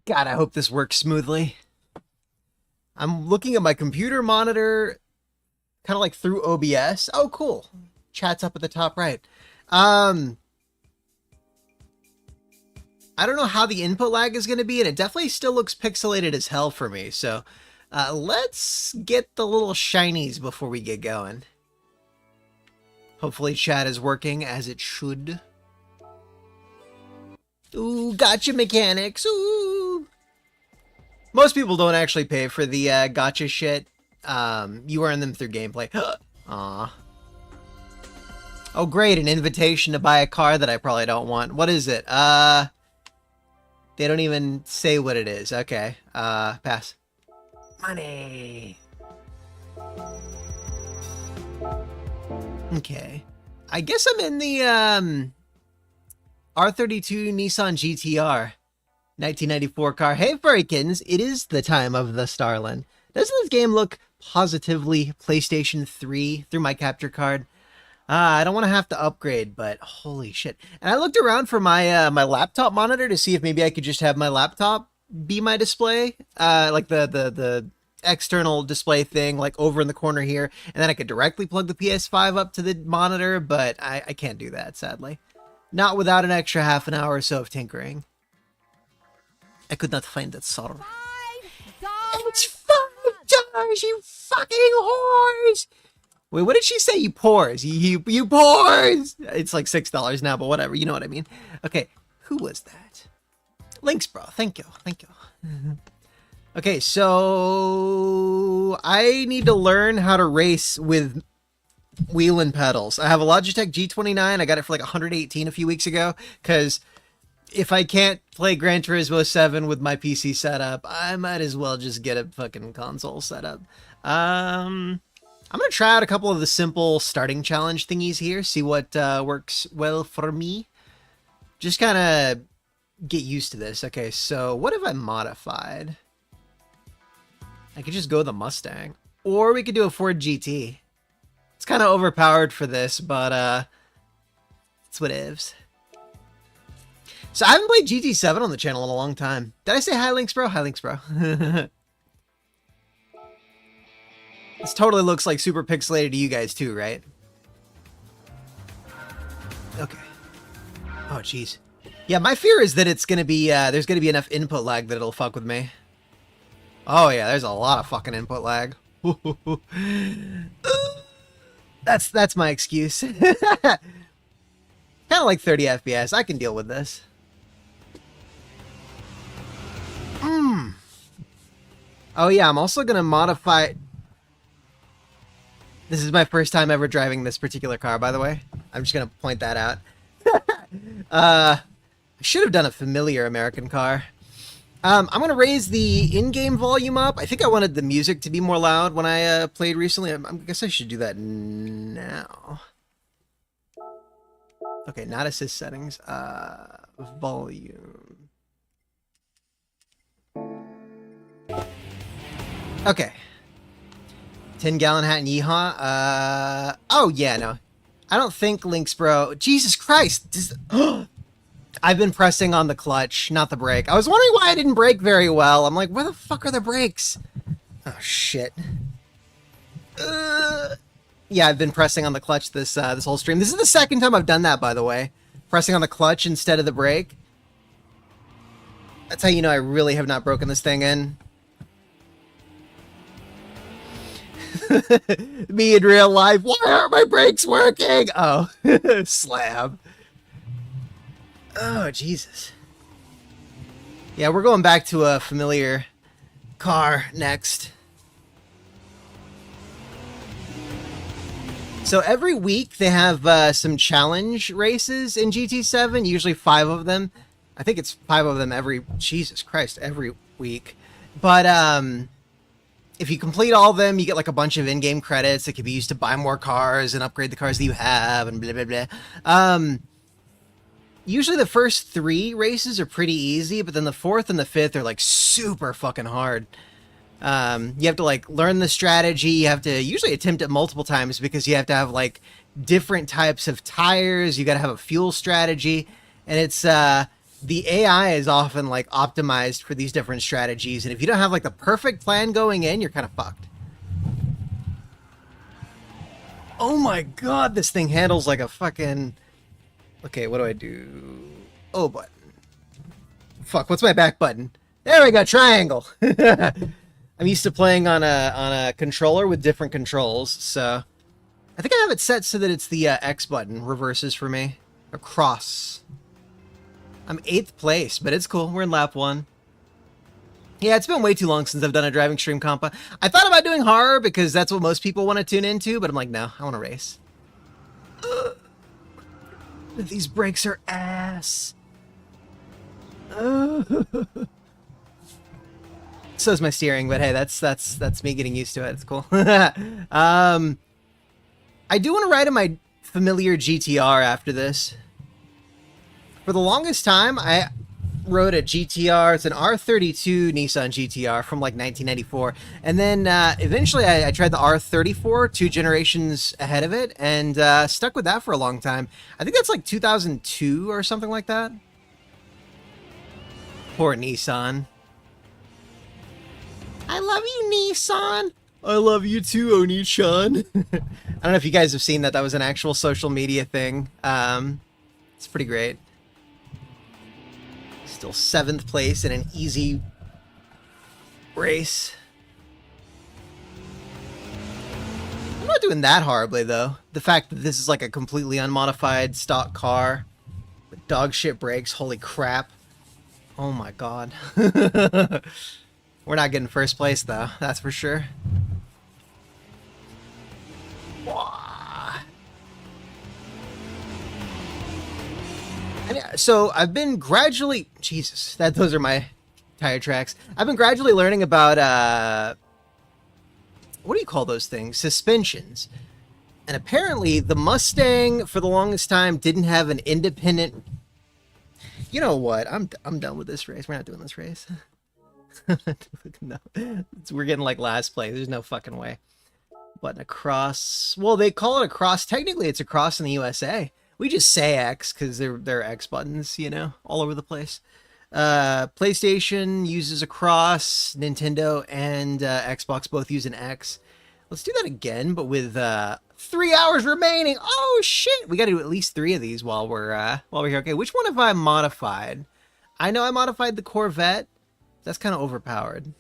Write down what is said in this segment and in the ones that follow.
God, I hope this works smoothly. I'm looking at my computer monitor, kind of like through OBS. Oh, cool. Chat's up at the top right. I don't know how the input lag is going to be, and it definitely still looks pixelated as hell for me. So let's get the little shinies before we get going. Hopefully chat is working as it should. Ooh, gotcha mechanics. Ooh. Most people don't actually pay for the gotcha shit. You earn them through gameplay. Aw. Oh, great. An invitation to buy a car that I probably don't want. What is it? They don't even say what it is. Okay. Pass. Money. Okay. I guess I'm in the, R32 Nissan GTR. 1994 car. Hey, furry kittens. It is the time of the Starling. Doesn't this game look positively PlayStation 3 through my capture card? I don't want to have to upgrade, but holy shit. And I looked around for my my laptop monitor to see if maybe I could just have my laptop be my display. Like the external display thing, like over in the corner here. And then I could directly plug the PS5 up to the monitor, but I can't do that, sadly. Not without an extra half an hour or so of tinkering. I could not find that sort. It's $5, you fucking whores! Wait, what did she say? You pores. You pores! It's like $6 now, but whatever. You know what I mean. Okay, who was that? Links, bro. Thank you. Thank you. Okay, so I need to learn how to race with wheel and pedals. I have a Logitech G29. I got it for like 118 a few weeks ago, because if I can't play Gran Turismo 7 with my PC setup, I might as well just get a fucking console setup. I'm going to try out a couple of the simple starting challenge thingies here, see what works well for me. Just kind of get used to this. Okay, so what have I modified? I could just go the Mustang. Or we could do a Ford GT. It's kind of overpowered for this, but it's whatevs. So I haven't played GT7 on the channel in a long time. Did I say hi, Links, bro? Hi, Links, bro. This totally looks like super pixelated to you guys too, right? Okay. Oh, jeez. Yeah, my fear is that it's gonna be, there's gonna be enough input lag that it'll fuck with me. Oh yeah, there's a lot of fucking input lag. That's my excuse. Kind of like 30 FPS. I can deal with this. Oh yeah, I'm also gonna modify. This is my first time ever driving this particular car, by the way. I'm just gonna point that out. I should have done a familiar American car. I'm gonna raise the in-game volume up. I think I wanted the music to be more loud when I played recently. I guess I should do that now. Okay, not assist settings. Volume. Okay. 10-gallon hat and yeehaw. Oh yeah, no. I don't think Links, bro. Jesus Christ. I've been pressing on the clutch, not the brake. I was wondering why I didn't brake very well. I'm like, where the fuck are the brakes? Oh shit. Yeah, I've been pressing on the clutch this this whole stream. This is the second time I've done that, by the way. Pressing on the clutch instead of the brake. That's how you know I really have not broken this thing in. Me in real life. Why aren't my brakes working? Oh, slab. Oh, Jesus. Yeah, we're going back to a familiar car next. So every week they have some challenge races in GT7, usually 5 of them. I think it's 5 of them every, Jesus Christ, every week. But if you complete all of them, you get like a bunch of in-game credits that can be used to buy more cars and upgrade the cars that you have and blah, blah, blah. Usually the first 3 races are pretty easy, but then the 4th and the 5th are like super fucking hard. You have to like learn the strategy. You have to usually attempt it multiple times because you have to have like different types of tires. You got to have a fuel strategy, and it's the AI is often like optimized for these different strategies, and if you don't have like the perfect plan going in, you're kind of fucked. Oh my god, this thing handles like a fucking... Okay, what do I do? Oh, button. Fuck, what's my back button? There we go, triangle. I'm used to playing on a controller with different controls, so I think I have it set so that it's the X button reverses for me. Or cross. I'm 8th place, but it's cool. We're in lap 1. Yeah, it's been way too long since I've done a driving stream compa. I thought about doing horror because that's what most people want to tune into, but I'm like, no, I want to race. These brakes are ass. So's my steering, but hey, that's me getting used to it. It's cool. I do want to ride in my familiar GTR after this. For the longest time, I rode a GTR. It's an R32 Nissan GTR from like 1994. And then eventually I tried the R34 2 generations ahead of it and stuck with that for a long time. I think that's like 2002 or something like that. Poor Nissan. I love you, Nissan. I love you too, Oni-chan. I don't know if you guys have seen that. That was an actual social media thing. It's pretty great. Still 7th place in an easy race. I'm not doing that horribly, though. The fact that this is like a completely unmodified stock car with dog shit brakes, holy crap. Oh my god. We're not getting first place, though. That's for sure. So I've been gradually... Jesus, those are my tire tracks. I've been gradually learning about... what do you call those things? Suspensions. And apparently the Mustang, for the longest time, didn't have an independent... You know what? I'm done with this race. We're not doing this race. No. We're getting like last place. There's no fucking way. Button across. Well, they call it a cross. Technically, it's a cross in the USA. We just say X because they're X buttons, you know, all over the place. PlayStation uses a cross. Nintendo and Xbox both use an X. Let's do that again, but with 3 hours remaining. Oh shit! We got to do at least 3 of these while we're here. Okay, which one have I modified? I know I modified the Corvette. That's kind of overpowered.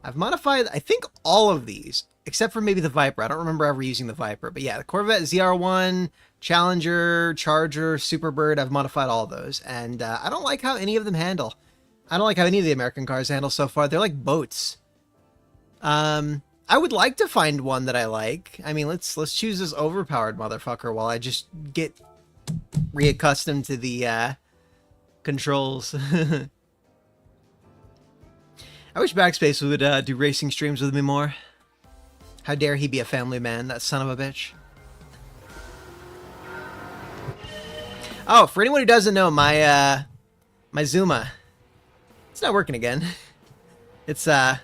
I've modified, I think, all of these, except for maybe the Viper. I don't remember ever using the Viper. But yeah, the Corvette ZR1, Challenger, Charger, Superbird, I've modified all of those. And I don't like how any of them handle. I don't like how any of the American cars handle so far. They're like boats. I would like to find one that I like. I mean, let's choose this overpowered motherfucker while I just get reaccustomed to the controls. I wish Backspace would do racing streams with me more. How dare he be a family man, that son of a bitch. Oh, for anyone who doesn't know, my Zuma, it's not working again. It's, yeah.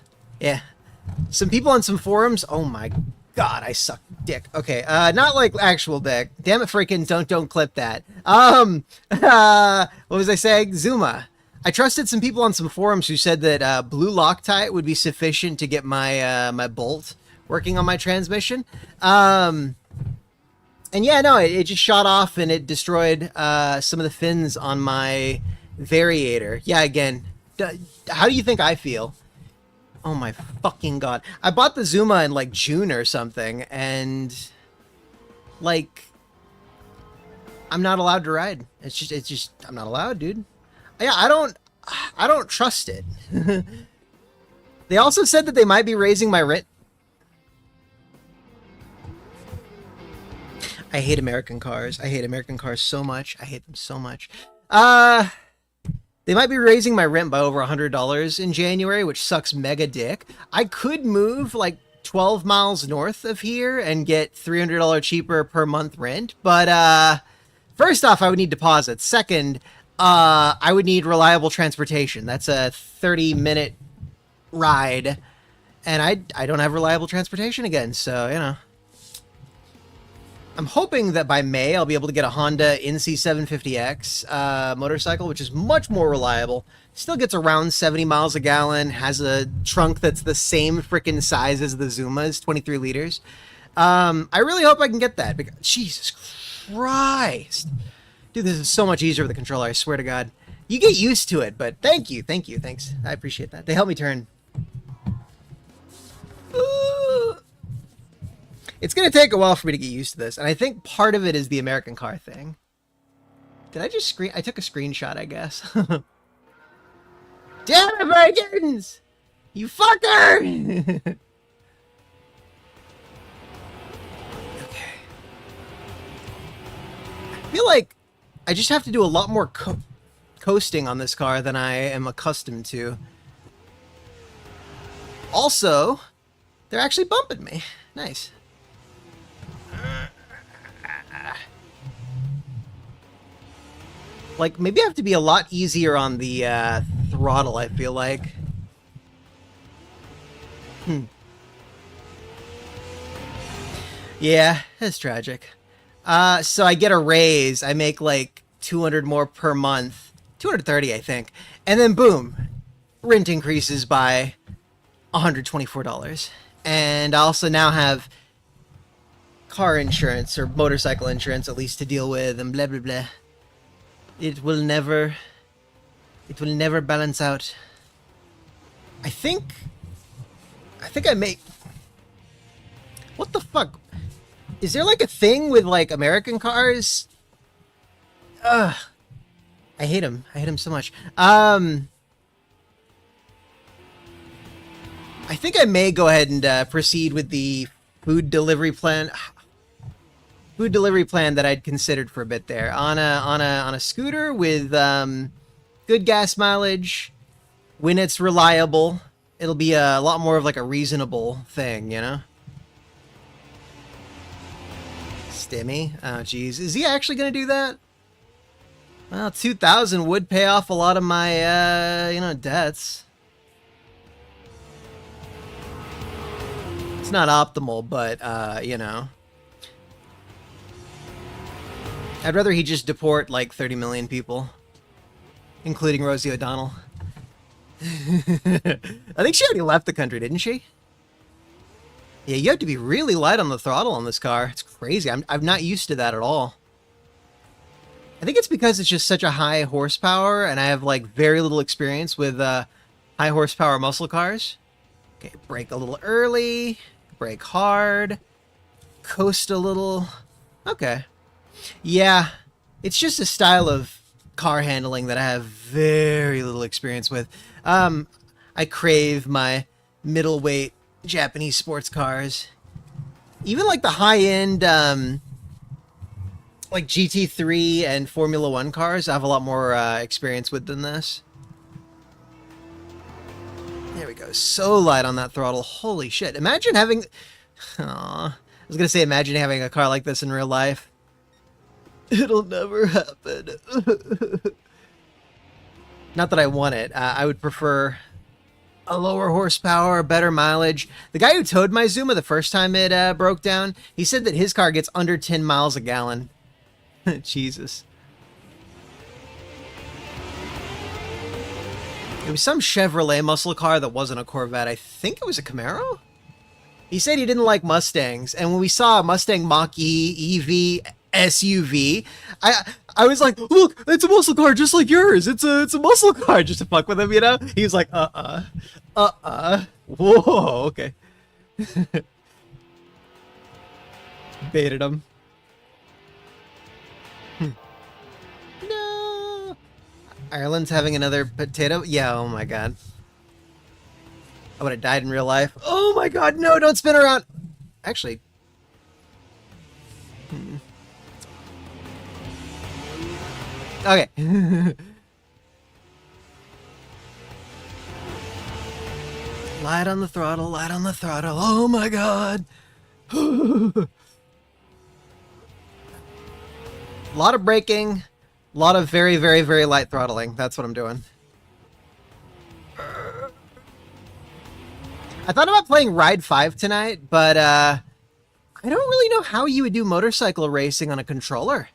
Some people on some forums, oh my god, I suck dick. Okay, not like actual dick. Damn it, freaking don't clip that. What was I saying? Zuma. I trusted some people on some forums who said that blue Loctite would be sufficient to get my my bolt working on my transmission. And yeah, no, it just shot off and it destroyed some of the fins on my variator. Yeah, again, how do you think I feel? Oh my fucking god. I bought the Zuma in like June or something, and like I'm not allowed to ride. It's just I'm not allowed, dude. Yeah, I don't trust it. They also said that they might be raising my rent. I hate American cars. I hate American cars so much. I hate them so much. They might be raising my rent by over $100 in January, which sucks mega dick. I could move like 12 miles north of here and get $300 cheaper per month rent, but first off, I would need deposits. Second, I would need reliable transportation. That's a 30-minute ride, and I don't have reliable transportation again, so, you know. I'm hoping that by May I'll be able to get a Honda NC750X motorcycle, which is much more reliable. Still gets around 70 miles a gallon, has a trunk that's the same freaking size as the Zuma's, 23 liters. I really hope I can get that, because Jesus Christ. Dude, this is so much easier with the controller, I swear to God. You get used to it, but thanks. I appreciate that. They help me turn. It's going to take a while for me to get used to this, and I think part of it is the American car thing. Did I just screen? I took a screenshot, I guess. Damn it, Americans! You fucker! Okay. I feel like I just have to do a lot more coasting on this car than I am accustomed to. Also, they're actually bumping me. Nice. Like, maybe I have to be a lot easier on the throttle, I feel like. Yeah, it's tragic. So I get a raise. I make like 200 more per month. 230, I think. And then boom, rent increases by $124. And I also now have car insurance or motorcycle insurance at least to deal with, and blah blah blah. It will never balance out. I think I make, what the fuck? Is there like a thing with like American cars? Ugh. I hate him. I hate him so much. I think I may go ahead and proceed with the food delivery plan. Food delivery plan that I'd considered for a bit there. On a scooter with good gas mileage. When it's reliable, it'll be a lot more of like a reasonable thing, you know? Stimmy? Oh, geez. Is he actually going to do that? Well, 2,000 would pay off a lot of my, debts. It's not optimal, but, you know. I'd rather he just deport like 30 million people, including Rosie O'Donnell. I think she already left the country, didn't she? Yeah, you have to be really light on the throttle on this car. It's crazy. I'm not used to that at all. I think it's because it's just such a high horsepower, and I have like very little experience with high horsepower muscle cars. Okay, brake a little early, brake hard, coast a little. Okay. Yeah, it's just a style of car handling that I have very little experience with. I crave my middleweight Japanese sports cars. Even like the high-end, like GT3 and Formula 1 cars, I have a lot more experience with than this. There we go. So light on that throttle. Holy shit. Imagine having... Aww. I was going to say imagine having a car like this in real life. It'll never happen. Not that I want it. I would prefer a lower horsepower, better mileage. The guy who towed my Zuma the first time it broke down, he said that his car gets under 10 miles a gallon. Jesus. It was some Chevrolet muscle car that wasn't a Corvette. I think it was a Camaro? He said he didn't like Mustangs, and when we saw a Mustang Mach-E EV SUV, I was like, look, it's a muscle car just like yours. It's a muscle car, just to fuck with him, you know? He was like, whoa, okay. Baited him. No. Ireland's having another potato? Yeah, oh my god. I would have died in real life. Oh my god, no, don't spin around. Actually. Okay. Light on the throttle, light on the throttle. Oh my god. A lot of braking, a lot of very, very, very light throttling. That's what I'm doing. I thought about playing Ride 5 tonight, but I I don't really know how you would do motorcycle racing on a controller.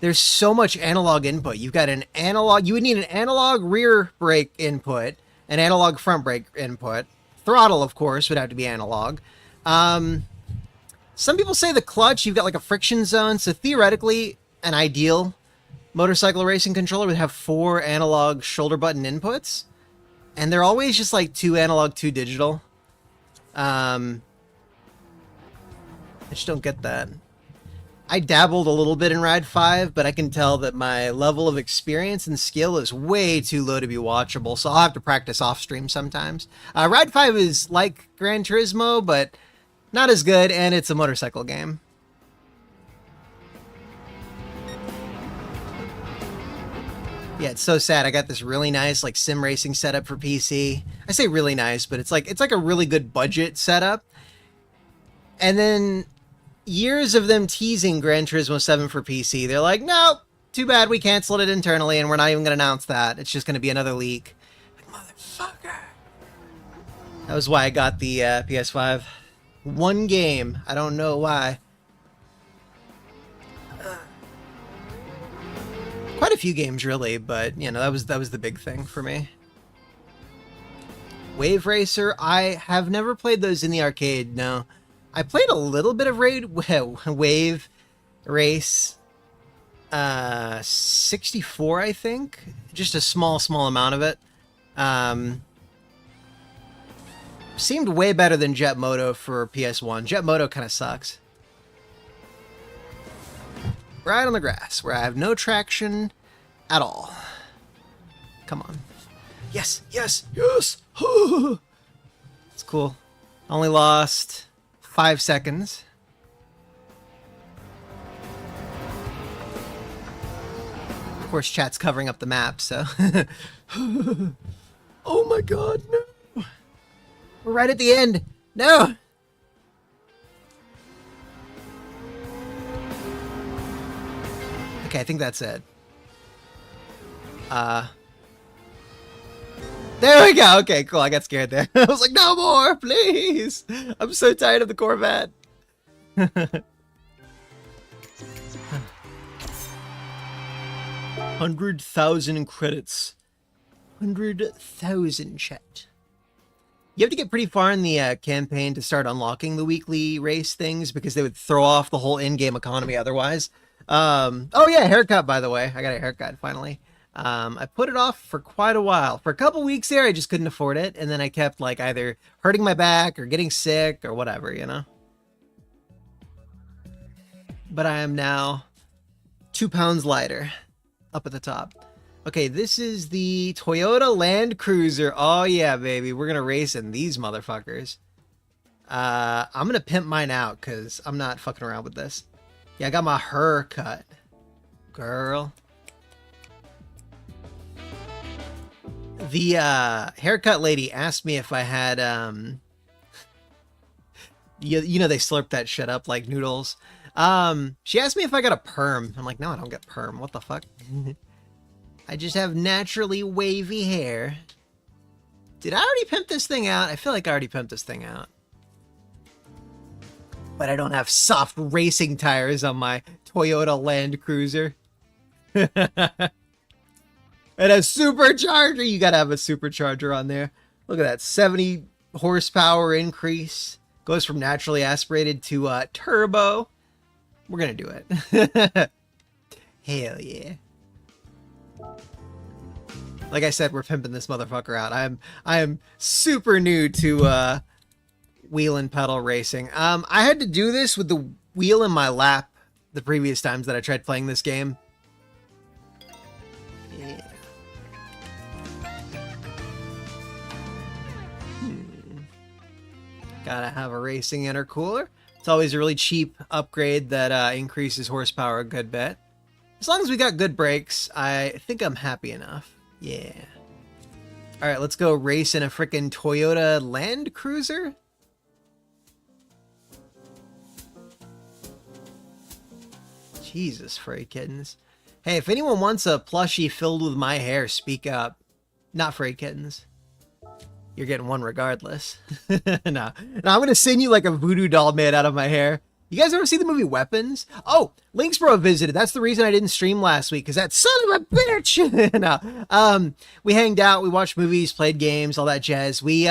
There's so much analog input. You've got an analog, you would need an analog rear brake input, an analog front brake input. Throttle, of course, would have to be analog. Some people say the clutch, you've got like a friction zone. So theoretically, an ideal motorcycle racing controller would have 4 analog shoulder button inputs. And they're always just like 2 analog, 2 digital. I just don't get that. I dabbled a little bit in Ride 5, but I can tell that my level of experience and skill is way too low to be watchable, so I'll have to practice off-stream sometimes. Ride 5 is like Gran Turismo, but not as good, and it's a motorcycle game. Yeah, it's so sad. I got this really nice like sim racing setup for PC. I say really nice, but it's like a really good budget setup. And then years of them teasing Gran Turismo 7 for PC. They're like, no, too bad we canceled it internally and we're not even going to announce that. It's just going to be another leak. Like, motherfucker. That was why I got the PS5. One game. I don't know why. Quite a few games, really, but, you know, that was the big thing for me. Wave Racer, I have never played those in the arcade, no. I played a little bit of Wave Race 64, I think. Just a small amount of it. Seemed way better than Jet Moto for PS1. Jet Moto kind of sucks. Right on the grass, where I have no traction at all. Come on. Yes, yes, yes! It's cool. Only lost 5 seconds. Of course, chat's covering up the map, so... Oh my god, no! We're right at the end! No! Okay, I think that's it. There we go! Okay, cool, I got scared there. I was like, no more, please! I'm so tired of the Corvette. 100,000 credits. 100,000, chat. You have to get pretty far in the campaign to start unlocking the weekly race things because they would throw off the whole in-game economy otherwise. Oh yeah, haircut, by the way. I got a haircut, finally. I put it off for quite a while. For a couple weeks there, I just couldn't afford it. And then I kept, like, either hurting my back or getting sick or whatever, you know? But I am now 2 pounds lighter up at the top. Okay, this is the Toyota Land Cruiser. Oh, yeah, baby. We're going to race in these motherfuckers. I'm going to pimp mine out because I'm not fucking around with this. Yeah, I got my haircut. Girl. The haircut lady asked me if I had, you know, they slurp that shit up like noodles. She asked me if I got a perm. I'm like, no, I don't get perm. What the fuck? I just have naturally wavy hair. Did I already pimp this thing out? I feel like I already pimped this thing out. But I don't have soft racing tires on my Toyota Land Cruiser. And a supercharger. You gotta have a supercharger on there. Look at that. 70 horsepower increase. Goes from naturally aspirated to turbo. We're gonna do it. Hell yeah. Like I said, we're pimping this motherfucker out. I am super new to wheel and pedal racing. I had to do this with the wheel in my lap the previous times that I tried playing this game. Yeah. Gotta have a racing intercooler. It's always a really cheap upgrade that increases horsepower a good bit. As long as we got good brakes, I think I'm happy enough. Yeah. Alright, let's go race in a frickin' Toyota Land Cruiser. Jesus, furry kittens. Hey, if anyone wants a plushie filled with my hair, speak up. Not furry kittens. You're getting one regardless. No, I'm gonna send you like a voodoo doll made out of my hair. You guys ever see the movie Weapons? Oh, Linksboro visited. That's the reason I didn't stream last week, because that son of a bitch. No, we hanged out, we watched movies, played games, all that jazz. We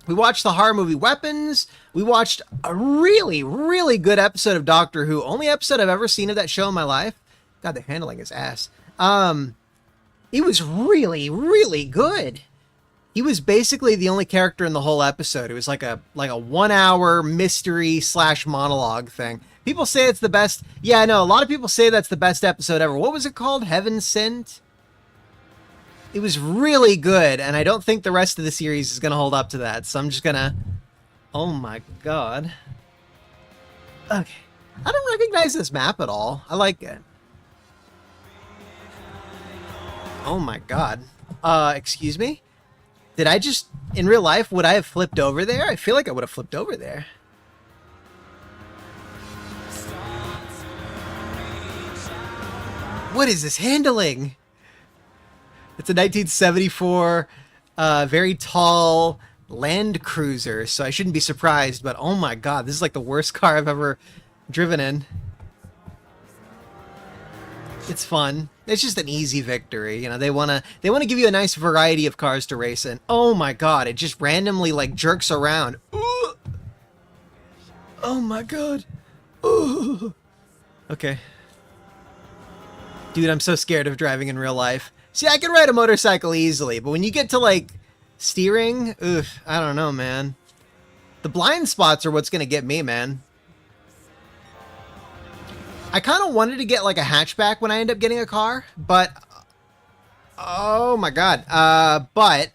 watched the horror movie Weapons. We watched a really, really good episode of Doctor Who. Only episode I've ever seen of that show in my life. God, they're handling his ass. It was really, really good. He was basically the only character in the whole episode. It was like a 1 hour mystery / monologue thing. People say it's the best. Yeah, I know. A lot of people say that's the best episode ever. What was it called? Heaven Sent? It was really good, and I don't think the rest of the series is going to hold up to that. So I'm just going to... Oh my god. Okay. I don't recognize this map at all. I like it. Oh my god. Excuse me? Did I just, in real life, would I have flipped over there? I feel like I would have flipped over there. What is this handling? It's a 1974, very tall Land Cruiser, so I shouldn't be surprised, but oh my god, this is like the worst car I've ever driven in. It's fun. It's just an easy victory. You know, they wanna give you a nice variety of cars to race in. Oh my god, it just randomly like jerks around. Ooh. Oh my god. Ooh. Okay. Dude, I'm so scared of driving in real life. See, I can ride a motorcycle easily, but when you get to like steering, oof, I don't know, man. The blind spots are what's gonna get me, man. I kind of wanted to get like a hatchback when I end up getting a car, but oh my god. But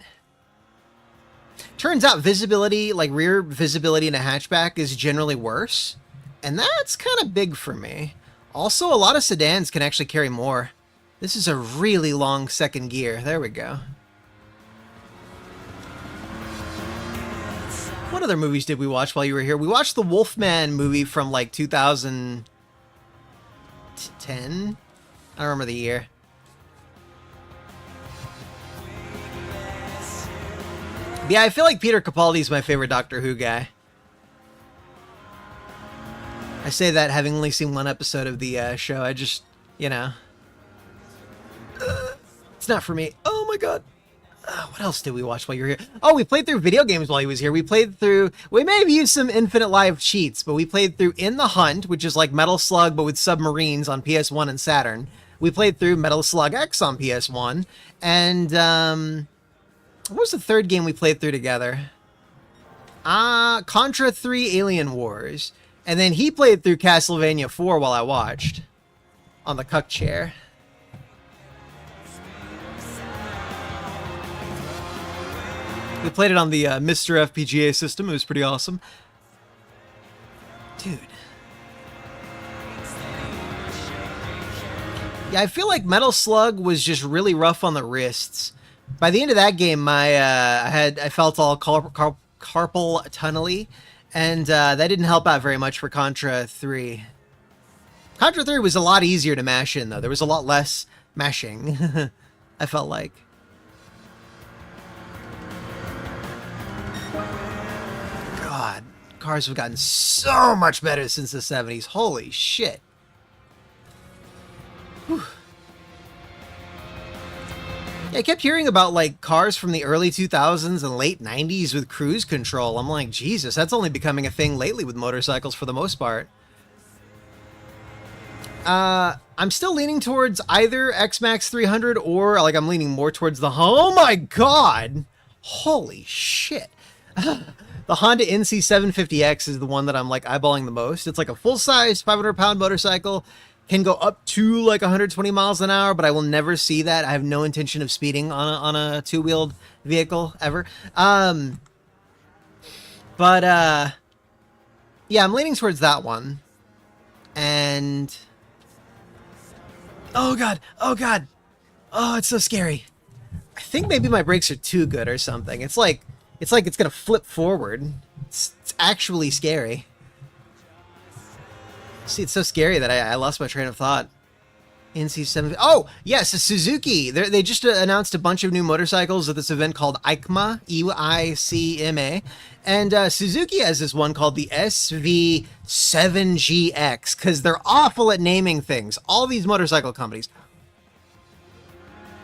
turns out visibility, like rear visibility in a hatchback is generally worse, and that's kind of big for me. Also, a lot of sedans can actually carry more. This is a really long second gear. There we go. What other movies did we watch while you were here? We watched the Wolfman movie from like 2010. I don't remember the year. But yeah, I feel like Peter Capaldi is my favorite Doctor Who guy. I say that having only seen one episode of the show. I just, you know, it's not for me. Oh my god. What else did we watch while you were here? Oh, we played through video games while he was here. We may have used some Infinite Live cheats, but we played through In the Hunt, which is like Metal Slug, but with submarines on PS1 and Saturn. We played through Metal Slug X on PS1. And, what was the third game we played through together? Contra 3 Alien Wars. And then he played through Castlevania 4 while I watched. On the cuck chair. We played it on the Mr. FPGA system. It was pretty awesome. Dude. Yeah, I feel like Metal Slug was just really rough on the wrists. By the end of that game, I felt all carpal tunnel-y, and that didn't help out very much for Contra 3. Contra 3 was a lot easier to mash in, though. There was a lot less mashing, I felt like. God, cars have gotten so much better since the 70s. Holy shit. Whew. Yeah, I kept hearing about like cars from the early 2000s and late 90s with cruise control. I'm like, Jesus, that's only becoming a thing lately with motorcycles for the most part. I'm still leaning towards either X-Max 300 or like I'm leaning more towards the... Oh my god! Holy shit. The Honda NC750X is the one that I'm like eyeballing the most. It's like a full-size 500-pound motorcycle. Can go up to like 120 miles an hour, but I will never see that. I have no intention of speeding on a two-wheeled vehicle ever. Yeah, I'm leaning towards that one. And oh god, oh god, oh, it's so scary. I think maybe my brakes are too good or something. It's like it's gonna flip forward. It's actually scary. See, it's so scary that I lost my train of thought. NC7. Oh, yes, Suzuki. They just announced a bunch of new motorcycles at this event called EICMA, EICMA. And Suzuki has this one called the SV7GX, because they're awful at naming things. All these motorcycle companies.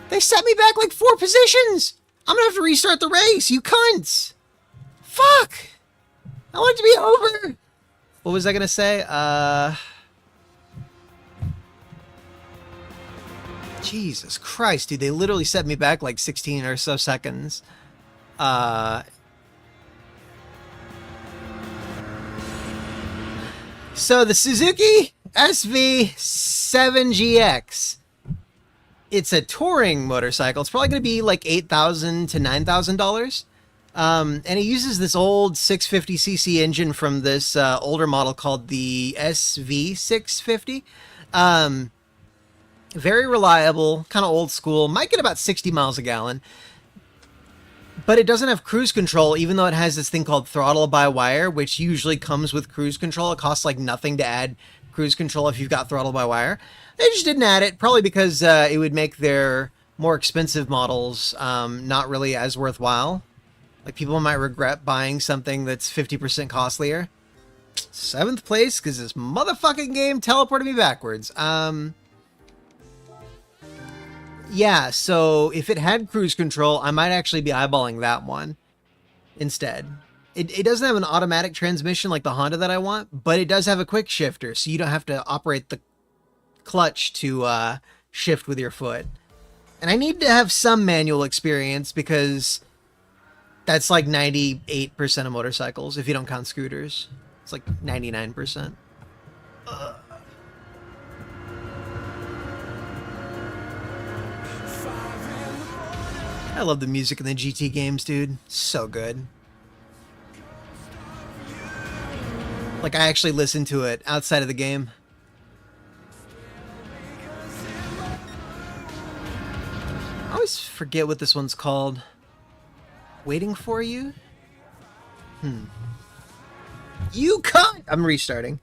They set me back like 4 positions. I'm going to have to restart the race, you cunts. Fuck. I want it to be over. What was I going to say? Jesus Christ, dude. They literally set me back like 16 or so seconds. So the Suzuki SV7GX. It's a touring motorcycle. It's probably going to be like $8,000 to $9,000. And it uses this old 650cc engine from this older model called the SV650. Very reliable, kind of old school. Might get about 60 miles a gallon. But it doesn't have cruise control, even though it has this thing called throttle by wire, which usually comes with cruise control. It costs like nothing to add cruise control if you've got throttle by wire. They just didn't add it, probably because it would make their more expensive models not really as worthwhile. Like, people might regret buying something that's 50% costlier. 7th place, because this motherfucking game teleported me backwards. Yeah, so if it had cruise control, I might actually be eyeballing that one instead. It doesn't have an automatic transmission like the Honda that I want, but it does have a quick shifter, so you don't have to operate the clutch to shift with your foot. And I need to have some manual experience because that's like 98% of motorcycles, if you don't count scooters. It's like 99%. I love the music in the GT games, dude. So good. Like, I actually listen to it outside of the game. I always forget what this one's called. Waiting for you? You can't! I'm restarting.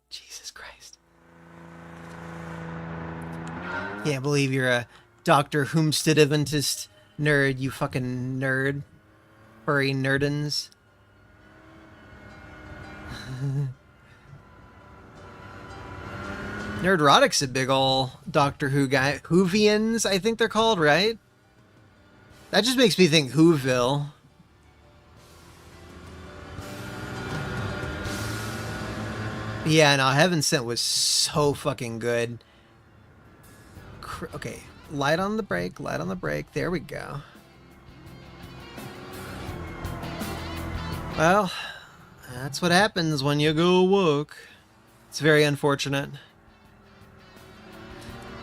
Jesus Christ. Can't believe you're a Dr. Whomstead Adventist nerd, you fucking nerd. Furry nerdins. Nerdrotic's a big ol' Doctor Who guy. Whovians, I think they're called, right? That just makes me think Whoville. Yeah, no, Heaven Sent was so fucking good. Okay, light on the brake, light on the brake. There we go. Well, that's what happens when you go woke. It's very unfortunate.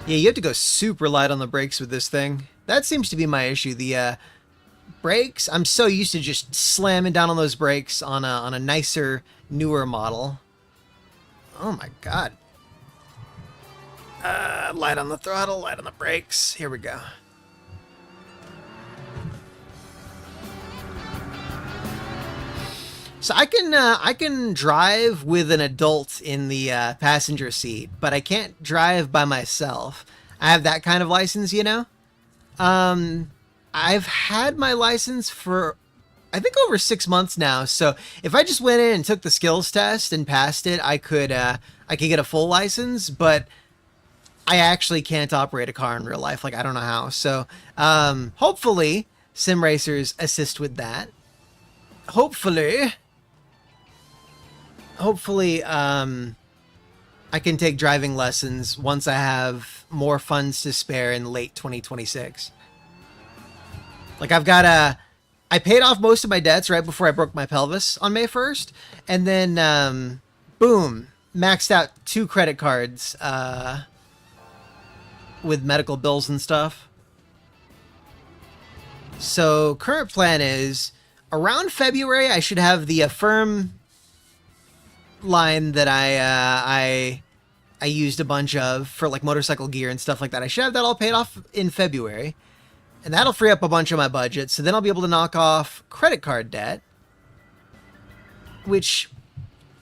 Yeah, you have to go super light on the brakes with this thing. That seems to be my issue. The brakes, I'm so used to just slamming down on those brakes on a nicer, newer model. Oh my god. Light on the throttle, light on the brakes. Here we go. So I can drive with an adult in the passenger seat, but I can't drive by myself. I have that kind of license, you know? I've had my license for, I think, over 6 months now. So if I just went in and took the skills test and passed it, I could get a full license, but I actually can't operate a car in real life. Like, I don't know how. So hopefully sim racers assist with that. Hopefully, I can take driving lessons once I have more funds to spare in late 2026. Like, I paid off most of my debts right before I broke my pelvis on May 1st. And then, boom, maxed out 2 credit cards with medical bills and stuff. So current plan is around February, I should have the Affirm line that I used a bunch of for like motorcycle gear and stuff like that. I should have that all paid off in February, and that'll free up a bunch of my budget. So then I'll be able to knock off credit card debt, which,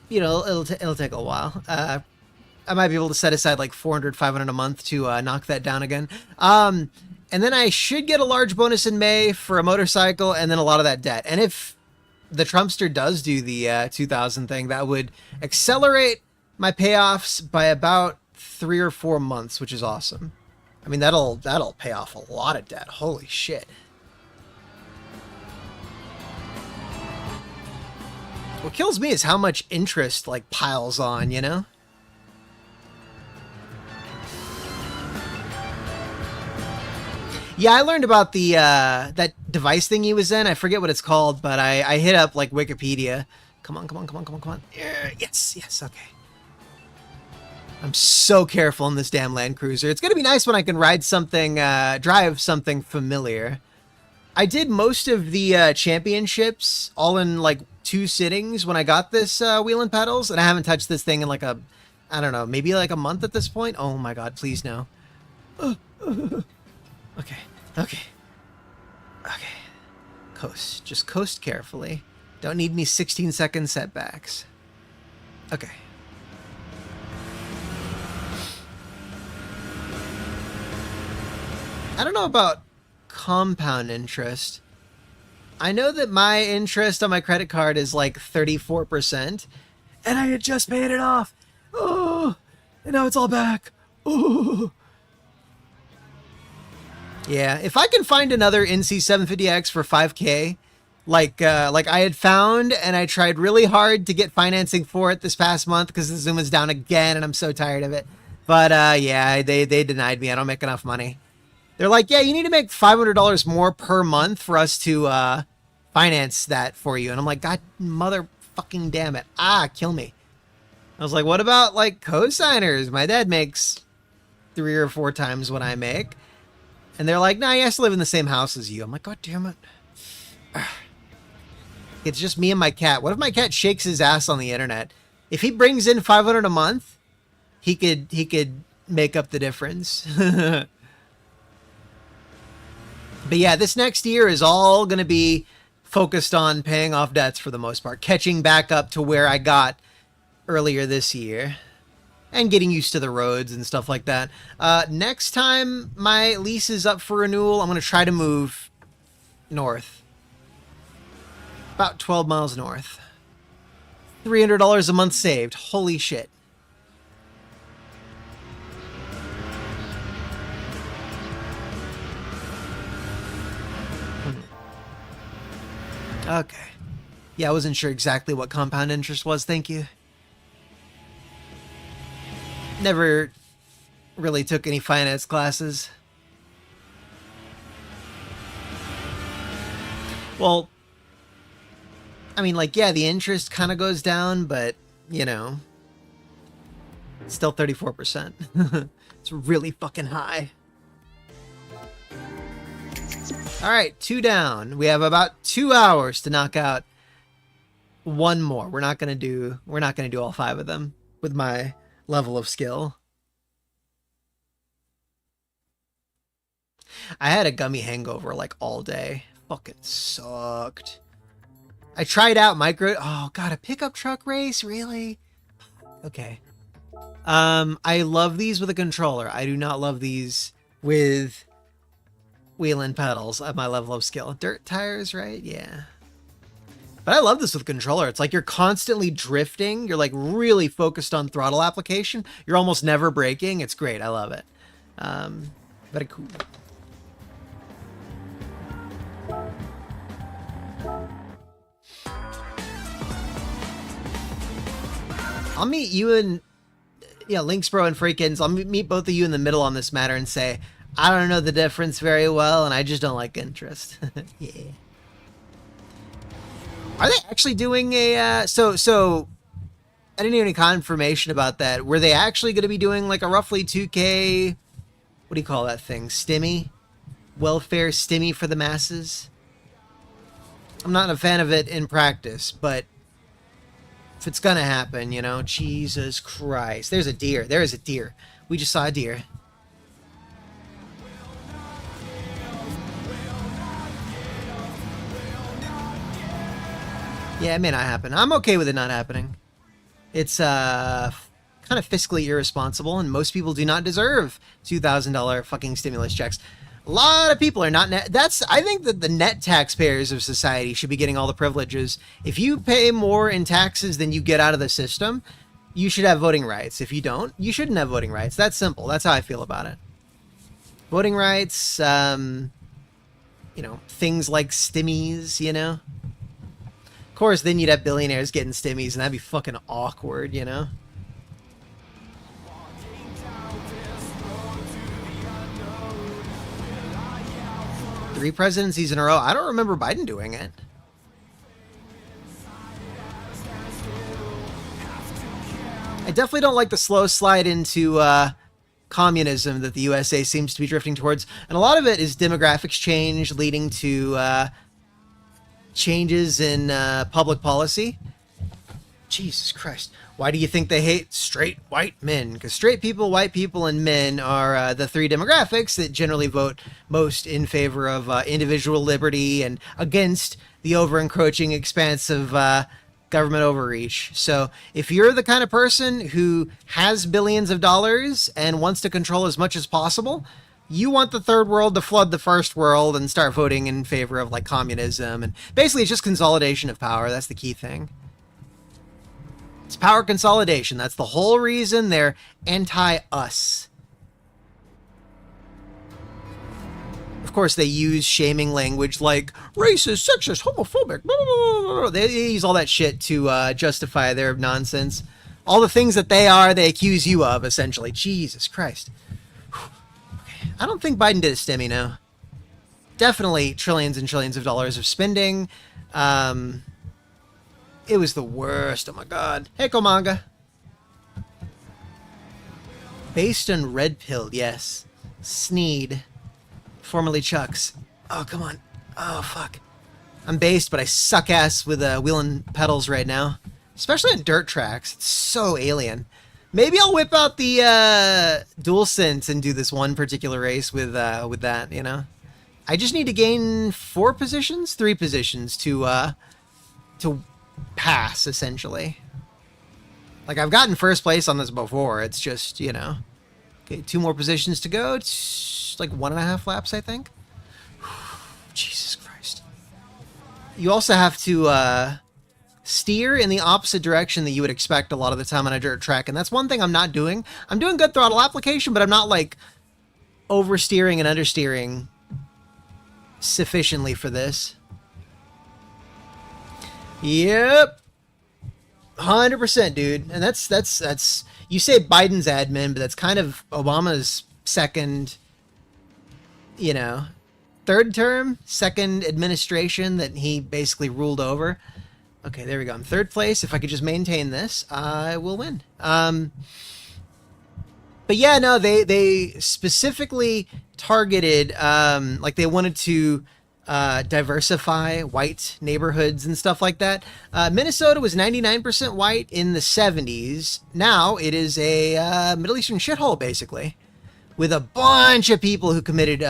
you know, it'll take a while. I might be able to set aside like 400, 500 a month to knock that down again. And then I should get a large bonus in May for a motorcycle and then a lot of that debt. And if the Trumpster does do the 2000 thing, that would accelerate my payoffs by about 3 or 4 months, which is awesome. I mean, that'll pay off a lot of debt. Holy shit. What kills me is how much interest like piles on, you know? Yeah, I learned about the that device thing he was in. I forget what it's called, but I hit up like Wikipedia. Come on, come on, come on, come on, come on. Yes, yes, okay. I'm so careful in this damn Land Cruiser. It's gonna be nice when I can ride something, drive something familiar. I did most of the championships all in like 2 sittings when I got this wheel and pedals, and I haven't touched this thing in like I don't know, maybe like a month at this point. Oh my god, please no. Okay, okay, okay. Coast, just coast carefully. Don't need any 16-second setbacks. Okay. I don't know about compound interest. I know that my interest on my credit card is like 34%, and I had just paid it off. Oh, and now it's all back. Oh. Yeah, if I can find another NC750X for 5K, like I had found, and I tried really hard to get financing for it this past month because the Zoom is down again, and I'm so tired of it. But yeah, they denied me. I don't make enough money. They're like, yeah, you need to make $500 more per month for us to finance that for you. And I'm like, God mother fucking damn it. Kill me. I was like, what about like cosigners? My dad makes 3 or 4 times what I make. And they're like, nah, he has to live in the same house as you. I'm like, God damn it. It's just me and my cat. What if my cat shakes his ass on the internet? If he brings in $500 a month, he could make up the difference. But yeah, this next year is all going to be focused on paying off debts for the most part, catching back up to where I got earlier this year, and getting used to the roads and stuff like that. Next time my lease is up for renewal, I'm going to try to move north. About 12 miles north. $300 a month saved. Holy shit. Okay. Yeah, I wasn't sure exactly what compound interest was. Thank you. Never really took any finance classes. Well, I mean, like, yeah, the interest kind of goes down, but, you know, it's still 34%. It's really fucking high. All right, 2 down. We have about 2 hours to knock out 1 more. We're not gonna do all 5 of them with my level of skill. I had a gummy hangover like all day. Fucking sucked. I tried out micro. Oh god, a pickup truck race, really? Okay. I love these with a controller. I do not love these with wheel and pedals at my level of skill. Dirt tires, right? Yeah. But I love this with controller. It's like you're constantly drifting. You're like really focused on throttle application. You're almost never braking. It's great. I love it. Very cool. I'll meet you and Links Bro and Freakins. I'll meet both of you in the middle on this matter and say, I don't know the difference very well, and I just don't like interest. Yeah. Are they actually doing a, so I didn't hear any confirmation about that. Were they actually going to be doing like a roughly 2K, what do you call that thing? Stimmy? Welfare stimmy for the masses? I'm not a fan of it in practice, but if it's gonna happen, you know, Jesus Christ. There's a deer. There is a deer. We just saw a deer. Yeah, it may not happen. I'm okay with it not happening. It's kind kind of fiscally irresponsible, and most people do not deserve $2,000 fucking stimulus checks. A lot of people are not net. I think that the net taxpayers of society should be getting all the privileges. If you pay more in taxes than you get out of the system, you should have voting rights. If you don't, you shouldn't have voting rights. That's simple. That's how I feel about it. Voting rights, you know, things like stimmies, you know. Of course, then you'd have billionaires getting stimmies, and that'd be fucking awkward, you know. 3 presidencies in a row. I don't remember Biden doing it. I definitely don't like the slow slide into communism that the USA seems to be drifting towards. And a lot of it is demographics change leading to changes in public policy. Jesus Christ. Why do you think they hate straight white men? Because straight people, white people, and men are the 3 demographics that generally vote most in favor of individual liberty and against the over-encroaching expanse of government overreach. So if you're the kind of person who has billions of dollars and wants to control as much as possible, you want the third world to flood the first world and start voting in favor of like communism. And basically it's just consolidation of power. That's the key thing. It's power consolidation. That's the whole reason they're anti-us. Of course, they use shaming language like racist, sexist, homophobic. Blah, blah, blah, blah. They use all that shit to justify their nonsense. All the things that they are, they accuse you of, essentially. Jesus Christ. Okay. I don't think Biden did a stimmy, no. Definitely trillions and trillions of dollars of spending. It was the worst. Oh my god. Hey, Komanga. Based on Red Pill, yes. Sneed. Formerly Chucks. Oh, come on. Oh, fuck. I'm based, but I suck ass with wheeling pedals right now. Especially on dirt tracks. It's so alien. Maybe I'll whip out the DualSense and do this one particular race with that, you know? I just need to gain 3 positions to pass, essentially. Like, I've gotten first place on this before. It's just, you know. Okay, 2 more positions to go. It's like 1.5 laps, I think. Jesus Christ. You also have to steer in the opposite direction that you would expect a lot of the time on a dirt track, and that's one thing I'm not doing. I'm doing good throttle application, but I'm not, like, oversteering and understeering sufficiently for this. Yep. 100%, dude. And that's you say Biden's admin, but that's kind of Obama's second, you know, third term, second administration that he basically ruled over. Okay, there we go. I'm 3rd place. If I could just maintain this, I will win. But yeah, no, they specifically targeted, like they wanted to diversify white neighborhoods and stuff like that. Minnesota was 99% white in the 70s. Now it is a Middle Eastern shithole, basically, with a bunch of people who committed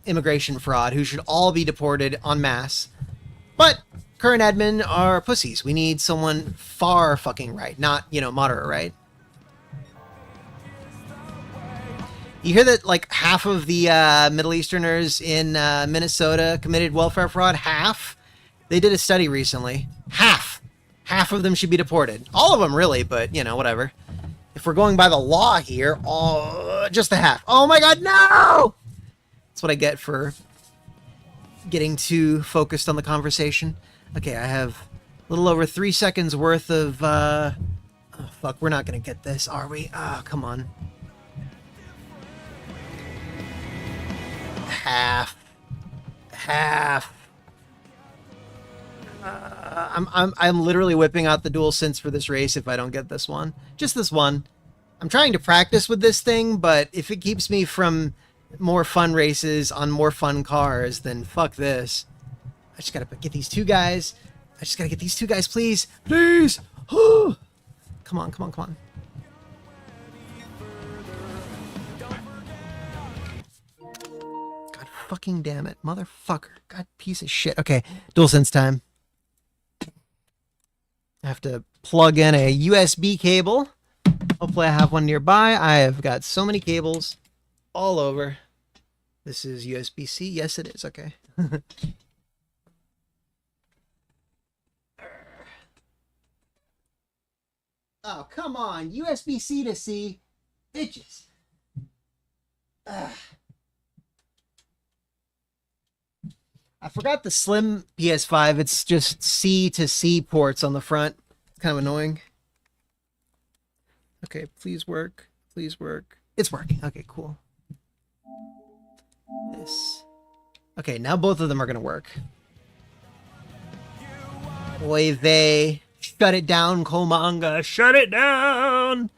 immigration fraud who should all be deported en masse. But current admin are pussies. We need someone far fucking right, not, you know, moderate right. You hear that, like, half of the Middle Easterners in Minnesota committed welfare fraud? Half? They did a study recently. Half. Half of them should be deported. All of them, really, but, you know, whatever. If we're going by the law here, just the half. Oh my god, no! That's what I get for getting too focused on the conversation. Okay, I have a little over 3 seconds worth of... oh, fuck, we're not gonna get this, are we? Oh, come on. Half. I'm literally whipping out the DualSense for this race if I don't get this one. Just this one. I'm trying to practice with this thing, but if it keeps me from more fun races on more fun cars, then fuck this. I just gotta get these 2 guys. I just gotta get these 2 guys, please. Please! Come on, come on, come on. Fucking damn it, motherfucker. God, piece of shit. Okay, DualSense time. I have to plug in a USB cable. Hopefully I have one nearby. I have got so many cables all over. This is USB-C. Yes, it is. Okay. Oh, come on. USB-C to C. Bitches. Ugh. I forgot the slim PS5. It's just C to C ports on the front. It's kind of annoying. Okay, please work. Please work. It's working. Okay, cool. This. Okay, now both of them are going to work. Oy vey. Shut it down, Komanga. Shut it down.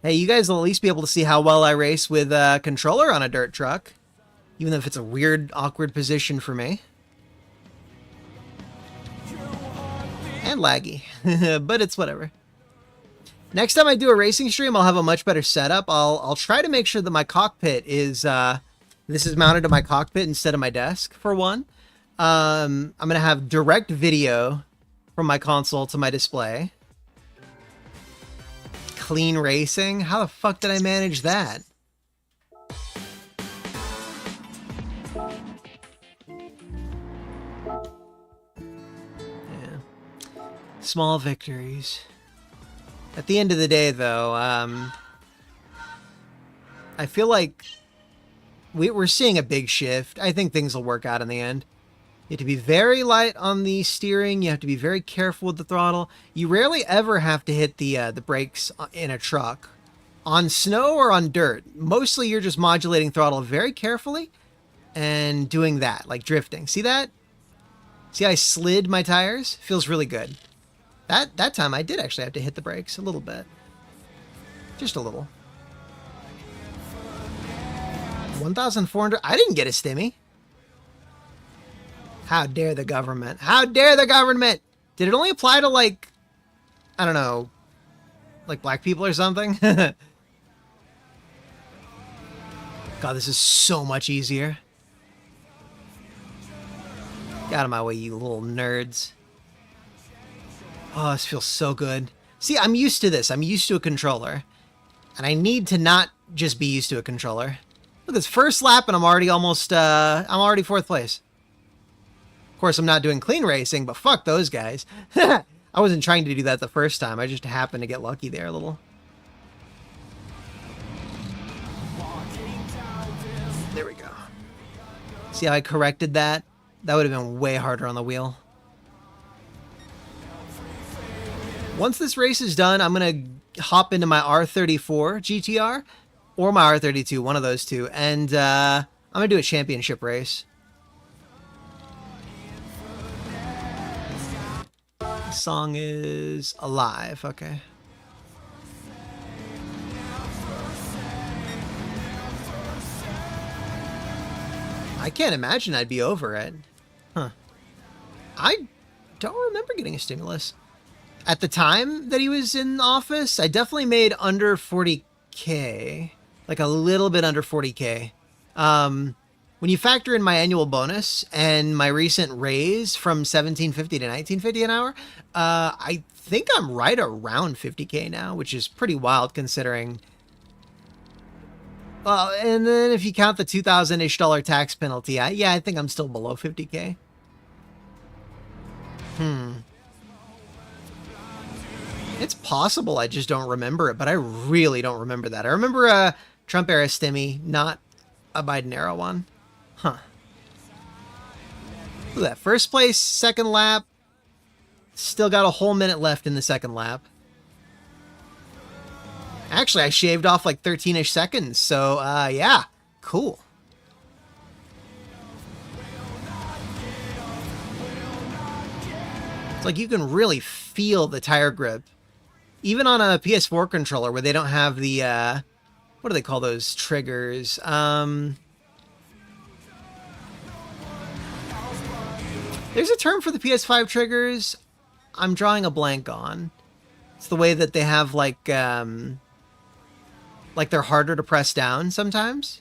Hey, you guys will at least be able to see how well I race with a controller on a dirt truck. Even if it's a weird, awkward position for me. And laggy. But it's whatever. Next time I do a racing stream, I'll have a much better setup. I'll try to make sure that my cockpit is... this is mounted to my cockpit instead of my desk, for one. I'm going to have direct video from my console to my display. Clean racing? How the fuck did I manage that? Yeah. Small victories. At the end of the day, though, I feel like we're seeing a big shift. I think things will work out in the end. You have to be very light on the steering. You have to be very careful with the throttle. You rarely ever have to hit the brakes in a truck. On snow or on dirt, mostly you're just modulating throttle very carefully and doing that, like drifting. See that? See how I slid my tires? Feels really good. That time I did actually have to hit the brakes a little bit. Just a little. 1,400. I didn't get a stimmy. How dare the government? How dare the government? Did it only apply to, like, I don't know, like black people or something? God, this is so much easier. Get out of my way, you little nerds. Oh, this feels so good. See, I'm used to this. I'm used to a controller. And I need to not just be used to a controller. Look, it's first lap and I'm already almost, I'm already fourth place. Of course, I'm not doing clean racing, but fuck those guys. I wasn't trying to do that the first time. I just happened to get lucky there a little. There we go. See how I corrected that? That would have been way harder on the wheel. Once this race is done, I'm going to hop into my R34 GTR or my R32, one of those two, and I'm going to do a championship race. The song is Alive, okay. I can't imagine I'd be over it. Huh. I don't remember getting a stimulus. At the time that he was in office, I definitely made under 40K. Like a little bit under 40K. When you factor in my annual bonus and my recent raise from $17.50 to $19.50 an hour, I think I'm right around 50K now, which is pretty wild considering. Well, and then if you count the $2,000-ish tax penalty, yeah, I think I'm still below 50K. It's possible I just don't remember it, but I really don't remember that. I remember a Trump-era stimmy, not a Biden-era one. Huh. Look at that. First place, second lap. Still got a whole minute left in the second lap. Actually, I shaved off like 13-ish seconds, so, yeah. Cool. It's like you can really feel the tire grip. Even on a PS4 controller where they don't have the, what do they call those triggers? There's a term for the PS5 triggers I'm drawing a blank on. It's the way that they have, like they're harder to press down sometimes.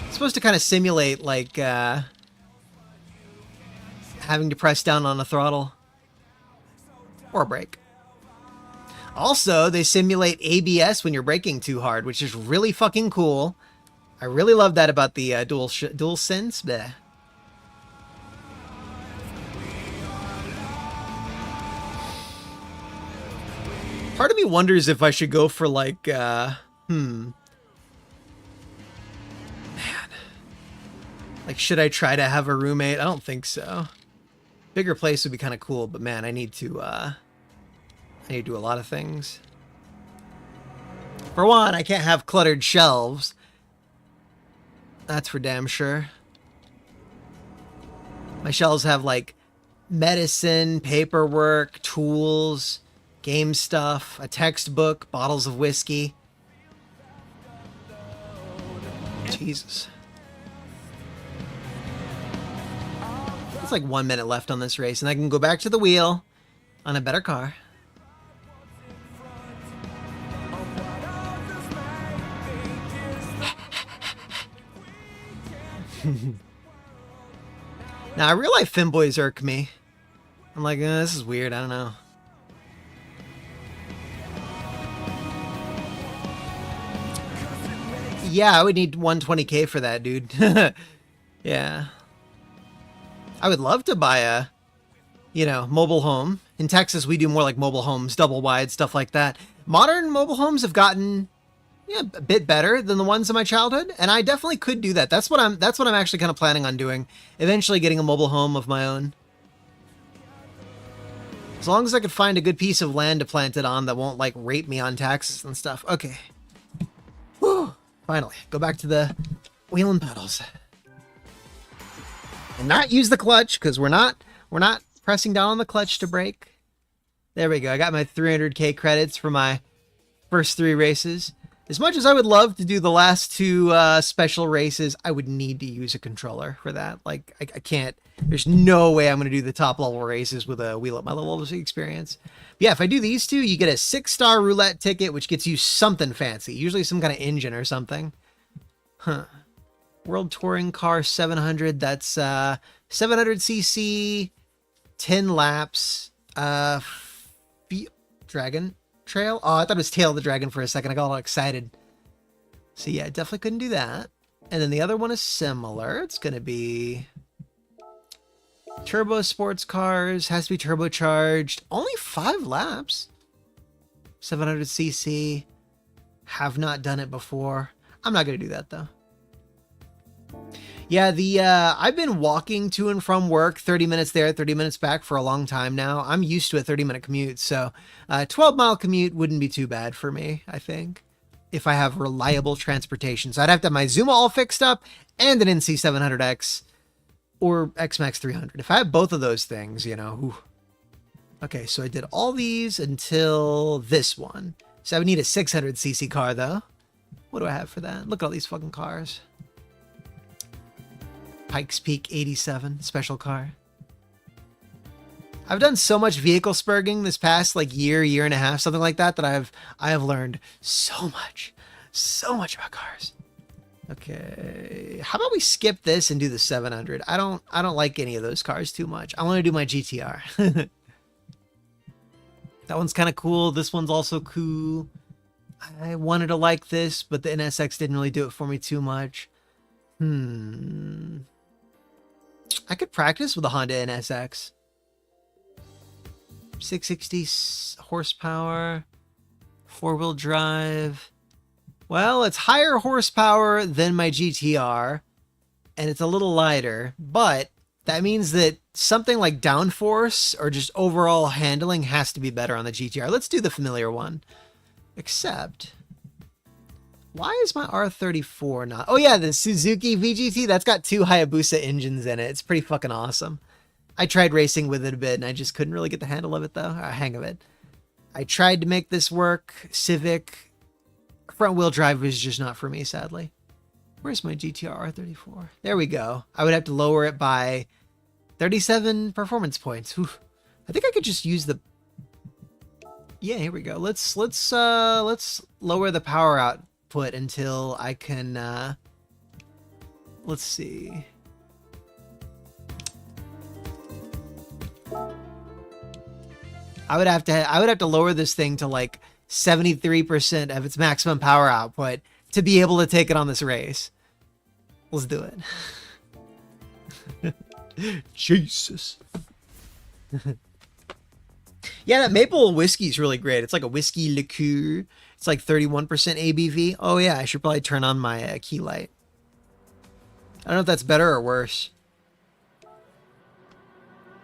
It's supposed to kind of simulate, like, having to press down on a throttle. Or a brake. Also, they simulate ABS when you're braking too hard, which is really fucking cool. I really love that about the DualSense. Bleh. Part of me wonders if I should go for like, man. Like, should I try to have a roommate? I don't think so. Bigger place would be kind of cool, but man, I need to do a lot of things. For one, I can't have cluttered shelves. That's for damn sure. My shelves have like medicine, paperwork, tools, game stuff, a textbook, bottles of whiskey. Jesus. It's like 1 minute left on this race, and I can go back to the wheel on a better car. Now, real life finboys irk me. I'm like, this is weird. I don't know. Yeah, I would need 120K for that, dude. Yeah. I would love to buy a, mobile home. In Texas, we do more like mobile homes, double wide, stuff like that. Modern mobile homes have gotten a bit better than the ones in my childhood, and I definitely could do that. That's what I'm actually kind of planning on doing. Eventually getting a mobile home of my own. As long as I could find a good piece of land to plant it on that won't like rape me on taxes and stuff. Okay. Whew. Finally, go back to the wheel and pedals. And not use the clutch, because we're not pressing down on the clutch to brake. There we go. I got my 300K credits for my first 3 races. As much as I would love to do the last 2 special races, I would need to use a controller for that. Like, I can't. There's no way I'm going to do the top level races with a wheel at my level of experience. But yeah, if I do these 2, you get a 6-star roulette ticket, which gets you something fancy. Usually some kind of engine or something. Huh. World Touring Car 700. That's 700cc, 10 laps. Dragon Trail. Oh, I thought it was Tail of the Dragon for a second. I got all excited. So yeah, definitely couldn't do that. And then the other one is similar. It's going to be turbo sports cars. Has to be turbocharged. Only 5 laps. 700cc. Have not done it before. I'm not going to do that though. Yeah, I've been walking to and from work 30 minutes there, 30 minutes back for a long time now. I'm used to a 30-minute commute, so a 12-mile commute wouldn't be too bad for me, I think, if I have reliable transportation. So I'd have to have my Zuma all fixed up and an NC700X or XMAX 300. If I have both of those things, Ooh. Okay, so I did all these until this one. So I would need a 600cc car, though. What do I have for that? Look at all these fucking cars. Pikes Peak 87 special car. I've done so much vehicle spurging this past year and a half, something like that, that I have learned so much about cars. Okay, how about we skip this and do the 700? I don't like any of those cars too much. I want to do my GTR. That one's kind of cool. This one's also cool. I wanted to like this, but the NSX didn't really do it for me too much. I could practice with a Honda NSX. 660 horsepower, 4-wheel drive. Well, it's higher horsepower than my GTR, and it's a little lighter, but that means that something like downforce or just overall handling has to be better on the GTR. Let's do the familiar one. Except, why is my R34 not? Oh yeah, the Suzuki VGT, that's got 2 Hayabusa engines in it. It's pretty fucking awesome. I tried racing with it a bit and I just couldn't really get the handle of it though, or hang of it. I tried to make this work. Civic front wheel drive was just not for me, sadly. Where's my GTR R34? There we go. I would have to lower it by 37 performance points. Whew. I think I could just use the. Yeah, here we go. Let's lower the power output until I can. Let's see. I would have to lower this thing to like 73% of its maximum power output to be able to take it on this race. Let's do it. Jesus. Yeah, that maple whiskey is really great. It's like a whiskey liqueur. It's like 31% ABV. Oh yeah, I should probably turn on my key light. I don't know if that's better or worse.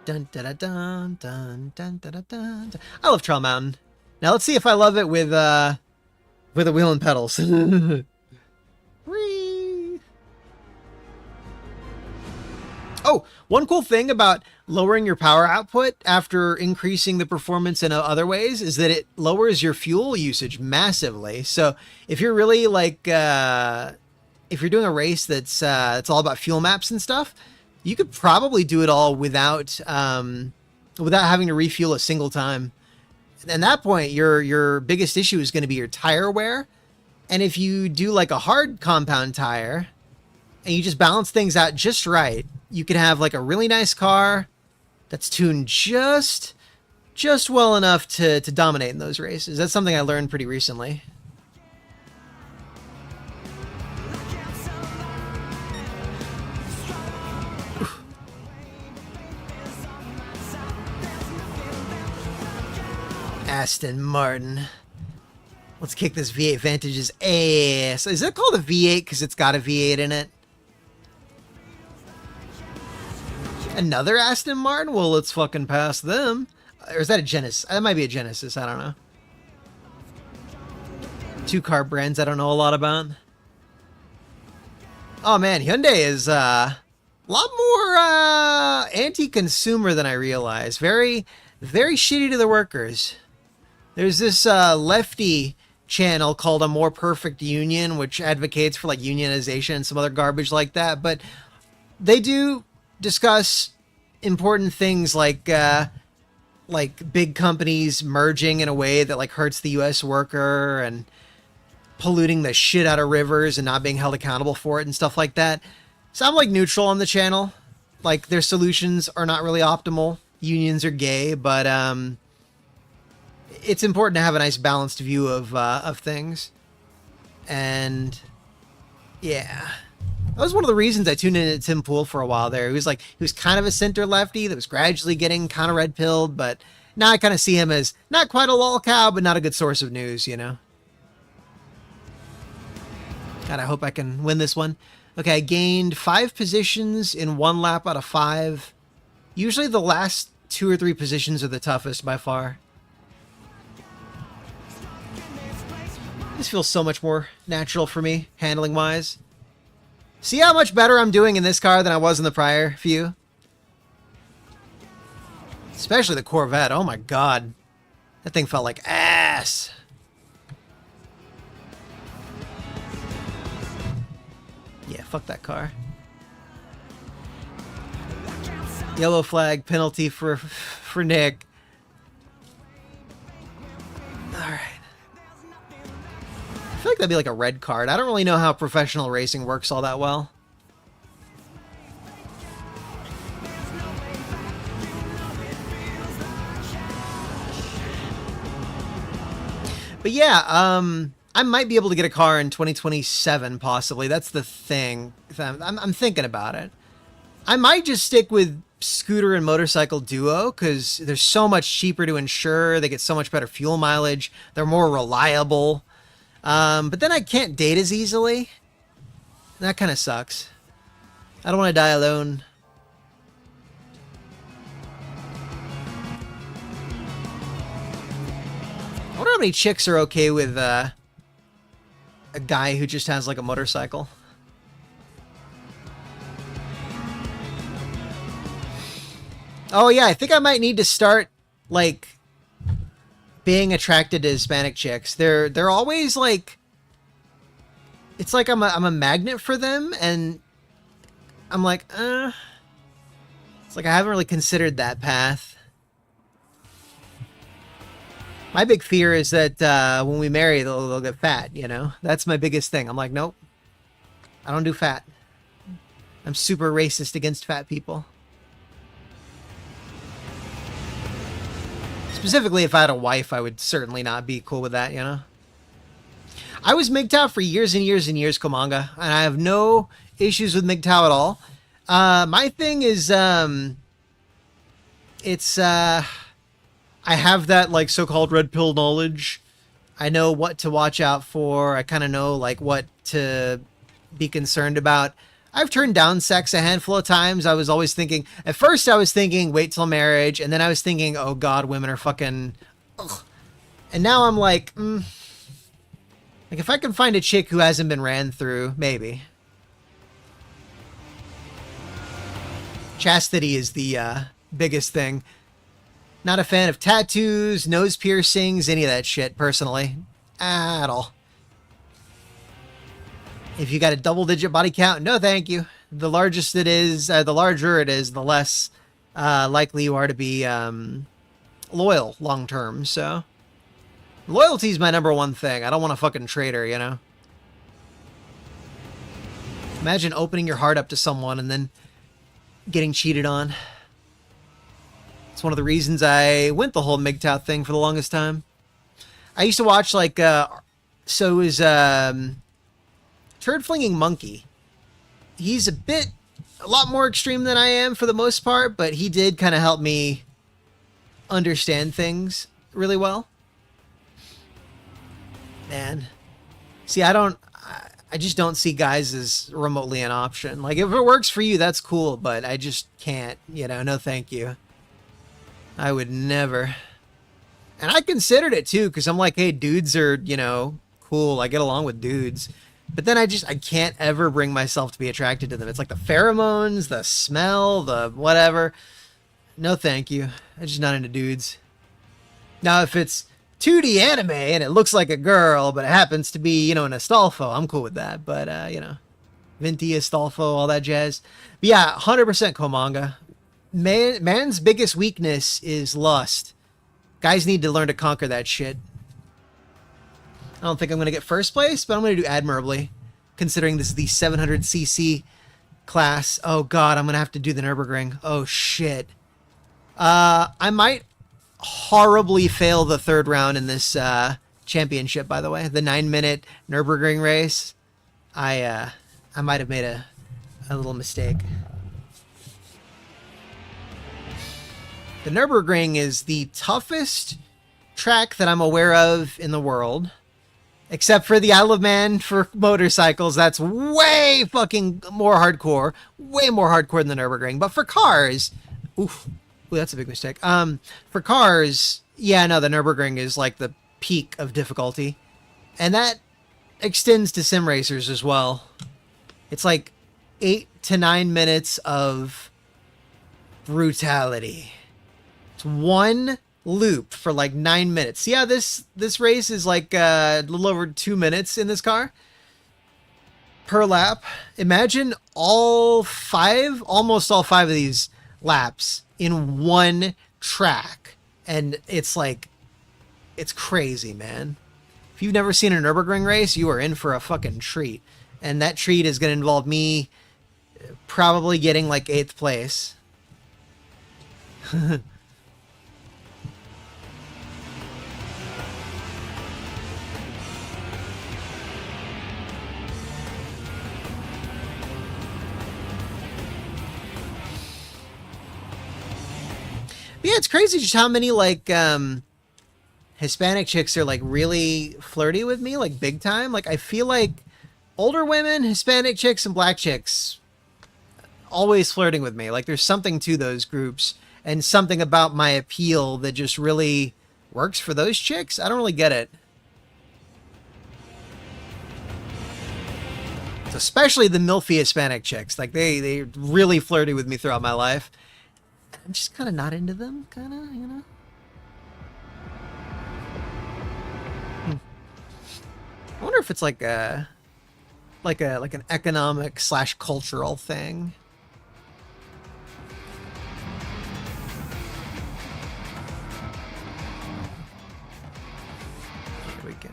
Dun, dun, dun, dun, dun, dun, dun, dun. I love Trail Mountain. Now let's see if I love it with the wheel and pedals. Whee! Oh, one cool thing about lowering your power output after increasing the performance in other ways is that it lowers your fuel usage massively. So if you're really like, if you're doing a race that's it's all about fuel maps and stuff, you could probably do it all without having to refuel a single time. At that point, your biggest issue is going to be your tire wear. And if you do like a hard compound tire and you just balance things out just right, you can have like a really nice car that's tuned just well enough to dominate in those races. That's something I learned pretty recently. Aston Martin. Let's kick this V8 Vantage's ass. Is it called a V8 because it's got a V8 in it? Another Aston Martin? Well, let's fucking pass them. Or is that a Genesis? That might be a Genesis. I don't know. Two car brands I don't know a lot about. Oh man, Hyundai is a lot more anti-consumer than I realized. Very, very shitty to the workers. There's this lefty channel called A More Perfect Union, which advocates for like unionization and some other garbage like that. But they do discuss important things like big companies merging in a way that like hurts the U.S. worker and polluting the shit out of rivers and not being held accountable for it and stuff like that. So I'm like neutral on the channel. Like their solutions are not really optimal. Unions are gay, but it's important to have a nice balanced view of things. And yeah, that was one of the reasons I tuned in to Tim Pool for a while there. He was kind of a center lefty that was gradually getting kind of red pilled, but now I kind of see him as not quite a lol cow, but not a good source of news, you know? God, I hope I can win this one. Okay, I gained 5 positions in 1 lap out of 5. Usually the last 2 or 3 positions are the toughest by far. This feels so much more natural for me, handling-wise. See how much better I'm doing in this car than I was in the prior few? Especially the Corvette. Oh my god. That thing felt like ass. Yeah, fuck that car. Yellow flag, penalty for Nick. Alright. I feel like that'd be like a red card. I don't really know how professional racing works all that well. But yeah, I might be able to get a car in 2027, possibly. That's the thing. I'm thinking about it. I might just stick with scooter and motorcycle duo because they're so much cheaper to insure. They get so much better fuel mileage. They're more reliable. But then I can't date as easily. That kind of sucks. I don't want to die alone. I wonder how many chicks are okay with a guy who just has like a motorcycle. Oh yeah, I think I might need to start like being attracted to Hispanic chicks. They're always like, it's like I'm a magnet for them, and I'm like, it's like I haven't really considered that path. My big fear is that when we marry, they'll get fat, you know? That's my biggest thing. I'm like, nope, I don't do fat. I'm super racist against fat people. Specifically, if I had a wife, I would certainly not be cool with that, you know? I was MGTOW for years and years and years, Komanga, and I have no issues with MGTOW at all. My thing is, it's, I have that, like, so-called red pill knowledge. I know what to watch out for. I kind of know, like, what to be concerned about. I've turned down sex a handful of times. I was always thinking, at first I was thinking, wait till marriage. And then I was thinking, oh God, women are fucking, ugh. And now I'm like, like if I can find a chick who hasn't been ran through, maybe. Chastity is the biggest thing. Not a fan of tattoos, nose piercings, any of that shit, personally. At all. If you got a double-digit body count, no thank you. The largest it is, the larger it is, the less likely you are to be loyal long-term, so... Loyalty is my number one thing. I don't want a fucking traitor, you know? Imagine opening your heart up to someone and then getting cheated on. It's one of the reasons I went the whole MGTOW thing for the longest time. I used to watch, like, so it was, Turd Flinging Monkey. He's a lot more extreme than I am for the most part, but he did kind of help me understand things really well. Man. See, I just don't see guys as remotely an option. Like, if it works for you, that's cool, but I just can't, you know, no thank you. I would never. And I considered it too, because I'm like, hey, dudes are, you know, cool. I get along with dudes. But then I can't ever bring myself to be attracted to them. It's like the pheromones, the smell, the whatever. No thank you. I'm just not into dudes. Now, if it's 2D anime and it looks like a girl, but it happens to be, you know, an Astolfo, I'm cool with that. But, you know, Venti, Astolfo, all that jazz. But yeah, 100% Komanga. Man's biggest weakness is lust. Guys need to learn to conquer that shit. I don't think I'm going to get first place, but I'm going to do admirably, considering this is the 700cc class. Oh God, I'm going to have to do the Nürburgring. Oh shit. I might horribly fail the third round in this championship, by the way. The 9-minute Nürburgring race. I might have made a little mistake. The Nürburgring is the toughest track that I'm aware of in the world. Except for the Isle of Man for motorcycles. That's way fucking more hardcore. Way more hardcore than the Nürburgring. But for cars... Oof. Ooh, that's a big mistake. For cars... Yeah, no, the Nürburgring is like the peak of difficulty. And that extends to sim racers as well. It's like 8 to 9 minutes of brutality. It's one loop for like 9 minutes. Yeah, this race is like a little over 2 minutes in this car per lap. Imagine almost all five of these laps in one track. And it's like, it's crazy, man. If you've never seen a Nürburgring race, you are in for a fucking treat. And that treat is going to involve me probably getting like 8th place. Yeah, it's crazy just how many, like, Hispanic chicks are, like, really flirty with me, like, big time. Like, I feel like older women, Hispanic chicks, and black chicks always flirting with me. Like, there's something to those groups and something about my appeal that just really works for those chicks. I don't really get it. It's especially the milfy Hispanic chicks. Like, they really flirty with me throughout my life. I'm just kind of not into them, kind of, you know? I wonder if it's like an economic / cultural thing. Here we go.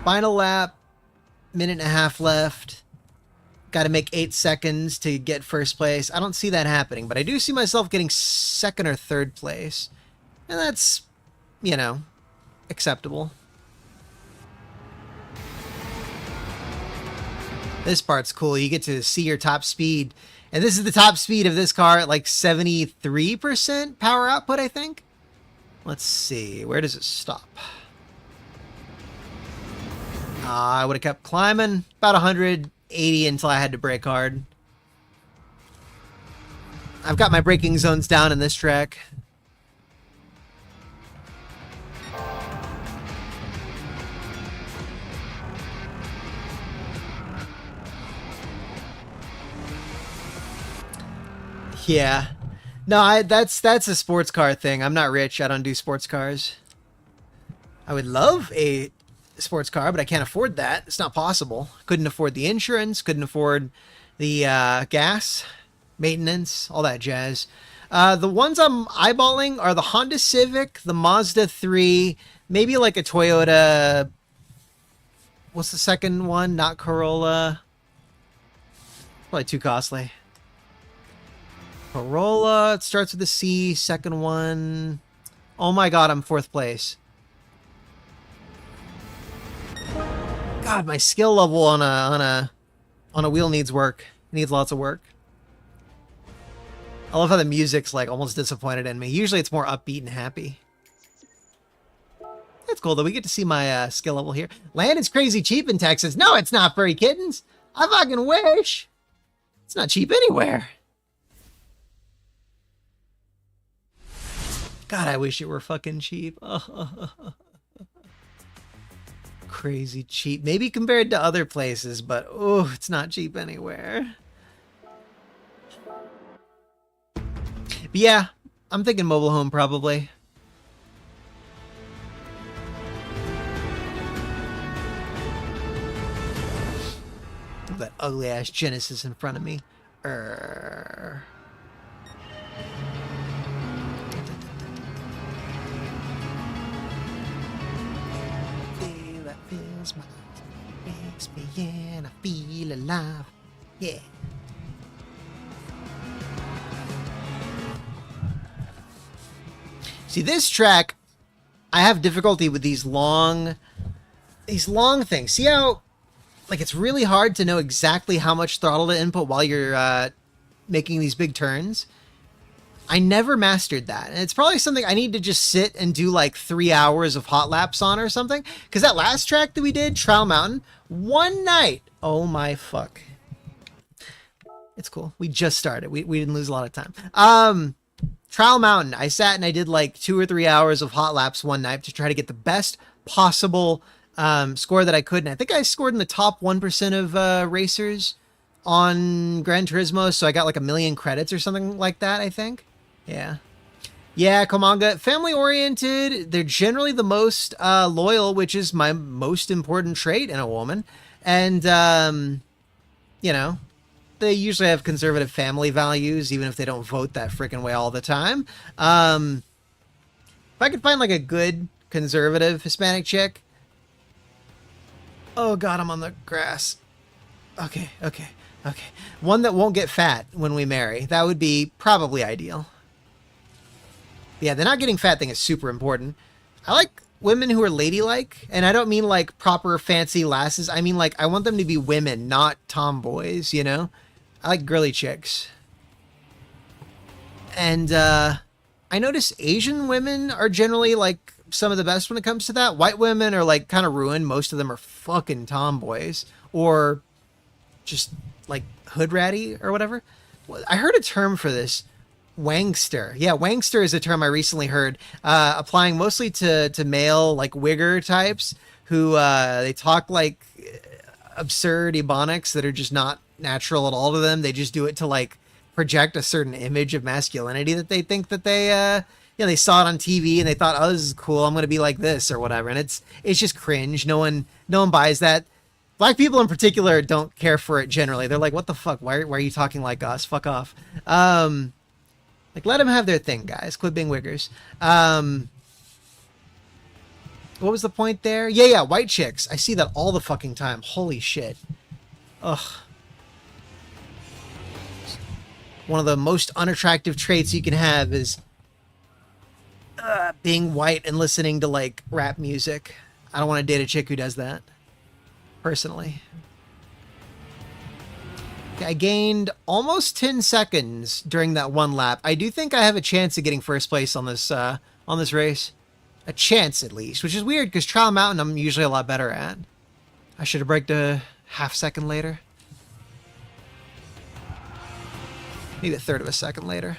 Final lap, 1.5 minutes left. Got to make 8 seconds to get first place. I don't see that happening, but I do see myself getting 2nd or 3rd place. And that's, you know, acceptable. This part's cool. You get to see your top speed. And this is the top speed of this car at like 73% power output, I think. Let's see. Where does it stop? I would have kept climbing about 180 until I had to brake hard. I've got my braking zones down in this track. Yeah. No, that's a sports car thing. I'm not rich. I don't do sports cars. I would love a sports car, but I can't afford that. It's not possible. Couldn't afford the insurance. Couldn't afford the gas, maintenance, all that jazz. The ones I'm eyeballing are the Honda Civic, the Mazda 3, maybe like a Toyota. What's the second one? Not Corolla. Probably too costly. Corolla, it starts with a C, second one. Oh my god, I'm 4th place. God, my skill level on a wheel needs work. It needs lots of work. I love how the music's like almost disappointed in me. Usually it's more upbeat and happy. That's cool though. We get to see my skill level here. Land is crazy cheap in Texas. No, it's not, furry kittens. I fucking wish. It's not cheap anywhere. God, I wish it were fucking cheap. Crazy cheap. Maybe compared to other places, but oh, it's not cheap anywhere. But yeah, I'm thinking mobile home probably. That ugly ass Genesis in front of me. Makes me and I feel alive. Yeah. See, this track, I have difficulty with these long things. See how, like, it's really hard to know exactly how much throttle to input while you're making these big turns. I never mastered that. And it's probably something I need to just sit and do like 3 hours of hot laps on or something. Because that last track that we did, Trial Mountain, one night. Oh my fuck. It's cool. We just started. We didn't lose a lot of time. Trial Mountain, I sat and I did like 2 or 3 hours of hot laps one night to try to get the best possible score that I could. And I think I scored in the top 1% of racers on Gran Turismo. So I got like 1 million credits or something like that, I think. Yeah. Yeah, Komanga, family-oriented. They're generally the most loyal, which is my most important trait in a woman. And, you know, they usually have conservative family values, even if they don't vote that freaking way all the time. If I could find, like, a good conservative Hispanic chick. Oh, God, I'm on the grass. Okay. One that won't get fat when we marry. That would be probably ideal. Yeah, the not getting fat thing is super important. I like women who are ladylike, and I don't mean like proper fancy lasses. I mean like I want them to be women, not tomboys, you know? I like girly chicks. And I notice Asian women are generally like some of the best when it comes to that. White women are like kind of ruined. Most of them are fucking tomboys or just like hood ratty or whatever. I heard a term for this. Wangster. Yeah, wangster is a term I recently heard, applying mostly to male, like, wigger types who, they talk like absurd ebonics that are just not natural at all to them. They just do it to, like, project a certain image of masculinity that they think that they, they saw it on TV and they thought, oh, this is cool. I'm going to be like this or whatever. And it's just cringe. No one buys that. Black people in particular don't care for it generally. They're like, what the fuck? Why are you talking like us? Fuck off. Like, let them have their thing, guys. Quit being wiggers. What was the point there? Yeah, white chicks. I see that all the fucking time. Holy shit. Ugh. One of the most unattractive traits you can have is being white and listening to like rap music. I don't want to date a chick who does that, personally. Okay, I gained almost 10 seconds during that one lap. I do think I have a chance of getting first place on this race. A chance, at least, which is weird because Trial Mountain I'm usually a lot better at. I should have braked a half-second later. Maybe a third of a second later.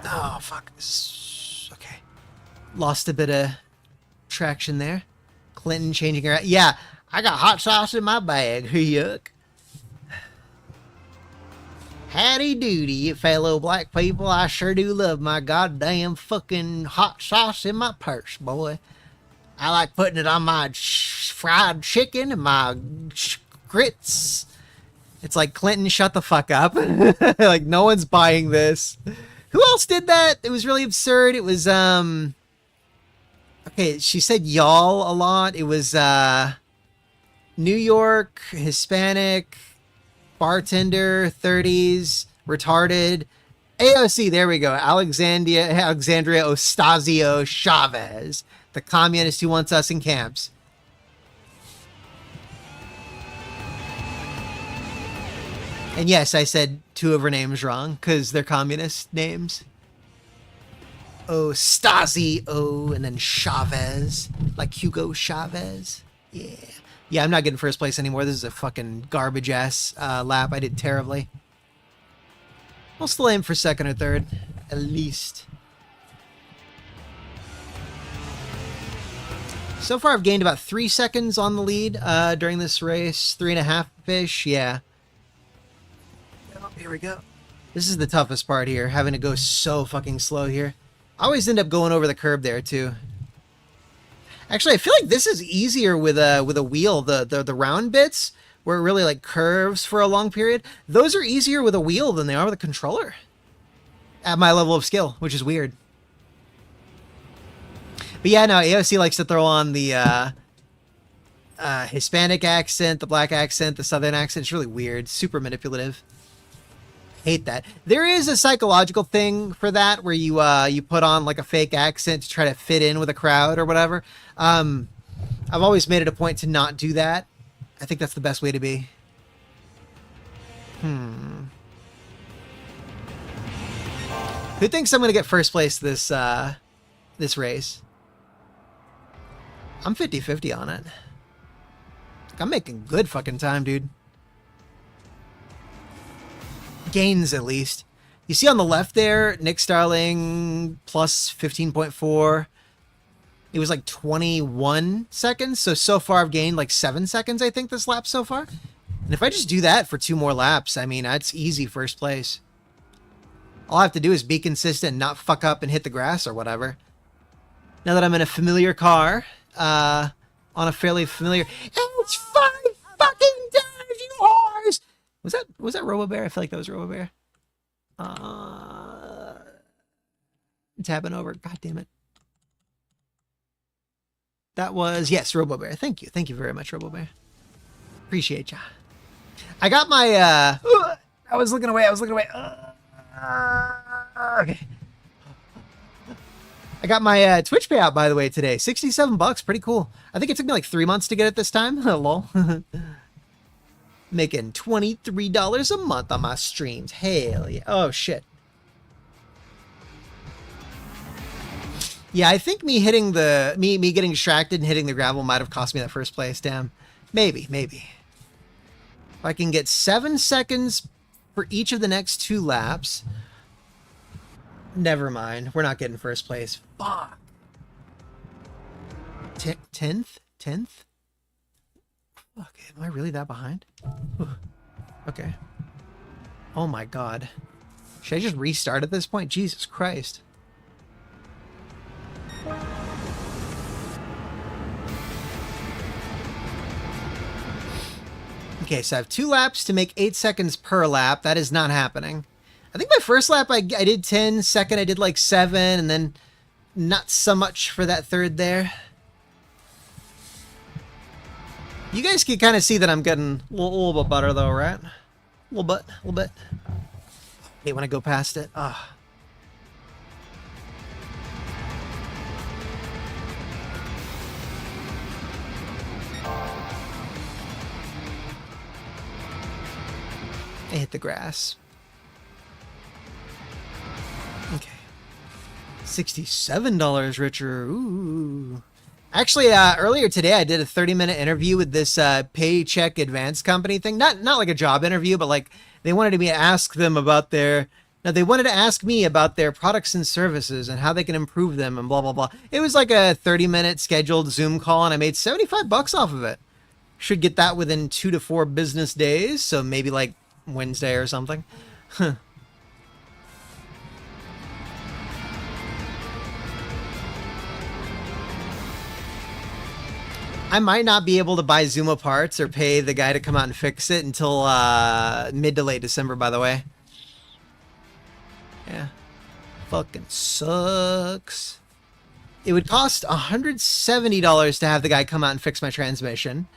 Oh, fuck. Okay. Lost a bit of traction there. Clinton changing her... Yeah, I got hot sauce in my bag. Yuck. Howdy doody, you fellow black people. I sure do love my goddamn fucking hot sauce in my purse, boy. I like putting it on my fried chicken and my grits. It's like, Clinton, shut the fuck up. Like, no one's buying this. Who else did that? It was really absurd. It was, okay, she said y'all a lot. It was, New York, Hispanic, bartender, 30s, retarded. AOC, there we go. Alexandria Ocasio Chavez, the communist who wants us in camps. And yes, I said two of her names wrong because they're communist names. Oh, Stasi, and then Chavez, like Hugo Chavez. Yeah. Yeah, I'm not getting first place anymore. This is a fucking garbage-ass lap. I did terribly. I'll still aim for second or third, at least. So far, I've gained about 3 seconds on the lead during this race. 3.5-ish, yeah. Oh, here we go. This is the toughest part here, having to go so fucking slow here. I always end up going over the curb there, too. Actually, I feel like this is easier with a wheel. The round bits, where it really like curves for a long period, those are easier with a wheel than they are with a controller. At my level of skill, which is weird. But yeah, no, AOC likes to throw on the Hispanic accent, the black accent, the southern accent. It's really weird. Super manipulative. Hate that. There is a psychological thing for that where you put on like a fake accent to try to fit in with a crowd or whatever. I've always made it a point to not do that. I think that's the best way to be. Who thinks I'm going to get first place this race? I'm 50-50 on it. I'm making good fucking time, dude. Gains, at least. You see on the left there, Nick Starling plus 15.4. It was like 21 seconds. So far I've gained like 7 seconds, I think, this lap so far. And if I just do that for 2 more laps, I mean, that's easy first place. All I have to do is be consistent and not fuck up and hit the grass or whatever. Now that I'm in a familiar car, on a fairly familiar... It's 5 fucking times, you whores! Was that RoboBear? I feel like that was RoboBear. Tabbing over. God damn it. That was, yes, RoboBear. Thank you. Thank you very much, RoboBear. Appreciate ya. I got my, I was looking away. Okay. I got my Twitch payout, by the way, today. $67. Pretty cool. I think it took me like 3 months to get it this time. Lol. Making $23 a month on my streams. Hell yeah. Oh, shit. Yeah, I think me hitting the... Me getting distracted and hitting the gravel might have cost me that first place. Damn. Maybe. If I can get 7 seconds for each of the next 2 laps... Never mind. We're not getting first place. Fuck. 10th? Okay, am I really that behind? Okay. Oh my god. Should I just restart at this point? Jesus Christ. Okay, so I have 2 laps to make 8 seconds per lap. That is not happening. I think my first lap I did 10, second I did like 7, and then not so much for that third there. You guys can kind of see that I'm getting a little bit better though, right? A little bit, a little bit. Hate when I go past it. Ah. I hit the grass. Okay. $67 richer. Ooh. Actually, earlier today, I did a 30-minute interview with this paycheck advance company thing. Not like a job interview, but like they wanted me to ask them about they wanted to ask me about their products and services and how they can improve them and blah, blah, blah. It was like a 30-minute scheduled Zoom call, and I made $75 off of it. Should get that within 2 to 4 business days, so maybe like Wednesday or something. I might not be able to buy Zuma parts or pay the guy to come out and fix it until mid to late December, by the way. Yeah. Fucking sucks. It would cost $170 to have the guy come out and fix my transmission,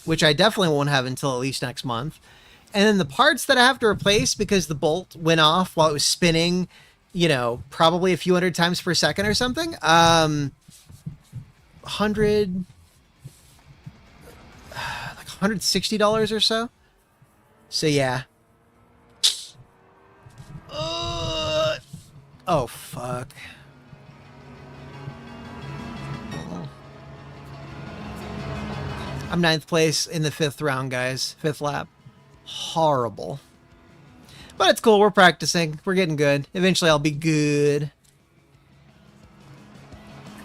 which I definitely won't have until at least next month. And then the parts that I have to replace because the bolt went off while it was spinning, you know, probably a few hundred times per second or something. $160 or so. So yeah. Oh fuck. I'm 9th place in the 5th round, guys. 5th lap. Horrible. But it's cool. We're practicing. We're getting good. Eventually I'll be good.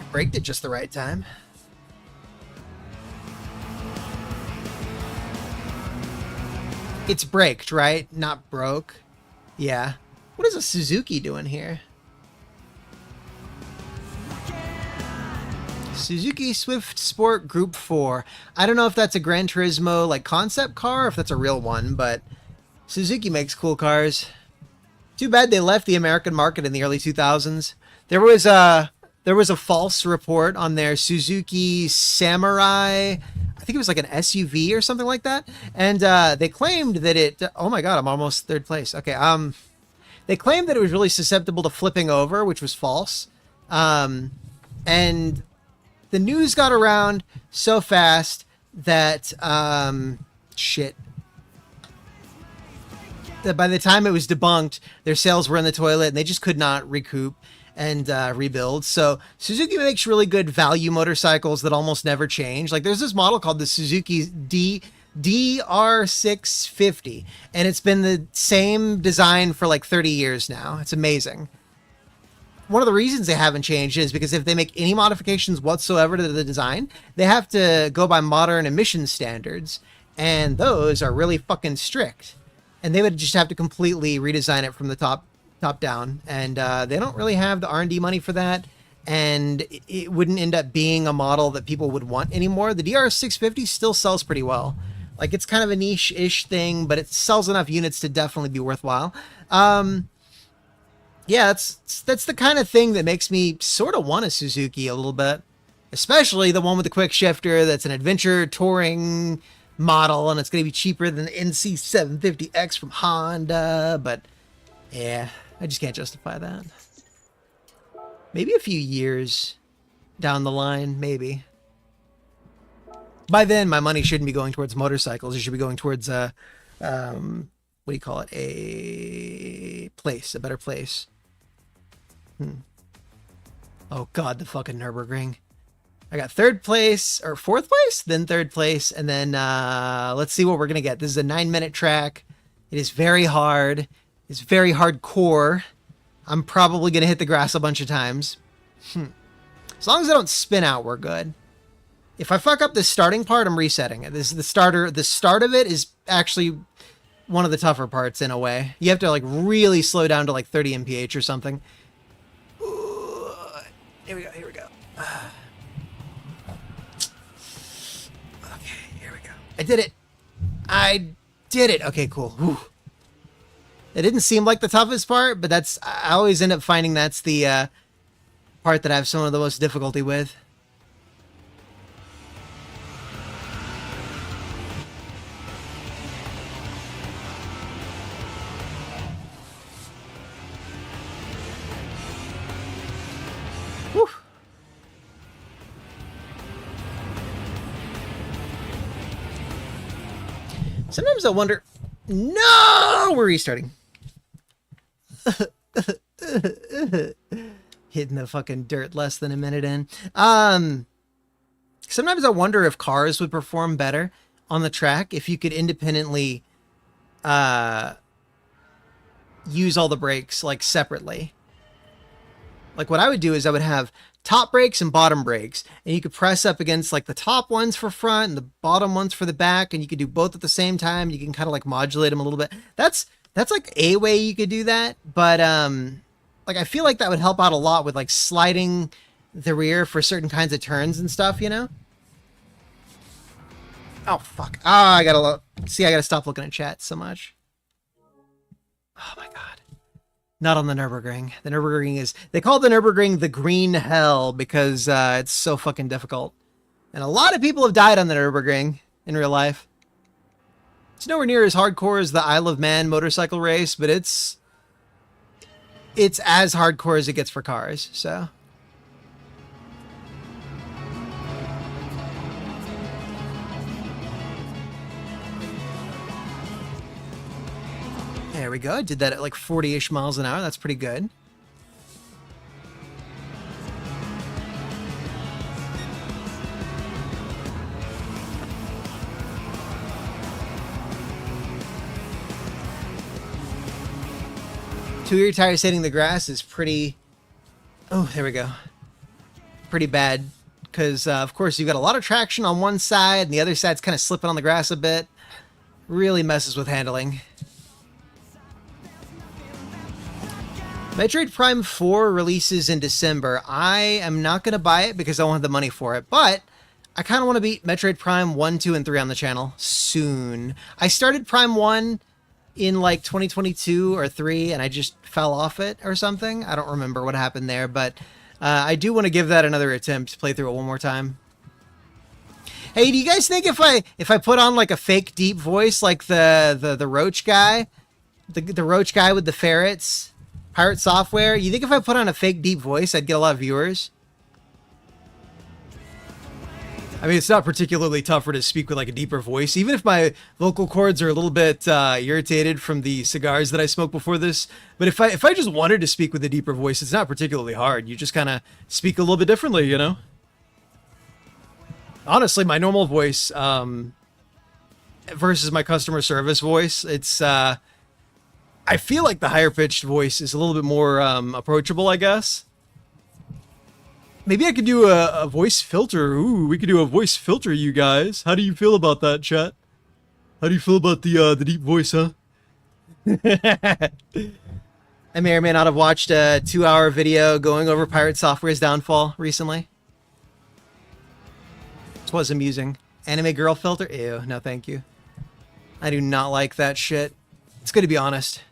I braked at just the right time. It's braked, right? Not broke. Yeah. What is a Suzuki doing here? Suzuki Swift Sport Group 4. I don't know if that's a Gran Turismo like concept car or if that's a real one, but Suzuki makes cool cars. Too bad they left the American market in the early 2000s. There was a false report on their Suzuki Samurai. I think it was like an SUV or something like that. And they claimed that it... Oh my god, I'm almost 3rd place. Okay, they claimed that it was really susceptible to flipping over, which was false. And the news got around so fast that, that by the time it was debunked, their sales were in the toilet and they just could not recoup and rebuild. So Suzuki makes really good value motorcycles that almost never change. Like there's this model called the Suzuki DR650, and it's been the same design for like 30 years now. It's amazing. One of the reasons they haven't changed is because if they make any modifications whatsoever to the design, they have to go by modern emission standards, and those are really fucking strict. And they would just have to completely redesign it from the top down, and they don't really have the R&D money for that, and it wouldn't end up being a model that people would want anymore. The DR650 still sells pretty well. Like, it's kind of a niche-ish thing, but it sells enough units to definitely be worthwhile. Yeah, that's the kind of thing that makes me sort of want a Suzuki a little bit. Especially the one with the quick shifter that's an adventure touring model, and it's going to be cheaper than the NC750X from Honda, but yeah, I just can't justify that. Maybe a few years down the line, maybe. By then, my money shouldn't be going towards motorcycles. It should be going towards, what do you call it? A better place. Oh god, the fucking Nürburgring. I got 3rd place, or 4th place, then 3rd place, and then let's see what we're gonna get. This is a 9-minute track. It is very hard. It's very hardcore. I'm probably gonna hit the grass a bunch of times. As long as I don't spin out, we're good. If I fuck up the starting part, I'm resetting it. This is the starter. The start of it is actually one of the tougher parts in a way. You have to like really slow down to like 30 mph or something. Ooh, here we go. Okay, here we go. I did it. Okay, cool. Whew. It didn't seem like the toughest part, but I always end up finding that's the part that I have some of the most difficulty with. Sometimes I wonder... No! We're restarting. Hitting the fucking dirt less than a minute in. Sometimes I wonder if cars would perform better on the track if you could independently use all the brakes like separately. Like what I would do is I would have top brakes and bottom brakes, and you could press up against like the top ones for front and the bottom ones for the back, and you could do both at the same time. You can kind of like modulate them a little bit. That's like a way you could do that, but like I feel like that would help out a lot with like sliding the rear for certain kinds of turns and stuff, you know? Oh fuck. I gotta stop looking at chat so much. Oh my god. Not on the Nürburgring. The Nürburgring is... They call the Nürburgring the green hell because it's so fucking difficult. And a lot of people have died on the Nürburgring in real life. It's nowhere near as hardcore as the Isle of Man motorcycle race, but it's as hardcore as it gets for cars, so... There we go. I did that at like 40-ish miles an hour. That's pretty good. Two-year tires hitting the grass is pretty... Oh, there we go. Pretty bad. Because, of course, you've got a lot of traction on one side, and the other side's kind of slipping on the grass a bit. Really messes with handling. Metroid Prime 4 releases in December. I am not going to buy it because I don't have the money for it, but I kind of want to beat Metroid Prime 1, 2, and 3 on the channel soon. I started Prime 1 in like 2022 or 3, and I just fell off it or something. I don't remember what happened there, but I do want to give that another attempt, play through it one more time. Hey, do you guys think if I put on like a fake deep voice like the Roach guy, the Roach guy with the ferrets... Pirate Software, you think if I put on a fake deep voice, I'd get a lot of viewers? I mean, it's not particularly tougher to speak with like a deeper voice, even if my vocal cords are a little bit irritated from the cigars that I smoked before this. But if I just wanted to speak with a deeper voice, it's not particularly hard. You just kind of speak a little bit differently, you know? Honestly, my normal voice versus my customer service voice, it's... I feel like the higher pitched voice is a little bit more approachable, I guess. Maybe I could do a voice filter. Ooh, we could do a voice filter, you guys. How do you feel about that, chat? How do you feel about the deep voice, huh? I may or may not have watched a 2-hour video going over Pirate Software's downfall recently. This was amusing. Anime girl filter? Ew, no thank you. I do not like that shit. It's good to be honest.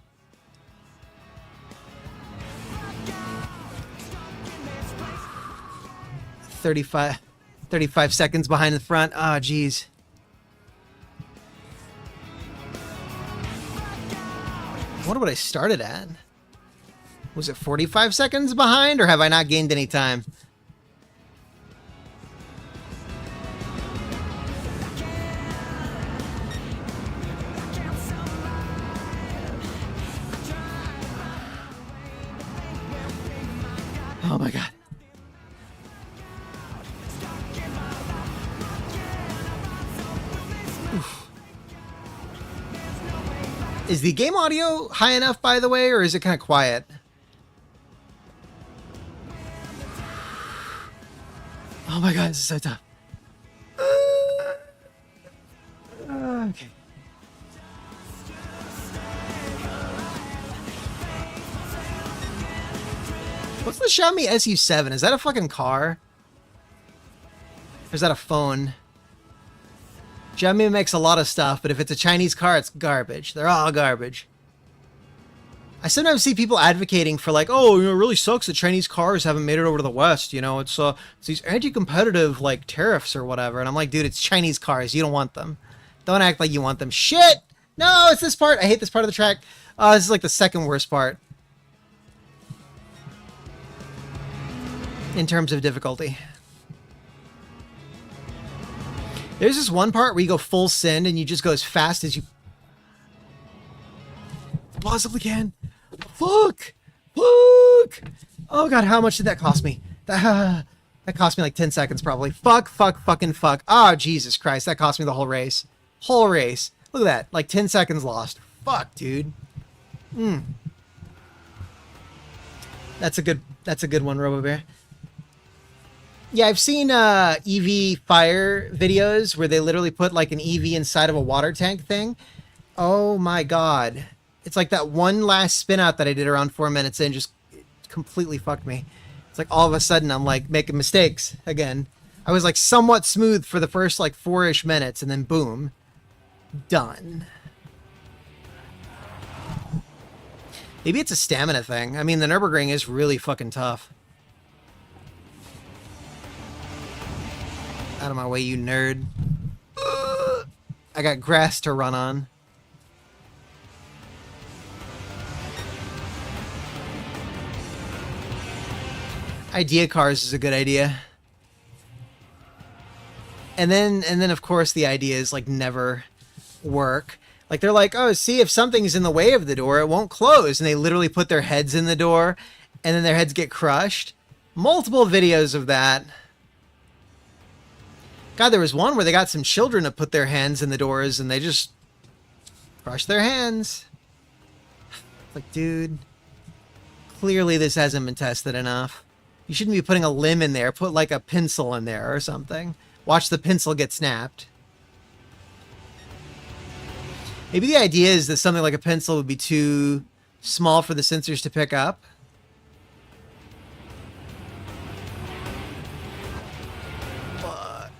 35 seconds behind the front. Ah, oh, geez. I wonder what I started at. Was it 45 seconds behind, or have I not gained any time? Oh my god. Is the game audio high enough, by the way, or is it kind of quiet? Oh my god, this is so tough. Okay. What's the Xiaomi SU7? Is that a fucking car? Or is that a phone? Xiaomi makes a lot of stuff, but if it's a Chinese car, it's garbage. They're all garbage. I sometimes see people advocating for like, oh, you know, it really sucks that Chinese cars haven't made it over to the West. You know, it's these anti-competitive like tariffs or whatever. And I'm like, dude, it's Chinese cars. You don't want them. Don't act like you want them. Shit! No, it's this part. I hate this part of the track. This is like the second worst part in terms of difficulty. There's this one part where you go full send and you just go as fast as you possibly can. Fuck! Fuck! Oh god, how much did that cost me? That cost me like 10 seconds probably. Fuck, fuck, fucking fuck. Oh, Jesus Christ, that cost me the whole race. Whole race. Look at that, like 10 seconds lost. Fuck, dude. That's a good one, RoboBear. Yeah, I've seen EV fire videos where they literally put like an EV inside of a water tank thing. Oh my god. It's like that one last spin out that I did around 4 minutes in just completely fucked me. It's like all of a sudden I'm like making mistakes again. I was like somewhat smooth for the first like 4-ish minutes and then boom. Done. Maybe it's a stamina thing. I mean, the Nürburgring is really fucking tough. Out of my way, you nerd. I got grass to run on. Idea cars is a good idea. And then of course the ideas like never work. Like they're like, oh, see, if something's in the way of the door, it won't close. And they literally put their heads in the door and then their heads get crushed. Multiple videos of that. God, there was one where they got some children to put their hands in the doors and they just crushed their hands. Like, dude, clearly this hasn't been tested enough. You shouldn't be putting a limb in there. Put like a pencil in there or something. Watch the pencil get snapped. Maybe the idea is that something like a pencil would be too small for the sensors to pick up. Fuck.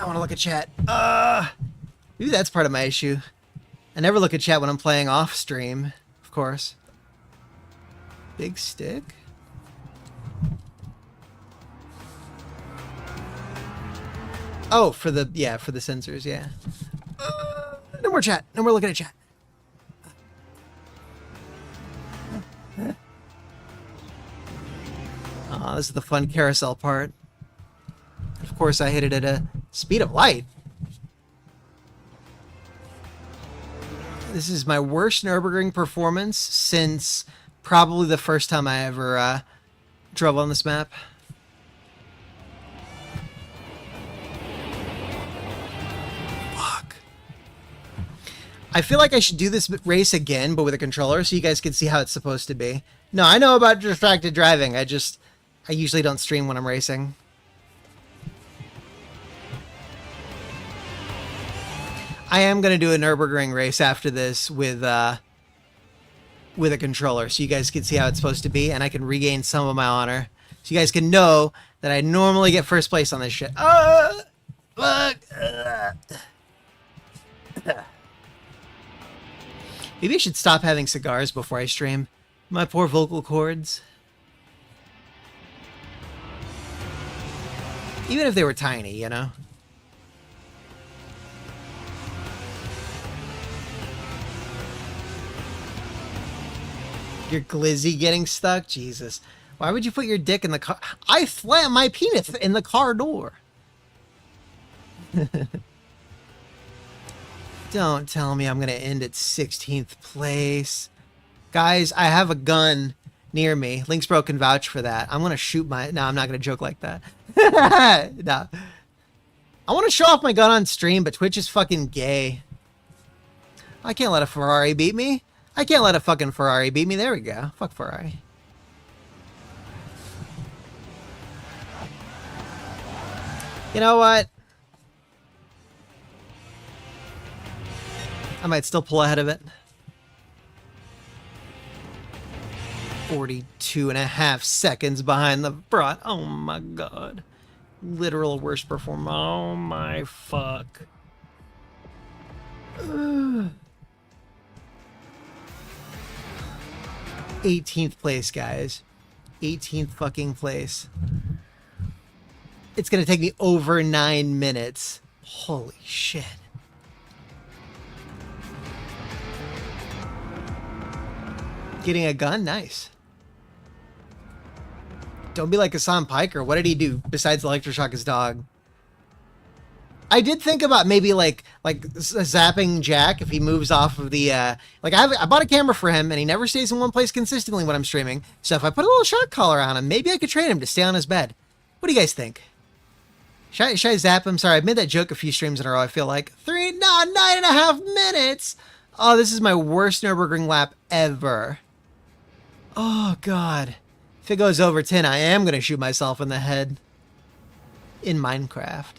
I want to look at chat. Maybe that's part of my issue. I never look at chat when I'm playing off stream, of course. Big stick? Oh, for the sensors, yeah. No more chat. No more looking at chat. Oh, this is the fun carousel part. Of course, I hit it at a speed of light. This is my worst Nürburgring performance since probably the first time I ever drove on this map. Fuck. I feel like I should do this race again, but with a controller, so you guys can see how it's supposed to be. No, I know about distracted driving. I usually don't stream when I'm racing. I am going to do a Nürburgring race after this with a controller so you guys can see how it's supposed to be and I can regain some of my honor. So you guys can know that I normally get first place on this shit. Fuck. Maybe I should stop having cigars before I stream. My poor vocal cords. Even if they were tiny, you know? Your glizzy getting stuck? Jesus. Why would you put your dick in the car? I slammed my penis in the car door. Don't tell me I'm going to end at 16th place. Guys, I have a gun near me. Linksbro can vouch for that. I'm going to shoot my... No, I'm not going to joke like that. No. I want to show off my gun on stream, but Twitch is fucking gay. I can't let a Ferrari beat me. I can't let a fucking Ferrari beat me. There we go. Fuck Ferrari. You know what? I might still pull ahead of it. 42.5 seconds behind the front. Oh my god. Literal worst performer. Oh my fuck. 18th place, guys. 18th fucking place. It's going to take me over 9 minutes. Holy shit. Getting a gun? Nice. Don't be like Hassan Piker. What did he do besides electroshock his dog? I did think about maybe like zapping Jack if he moves off of the like I bought a camera for him and he never stays in one place consistently when I'm streaming. So if I put a little shock collar on him, maybe I could train him to stay on his bed. What do you guys think? Should I zap him? Sorry, I've made that joke a few streams in a row. I feel like 9.5 minutes. Oh, this is my worst Nürburgring lap ever. Oh God. If it goes over 10, I am gonna shoot myself in the head. In Minecraft.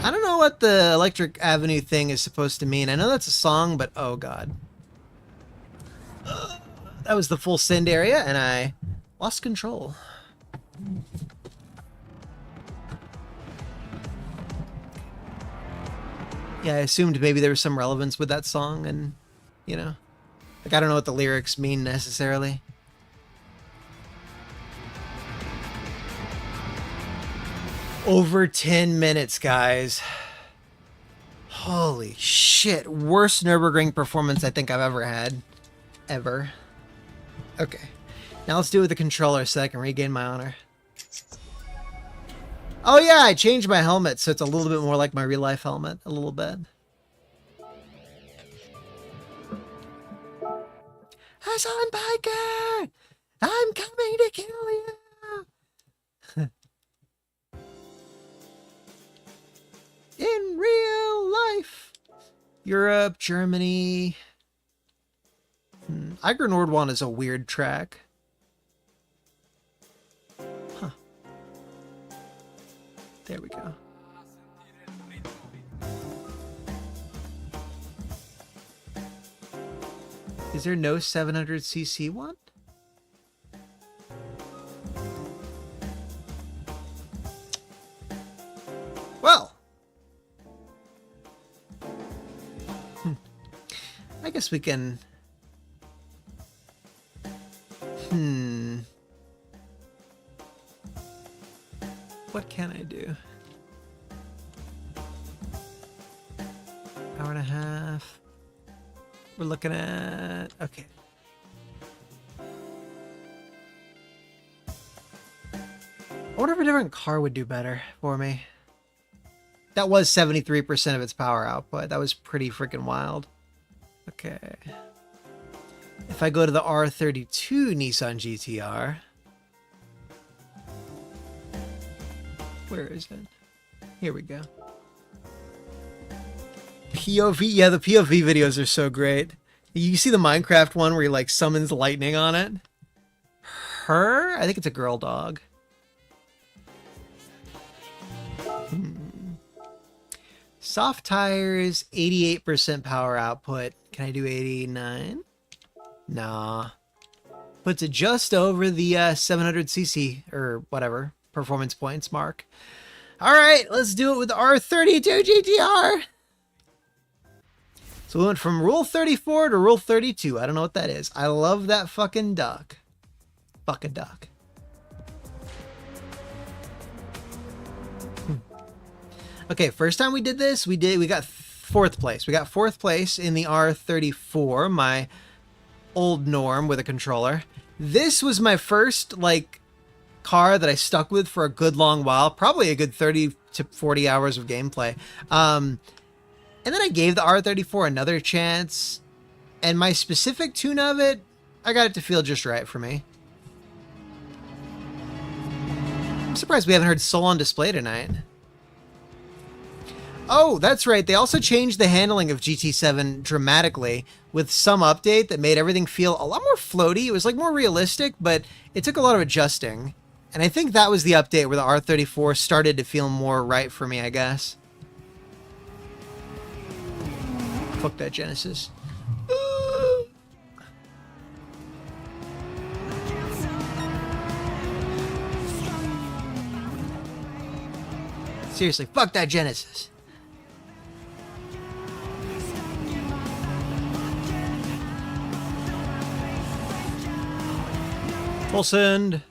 I don't know what the Electric Avenue thing is supposed to mean. I know that's a song, but oh God. That was the full send area, and I lost control. Yeah, I assumed maybe there was some relevance with that song, and, you know. Like, I don't know what the lyrics mean necessarily. Over 10 minutes, guys. Holy shit. Worst Nürburgring performance I think I've ever had. Ever. Okay. Now let's do it with the controller so I can regain my honor. Oh yeah, I changed my helmet so it's a little bit more like my real life helmet. A little bit. Hassan Piker! I'm coming to kill you! In real life. Europe, Germany. Eiger Nordwand is a weird track. Huh. There we go. Is there no 700cc one? Well. I guess we can... What can I do? Hour and a half. We're looking at... Okay. I wonder if a different car would do better for me. That was 73% of its power output. That was pretty freaking wild. Okay. If I go to the R32 Nissan GTR... Where is it? Here we go. POV, yeah, the POV videos are so great. You see the Minecraft one where he like summons lightning on it? Her? I think it's a girl dog. Soft tires, 88% power output. Can I do 89? Nah. Puts it just over the 700cc or whatever performance points mark. All right, let's do it with the R32 GTR. So we went from rule 34 to rule 32. I don't know what that is. I love that fucking duck. Fuck a duck. Okay, first time we did this, we got fourth place. We got fourth place in the R34, my old norm with a controller. This was my first, like, car that I stuck with for a good long while, probably a good 30 to 40 hours of gameplay. And then I gave the R34 another chance, and my specific tune of it, I got it to feel just right for me. I'm surprised we haven't heard Soul on Display tonight. Oh, that's right. They also changed the handling of GT7 dramatically with some update that made everything feel a lot more floaty. It was like more realistic, but it took a lot of adjusting. And I think that was the update where the R34 started to feel more right for me, I guess. Fuck that Genesis. Seriously, fuck that Genesis. Full send.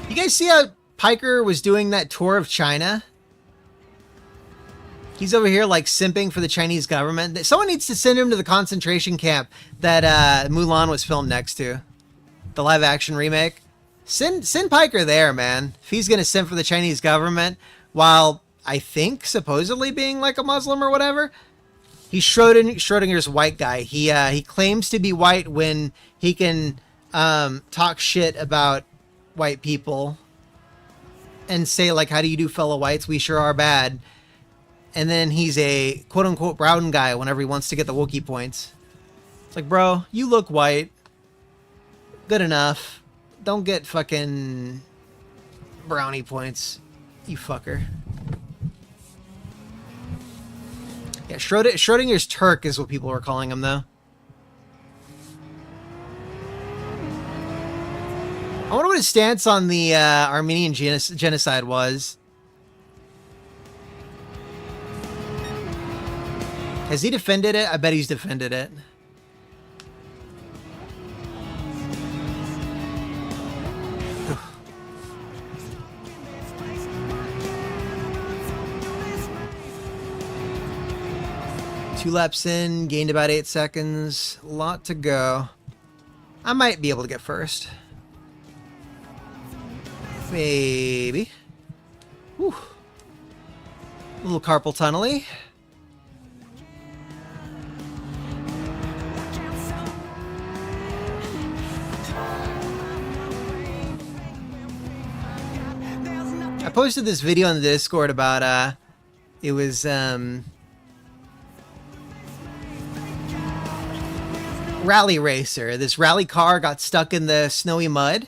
You guys see how Piker was doing that tour of China? He's over here like simping for the Chinese government. Someone needs to send him to the concentration camp that Mulan was filmed next to. The live action remake. Send Piker there, man. If he's gonna simp for the Chinese government while I think supposedly being like a Muslim or whatever. He's Schrodinger's white guy. He claims to be white when he can talk shit about white people and say like, how do you do, fellow whites? We sure are bad. And then he's a quote-unquote brown guy whenever he wants to get the Wookiee points. It's like, bro, you look white. Good enough. Don't get fucking brownie points, you fucker. Yeah, Schrodinger's Turk is what people were calling him, though. I wonder what his stance on the Armenian genocide was. Has he defended it? I bet he's defended it. Two laps in, gained about 8 seconds. A lot to go. I might be able to get first. Maybe. Whew. A little carpal tunnel-y. I posted this video on the Discord about, it was, Rally Racer. This rally car got stuck in the snowy mud,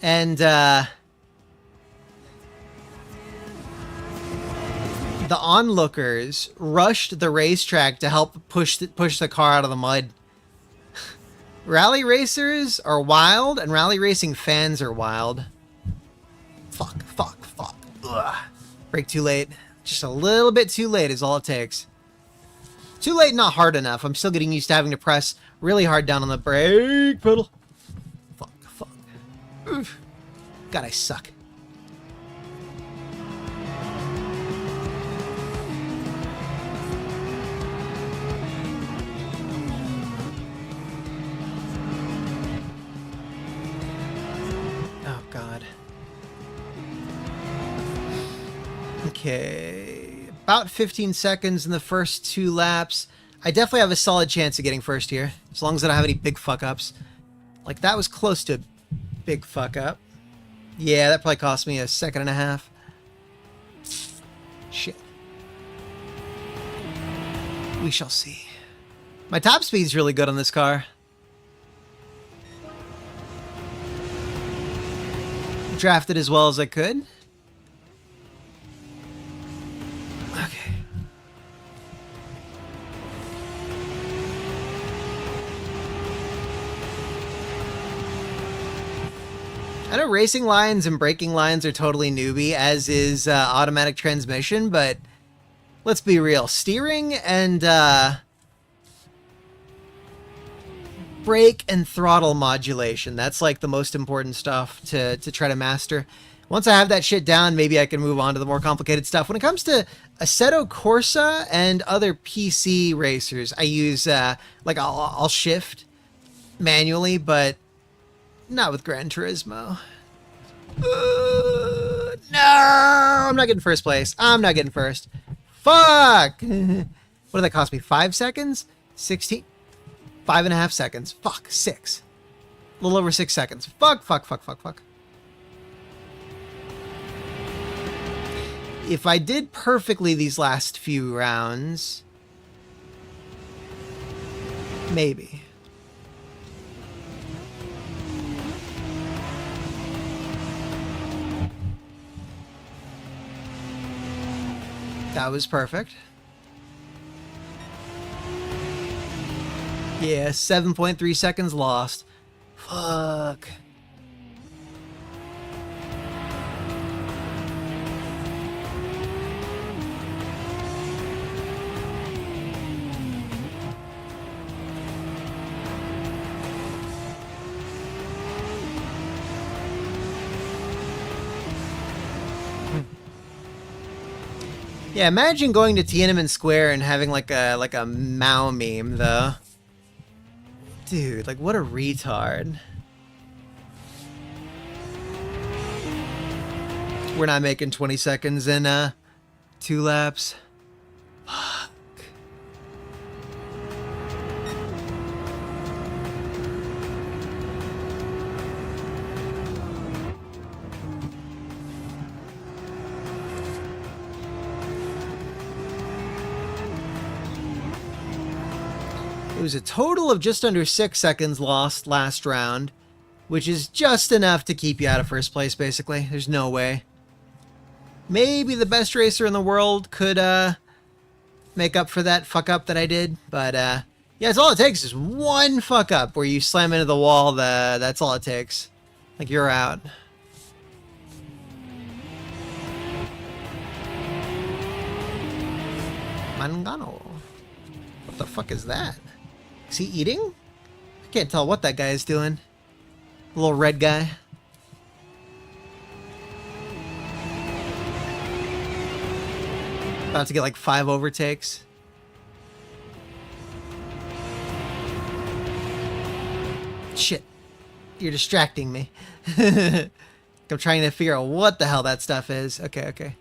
and, the onlookers rushed the racetrack to help push the car out of the mud. Rally racers are wild, and rally racing fans are wild. Fuck. Ugh. Brake too late. Just a little bit too late is all it takes. Too late, not hard enough. I'm still getting used to having to press really hard down on the brake pedal. Fuck. Oof. God, I suck. Oh, God. Okay, about 15 seconds in the first 2 laps. I definitely have a solid chance of getting first here, as long as I don't have any big fuck-ups. Like, that was close to a big fuck-up. Yeah, that probably cost me a 1.5 seconds. Shit. We shall see. My top speed's really good on this car. Drafted as well as I could. Okay. I know racing lines and braking lines are totally newbie, as is automatic transmission, but let's be real. Steering and brake and throttle modulation, that's like the most important stuff to try to master. Once I have that shit down, maybe I can move on to the more complicated stuff. When it comes to Assetto Corsa and other PC racers, I use, like, I'll shift manually, but not with Gran Turismo. No! I'm not getting first place. I'm not getting first. Fuck! What did that cost me? 5 seconds? 16? 5.5 seconds. Fuck. 6. A little over 6 seconds. Fuck. If I did perfectly these last few rounds, maybe. That was perfect. Yeah, 7.3 seconds lost. Fuck. Yeah, imagine going to Tiananmen Square and having like a Mao meme though. Dude, like what a retard. We're not making 20 seconds in 2 laps. Fuck. It was a total of just under 6 seconds lost last round, which is just enough to keep you out of first place, basically. There's no way. Maybe the best racer in the world could make up for that fuck up that I did, but yeah, it's all it takes is one fuck up where you slam into the wall. That's all it takes. Like, you're out. Mangano. What the fuck is that? Is he eating? I can't tell what that guy is doing. The little red guy. About to get like 5 overtakes. Shit. You're distracting me. I'm trying to figure out what the hell that stuff is. Okay.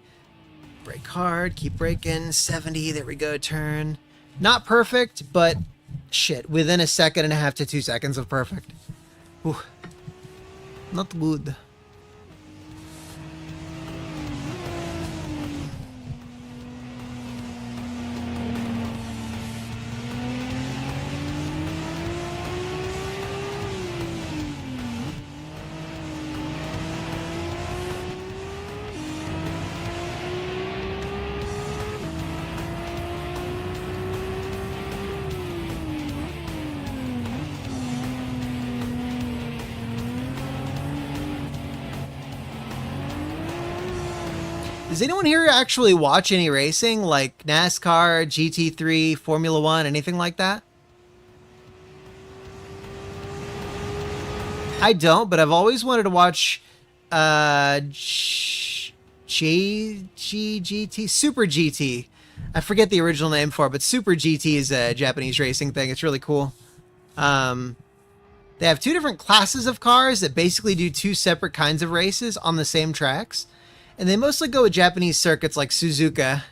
Brake hard. Keep braking. 70. There we go. Turn. Not perfect, but shit. Within 1.5 seconds to 2 seconds of perfect. Whew. Not good. Does anyone here actually watch any racing, like NASCAR, GT3, Formula One, anything like that? I don't, but I've always wanted to watch GT, Super GT. I forget the original name for it, but Super GT is a Japanese racing thing. It's really cool. They have 2 different classes of cars that basically do 2 separate kinds of races on the same tracks. And they mostly go with Japanese circuits like Suzuka.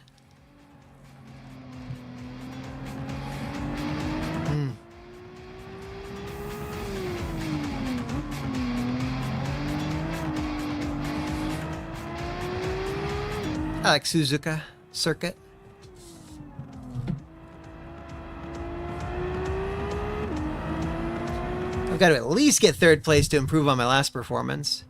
I like Suzuka circuit. I've got to at least get 3rd place to improve on my last performance.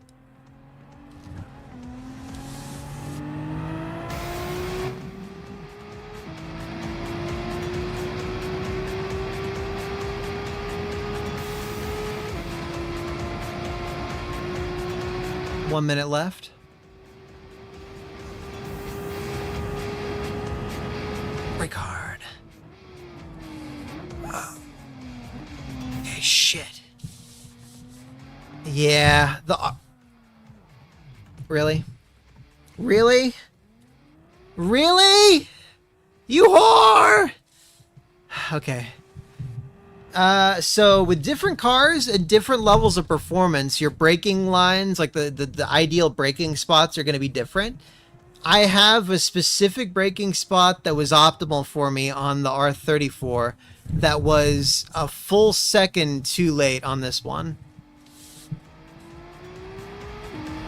One minute left. Brake hard. Oh. Hey, shit. Yeah, really? Really? Really? You whore! Okay. So with different cars and different levels of performance, your braking lines, like the ideal braking spots are going to be different. I have a specific braking spot that was optimal for me on the R34 that was a full second too late on this one.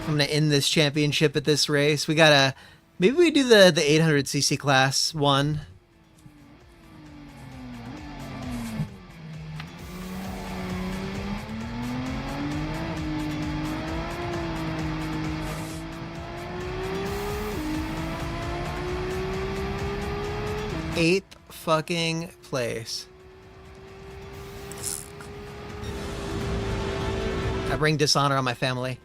I'm going to end this championship at this race. We gotta, maybe we do the 800cc class one. Eighth fucking place. I bring dishonor on my family.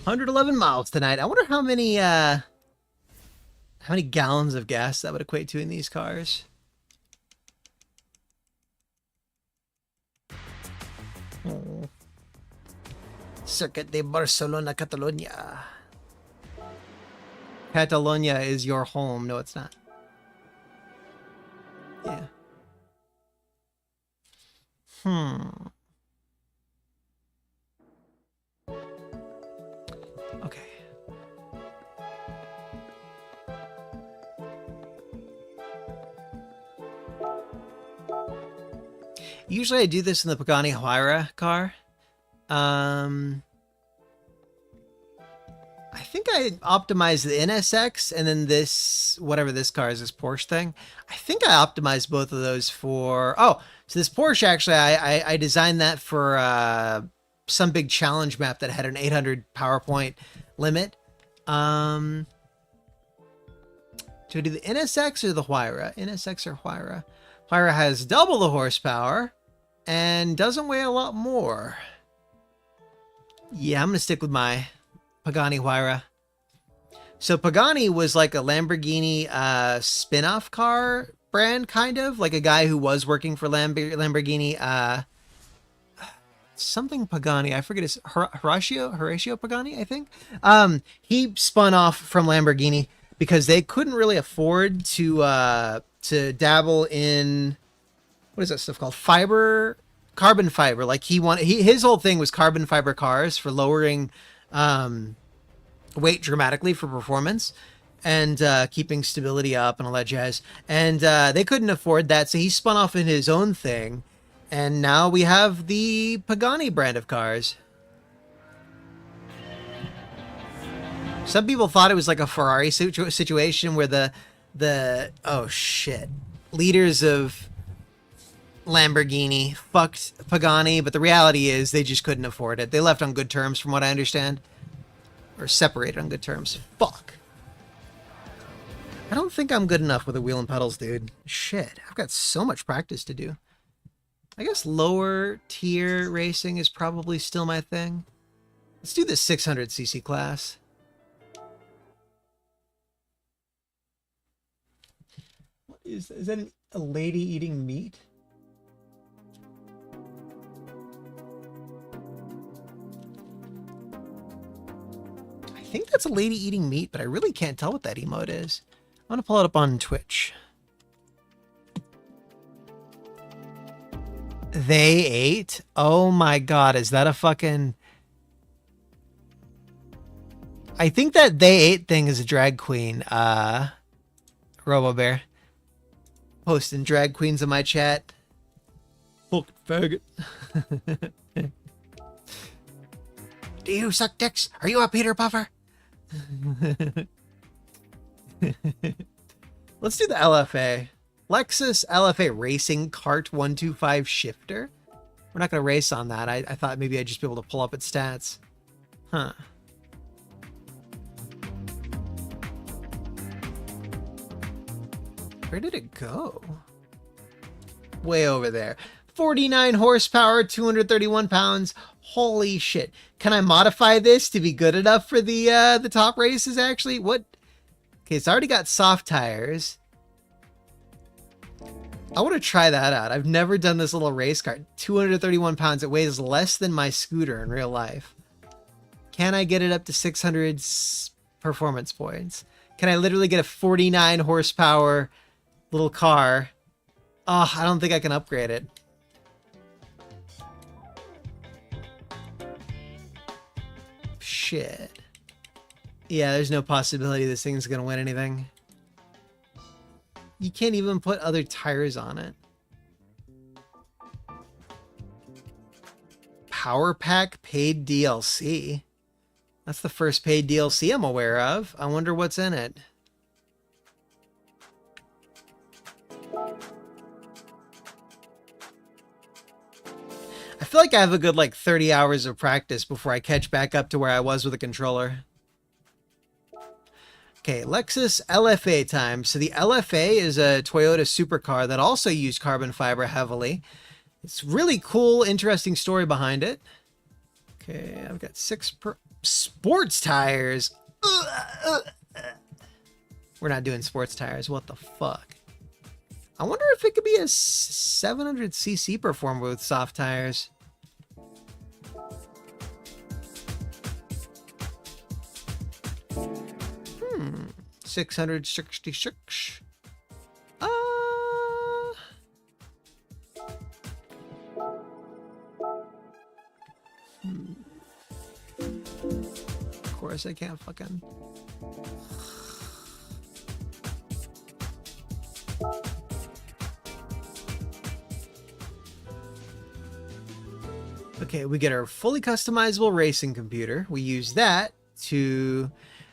$111 miles tonight. I wonder how many gallons of gas that would equate to in these cars. Oh. Circuit de Barcelona, Catalonia. Catalonia is your home. No, it's not. Yeah. Okay. Usually I do this in the Pagani Huayra car. I think I optimized the NSX and then this, whatever this car is, this Porsche thing. I think I optimized both of those for, oh, so this Porsche actually, I designed that for some big challenge map that had an 800 PowerPoint limit. Do I do the NSX or the Huayra? NSX or Huayra? Huayra has double the horsepower and doesn't weigh a lot more. Yeah, I'm going to stick with my Pagani Huayra. So Pagani was like a Lamborghini spin-off car brand, kind of. Like a guy who was working for Lamborghini. Something Pagani. I forget his... Horatio Pagani, I think. He spun off from Lamborghini because they couldn't really afford to dabble in... What is that stuff called? Carbon fiber. Like his whole thing was carbon fiber cars for lowering weight dramatically for performance and keeping stability up and all that jazz. And they couldn't afford that, so he spun off in his own thing. And now we have the Pagani brand of cars. Some people thought it was like a Ferrari situation where the oh shit, leaders of Lamborghini fucked Pagani, but the reality is they just couldn't afford it. They left on good terms from what I understand. Or separated on good terms. Fuck. I don't think I'm good enough with the wheel and pedals, dude. Shit, I've got so much practice to do. I guess lower tier racing is probably still my thing. Let's do the 600cc class. What is that a lady eating meat? I think that's a lady eating meat, but I really can't tell what that emote is. I'm gonna pull it up on Twitch. They ate? Oh my god, is that a fucking... I think that they ate thing is a drag queen, RoboBear. Posting drag queens in my chat. Fucking faggot. Do you suck dicks? Are you a Peter Puffer? Let's do the LFA. Lexus LFA Racing Kart 125 Shifter. We're not going to race on that. I thought maybe I'd just be able to pull up its stats. Huh. Where did it go? Way over there. 49 horsepower, 231 pounds. Holy shit. Can I modify this to be good enough for the top races, actually? What? Okay, it's already got soft tires. I want to try that out. I've never done this little race car. 231 pounds. It weighs less than my scooter in real life. Can I get it up to 600 performance points? Can I literally get a 49 horsepower little car? Oh, I don't think I can upgrade it. Shit. Yeah, there's no possibility this thing's gonna win anything. You can't even put other tires on it. Power Pack paid DLC. That's the first paid DLC I'm aware of. I wonder what's in it. I feel like I have a good like 30 hours of practice before I catch back up to where I was with a controller. Okay, Lexus LFA time. So the LFA is a Toyota supercar that also used carbon fiber heavily. It's really cool, interesting story behind it. Okay, I've got sports tires. We're not doing sports tires. What the fuck? I wonder if it could be a 700cc performer with soft tires. 666. Of course I can't fucking... Okay, we get our fully customizable racing computer. We use that to...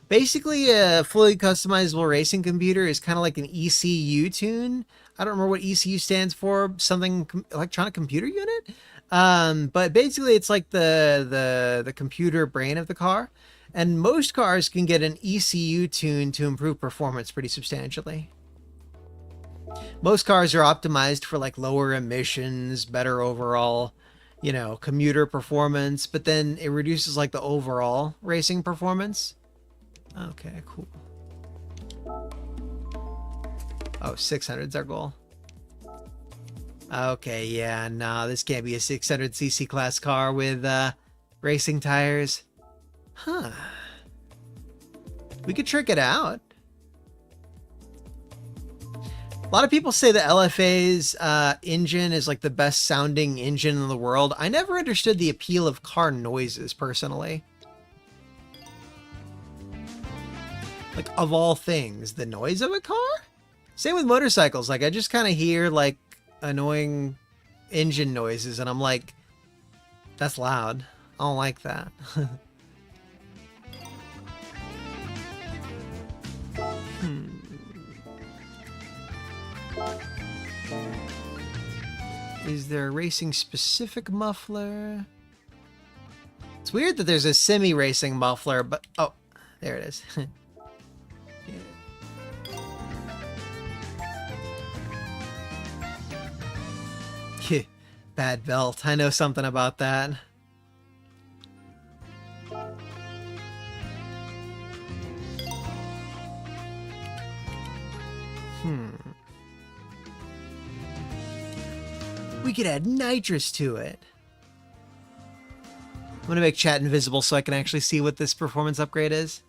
Basically, a fully customizable racing computer is kind of like an ECU tune. I don't remember what ECU stands for. Something electronic computer unit. But basically, it's like the computer brain of the car. And most cars can get an ECU tune to improve performance pretty substantially. Most cars are optimized for like lower emissions, better overall, you know, commuter performance. But then it reduces like the overall racing performance. Okay, cool. Oh, 600's our goal. Okay, yeah, nah, this can't be a 600cc class car with racing tires. Huh. We could trick it out. A lot of people say the LFA's engine is like the best sounding engine in the world. I never understood the appeal of car noises, personally. Like, of all things, the noise of a car? Same with motorcycles. Like, I just kind of hear, like, annoying engine noises, and I'm like, that's loud. I don't like that. Is there a racing-specific muffler? It's weird that there's a semi-racing muffler, but... Oh, there it is. Bad belt. I know something about that. We could add nitrous to it. I'm gonna make chat invisible so I can actually see what this performance upgrade is.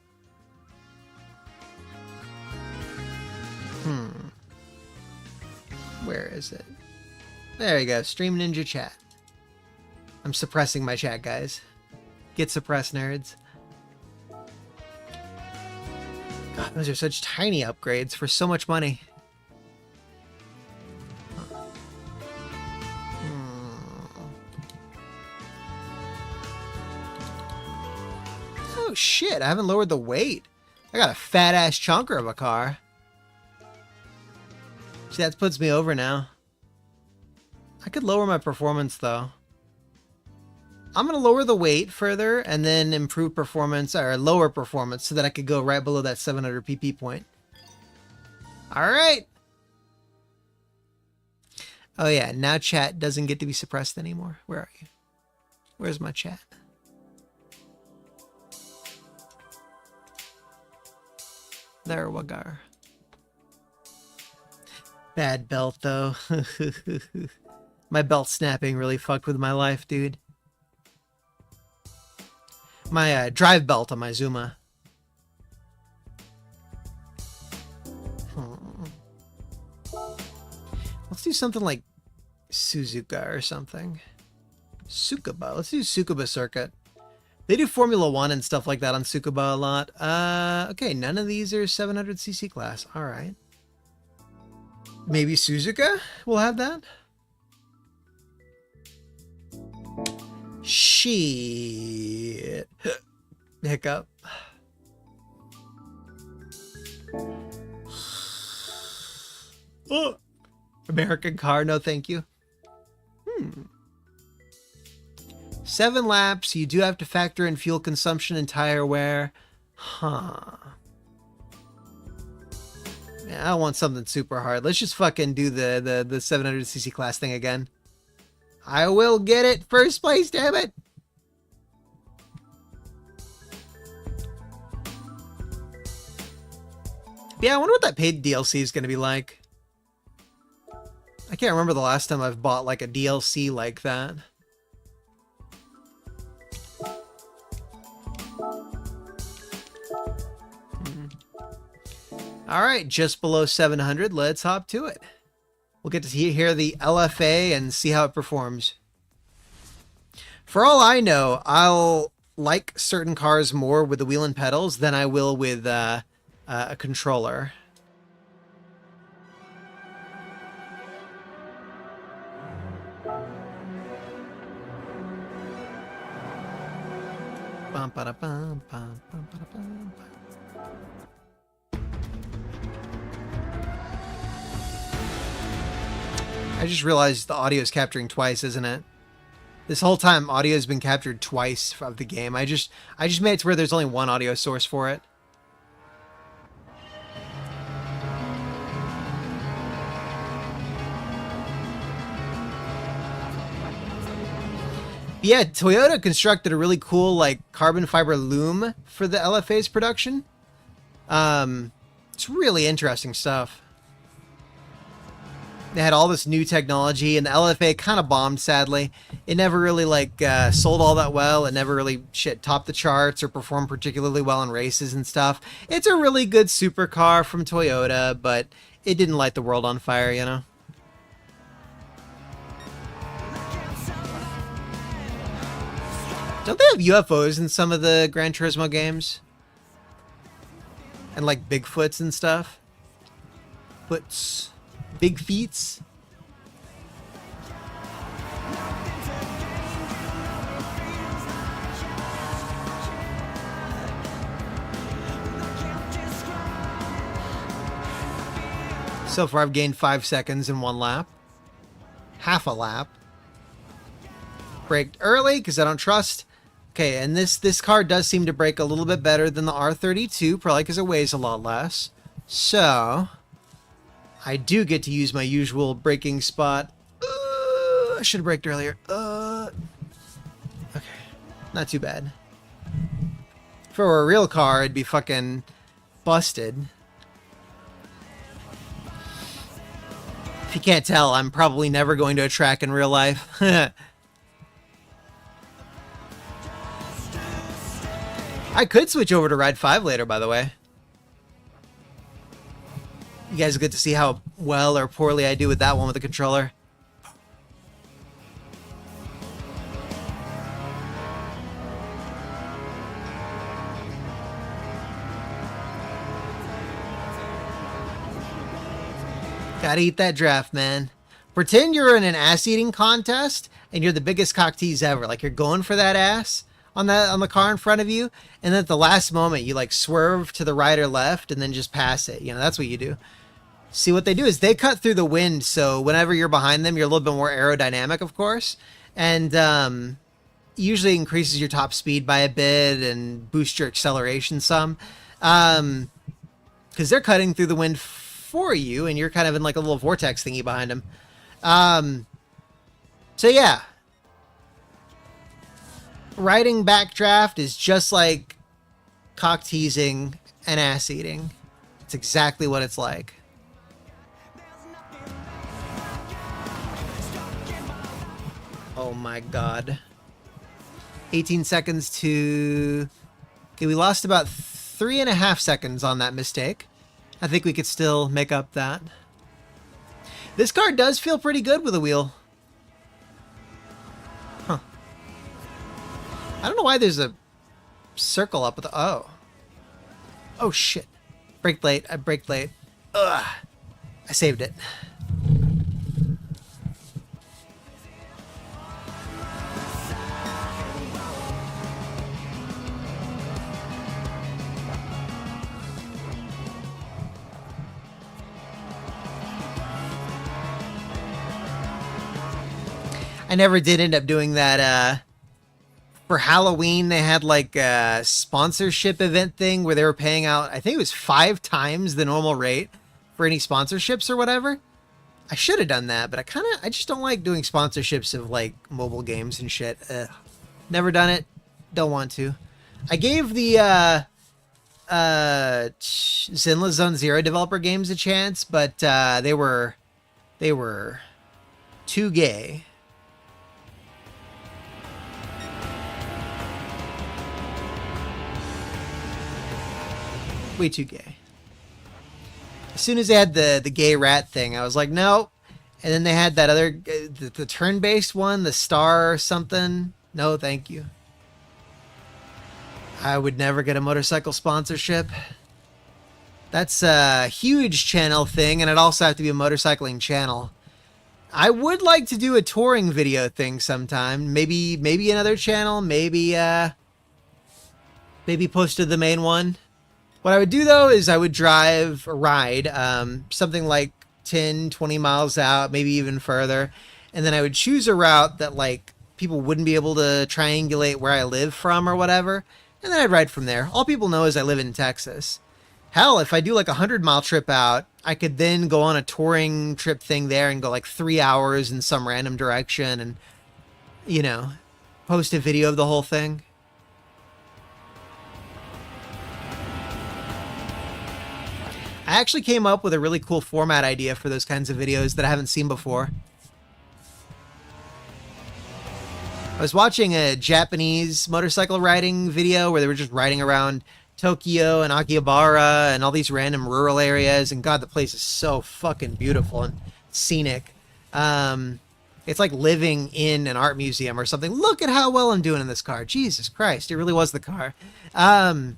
Where is it? There you go. Stream Ninja chat. I'm suppressing my chat, guys. Get suppressed, nerds. God, those are such tiny upgrades for so much money. Oh shit, I haven't lowered the weight. I got a fat ass chunker of a car. See, that puts me over now. I could lower my performance though. I'm going to lower the weight further and then improve performance or lower performance so that I could go right below that 700 pp point. All right. Oh yeah, now chat doesn't get to be suppressed anymore. Where are you? Where's my chat? There, Wagar. Bad belt though. My belt snapping really fucked with my life, dude. My drive belt on my Zuma. Let's do something like Suzuka or something. Tsukuba. Let's do Tsukuba circuit. They do Formula 1 and stuff like that on Tsukuba a lot. Okay, none of these are 700cc class. All right. Maybe Suzuka will have that? Shit. Hiccup. Oh. American car, no thank you. 7 laps, you do have to factor in fuel consumption and tire wear. Huh. Yeah, I don't want something super hard. Let's just fucking do the 700cc class thing again. I will get it first place, damn it. Yeah, I wonder what that paid DLC is going to be like. I can't remember the last time I've bought like a DLC like that. All right, just below 700. Let's hop to it. We'll get to hear the LFA and see how it performs. For all I know, I'll like certain cars more with the wheel and pedals than I will with a controller. I just realized the audio is capturing twice, isn't it? This whole time, audio has been captured twice of the game. I just made it to where there's only one audio source for it. Yeah, Toyota constructed a really cool like carbon fiber loom for the LFA's production. It's really interesting stuff. They had all this new technology, and the LFA kind of bombed, sadly. It never really like sold all that well. It never really topped the charts or performed particularly well in races and stuff. It's a really good supercar from Toyota, but it didn't light the world on fire, you know? Don't they have UFOs in some of the Gran Turismo games? And like Bigfoots and stuff? Foots. Big feats. So far I've gained 5 seconds in one lap. Half a lap. Braked early because I don't trust. Okay, and this car does seem to brake a little bit better than the R32, probably because it weighs a lot less. So I do get to use my usual braking spot. I should have braked earlier. Okay, not too bad. If it were a real car, it'd be fucking busted. If you can't tell, I'm probably never going to a track in real life. I could switch over to Ride 5 later, by the way. You guys get to see how well or poorly I do with that one with the controller. Gotta eat that draft, man. Pretend you're in an ass-eating contest and you're the biggest cock tease ever. Like you're going for that ass on the car in front of you, and then at the last moment you like swerve to the right or left and then just pass it. You know, that's what you do. See, what they do is they cut through the wind, so whenever you're behind them, you're a little bit more aerodynamic, of course, and usually increases your top speed by a bit and boosts your acceleration some, because they're cutting through the wind for you, and you're kind of in like a little vortex thingy behind them. So yeah, riding backdraft is just like cock teasing and ass eating. It's exactly what it's like. Oh my god. 18 seconds to... Okay, we lost about 3.5 seconds on that mistake. I think we could still make up that. This car does feel pretty good with a wheel. Huh. I don't know why there's a circle up with the... Oh. Oh shit. Braked late. I braked late. Ugh. I saved it. I never did end up doing that. For Halloween, they had like a sponsorship event thing where they were paying out, I think it was 5 times the normal rate for any sponsorships or whatever. I should have done that, but I just don't like doing sponsorships of like mobile games and shit. Never done it. Don't want to. I gave the Zinla Zone Zero developer games a chance, but they were too gay. Way too gay. As soon as they had the gay rat thing, I was like, no. And then they had that other, the turn-based one, the star something. No, thank you. I would never get a motorcycle sponsorship. That's a huge channel thing, and it'd also have to be a motorcycling channel. I would like to do a touring video thing sometime. Maybe another channel. Maybe post to the main one. What I would do though is I would drive a ride, something like 10, 20 miles out, maybe even further. And then I would choose a route that like people wouldn't be able to triangulate where I live from or whatever. And then I'd ride from there. All people know is I live in Texas. Hell, if I do like a 100-mile trip out, I could then go on a touring trip thing there and go like 3 hours in some random direction and, you know, post a video of the whole thing. I actually came up with a really cool format idea for those kinds of videos that I haven't seen before. I was watching a Japanese motorcycle riding video where they were just riding around Tokyo and Akihabara and all these random rural areas, and God, the place is so fucking beautiful and scenic. It's like living in an art museum or something. Look at how well I'm doing in this car. Jesus Christ, it really was the car. Don't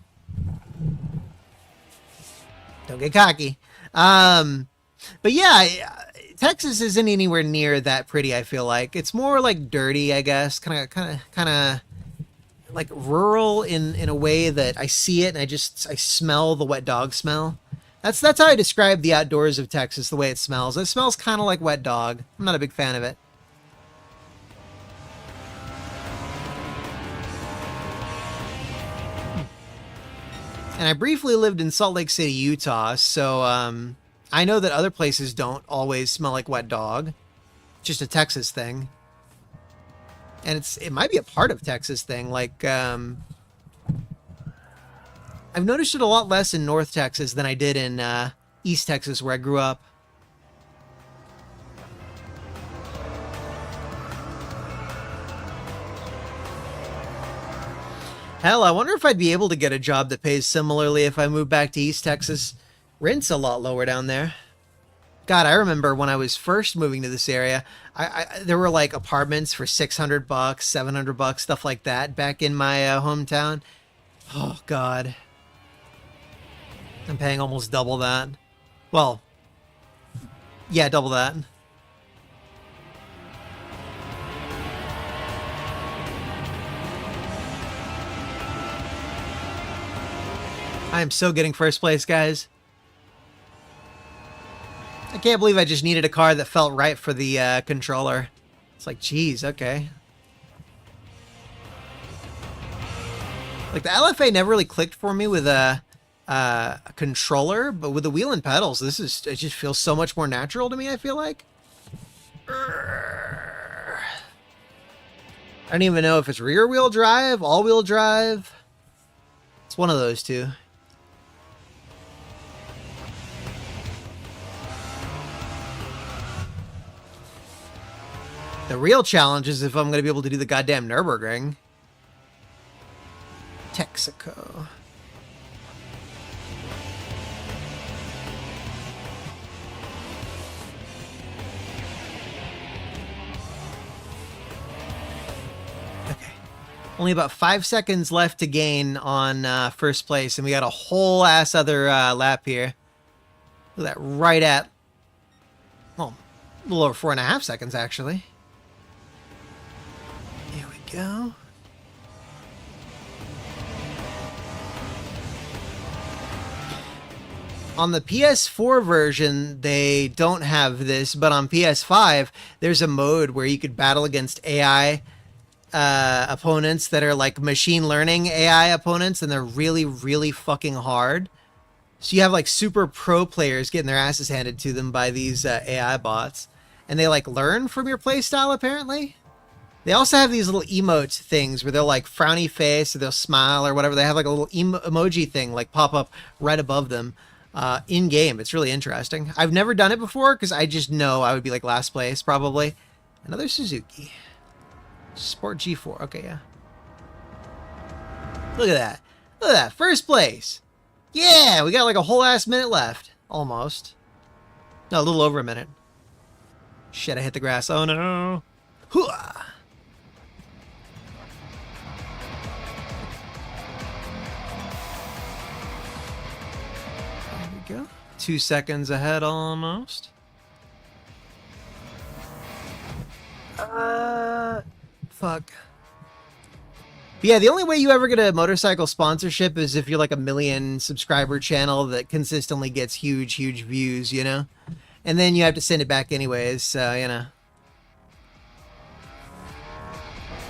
get cocky. But yeah, Texas isn't anywhere near that pretty, I feel like. It's more like dirty, I guess. Kind of like rural in a way that I see it and I smell the wet dog smell. That's how I describe the outdoors of Texas, the way it smells. It smells kind of like wet dog. I'm not a big fan of it. And I briefly lived in Salt Lake City, Utah, so I know that other places don't always smell like wet dog. It's just a Texas thing. And it might be a part of Texas thing. Like, I've noticed it a lot less in North Texas than I did in East Texas, where I grew up. Hell, I wonder if I'd be able to get a job that pays similarly if I moved back to East Texas. Rent's a lot lower down there. God, I remember when I was first moving to this area, there were like apartments for $600, $700, stuff like that back in my hometown. Oh, God. I'm paying almost double that. Well, yeah, double that. I am so getting first place, guys. I can't believe I just needed a car that felt right for the controller. It's like, geez, okay. Like, the LFA never really clicked for me with a controller, but with the wheel and pedals, it just feels so much more natural to me, I feel like. I don't even know if it's rear-wheel drive, all-wheel drive. It's one of those two. The real challenge is if I'm going to be able to do the goddamn Nürburgring. Texaco. Okay. Only about 5 seconds left to gain on first place, and we got a whole ass other lap here. Look at that, right at, well, a little over 4.5 seconds, actually. Here we go. On the PS4 version, they don't have this, but on PS5, there's a mode where you could battle against AI opponents that are like machine learning AI opponents, and they're really, really fucking hard. So you have like super pro players getting their asses handed to them by these AI bots, and they like learn from your playstyle, apparently. They also have these little emote things where they'll like frowny face or they'll smile or whatever. They have like a little emoji thing like pop up right above them in game. It's really interesting. I've never done it before because I just know I would be like last place probably. Another Suzuki Sport G4. Okay, yeah. Look at that. Look at that. First place. Yeah, we got like a whole ass minute left. Almost. No, a little over a minute. Shit, I hit the grass. Oh no. Hooah! There we go. 2 seconds ahead almost. Fuck. But yeah, the only way you ever get a motorcycle sponsorship is if you're like a 1 million subscriber channel that consistently gets huge views, you know? And then you have to send it back anyways, so, you know.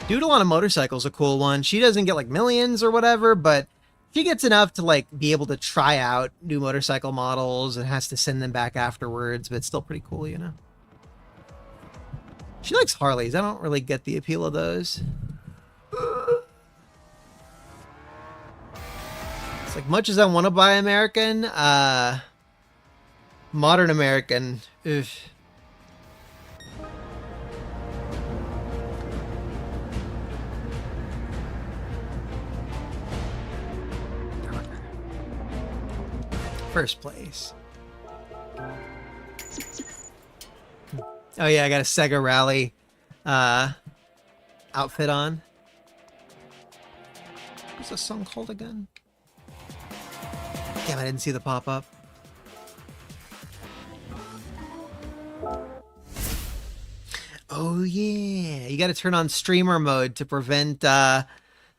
Doodle on a Motorcycle is a cool one. She doesn't get like millions or whatever, but she gets enough to like be able to try out new motorcycle models and has to send them back afterwards, but it's still pretty cool, you know? She likes Harleys. I don't really get the appeal of those. It's like, much as I want to buy American, modern American, ugh. First place. Oh yeah, I got a Sega Rally outfit on. What's this song called again? Damn, I didn't see the pop-up. Oh yeah, you got to turn on streamer mode to prevent... I'm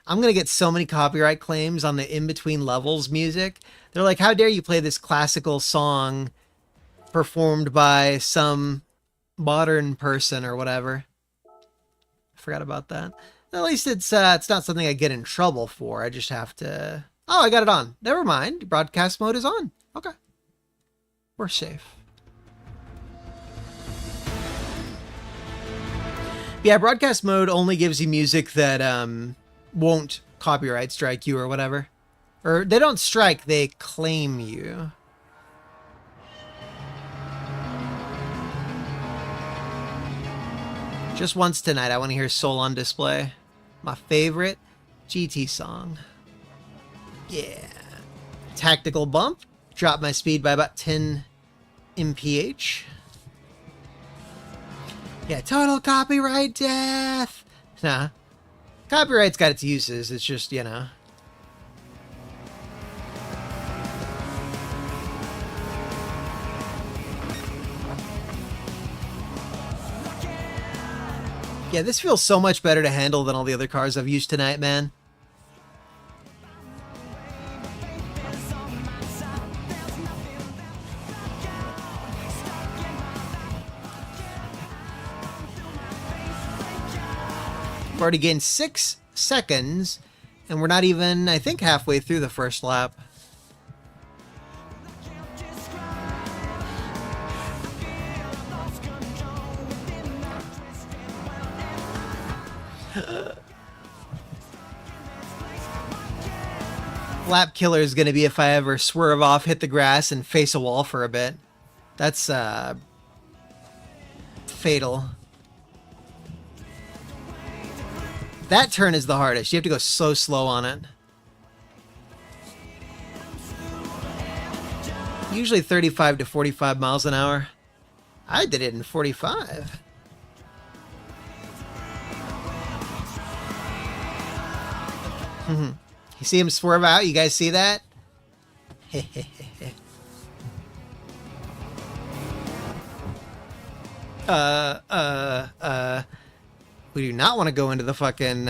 going to get so many copyright claims on the in-between levels music. They're like, how dare you play this classical song performed by some modern person or whatever. I forgot about that. At least it's not something I get in trouble for. I just have to... Oh, I got it on. Never mind. Broadcast mode is on. Okay. We're safe. Yeah, broadcast mode only gives you music that won't copyright strike you or whatever. Or they don't strike, they claim you. Just once tonight, I want to hear Soul on Display. My favorite GT song. Yeah. Tactical bump. Drop my speed by about 10 mph. Yeah, total copyright death. Nah. Copyright's got its uses. It's just, you know. Yeah, this feels so much better to handle than all the other cars I've used tonight, man. I've already gained 6 seconds, and we're not even, I think, halfway through the first lap. Lap killer is going to be if I ever swerve off, hit the grass, and face a wall for a bit. That's fatal. That turn is the hardest. You have to go so slow on it. Usually 35 to 45 miles an hour. I did it in 45. You see him swerve out? You guys see that? We do not want to go into the fucking,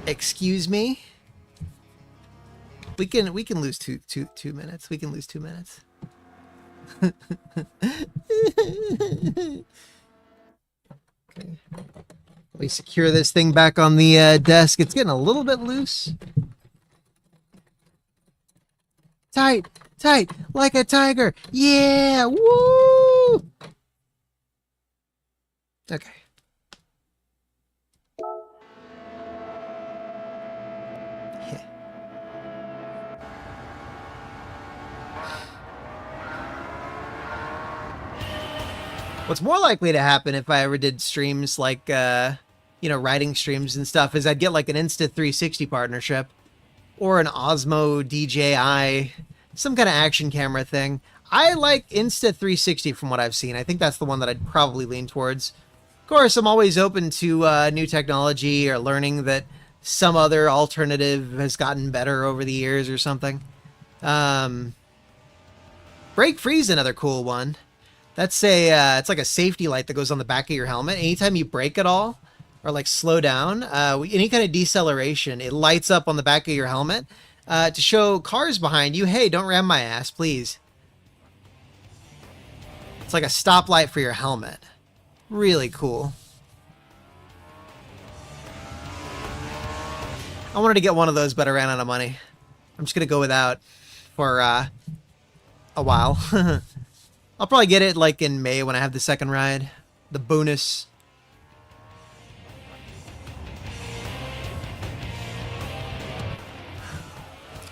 excuse me? We can lose two minutes. We can lose 2 minutes. Okay. We secure this thing back on the desk. It's getting a little bit loose. Tight, tight, like a tiger. Yeah, woo! Okay. What's more likely to happen if I ever did streams like, you know, riding streams and stuff is I'd get like an Insta360 partnership or an Osmo DJI some kind of action camera thing. I like Insta360 from what I've seen. I think that's the one that I'd probably lean towards. Of course, I'm always open to new technology or learning that some other alternative has gotten better over the years or something. Brake free is another cool one. That's it's like a safety light that goes on the back of your helmet. Anytime you brake at all or like slow down, any kind of deceleration, it lights up on the back of your helmet to show cars behind you, hey, don't ram my ass, please. It's like a stoplight for your helmet. Really cool. I wanted to get one of those, but I ran out of money. I'm just going to go without for a while. I'll probably get it like in May when I have the second ride. The bonus.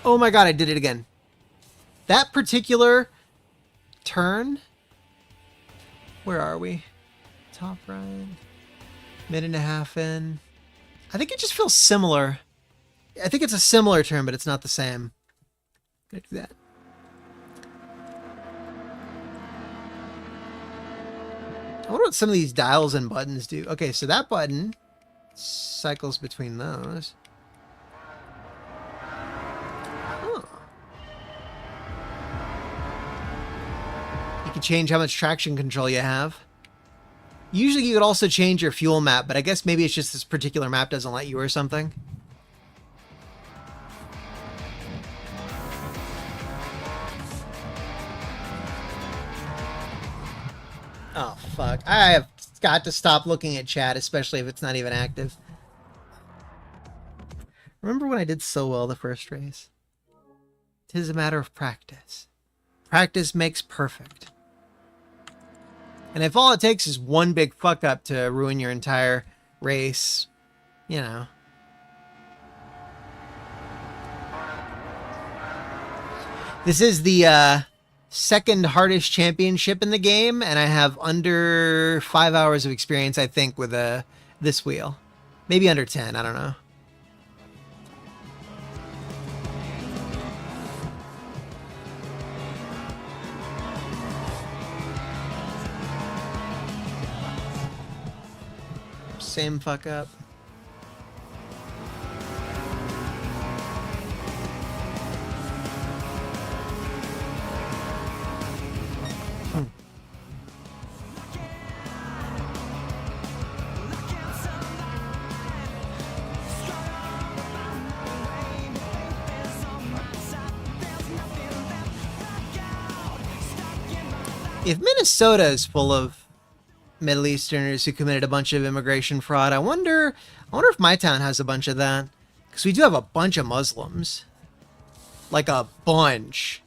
Oh my god, I did it again. That particular turn. Where are we? Top right. Minute and a half in. I think it just feels similar. I think it's a similar turn, but it's not the same. I'm gonna do that. I wonder what some of these dials and buttons do. Okay, so that button cycles between those. Huh. You can change how much traction control you have. Usually you could also change your fuel map, but I guess maybe it's just this particular map doesn't let you or something. Oh, fuck. I have got to stop looking at chat, especially if it's not even active. Remember when I did so well the first race? 'Tis a matter of practice. Practice makes perfect. And if all it takes is one big fuck up to ruin your entire race, you know. This is the second hardest championship in the game, and I have under 5 hours of experience, I think, with this wheel. Maybe under 10, I don't know. Same fuck up. If Minnesota is full of Middle Easterners who committed a bunch of immigration fraud, I wonder if my town has a bunch of that. Because we do have a bunch of Muslims. Like a bunch.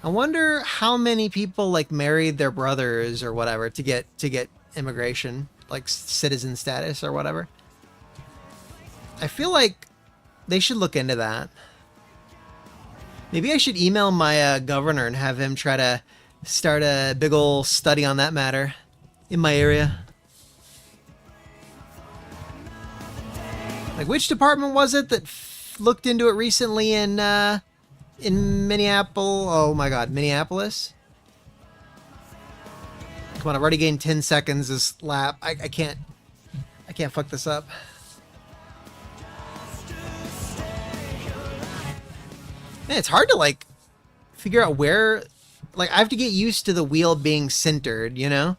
I wonder how many people like married their brothers or whatever to get immigration, like citizen status or whatever. I feel like they should look into that. Maybe I should email my governor and have him try to start a big ol' study on that matter in my area. Like, which department was it that looked into it recently in Minneapolis? Oh my god, Minneapolis? Come on, I've already gained 10 seconds this lap. I can't fuck this up. Man, it's hard to like figure out where. Like, I have to get used to the wheel being centered, you know?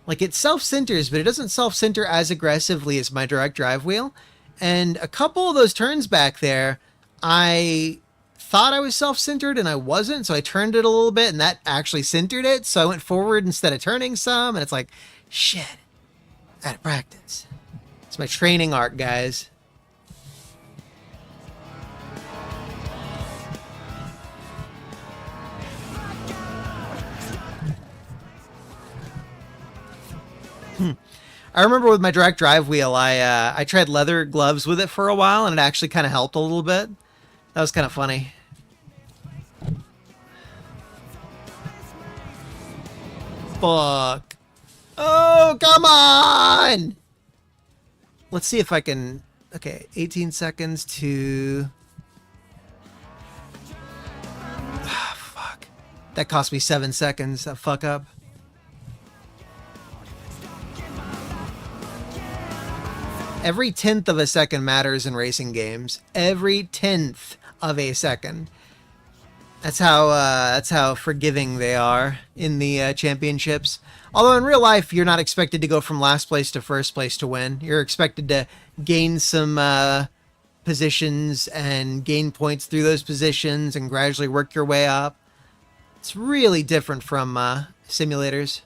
Like, it self-centers, but it doesn't self-center as aggressively as my direct drive wheel. And a couple of those turns back there, I thought I was self-centered and I wasn't, so I turned it a little bit and that actually centered it. So I went forward instead of turning some, and it's like, shit, out of practice. It's my training arc, guys. I remember with my direct drive wheel, I tried leather gloves with it for a while, and it actually kind of helped a little bit. That was kind of funny. Fuck. Oh, come on! Let's see if I can... Okay, 18 seconds to... That cost me 7 seconds, that fuck up. Every 10th of a second matters in racing games. Every 10th of a second. That's how forgiving they are in the championships. Although in real life, you're not expected to go from last place to first place to win. You're expected to gain some positions and gain points through those positions and gradually work your way up. It's really different from simulators.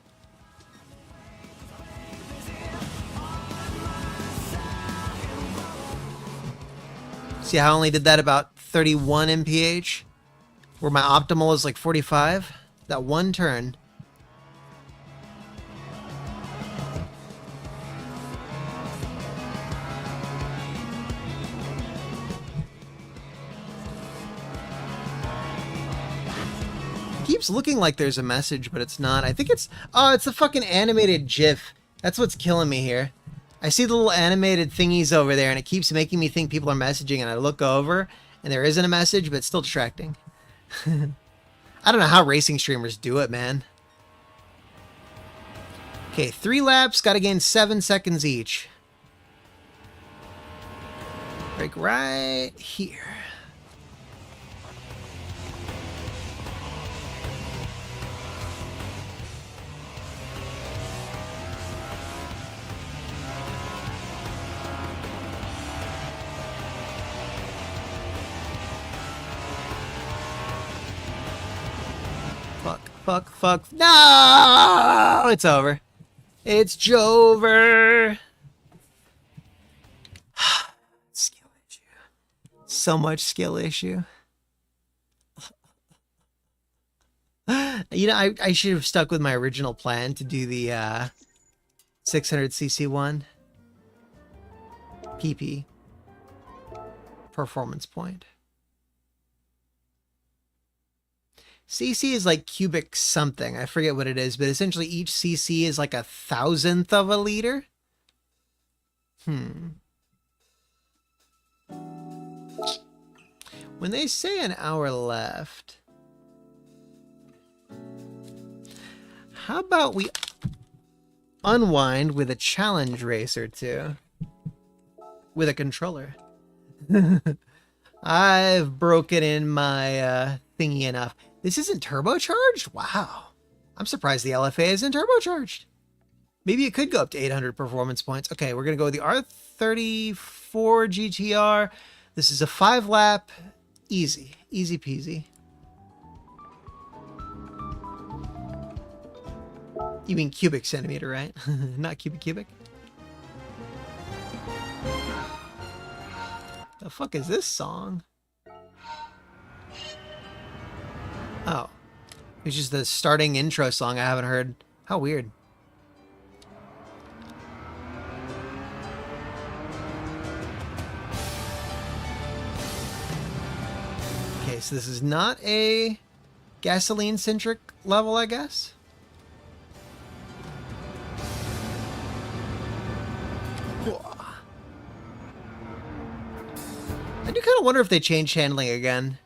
See how I only did that about 31 mph? Where my optimal is like 45? That one turn. It keeps looking like there's a message, but it's not. I think it's... Oh, it's a fucking animated GIF. That's what's killing me here. I see the little animated thingies over there, and it keeps making me think people are messaging, and I look over, and there isn't a message, but it's still distracting. I don't know how racing streamers do it, man. Okay, 3 laps, gotta gain 7 seconds each. Break right here. Fuck. No! It's over. It's Jover. Skill issue. So much skill issue. You know, I should have stuck with my original plan to do the 600cc one. PP. Performance point. CC is like cubic something. I forget what it is, but essentially each CC is like 1,000th of a liter. When they say an hour left, how about we unwind with a challenge race or two with a controller? I've broken in my thingy enough. This isn't turbocharged? Wow. I'm surprised the LFA isn't turbocharged. Maybe it could go up to 800 performance points. Okay, we're going to go with the R34 GTR. This is a 5-lap. Easy. Easy peasy. You mean cubic centimeter, right? Not cubic. The fuck is this song? Oh. It's just the starting intro song I haven't heard. How weird. Okay, so this is not a gasoline-centric level, I guess? I do kind of wonder if they changed handling again.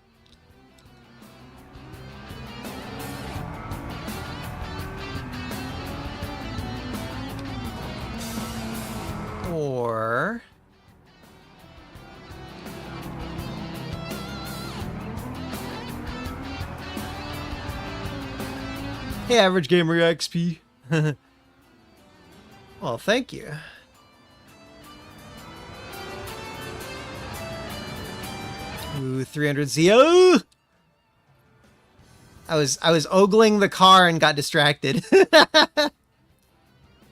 Or... Hey, Average Gamer XP. Well, thank you. Ooh, 300Z. Oh! I was ogling the car and got distracted.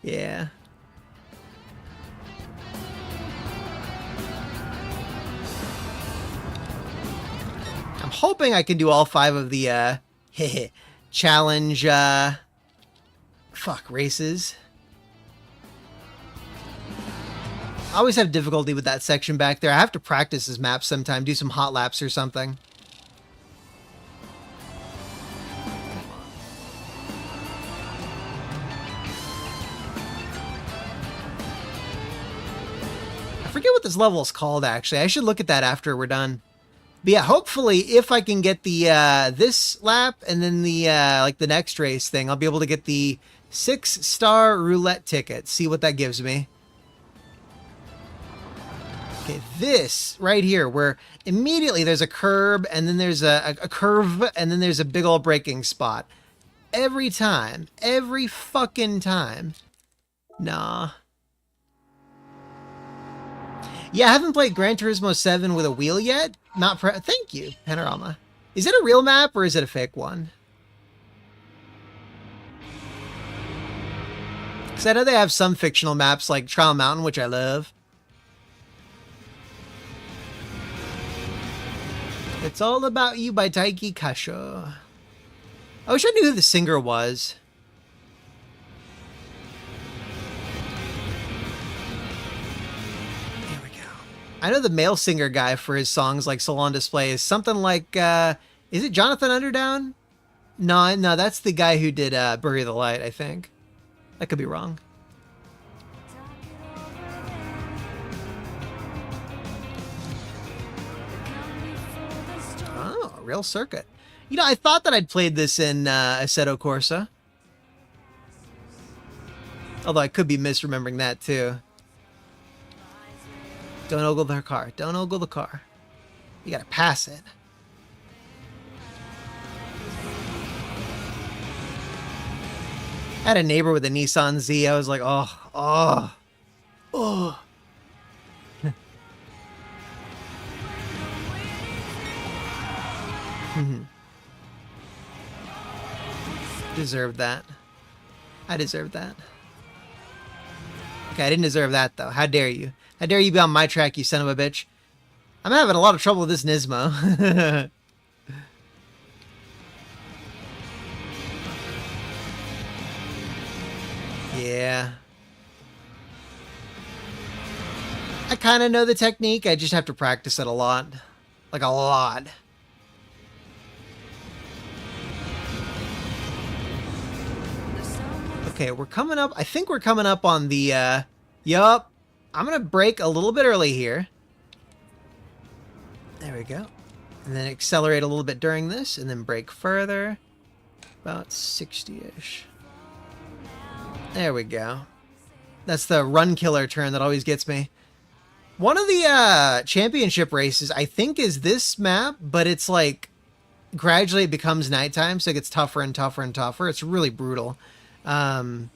Yeah. I'm hoping I can do all 5 of the challenge races. I always have difficulty with that section back there. I have to practice this map sometime, do some hot laps or something. I forget what this level is called, actually. I should look at that after we're done. But yeah, hopefully if I can get the this lap and then the like the next race thing, I'll be able to get the 6-star roulette ticket. See what that gives me. Okay, this right here, where immediately there's a curb and then there's a curve and then there's a big old braking spot. Every time, every fucking time. Nah. Yeah, I haven't played Gran Turismo 7 with a wheel yet. Thank you, Panorama. Is it a real map or is it a fake one? Because I know they have some fictional maps like Trial Mountain, which I love. It's All About You by Taiki Kasho. I wish I knew who the singer was. There we go. I know the male singer guy for his songs like Soul on Display is something like, is it Jonathan Underdown? No, that's the guy who did Bury the Light, I think. I could be wrong. Oh, a real circuit. You know, I thought that I'd played this in Assetto Corsa. Although I could be misremembering that too. Don't ogle the car. Don't ogle the car. You gotta pass it. I had a neighbor with a Nissan Z. I was like, oh. Deserved that. I deserved that. Okay, I didn't deserve that, though. How dare you? How dare you be on my track, you son of a bitch? I'm having a lot of trouble with this Nismo. Yeah. I kind of know the technique. I just have to practice it a lot. Like, a lot. Okay, we're coming up. I think we're coming up on the, yup. I'm going to brake a little bit early here. There we go. And then accelerate a little bit during this, and then brake further. About 60-ish. There we go. That's the run killer turn that always gets me. One of the championship races, I think, is this map, but it's like gradually it becomes nighttime, so it gets tougher and tougher and tougher. It's really brutal. Very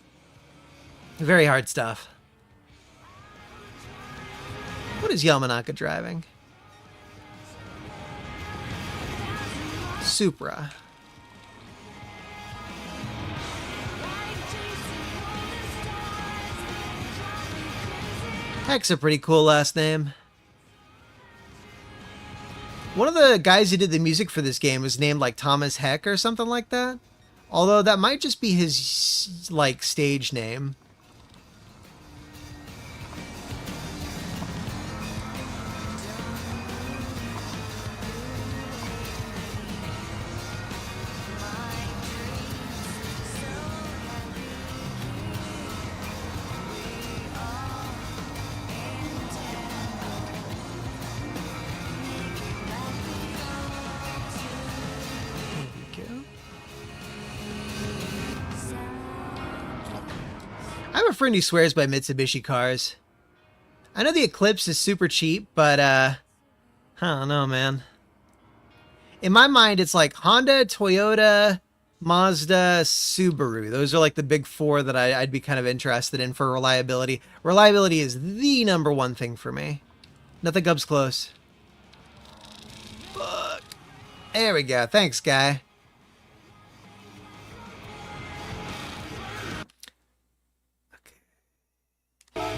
hard stuff. What is Yamanaka driving? Supra. Heck's a pretty cool last name. One of the guys who did the music for this game was named like Thomas Heck or something like that. Although that might just be his like stage name. I have a friend who swears by Mitsubishi cars. I know the Eclipse is super cheap, but I don't know, man. In my mind, it's like Honda, Toyota, Mazda, Subaru. Those are like the big four that I'd be kind of interested in for reliability. Reliability is the number one thing for me. Nothing comes close. Fuck. There we go. Thanks, guy.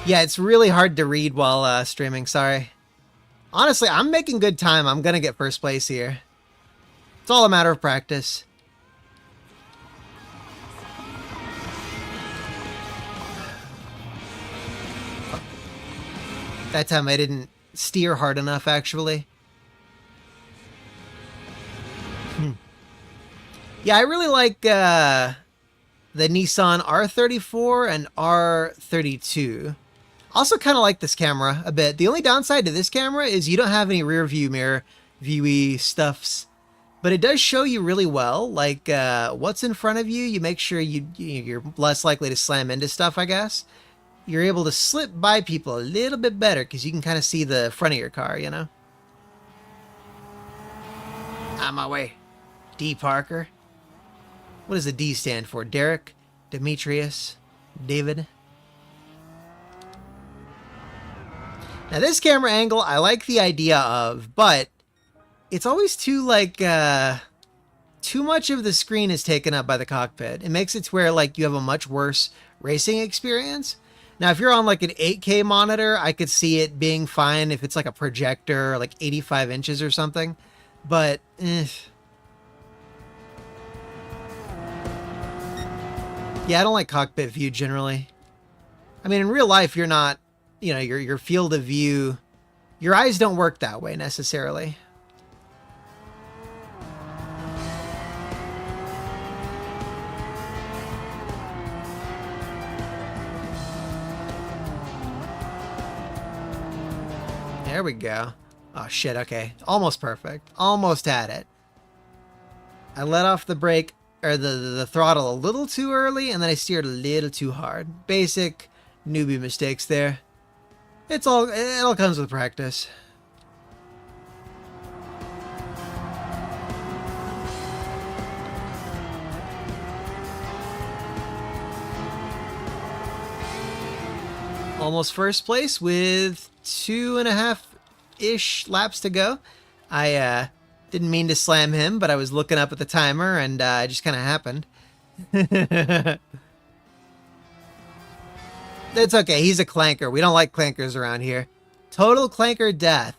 Yeah, it's really hard to read while streaming, sorry. Honestly, I'm making good time. I'm gonna get first place here. It's all a matter of practice. That time I didn't steer hard enough, actually. Yeah, I really like the Nissan R34 and R32. Also kind of like this camera a bit. The only downside to this camera is you don't have any rear view mirror, viewy stuffs. But it does show you really well, like what's in front of you. You make sure you're less likely to slam into stuff, I guess. You're able to slip by people a little bit better because you can kind of see the front of your car, you know? On my way. D. Parker. What does the D stand for? Derek, Demetrius, David. Now this camera angle I like the idea of, but it's always too like too much of the screen is taken up by the cockpit. It makes it to where like you have a much worse racing experience. Now if you're on like an 8K monitor, I could see it being fine if it's like a projector, like 85 inches or something. But yeah, I don't like cockpit view generally. I mean, in real life, you're not, you know, your field of view, your eyes don't work that way necessarily. There we go. Oh shit, okay. Almost perfect. Almost had it. I let off the brake, or the throttle a little too early, and then I steered a little too hard. Basic newbie mistakes there. It all comes with practice. Almost first place with 2.5-ish laps to go. I didn't mean to slam him, but I was looking up at the timer, and it just kind of happened. It's okay. He's a clanker. We don't like clankers around here. Total clanker death.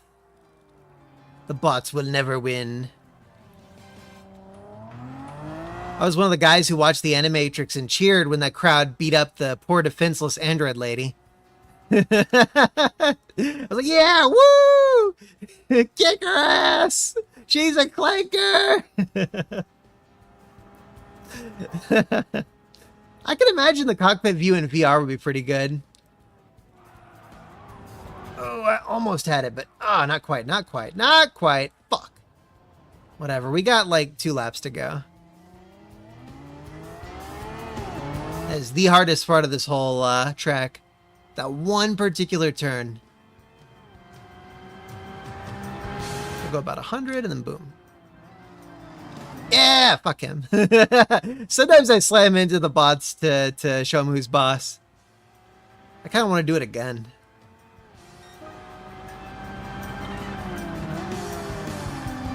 The bots will never win. I was one of the guys who watched the Animatrix and cheered when that crowd beat up the poor defenseless android lady. I was like, yeah, woo! Kick her ass! She's a clanker! I can imagine the cockpit view in VR would be pretty good. Oh, I almost had it, but not quite, not quite, not quite. Fuck. Whatever, we got like 2 laps to go. That is the hardest part of this whole track. That one particular turn. We'll go about 100 and then boom. Yeah, fuck him. Sometimes I slam into the bots to show him who's boss. I kind of want to do it again.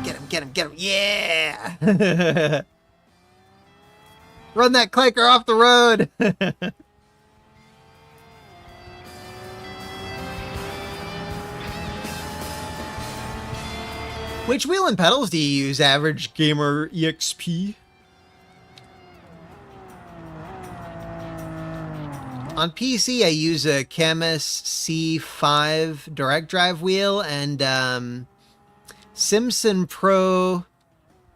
Get him, get him, get him. Yeah! Run that clanker off the road! Which wheel and pedals do you use, Average Gamer EXP? On PC, I use a Camus C5 direct drive wheel and Simpson Pro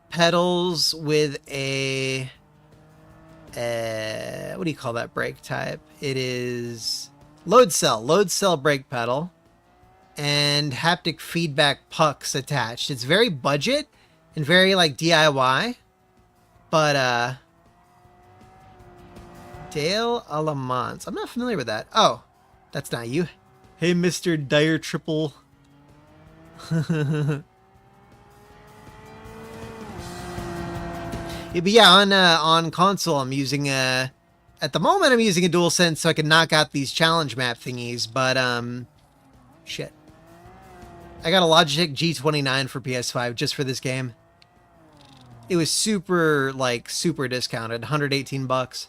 pedals with a what do you call that brake type? It is load cell brake pedal. And haptic feedback pucks attached. It's very budget and very like DIY. But Dale Alamance. I'm not familiar with that. Oh, that's not you. Hey, Mr. Dire Triple. Yeah, but yeah, on console, I'm using at the moment I'm using a DualSense so I can knock out these challenge map thingies. But shit. I got a Logitech G29 for PS5 just for this game. It was super discounted, 118 bucks.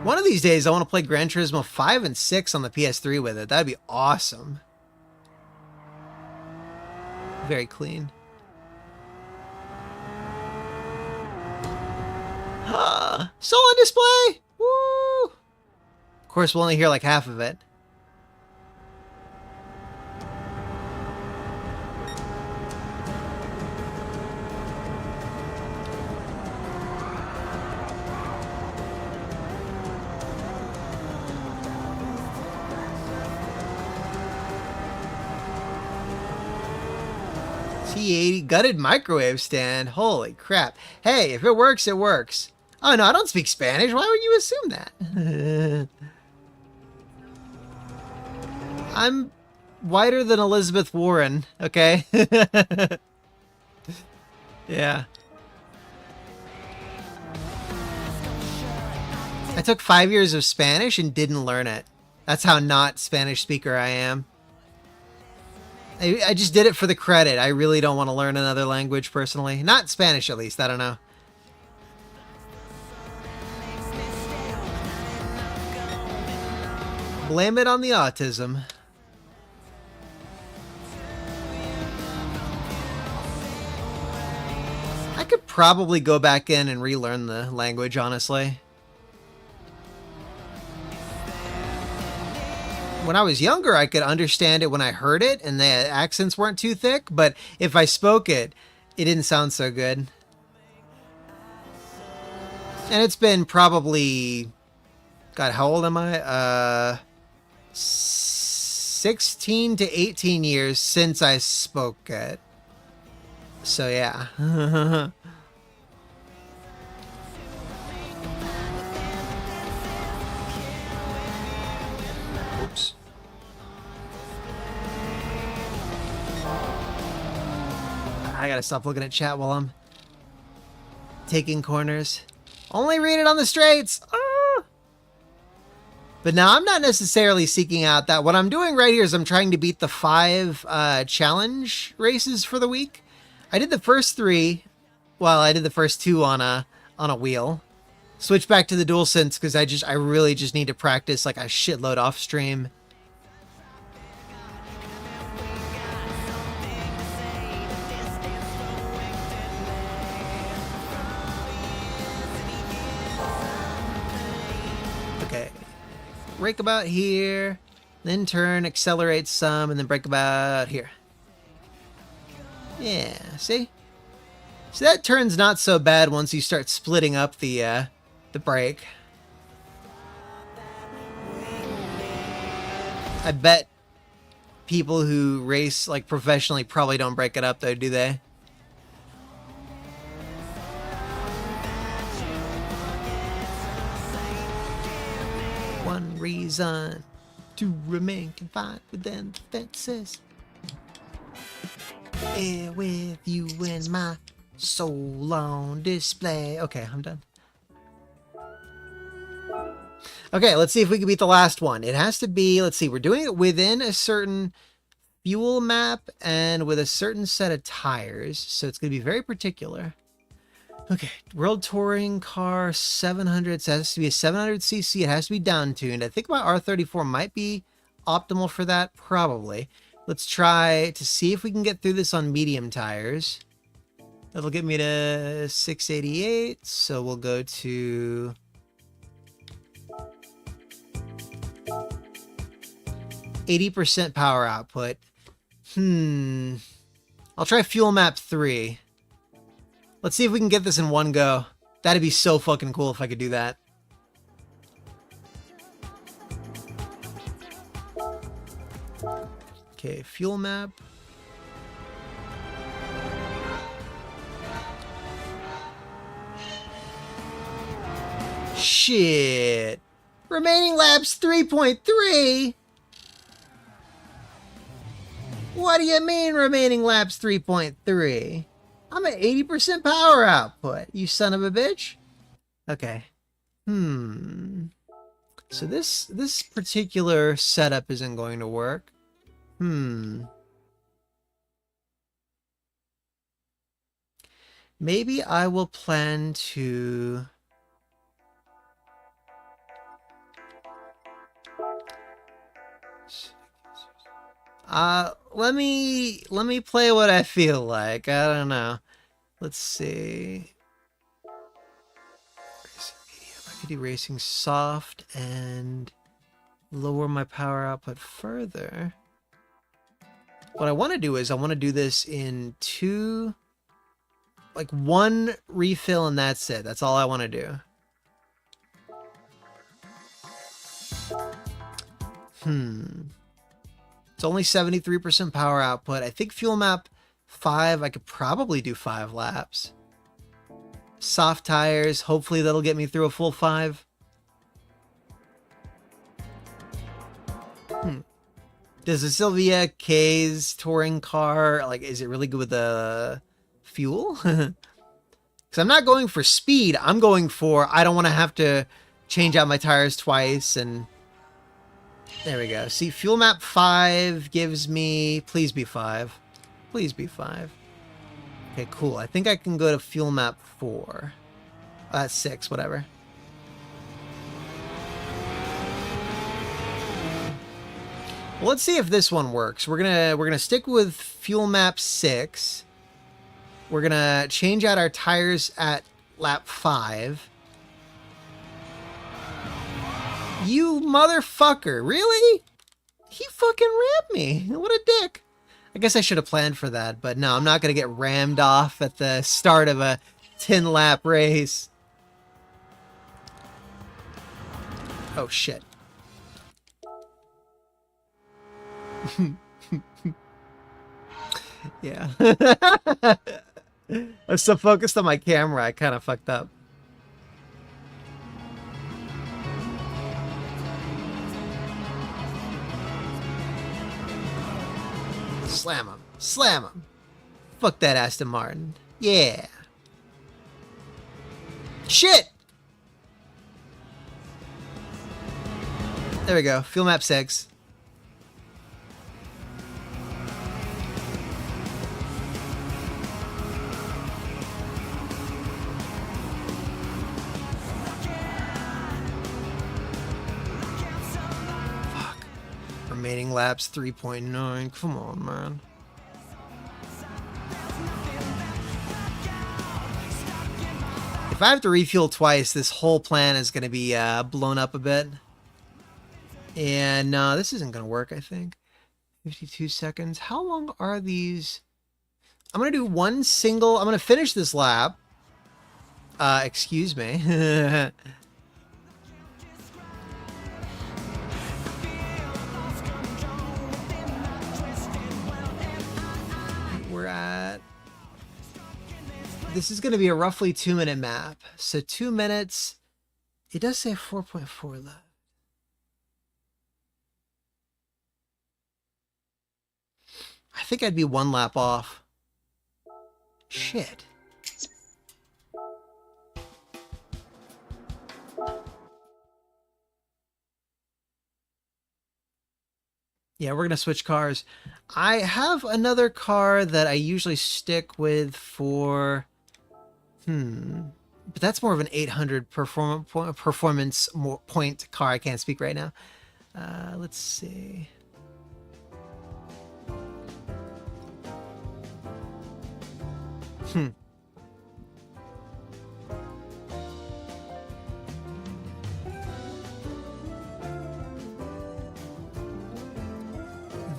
One of these days I want to play Gran Turismo 5 and 6 on the PS3 with it. That'd be awesome. Very clean. Still on display! Woo! Of course, we'll only hear like half of it. T80 gutted microwave stand. Holy crap. Hey, if it works, it works. Oh, no, I don't speak Spanish. Why would you assume that? I'm whiter than Elizabeth Warren, okay? Yeah. I took 5 years of Spanish and didn't learn it. That's how not Spanish speaker I am. I just did it for the credit. I really don't want to learn another language personally. Not Spanish, at least. I don't know. Blame it on the autism. I could probably go back in and relearn the language, honestly. When I was younger, I could understand it when I heard it and the accents weren't too thick, but if I spoke it, it didn't sound so good. And it's been probably, God, how old am I? 16 to 18 years since I spoke it. So yeah. Oops. I gotta stop looking at chat while I'm taking corners. Only read it on the straights. Ah! But now I'm not necessarily seeking out that. What I'm doing right here is I'm trying to beat the 5 challenge races for the week. I did the first 3. Well, I did the first 2 on a wheel. Switch back to the DualSense because I really just need to practice like a shitload off stream. Okay. Brake about here, then turn, accelerate some, and then brake about here. Yeah, see? So that turn's not so bad once you start splitting up the brake. I bet people who race like professionally probably don't break it up though, do they? One reason to remain confined within the fences. Here with you in my soul on display. Okay, I'm done. Okay, let's see if we can beat the last one. It has to be, let's see, we're doing it within a certain fuel map and with a certain set of tires. So it's going to be very particular. Okay, World Touring Car 700. So it has to be a 700cc. It has to be down-tuned. I think my R34 might be optimal for that, probably. Let's try to see if we can get through this on medium tires. That'll get me to 688. So we'll go to 80% power output. I'll try fuel map 3. Let's see if we can get this in one go. That'd be so fucking cool if I could do that. Okay, fuel map. Shit. Remaining laps 3.3. What do you mean remaining laps 3.3? I'm at 80% power output, you son of a bitch. Okay. So this particular setup isn't going to work. Maybe I will plan to... let me play what I feel like. I don't know. Let's see. Racing medium. I could do racing soft and lower my power output further. What I want to do is I want to do this in 2, like 1 refill and that's it. That's all I want to do. It's only 73% power output. I think fuel map 5. I could probably do 5 laps. Soft tires. Hopefully that'll get me through a full 5. Does the Sylvia K's touring car, like, is it really good with the fuel? Because I'm not going for speed. I'm going for, I don't want to have to change out my tires twice. And there we go. See, fuel map 5 gives me, please be 5. Please be 5. Okay, cool. I think I can go to fuel map 4. That's 6, whatever. Well, let's see if this one works. We're gonna stick with fuel map 6. We're gonna change out our tires at lap 5. You motherfucker! Really? He fucking rammed me. What a dick. I guess I should have planned for that, but no, I'm not gonna get rammed off at the start of a 10-lap race. Oh shit. Yeah. I was so focused on my camera, I kind of fucked up. Slam him. Slam him. Fuck that Aston Martin. Yeah. Shit! There we go. Fuel map 6. Remaining laps 3.9. Come on, man. If I have to refuel twice, this whole plan is going to be blown up a bit. And no, this isn't going to work, I think. 52 seconds. How long are these? I'm going to do one single. I'm going to finish this lap. Excuse me. We're at... This is going to be a roughly 2-minute map. So 2 minutes. It does say 4.4 left. I think I'd be 1 lap off. Shit. Yeah, we're going to switch cars. I have another car that I usually stick with for... But that's more of an 800 performance point car. I can't speak right now. Let's see.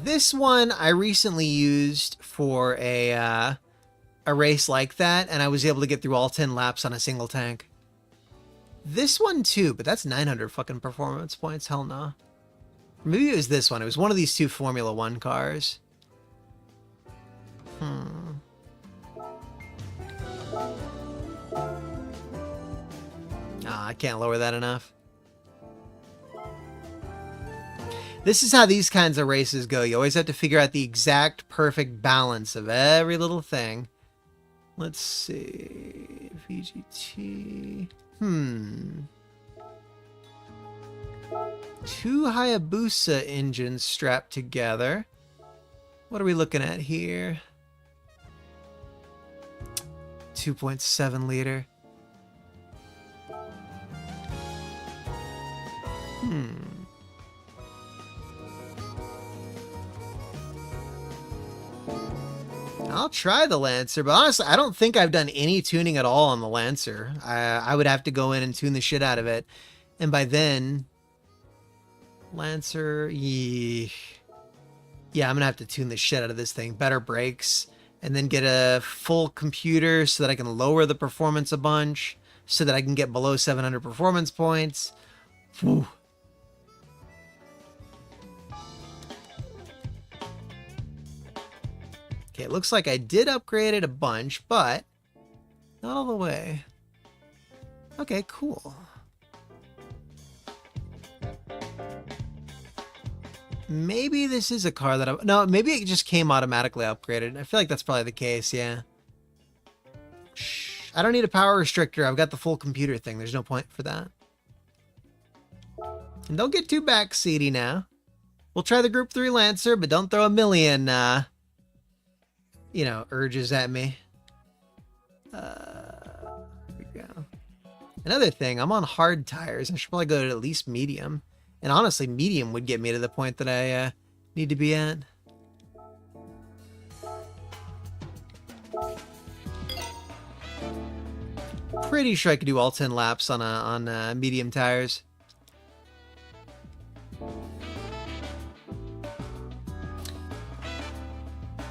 This one I recently used for a race like that, and I was able to get through all 10 laps on a single tank. This one too, but that's 900 fucking performance points. Hell no. Maybe it was this one. It was one of these two Formula One cars. I can't lower that enough. This is how these kinds of races go. You always have to figure out the exact perfect balance of every little thing. Let's see. VGT. 2 Hayabusa engines strapped together. What are we looking at here? 2.7 liter. I'll try the Lancer, but honestly, I don't think I've done any tuning at all on the Lancer. I would have to go in and tune the shit out of it. And by then, Lancer, yeah, I'm going to have to tune the shit out of this thing. Better brakes, and then get a full computer so that I can lower the performance a bunch, so that I can get below 700 performance points. Whew. Okay, it looks like I did upgrade it a bunch, but not all the way. Okay, cool. Maybe this is a car that no, maybe it just came automatically upgraded. I feel like that's probably the case, yeah. Shh. I don't need a power restrictor. I've got the full computer thing. There's no point for that. And don't get too backseaty now. We'll try the Group 3 Lancer, but don't throw a million, you know, urges at me. Here we go. Another thing, I'm on hard tires. I should probably go to at least medium. And honestly, medium would get me to the point that I need to be at. Pretty sure I could do all 10 laps on medium tires.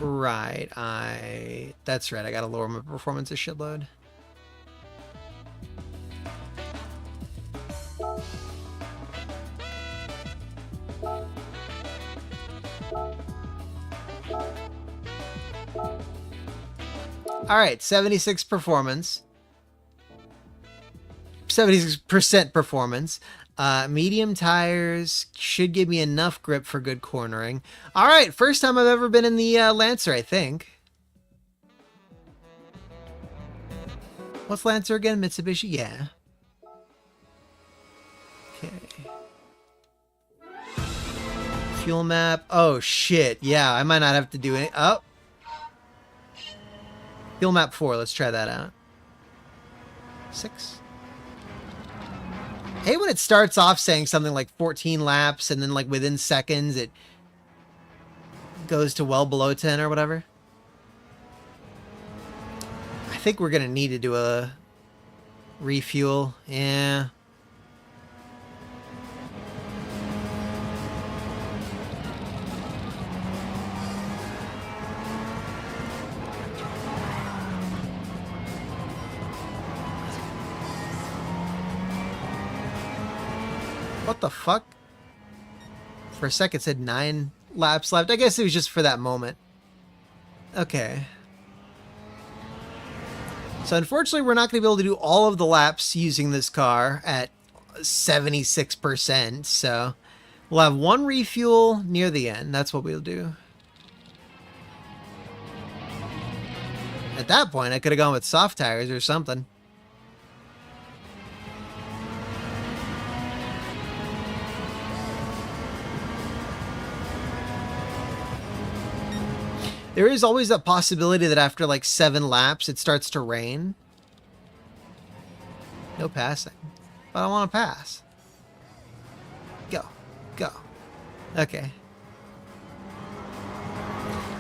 Right, that's right, I gotta lower my performance a shitload. All right, 76 performance. 76% performance. Medium tires should give me enough grip for good cornering. All right, first time I've ever been in the Lancer, I think. What's Lancer again? Mitsubishi? Yeah. Okay. Fuel map. Oh, shit. Yeah, I might not have to do any... Oh. Fuel map 4. Let's try that out. 6. I hate when it starts off saying something like 14 laps and then like within seconds it goes to well below 10 or whatever. I think we're going to need to do a refuel. Yeah. What the fuck? For a second it said 9 laps left. I guess it was just for that moment. Okay. So unfortunately we're not going to be able to do all of the laps using this car at 76%. So we'll have one refuel near the end. That's what we'll do. At that point I could have gone with soft tires or something. There is always that possibility that after like 7 laps, it starts to rain. No passing. But I want to pass. Go. Go. Okay.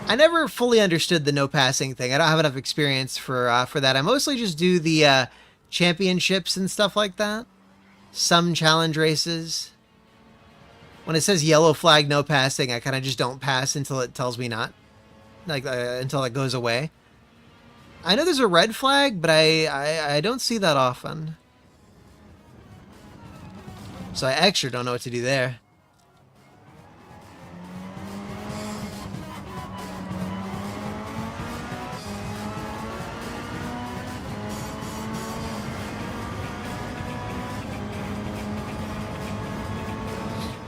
I never fully understood the no passing thing. I don't have enough experience for that. I mostly just do the championships and stuff like that. Some challenge races. When it says yellow flag, no passing, I kind of just don't pass until it tells me not. Like until it goes away. I know there's a red flag, but I don't see that often. So I actually don't know what to do there.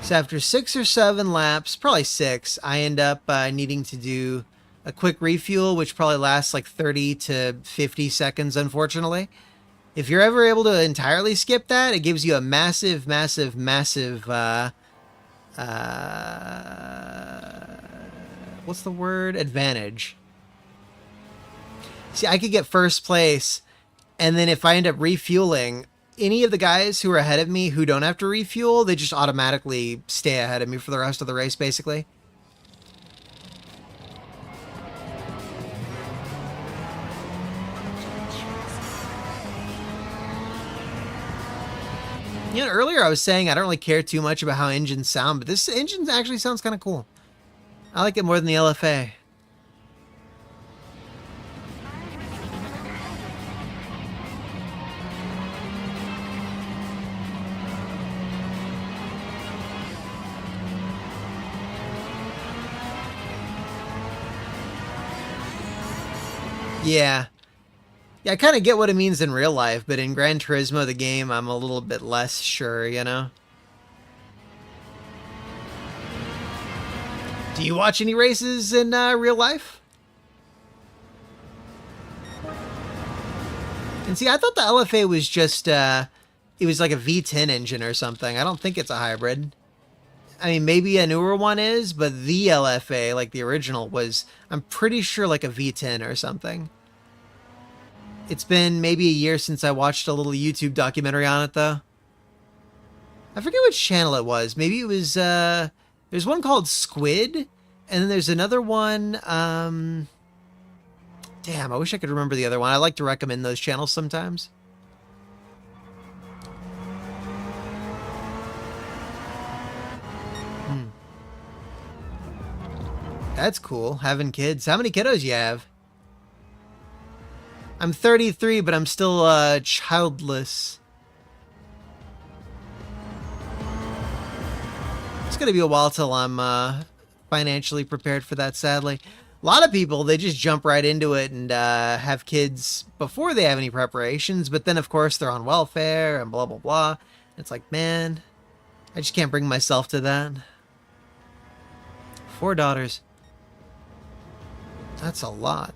So after 6 or 7 laps, probably 6, I end up needing to do a quick refuel, which probably lasts like 30 to 50 seconds, unfortunately. If you're ever able to entirely skip that, it gives you a massive, massive, massive, what's the word? Advantage. See, I could get first place, and then if I end up refueling, any of the guys who are ahead of me who don't have to refuel, they just automatically stay ahead of me for the rest of the race, basically. You know, earlier I was saying I don't really care too much about how engines sound, but this engine actually sounds kind of cool. I like it more than the LFA. Yeah. Yeah, I kind of get what it means in real life, but in Gran Turismo, the game, I'm a little bit less sure, you know? Do you watch any races in real life? And see, I thought the LFA was just, it was like a V10 engine or something. I don't think it's a hybrid. I mean, maybe a newer one is, but the LFA, like the original, was, I'm pretty sure, like a V10 or something. It's been maybe a year since I watched a little YouTube documentary on it, though. I forget which channel it was. Maybe it was, there's one called Squid, and then there's another one, damn, I wish I could remember the other one. I like to recommend those channels sometimes. That's cool, having kids. How many kiddos you have? I'm 33, but I'm still childless. It's gonna be a while till I'm financially prepared for that, sadly. A lot of people, they just jump right into it and have kids before they have any preparations, but then of course they're on welfare and blah blah blah. It's like, man, I just can't bring myself to that. 4 daughters. That's a lot.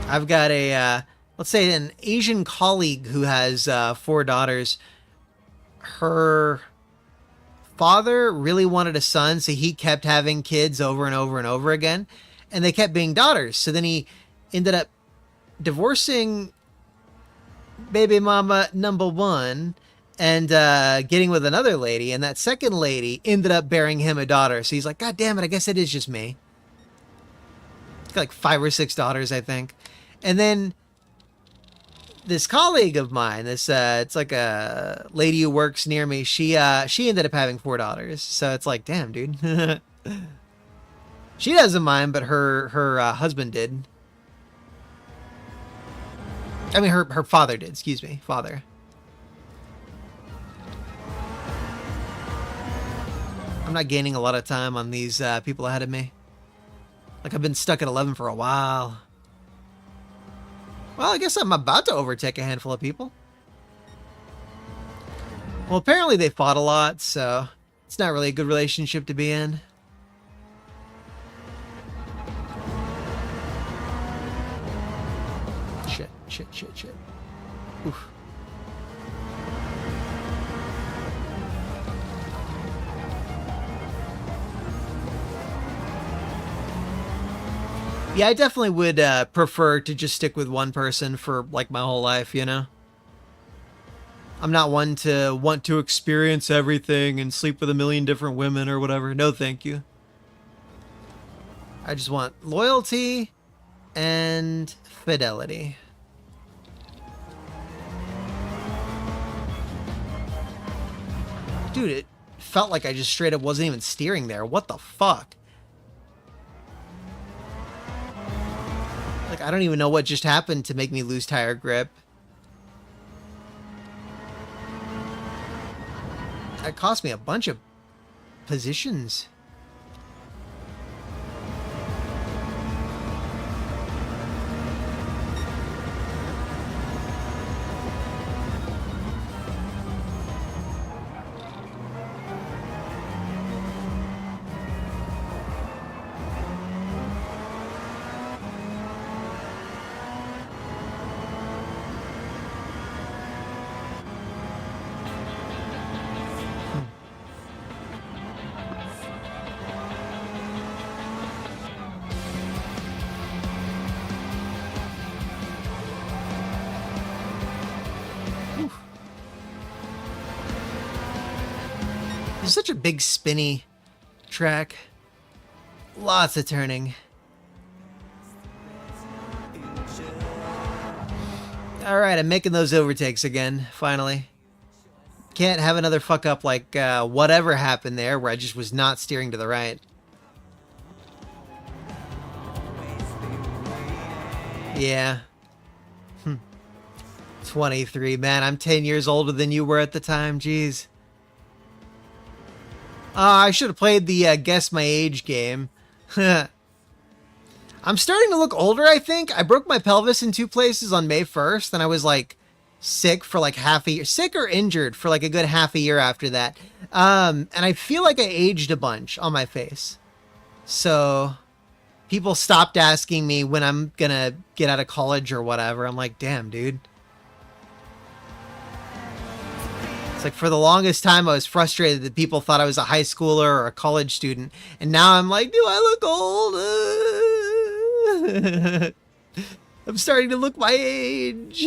I've got a, let's say an Asian colleague who has 4 daughters. Her father really wanted a son, so he kept having kids over and over and over again, and they kept being daughters. So then he ended up divorcing baby mama number 1 and getting with another lady, and that second lady ended up bearing him a daughter. So he's like, God damn it, I guess it is just me. He's got like 5 or 6 daughters, I think. And then this colleague of mine, this it's like a lady who works near me, she ended up having 4 daughters. So it's like, damn, dude. She doesn't mind, but her husband did. I mean, her father did, excuse me, father. I'm not gaining a lot of time on these people ahead of me. Like, I've been stuck at 11 for a while. Well, I guess I'm about to overtake a handful of people. Well, apparently they fought a lot, so it's not really a good relationship to be in. Shit, shit, shit, shit. Oof. Yeah, I definitely would prefer to just stick with one person for, like, my whole life, you know? I'm not one to want to experience everything and sleep with a million different women or whatever. No, thank you. I just want loyalty and fidelity. Dude, it felt like I just straight up wasn't even steering there. What the fuck? Like, I don't even know what just happened to make me lose tire grip. That cost me a bunch of positions. It's such a big spinny track. Lots of turning. Alright, I'm making those overtakes again, finally. Can't have another fuck up like whatever happened there where I just was not steering to the right. Yeah. 23, man, I'm 10 years older than you were at the time, jeez. I should have played the Guess My Age game. I'm starting to look older, I think. I broke my pelvis in 2 places on May 1st, and I was like sick for like half a year. Sick or injured for like a good half a year after that. And I feel like I aged a bunch on my face. So people stopped asking me when I'm gonna get out of college or whatever. I'm like, damn, dude. It's like for the longest time I was frustrated that people thought I was a high schooler or a college student. And now I'm like, do I look old? I'm starting to look my age.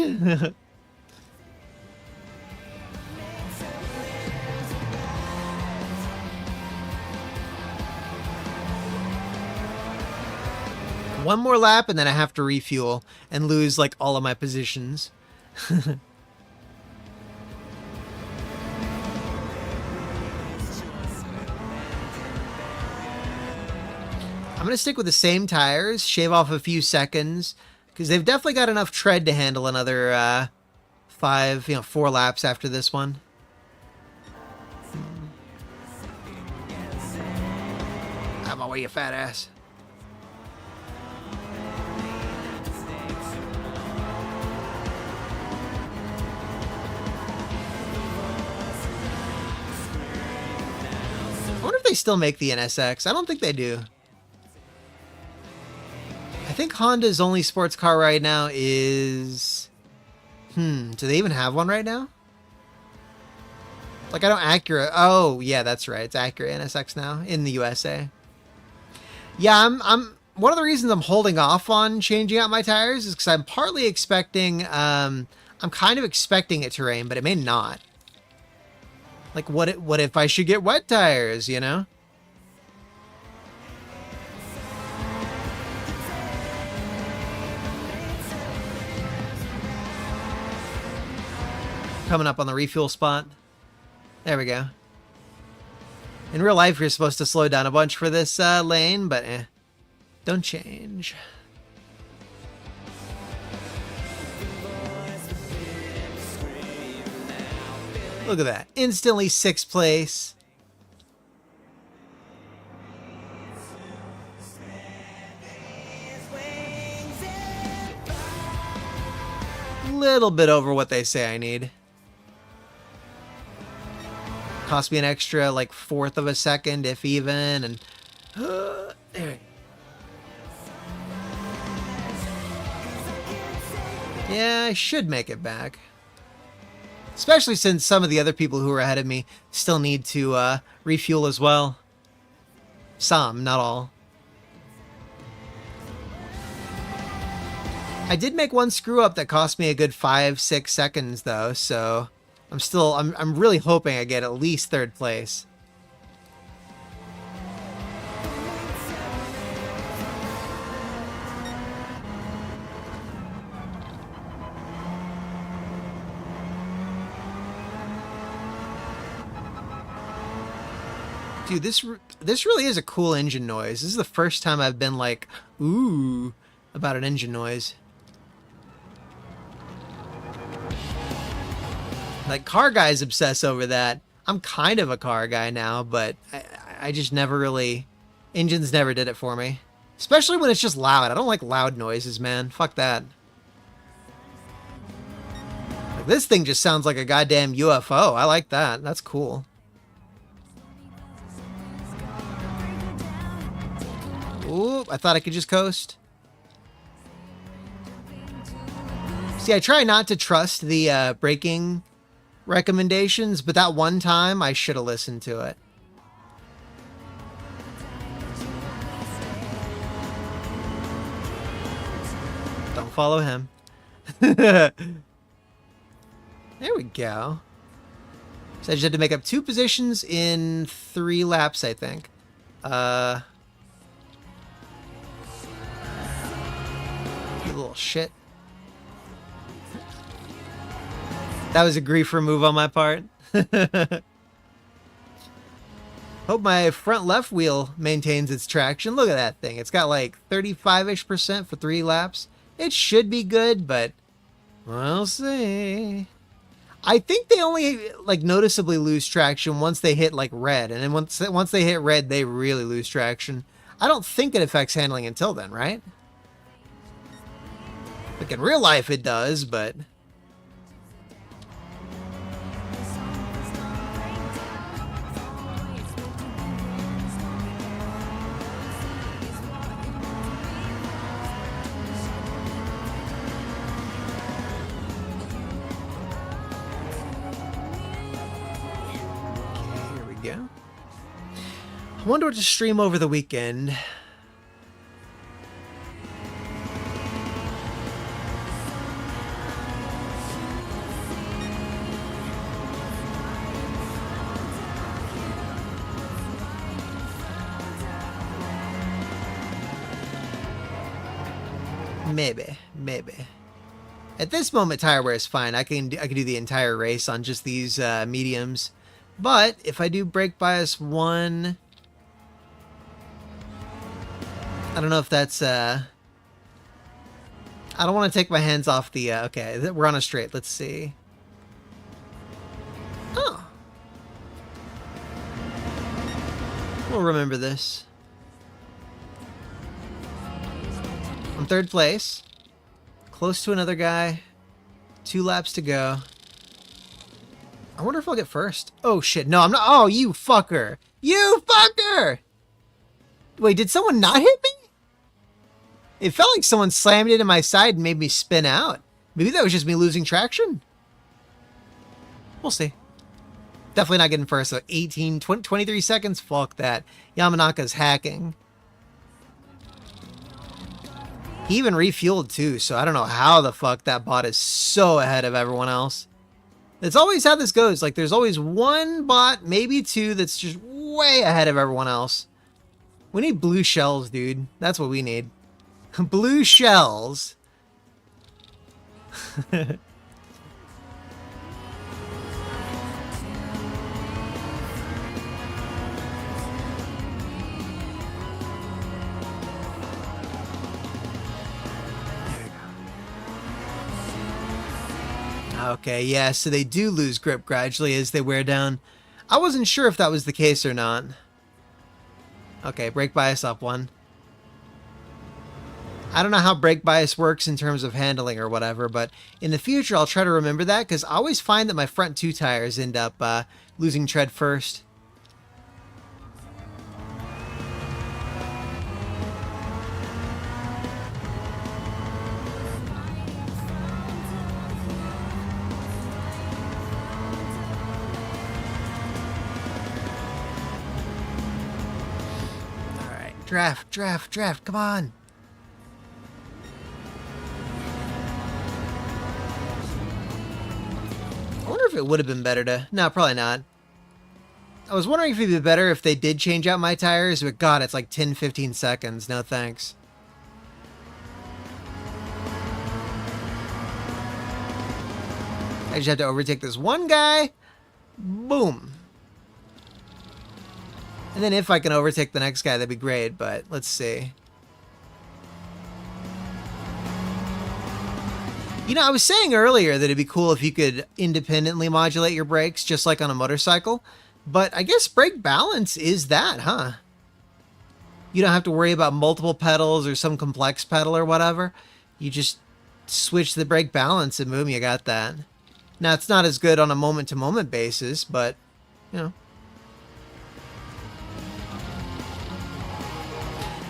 One more lap and then I have to refuel and lose like all of my positions. I'm going to stick with the same tires, shave off a few seconds, because they've definitely got enough tread to handle another 4 laps after this one. Out of my way, you fat ass. I wonder if they still make the NSX. I don't think they do. I think Honda's only sports car right now is... do they even have one right now? Like, I don't Acura... Oh, yeah, that's right. It's Acura NSX now in the USA. Yeah, I'm... One of the reasons I'm holding off on changing out my tires is because I'm partly expecting... I'm kind of expecting it to rain, but it may not. Like, what if I should get wet tires, you know? Coming up on the refuel spot. There we go. In real life, you're supposed to slow down a bunch for this lane, but don't change. Look at that. Instantly 6th place. Little bit over what they say I need. Cost me an extra like 1/4 of a second, if even, and there. Yeah, I should make it back. Especially since some of the other people who are ahead of me still need to refuel as well. Some, not all. I did make one screw up that cost me a good 5-6 seconds though, so I'm really hoping I get at least 3rd place. Dude, this really is a cool engine noise. This is the first time I've been like, ooh, about an engine noise. Like, car guys obsess over that. I'm kind of a car guy now, but I just never really... Engines never did it for me. Especially when it's just loud. I don't like loud noises, man. Fuck that. Like, this thing just sounds like a goddamn UFO. I like that. That's cool. Ooh, I thought I could just coast. See, I try not to trust the braking recommendations, but that one time I should have listened to it. Don't follow him. There we go. So I just had to make up 2 positions in 3 laps, I think. You little shit. That was a griefer move on my part. Hope my front left wheel maintains its traction. Look at that thing. It's got like 35-ish% for 3 laps. It should be good, but we'll see. I think they only like noticeably lose traction once they hit like red, and then once they hit red, they really lose traction. I don't think it affects handling until then, right? Like in real life it does, but... Go. I wonder what to stream over the weekend. Maybe. At this moment, tire wear is fine. I can do the entire race on just these mediums. But if I do brake bias 1, I don't know if that's, I don't want to take my hands off the, okay, we're on a straight. Let's see. Oh. We'll remember this. I'm 3rd place. Close to another guy. 2 laps to go. I wonder if I'll get first. Oh, shit. No, I'm not. Oh, you fucker. You fucker! Wait, did someone not hit me? It felt like someone slammed into my side and made me spin out. Maybe that was just me losing traction. We'll see. Definitely not getting first. So 23 seconds. Fuck that. Yamanaka's hacking. He even refueled too, so I don't know how the fuck that bot is so ahead of everyone else. That's always how this goes. Like, there's always one bot, maybe 2, that's just way ahead of everyone else. We need blue shells, dude. That's what we need. Blue shells. Okay, yeah, so they do lose grip gradually as they wear down. I wasn't sure if that was the case or not. Okay, brake bias up 1. I don't know how brake bias works in terms of handling or whatever, but in the future I'll try to remember that, because I always find that my front 2 tires end up losing tread first. Draft, come on. I wonder if it would have been better to... No, probably not. I was wondering if it'd be better if they did change out my tires, but god, it's like 10-15 seconds. No thanks. I just have to overtake this one guy. Boom. And then if I can overtake the next guy, that'd be great, but let's see. You know, I was saying earlier that it'd be cool if you could independently modulate your brakes, just like on a motorcycle. But I guess brake balance is that, huh? You don't have to worry about multiple pedals or some complex pedal or whatever. You just switch the brake balance and boom, you got that. Now, it's not as good on a moment-to-moment basis, but, you know.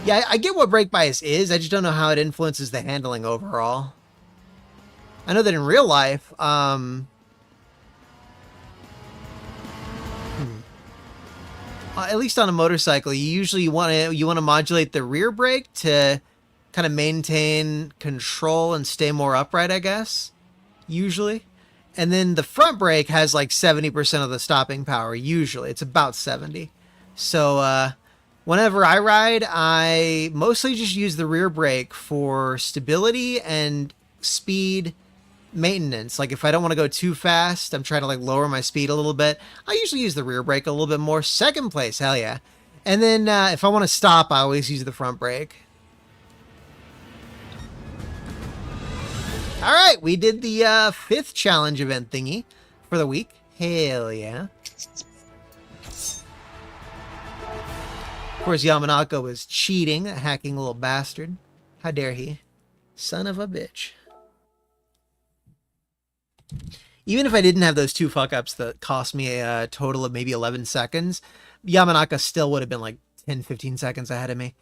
Yeah, I get what brake bias is. I just don't know how it influences the handling overall. I know that in real life, at least on a motorcycle, you usually want to modulate the rear brake to kind of maintain control and stay more upright, I guess. Usually. And then the front brake has like 70% of the stopping power. Usually, it's about 70. So, whenever I ride, I mostly just use the rear brake for stability and speed maintenance. Like if I don't want to go too fast, I'm trying to like lower my speed a little bit, I usually use the rear brake a little bit more. 2nd place, hell yeah. And then if I want to stop, I always use the front brake. All right, we did the 5th challenge event thingy for the week. Hell yeah. course, Yamanaka was cheating, a hacking little bastard. How dare he? Son of a bitch. Even if I didn't have those two fuck-ups that cost me a total of maybe 11 seconds, Yamanaka still would have been like 10, 15 seconds ahead of me.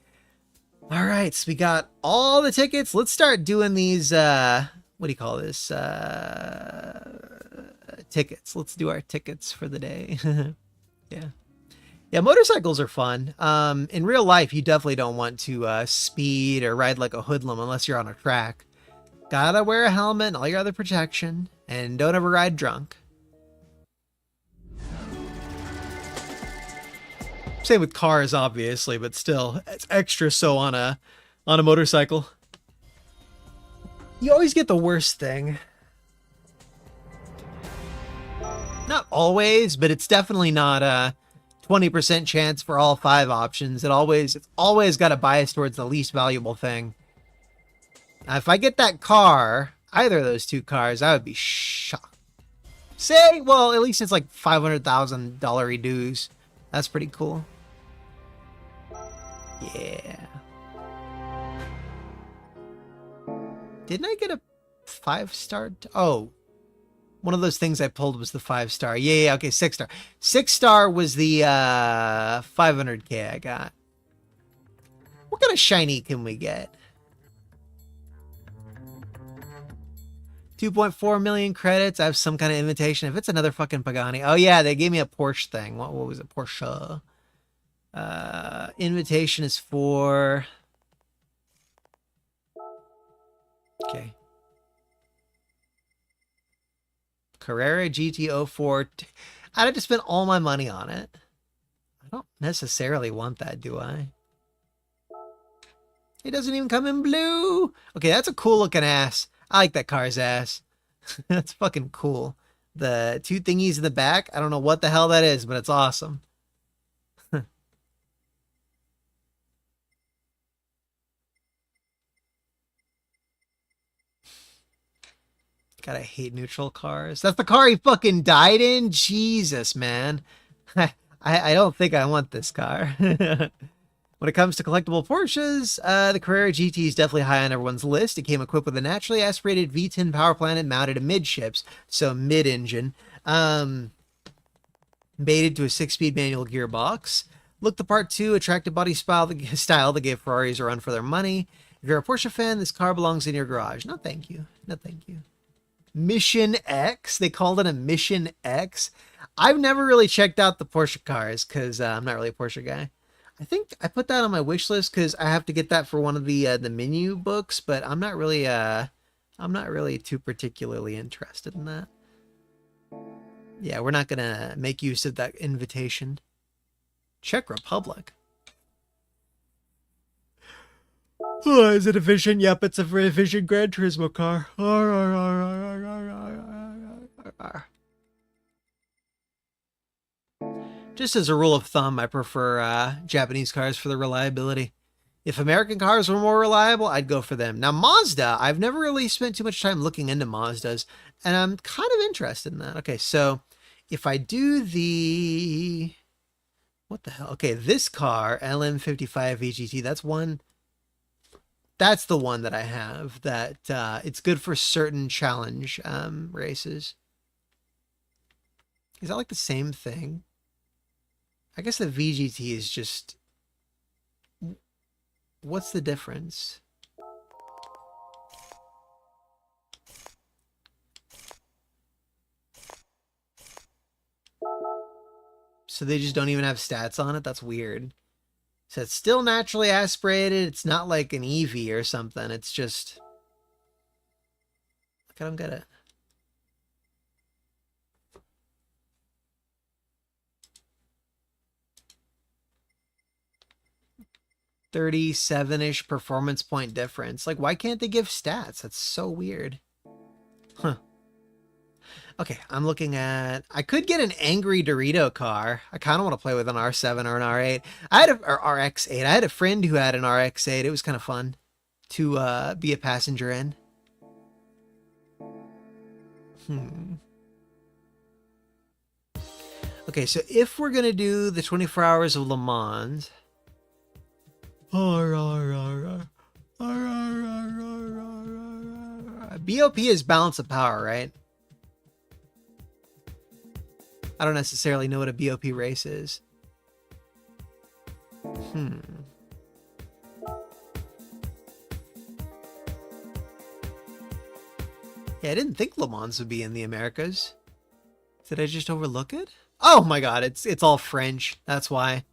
All right, so we got all the tickets. Let's start doing these, what do you call this? Tickets. Let's do our tickets for the day. Yeah. Yeah, motorcycles are fun. In real life, you definitely don't want to speed or ride like a hoodlum unless you're on a track. Gotta wear a helmet and all your other protection, and don't ever ride drunk. Same with cars, obviously, but still, it's extra so on a motorcycle. You always get the worst thing. Not always, but it's definitely not a 20% chance for all 5 options. It's always got a bias towards the least valuable thing. Now, if I get that car, either of those 2 cars, I would be shocked. Say, well, at least it's like $500,000 dues. That's pretty cool. Yeah. Didn't I get a 5-star? Oh, one of those things I pulled was the 5-star. Yeah, okay, 6-star. 6-star was the 500K I got. What kind of shiny can we get? 2.4 million credits. I have some kind of invitation. If it's another fucking Pagani. Oh yeah, they gave me a Porsche thing. What was it? Porsche. Invitation is for... Okay. Carrera GT04. I'd have to spend all my money on it. I don't necessarily want that, do I? It doesn't even come in blue. Okay, that's a cool looking ass. I like that car's ass. That's fucking cool. The 2 thingies in the back, I don't know what the hell that is, but it's awesome. God, I hate neutral cars. That's the car he fucking died in? Jesus, man. I don't think I want this car. When it comes to collectible Porsches, the Carrera GT is definitely high on everyone's list. It came equipped with a naturally aspirated V10 power plant and mounted amidships, so mid-engine. Mated to a 6-speed manual gearbox. Looked the part too, attractive body style that gave Ferraris a run for their money. If you're a Porsche fan, this car belongs in your garage. No, thank you. No, thank you. Mission X. They called it a Mission X. I've never really checked out the Porsche cars because I'm not really a Porsche guy. I think I put that on my wish list because I have to get that for one of the menu books, but I'm not really too particularly interested in that. Yeah, we're not gonna make use of that invitation. Czech Republic. Oh, is it a Vision? Yep, it's a Vision Gran Turismo car. Just as a rule of thumb, I prefer Japanese cars for the reliability. If American cars were more reliable, I'd go for them. Now, Mazda, I've never really spent too much time looking into Mazdas, and I'm kind of interested in that. Okay, so if I do the... What the hell? Okay, this car, LM55 VGT, that's one... That's the one that I have, that it's good for certain challenge races. Is that like the same thing? I guess the VGT is just... What's the difference? So they just don't even have stats on it? That's weird. So it's still naturally aspirated. It's not like an EV or something. It's just... I don't get it. $37-ish performance point difference. Like, why can't they give stats? That's so weird. Huh. Okay, I'm looking at... I could get an Angry Dorito car. I kind of want to play with an R7 or an R8. Or RX-8. I had a friend who had an RX-8. It was kind of fun to be a passenger in. Okay, so if we're going to do the 24 Hours of Le Mans... BOP is balance of power, right? I don't necessarily know what a BOP race is. Yeah, I didn't think Le Mans would be in the Americas. Did I just overlook it? Oh my god, it's all French. That's why.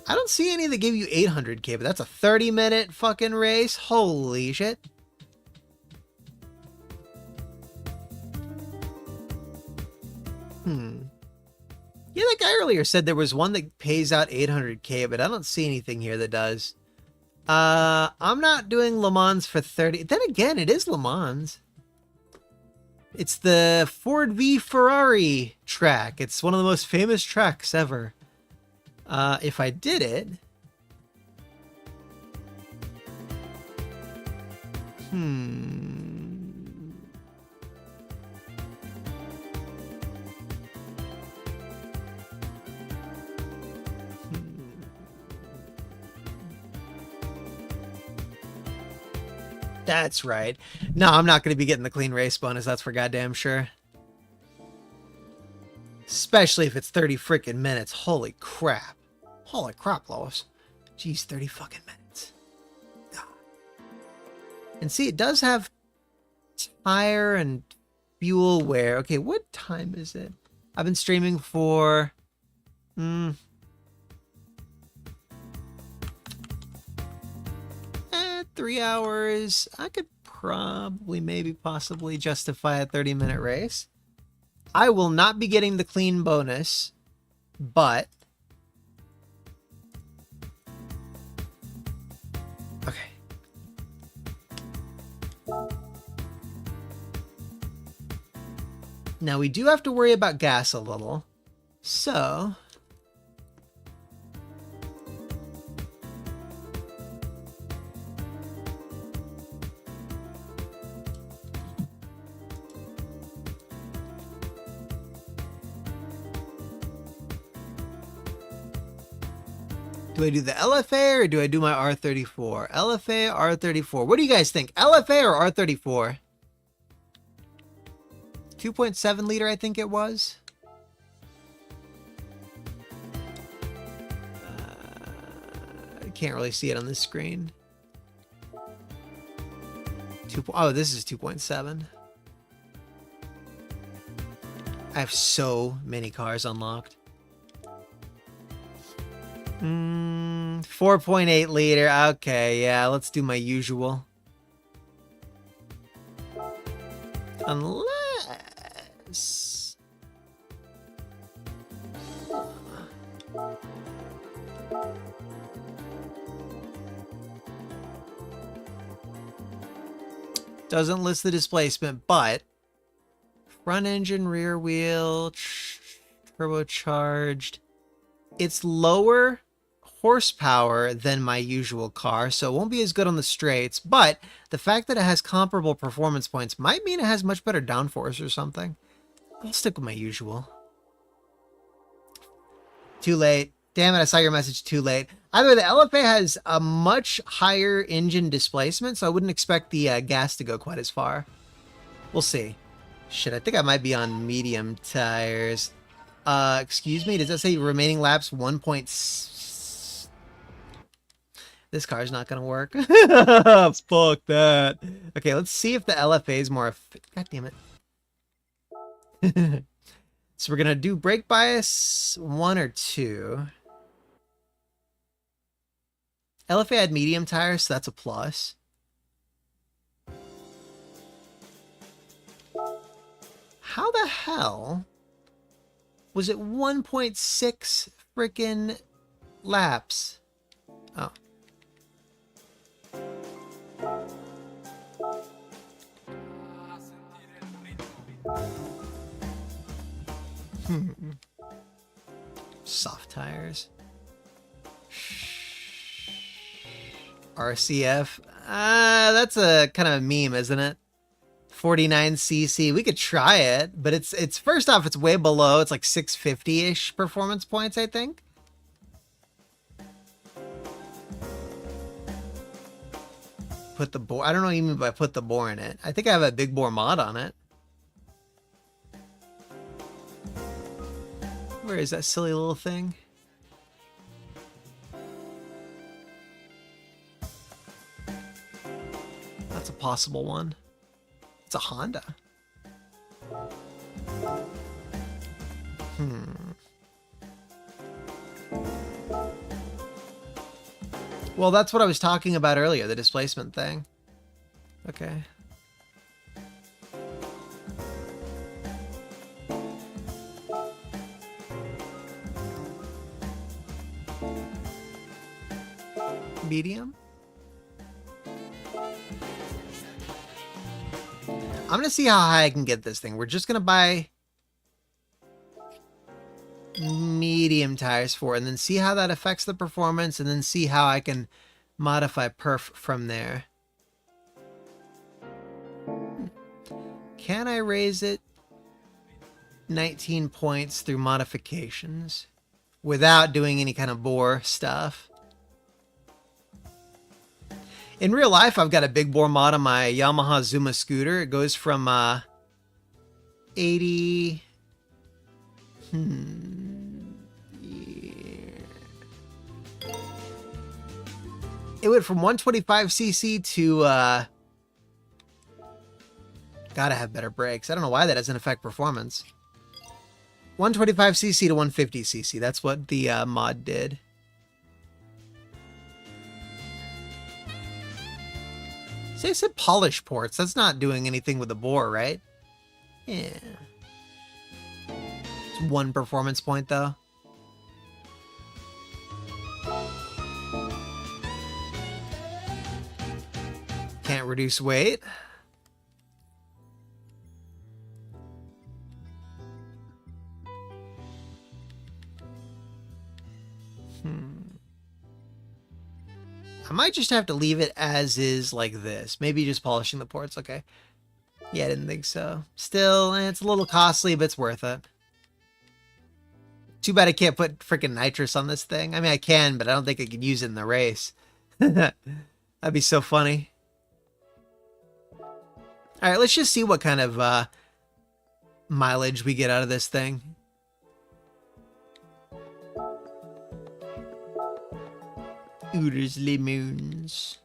I don't see any that give you 800k, but that's a 30-minute fucking race. Holy shit. Yeah, that guy earlier said there was one that pays out 800k, but I don't see anything here that does. I'm not doing Le Mans for 30. Then again, it is Le Mans. It's the Ford v Ferrari track. It's one of the most famous tracks ever. If I did it... That's right. No, I'm not going to be getting the clean race bonus. That's for goddamn sure. Especially if it's 30 freaking minutes. Holy crap. Holy crap, Lois. Jeez, 30 fucking minutes. God. And see, it does have tire and fuel wear. Okay, what time is it? I've been streaming for... 3 hours. I could probably, maybe, possibly justify a 30-minute race. I will not be getting the clean bonus, but... Okay. Now, we do have to worry about gas a little. So... do I do the LFA or do I do my R34? LFA, R34. What do you guys think? LFA or R34? 2.7 liter, I think it was. I can't really see it on this screen. Oh, this is 2.7. I have so many cars unlocked. 4.8 liter. Okay, yeah, let's do my usual. Unless... doesn't list the displacement, but front engine, rear wheel, turbocharged. It's lower horsepower than my usual car, so it won't be as good on the straights, but the fact that it has comparable performance points might mean it has much better downforce or something. I'll stick with my usual. Too late. Damn it, I saw your message too late. Either way, the LFA has a much higher engine displacement, so I wouldn't expect the gas to go quite as far. We'll see. Shit, I think I might be on medium tires. Excuse me, does that say remaining laps 1.6? This car's not gonna work. Fuck that. Okay, let's see if the LFA is more... God damn it. So we're gonna do brake bias 1 or 2. LFA had medium tires, so that's a plus. How the hell was it 1.6 freaking laps? Oh. Soft tires. RCF. That's a kind of a meme, isn't it? 49cc. We could try it, but it's first off, it's way below. It's like 650-ish performance points, I think. Put the bore. I don't know even if I put the bore in it. I think I have a big bore mod on it. Where is that silly little thing? That's a possible one. It's a Honda. Well, that's what I was talking about earlier, the displacement thing. Okay. Medium? I'm gonna see how high I can get this thing. We're just gonna buy medium tires for it, and then see how that affects the performance, and then see how I can modify perf from there. Can I raise it 19 points through modifications without doing any kind of bore stuff? In real life, I've got a big bore mod on my Yamaha Zuma scooter. It goes from 80... It went from 125cc to... Gotta have better brakes. I don't know why that doesn't affect performance. 125cc to 150cc. That's what the mod did. See, I said polish ports. That's not doing anything with the bore, right? Yeah. It's 1 performance point, though. Can't reduce weight. I might just have to leave it as is like this. Maybe just polishing the ports. Okay. Yeah, I didn't think so. Still, it's a little costly, but it's worth it. Too bad I can't put freaking nitrous on this thing. I mean, I can, but I don't think I could use it in the race. That'd be so funny. All right, let's just see what kind of mileage we get out of this thing. Ooders Lemons.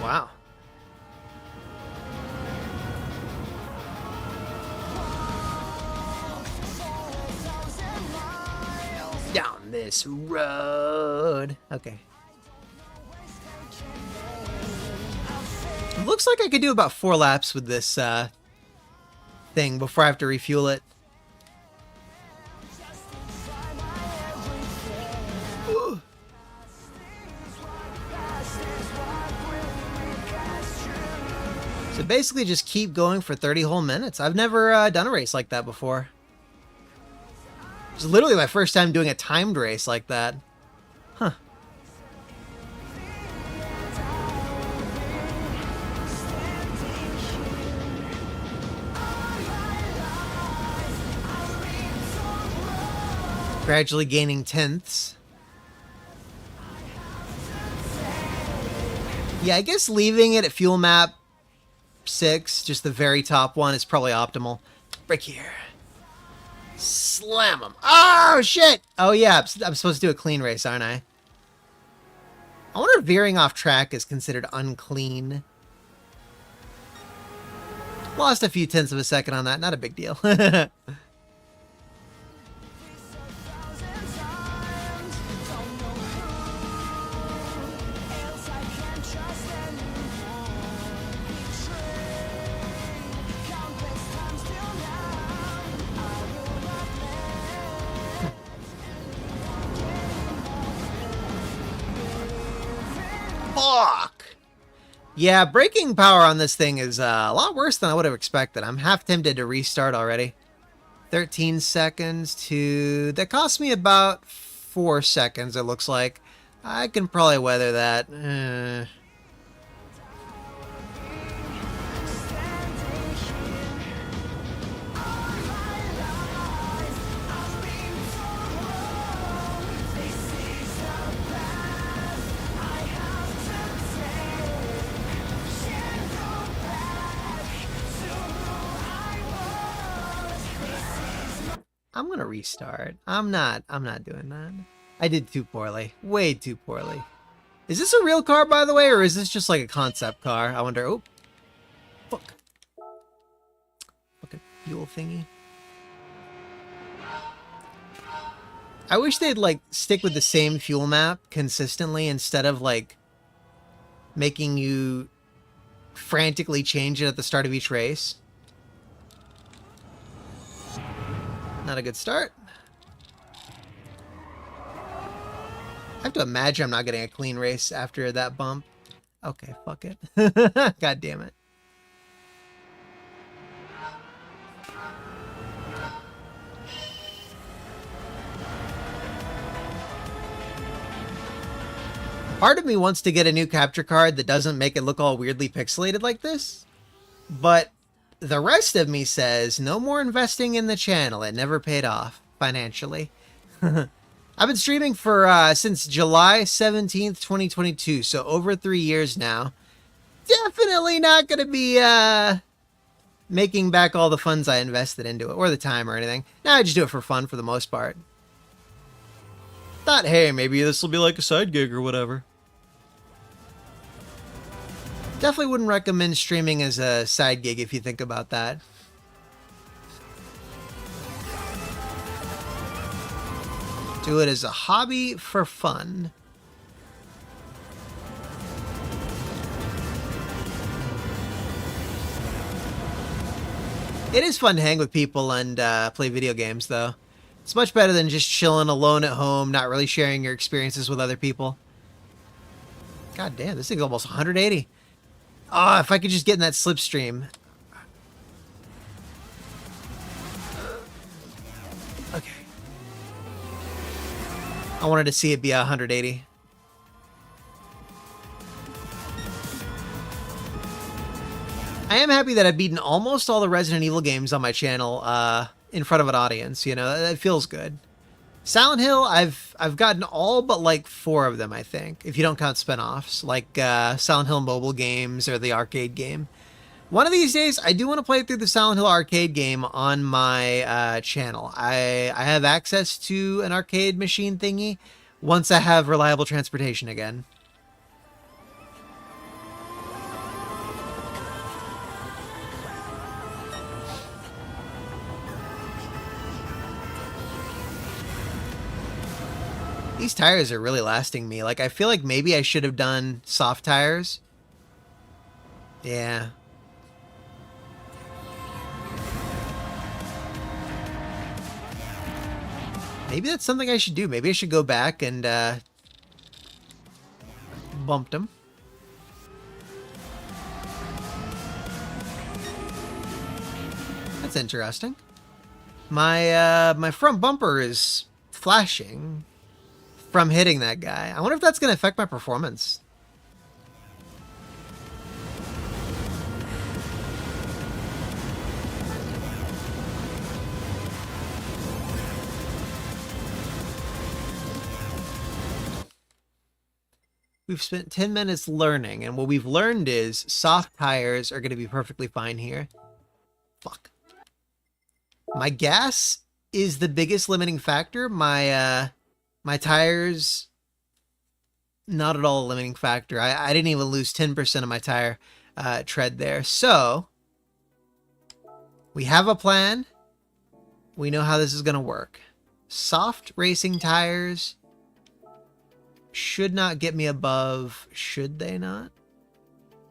Wow. Down this road. Okay. It looks like I could do about 4 laps with this thing before I have to refuel it. So basically just keep going for 30 whole minutes. I've never done a race like that before. It's literally my first time doing a timed race like that. Huh. Gradually gaining tenths. Yeah, I guess leaving it at fuel map 6, just the very top one, is probably optimal. Break here. Slam them. Oh, shit! Oh, yeah, I'm supposed to do a clean race, aren't I? I wonder if veering off track is considered unclean. Lost a few tenths of a second on that. Not a big deal. Yeah, braking power on this thing is a lot worse than I would have expected. I'm half tempted to restart already. 13 seconds to... That cost me about 4 seconds, it looks like. I can probably weather that. I'm gonna restart. I'm not doing that. I did too poorly. Way too poorly. Is this a real car, by the way, or is this just like a concept car? I wonder. Oh, fuck. Fucking fuel thingy. I wish they'd like stick with the same fuel map consistently instead of like making you frantically change it at the start of each race. Not a good start. I have to imagine I'm not getting a clean race after that bump. Okay, fuck it. God damn it. Part of me wants to get a new capture card that doesn't make it look all weirdly pixelated like this. But the rest of me says no more investing in the channel. It never paid off financially. I've been streaming for since July 17th, 2022, so over 3 years now. Definitely not going to be making back all the funds I invested into it, or the time or anything. Now I just do it for fun for the most part. Thought, hey, maybe this will be like a side gig or whatever. Definitely wouldn't recommend streaming as a side gig if you think about that. Do it as a hobby for fun. It is fun to hang with people and play video games, though. It's much better than just chilling alone at home, not really sharing your experiences with other people. God damn, this thing's almost 180. Oh, if I could just get in that slipstream. Okay. I wanted to see it be 180. I am happy that I've beaten almost all the Resident Evil games on my channel in front of an audience. You know, that feels good. Silent Hill, I've gotten all but like 4 of them, I think, if you don't count spinoffs, like Silent Hill mobile games or the arcade game. One of these days, I do want to play through the Silent Hill arcade game on my channel. I have access to an arcade machine thingy once I have reliable transportation again. These tires are really lasting me. Like, I feel like maybe I should have done soft tires. Yeah. Maybe that's something I should do. Maybe I should go back and bump them. That's interesting. My front bumper is flashing from hitting that guy. I wonder if that's going to affect my performance. We've spent 10 minutes learning, and what we've learned is soft tires are going to be perfectly fine here. Fuck. My gas is the biggest limiting factor. My tires, not at all a limiting factor. I didn't even lose 10% of my tire tread there. So, we have a plan. We know how this is going to work. Soft racing tires should not get me above, should they not?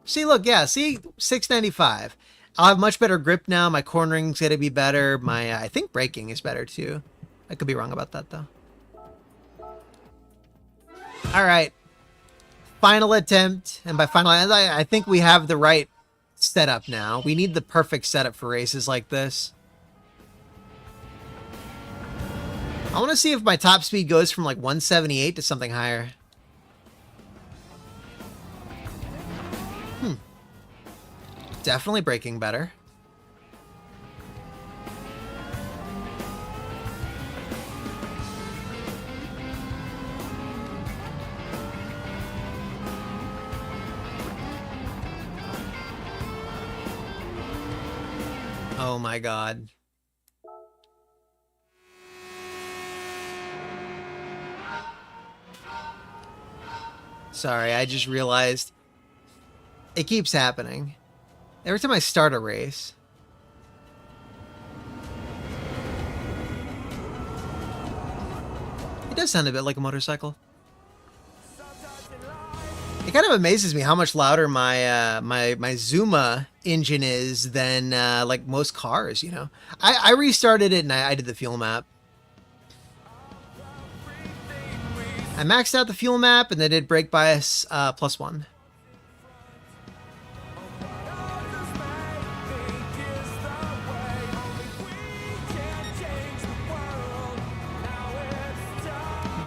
See, look, yeah, see, 695. I'll have much better grip now. My cornering's going to be better. My, I think braking is better too. I could be wrong about that though. All right. Final attempt, and by final, I think we have the right setup now. We need the perfect setup for races like this. I want to see if my top speed goes from like 178 to something higher. Definitely braking better. Oh my god. Sorry, I just realized it keeps happening. Every time I start a race. It does sound a bit like a motorcycle. It kind of amazes me how much louder my my Zuma engine is than like most cars, you know. I restarted it and I did the fuel map. I maxed out the fuel map and then did brake bias +1.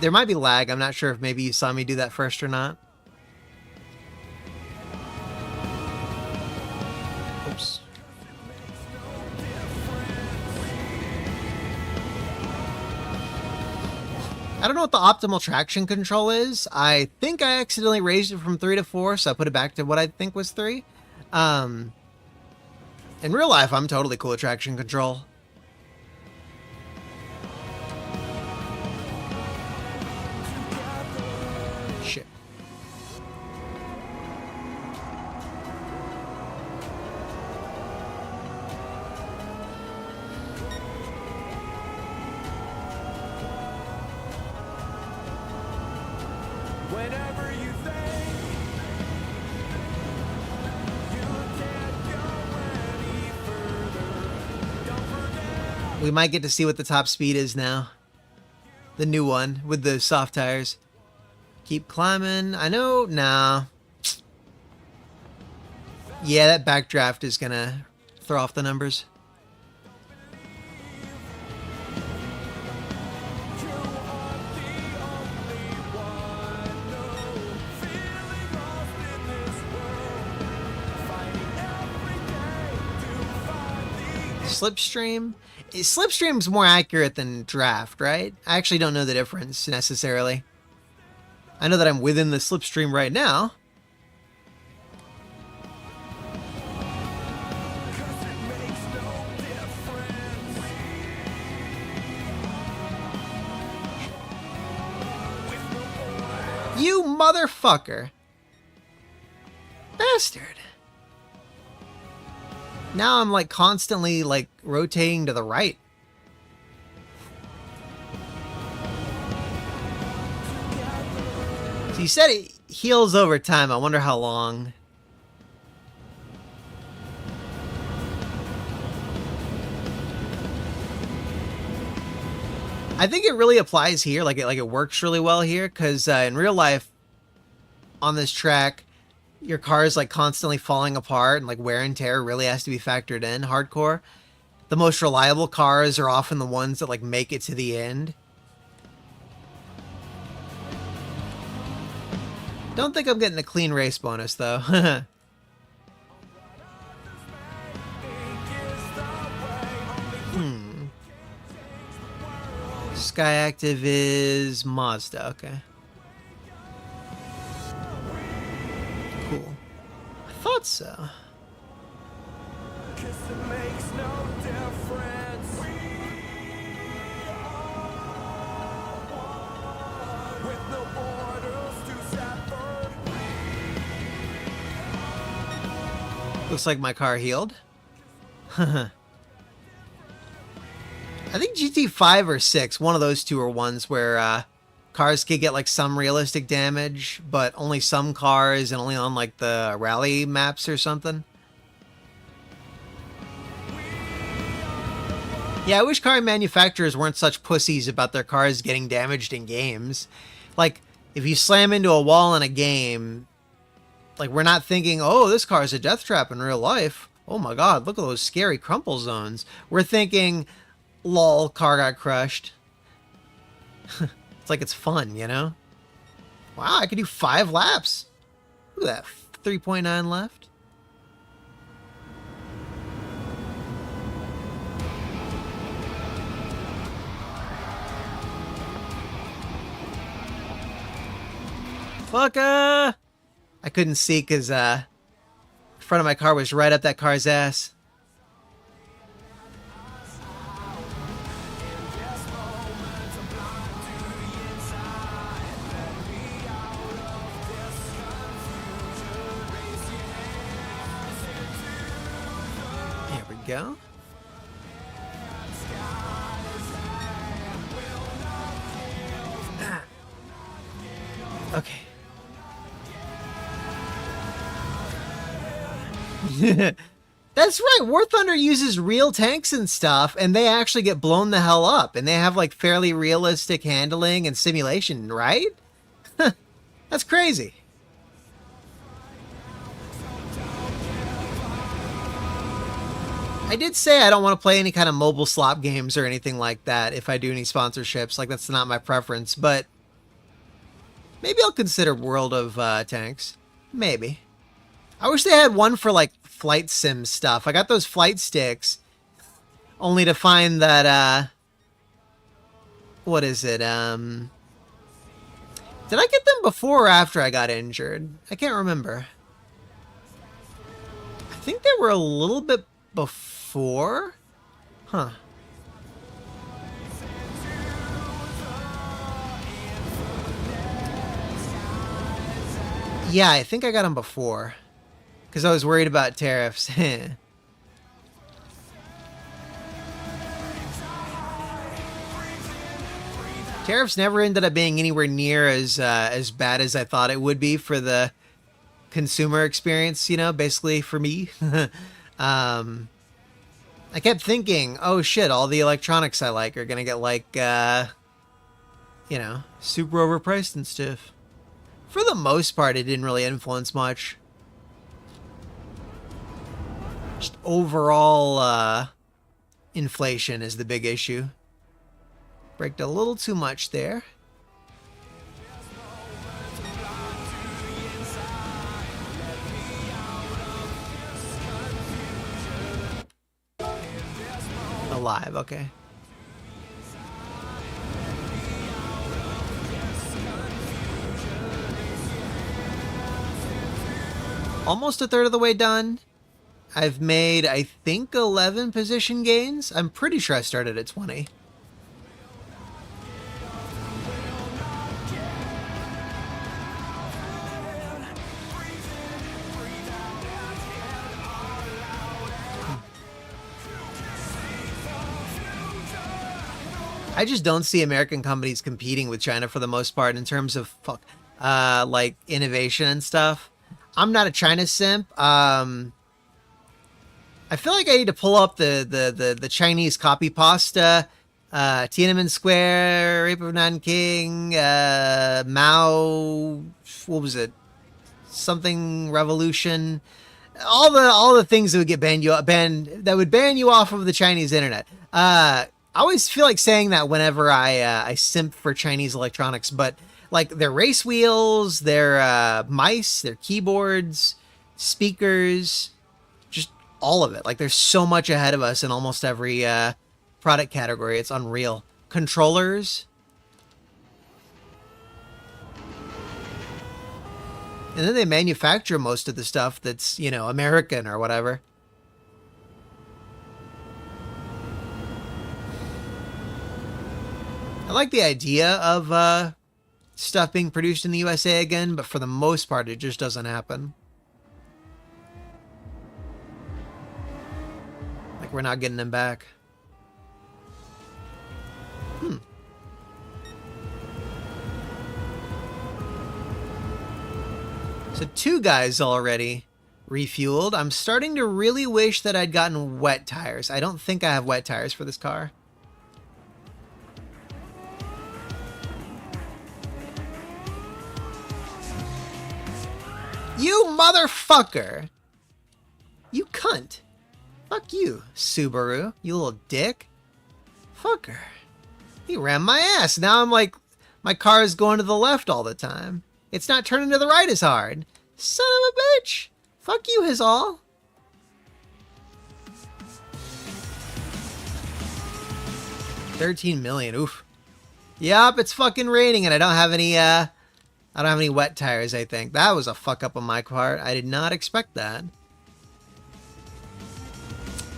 There might be lag. I'm not sure if maybe you saw me do that first or not. Oops. I don't know what the optimal traction control is. I think I accidentally raised it from 3 to 4, so I put it back to what I think was 3. In real life, I'm totally cool with traction control. Shit. Whenever you think you can't go any further, don't forget. We might get to see what the top speed is now. The new one with the soft tires. Keep climbing. I know. Nah. Yeah, that backdraft is gonna throw off the numbers. Slipstream? Slipstream's more accurate than draft, right? I actually don't know the difference necessarily. I know that I'm within the slipstream right now. You motherfucker. Bastard. Now I'm like constantly like rotating to the right. So you said it heals over time. I wonder how long. I think it really applies here. Like it works really well here because in real life on this track, your car is like constantly falling apart and like wear and tear really has to be factored in hardcore. The most reliable cars are often the ones that like make it to the end. Don't think I'm getting a clean race bonus though. Sky Active is Mazda, okay. Cool. I thought so. Looks like my car healed. I think GT5 or 6, one of those two are ones where cars could get like some realistic damage, but only some cars and only on like the rally maps or something. Yeah, I wish car manufacturers weren't such pussies about their cars getting damaged in games. Like, if you slam into a wall in a game, like, we're not thinking, oh, this car is a death trap in real life. Oh my god, look at those scary crumple zones. We're thinking, lol, car got crushed. It's like it's fun, you know? Wow, I could do 5 laps. Look at that, 3.9 left. Fucker! I couldn't see because the front of my car was right up that car's ass. There we go. Okay. That's right. War Thunder uses real tanks and stuff, and they actually get blown the hell up, and they have like fairly realistic handling and simulation, right? That's crazy. I did say I don't want to play any kind of mobile slot games or anything like that if I do any sponsorships. Like, that's not my preference, but maybe I'll consider World of Tanks. Maybe. I wish they had one for, like, flight sim stuff. I got those flight sticks, only to find that, what is it, did I get them before or after I got injured? I can't remember. I think they were a little bit before? Huh. Yeah, I think I got them before. Because I was worried about tariffs. Tariffs never ended up being anywhere near as bad as I thought it would be for the consumer experience, you know, basically for me. I kept thinking, oh shit, all the electronics I like are gonna get like, you know, super overpriced and stuff. For the most part, it didn't really influence much. Just overall inflation is the big issue. Braked a little too much there. Alive, okay. Almost a third of the way done. I've made, I think, 11 position gains. I'm pretty sure I started at 20. I just don't see American companies competing with China for the most part in terms of like innovation and stuff. I'm not a China simp. I feel like I need to pull up the Chinese copy pasta, Tiananmen Square, Rape of Nanking, Mao, what was it? Something Revolution. All the things that would get that would ban you off of the Chinese internet. I always feel like saying that whenever I simp for Chinese electronics, but like their race wheels, their mice, their keyboards, speakers, just all of it. Like there's so much ahead of us in almost every product category. It's unreal. Controllers. And then they manufacture most of the stuff that's, you know, American or whatever. I like the idea of stuff being produced in the USA again, but for the most part, it just doesn't happen. Like, we're not getting them back. So 2 guys already refueled. I'm starting to really wish that I'd gotten wet tires. I don't think I have wet tires for this car. You motherfucker! You cunt. Fuck you, Subaru, you little dick. Fucker. He rammed my ass. Now I'm like, my car is going to the left all the time. It's not turning to the right as hard. Son of a bitch. Fuck you, his all. $13 million. Oof. Yup, it's fucking raining, and I don't have any wet tires. I think that was a fuck up on my part. I did not expect that.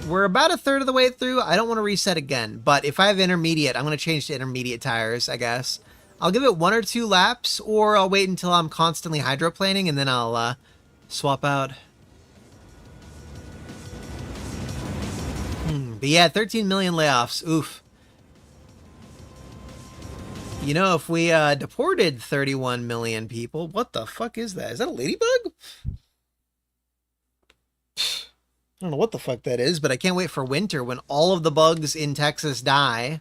We're about a third of the way through. I don't want to reset again, but if I have intermediate, I'm going to change to intermediate tires, I guess. I'll give it 1 or 2 laps, or I'll wait until I'm constantly hydroplaning, and then I'll swap out. But yeah, 13 million layoffs. Oof. You know, if we deported 31 million people, what the fuck is that? Is that a ladybug? I don't know what the fuck that is, but I can't wait for winter when all of the bugs in Texas die.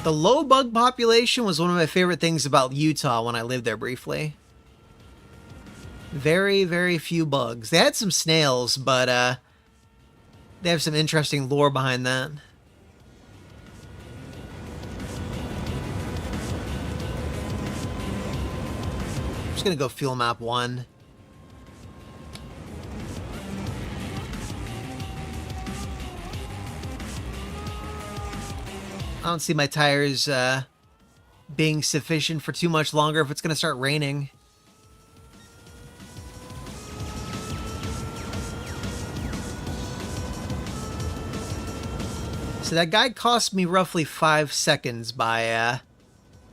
The low bug population was one of my favorite things about Utah when I lived there briefly. Very, very few bugs. They had some snails, but they have some interesting lore behind that. I'm just gonna go fuel map 1. I don't see my tires being sufficient for too much longer if it's gonna start raining. So that guy cost me roughly 5 seconds by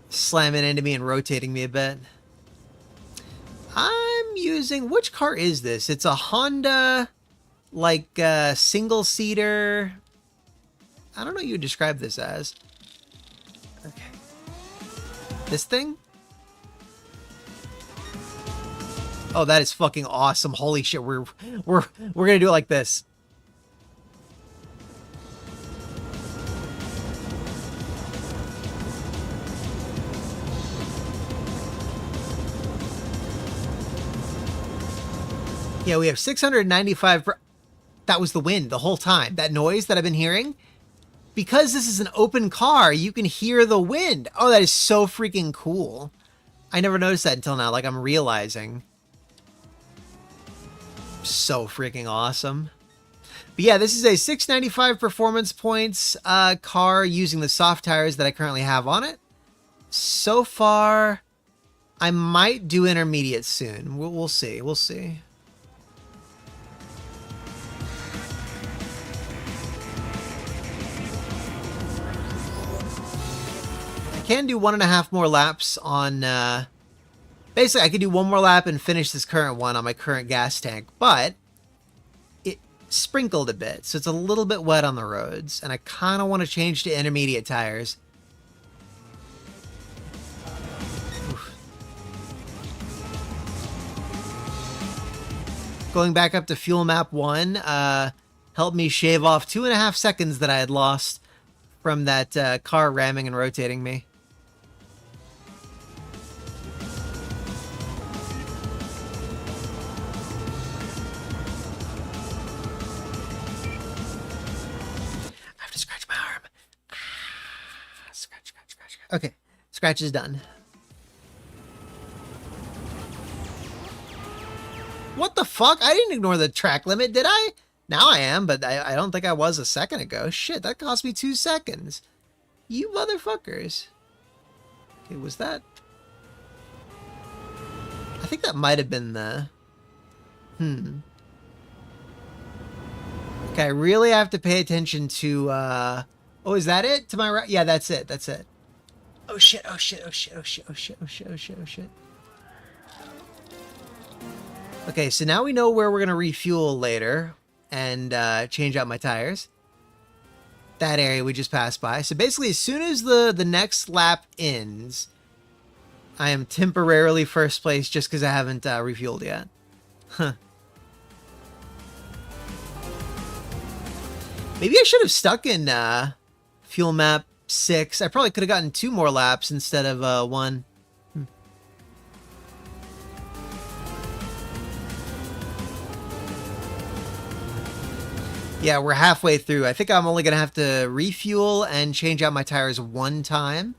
slamming into me and rotating me a bit. I'm using... Which car is this? It's a Honda, like, single-seater... I don't know what you would describe this as. Okay. This thing? Oh, that is fucking awesome. Holy shit, we're gonna do it like this. Yeah, we have 695... That was the wind the whole time. That noise that I've been hearing. Because this is an open car, you can hear the wind. Oh, that is so freaking cool. I never noticed that until now. Like, I'm realizing. So freaking awesome. But yeah, this is a 695 performance points car using the soft tires that I currently have on it. So far, I might do intermediate soon. We'll see. We'll see. Can do 1.5 more laps on basically I could do 1 more lap and finish this current one on my current gas tank, but it sprinkled a bit, so it's a little bit wet on the roads, and I kind of want to change to intermediate tires. Oof. Going back up to fuel map 1 helped me shave off 2.5 seconds that I had lost from that car ramming and rotating me. Okay, scratch is done. What the fuck? I didn't ignore the track limit, did I? Now I am, but I don't think I was a second ago. Shit, that cost me 2 seconds. You motherfuckers. Okay, was that... I think that might have been the... Okay, I really have to pay attention to, Oh, is that it? To my right? Yeah, that's it. That's it. Oh shit, oh shit, oh shit, oh shit, oh shit, oh shit, oh shit, oh shit. Okay, so now we know where we're gonna refuel later and change out my tires. That area we just passed by. So basically, as soon as the next lap ends, I am temporarily first place just because I haven't refueled yet. Huh. Maybe I should have stuck in fuel map 6. I probably could have gotten 2 more laps instead of 1. Yeah, we're halfway through. I think I'm only going to have to refuel and change out my tires 1 time.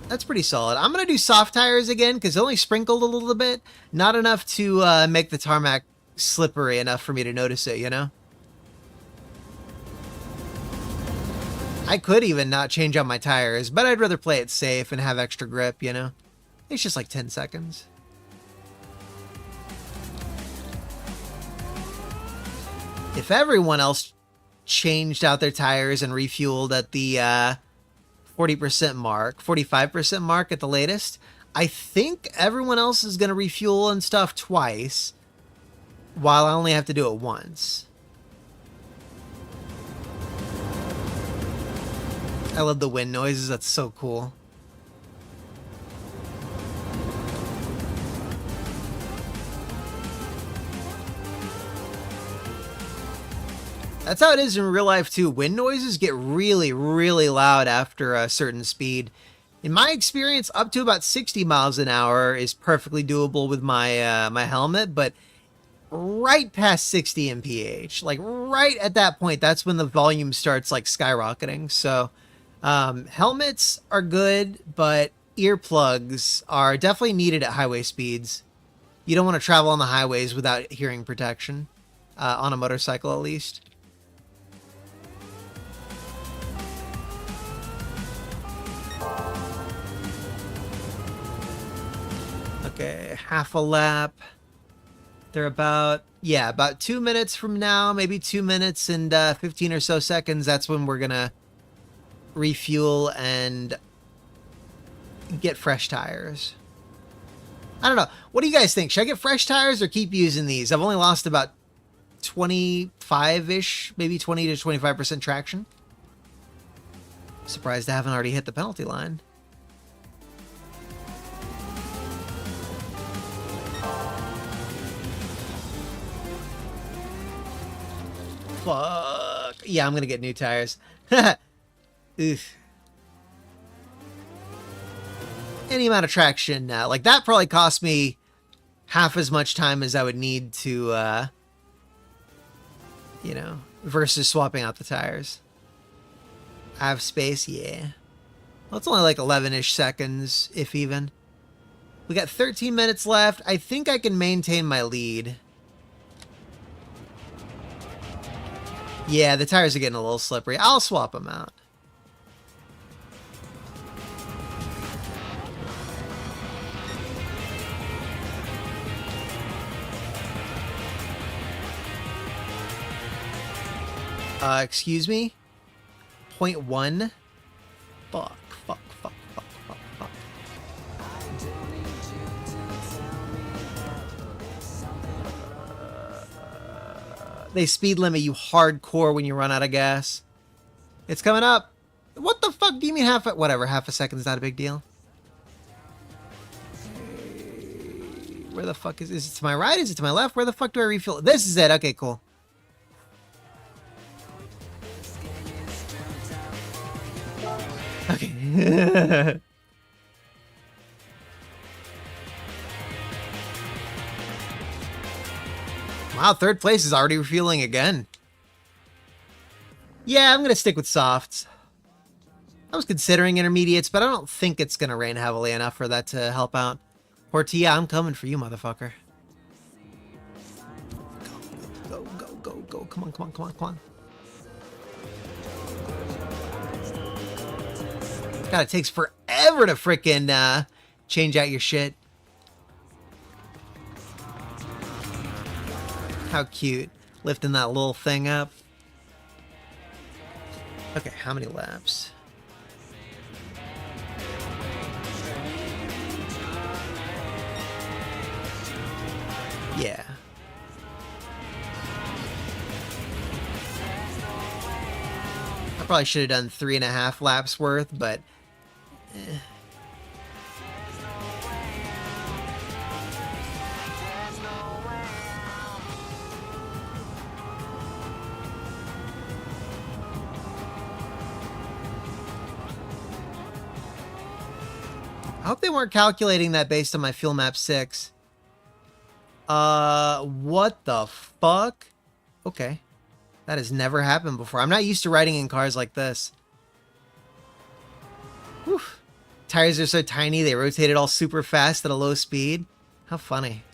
That's pretty solid. I'm going to do soft tires again because it only sprinkled a little bit. Not enough to make the tarmac slippery enough for me to notice it, you know? I could even not change out my tires, but I'd rather play it safe and have extra grip, you know? It's just like 10 seconds. If everyone else changed out their tires and refueled at the 40% mark, 45% mark at the latest, I think everyone else is going to refuel and stuff twice, while I only have to do it once. I love the wind noises. That's so cool. That's how it is in real life too. Wind noises get really, really loud after a certain speed. In my experience, up to about 60 miles an hour is perfectly doable with my my helmet, but right past 60 mph, like right at that point, that's when the volume starts like skyrocketing. So helmets are good, but earplugs are definitely needed at highway speeds. You don't want to travel on the highways without hearing protection, on a motorcycle at least. Okay, half a lap. They're about 2 minutes from now, maybe 2 minutes and 15 or so seconds. That's when we're gonna refuel and get fresh tires. I don't know. What do you guys think? Should I get fresh tires or keep using these? I've only lost about 25-ish, maybe 20 to 25% traction. Surprised I haven't already hit the penalty line. Fuck. Yeah, I'm gonna get new tires. Oof. Any amount of traction now. Like, that probably cost me half as much time as I would need to, you know, versus swapping out the tires. I have space, yeah. Well, it's only like 11-ish seconds, if even. We got 13 minutes left. I think I can maintain my lead. Yeah, the tires are getting a little slippery. I'll swap them out. Excuse me? 0.1? Fuck. They speed limit you hardcore when you run out of gas. It's coming up. What the fuck do you mean whatever, half a second is not a big deal. Where the fuck is it to my right? Is it to my left? Where the fuck do I refuel? This is it. Okay, cool. Okay. Wow, third place is already refueling again. Yeah, I'm going to stick with softs. I was considering intermediates, but I don't think it's going to rain heavily enough for that to help out. Portilla, I'm coming for you, motherfucker. Go. Come on. God, it takes forever to frickin' change out your shit. How cute. Lifting that little thing up. Okay, how many laps? Yeah. I probably should have done 3.5 laps worth, but... I hope they weren't calculating that based on my fuel map 6. What the fuck? Okay. That has never happened before. I'm not used to riding in cars like this. Whew. Tires are so tiny, they rotate it all super fast at a low speed. How funny.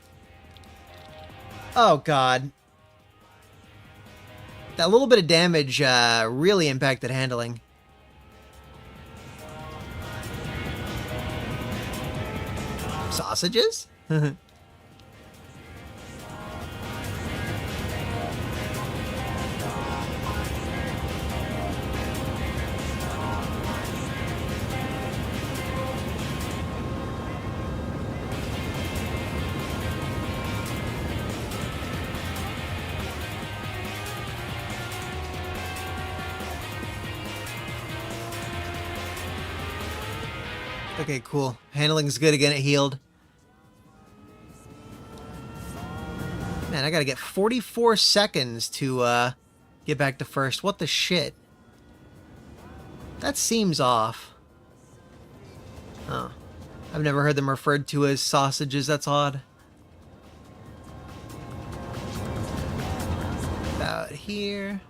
Oh, God. That little bit of damage really impacted handling. Sausages? Okay, cool. Handling's good again. It healed. Man, I gotta get 44 seconds to get back to first. What the shit? That seems off. Oh. I've never heard them referred to as sausages. That's odd. About here.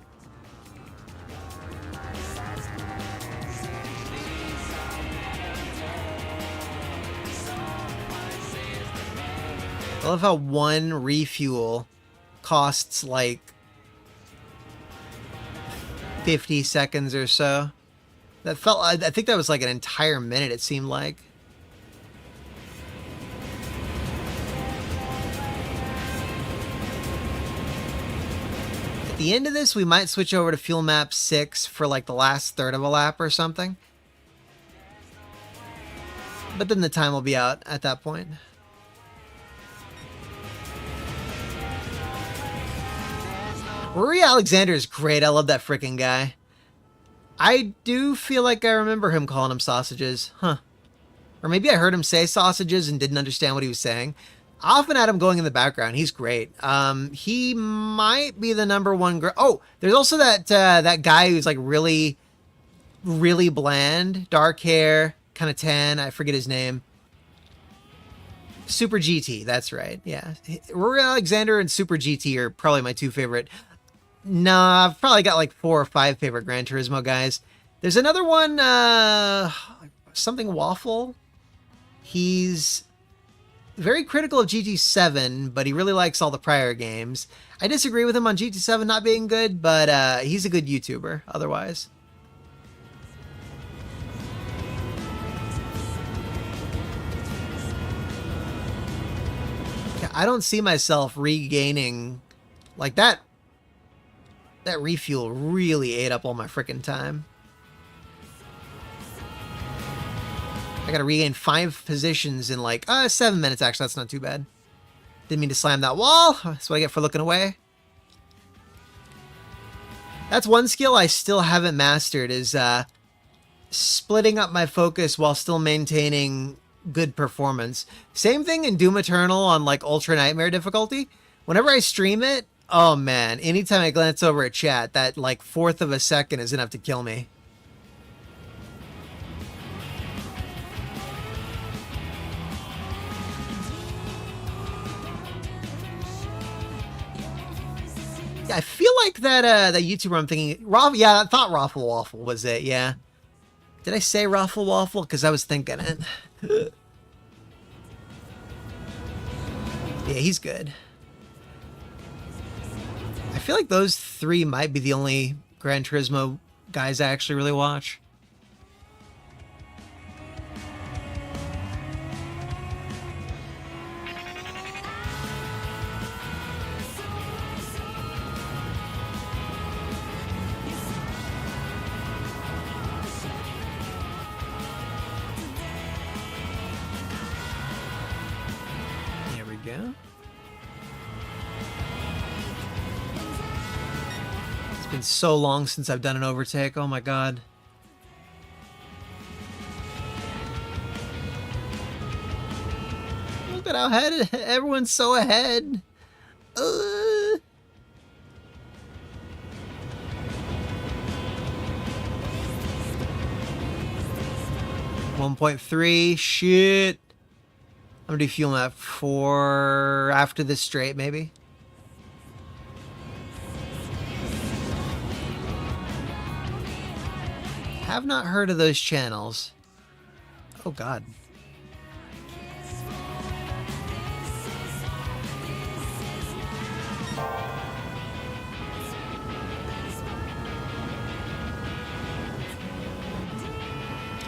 I love how one refuel costs like 50 seconds or so. That felt, I think that was like an entire minute, it seemed like. At the end of this, we might switch over to fuel map 6 for like the last third of a lap or something. But then the time will be out at that point. Rory Alexander is great. I love that freaking guy. I do feel like I remember him calling them sausages. Huh. Or maybe I heard him say sausages and didn't understand what he was saying. I often had him going in the background. He's great. He might be the #1... Oh, there's also that that guy who's like really bland. Dark hair, kind of tan. I forget his name. Super GT. That's right. Yeah. Rory Alexander and Super GT are probably my two favorite. Nah, I've probably got like 4 or 5 favorite Gran Turismo guys. There's another one, something Waffle. He's very critical of GT7, but he really likes all the prior games. I disagree with him on GT7 not being good, but he's a good YouTuber otherwise. I don't see myself regaining like that. That refuel really ate up all my freaking time. I gotta regain 5 positions in like 7 minutes. Actually, that's not too bad. Didn't mean to slam that wall. That's what I get for looking away. That's one skill I still haven't mastered, is splitting up my focus while still maintaining good performance. Same thing in Doom Eternal on like Ultra Nightmare difficulty. Whenever I stream it, oh man, anytime I glance over at chat, that like 1/4 of a second is enough to kill me. Yeah, I feel like that YouTuber I'm thinking, yeah, I thought Raffle Waffle was it, yeah. Did I say Raffle Waffle? Because I was thinking it. Yeah, he's good. I feel like those 3 might be the only Gran Turismo guys I actually really watch. There we go. It's been so long since I've done an overtake. Oh my god. Look at how ahead everyone's so ahead. 1.3. Shit. I'm gonna do fuel map 4 after this straight, maybe. Have not heard of those channels. Oh God.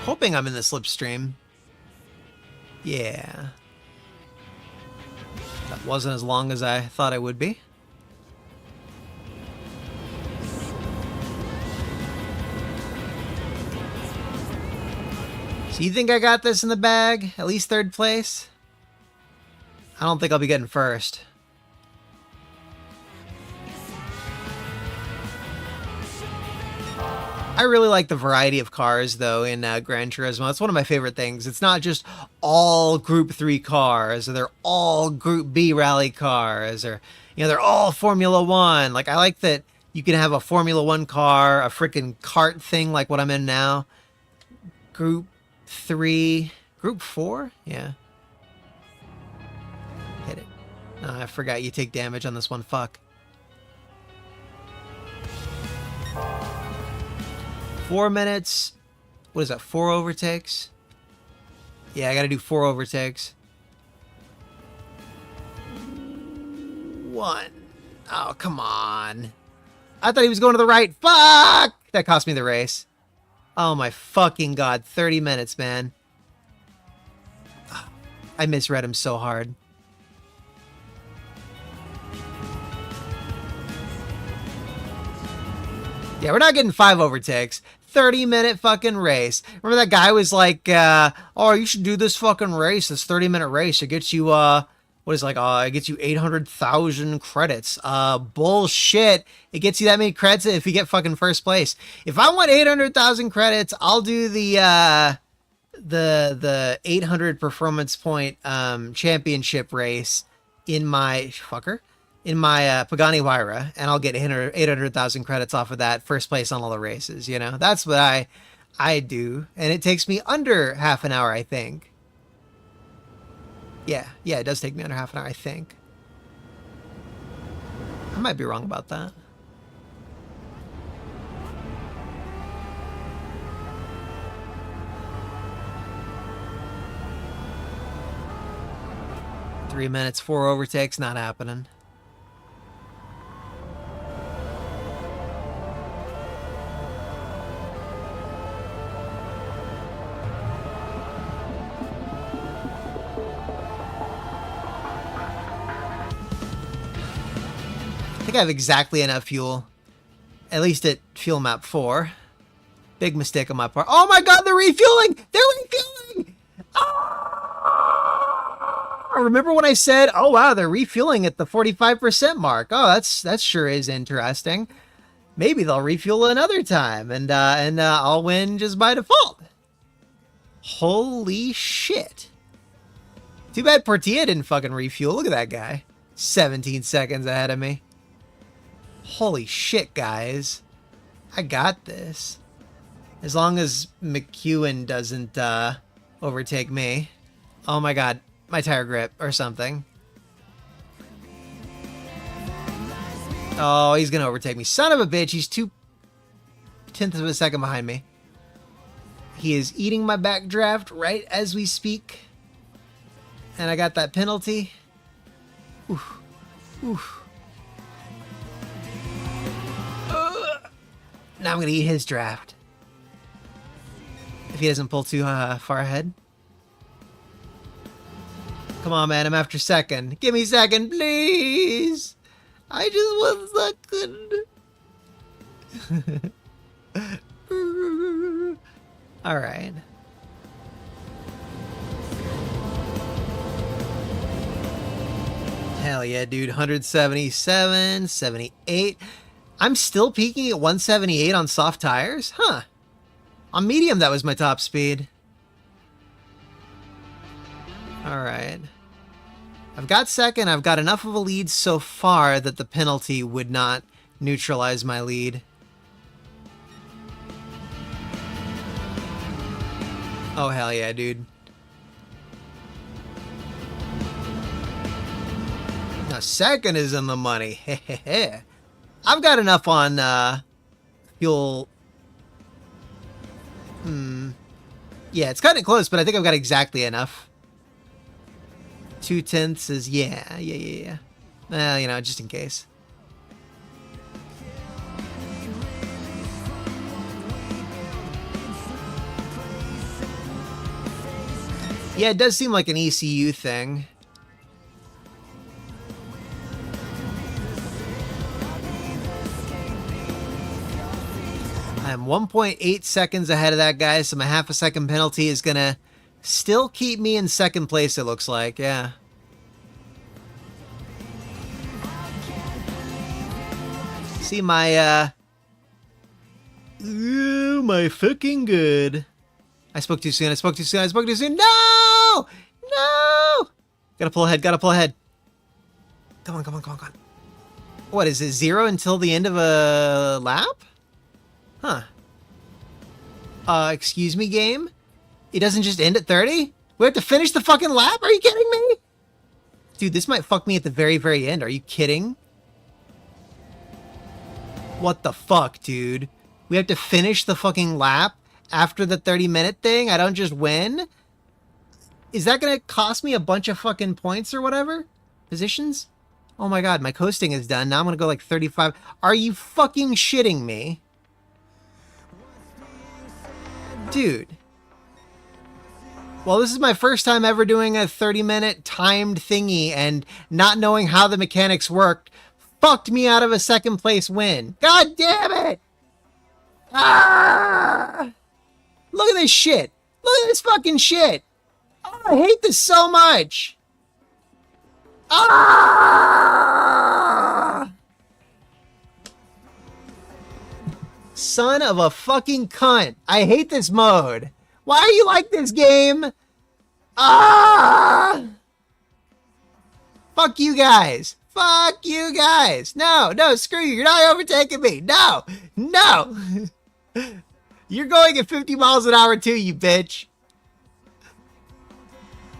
Hoping I'm in the slipstream. Yeah. That wasn't as long as I thought it would be. So you think I got this in the bag? At least third place? I don't think I'll be getting first. I really like the variety of cars, though, in Gran Turismo. It's one of my favorite things. It's not just all Group 3 cars, or they're all Group B rally cars, or, you know, they're all Formula 1. Like, I like that you can have a Formula 1 car, a freaking kart thing like what I'm in now. Group 3... Group 4? Yeah. Hit it. No, I forgot you take damage on this one. Fuck. 4 minutes. What is that? 4 overtakes? Yeah, I gotta do 4 overtakes. 1. Oh, come on. I thought he was going to the right. Fuck! That cost me the race. Oh my fucking God. 30 minutes, man. I misread him so hard. Yeah, we're not getting 5 overtakes. 30-minute fucking race. Remember that guy was like, oh, you should do this fucking race, this 30-minute race. It gets you, what is it, like, it gets you 800,000 credits. Bullshit. It gets you that many credits if you get fucking first place. If I want 800,000 credits, I'll do the 800 performance point, championship race in my, Pagani Huayra, and I'll get 800,000 credits off of that, first place on all the races, you know? That's what I do, and it takes me under half an hour, I think. Yeah, it does take me under half an hour, I think. I might be wrong about that. Three minutes, 4 overtakes, not happening. I think I have exactly enough fuel. At least at fuel map 4. Big mistake on my part. Oh my God, they're refueling! They're refueling! Oh! Remember when I said, oh wow, they're refueling at the 45% mark. Oh, that sure is interesting. Maybe they'll refuel another time, and I'll win just by default. Holy shit. Too bad Portilla didn't fucking refuel. Look at that guy. 17 seconds ahead of me. Holy shit, guys. I got this. As long as McEwen doesn't overtake me. Oh my God. My tire grip or something. Oh, he's gonna overtake me. Son of a bitch. He's 0.2 of a second behind me. He is eating my backdraft right as we speak. And I got that penalty. Oof. Oof. Now I'm going to eat his draft. If he doesn't pull too far ahead. Come on, man. I'm after second. Give me second, please. I just want second. All right. Hell yeah, dude. 177, 78. I'm still peaking at 178 on soft tires? Huh. On medium, that was my top speed. Alright. I've got second. I've got enough of a lead so far that the penalty would not neutralize my lead. Oh, hell yeah, dude. Now, second is in the money. I've got enough on fuel. Yeah, it's kind of close, but I think I've got exactly enough. 2/10 is, yeah. Well, you know, just in case. Yeah, it does seem like an ECU thing. I'm 1.8 seconds ahead of that guy, so my half a second penalty is gonna still keep me in second place, it looks like, yeah. See my, ooh, my fucking good. I spoke too soon, I spoke too soon. No! No! Gotta pull ahead. Come on. What, is it 0 until the end of a lap? Huh. Excuse me, game? It doesn't just end at 30? We have to finish the fucking lap? Are you kidding me? Dude, this might fuck me at the very, very end. Are you kidding? What the fuck, dude? We have to finish the fucking lap after the 30-minute thing? I don't just win? Is that gonna cost me a bunch of fucking points or whatever? Positions? Oh my god, my coasting is done. Now I'm gonna go like 35. Are you fucking shitting me? Dude. Well, this is my first time ever doing a 30-minute timed thingy, and not knowing how the mechanics worked fucked me out of a second place win. God damn it! Ah! Look at this shit. Look at this fucking shit. Oh, I hate this so much. Ah! Son of a fucking cunt. I hate this mode. Why are you like this, game? Ah! Fuck you guys. Fuck you guys. No, screw you. You're not overtaking me. No. You're going at 50 miles an hour too, you bitch.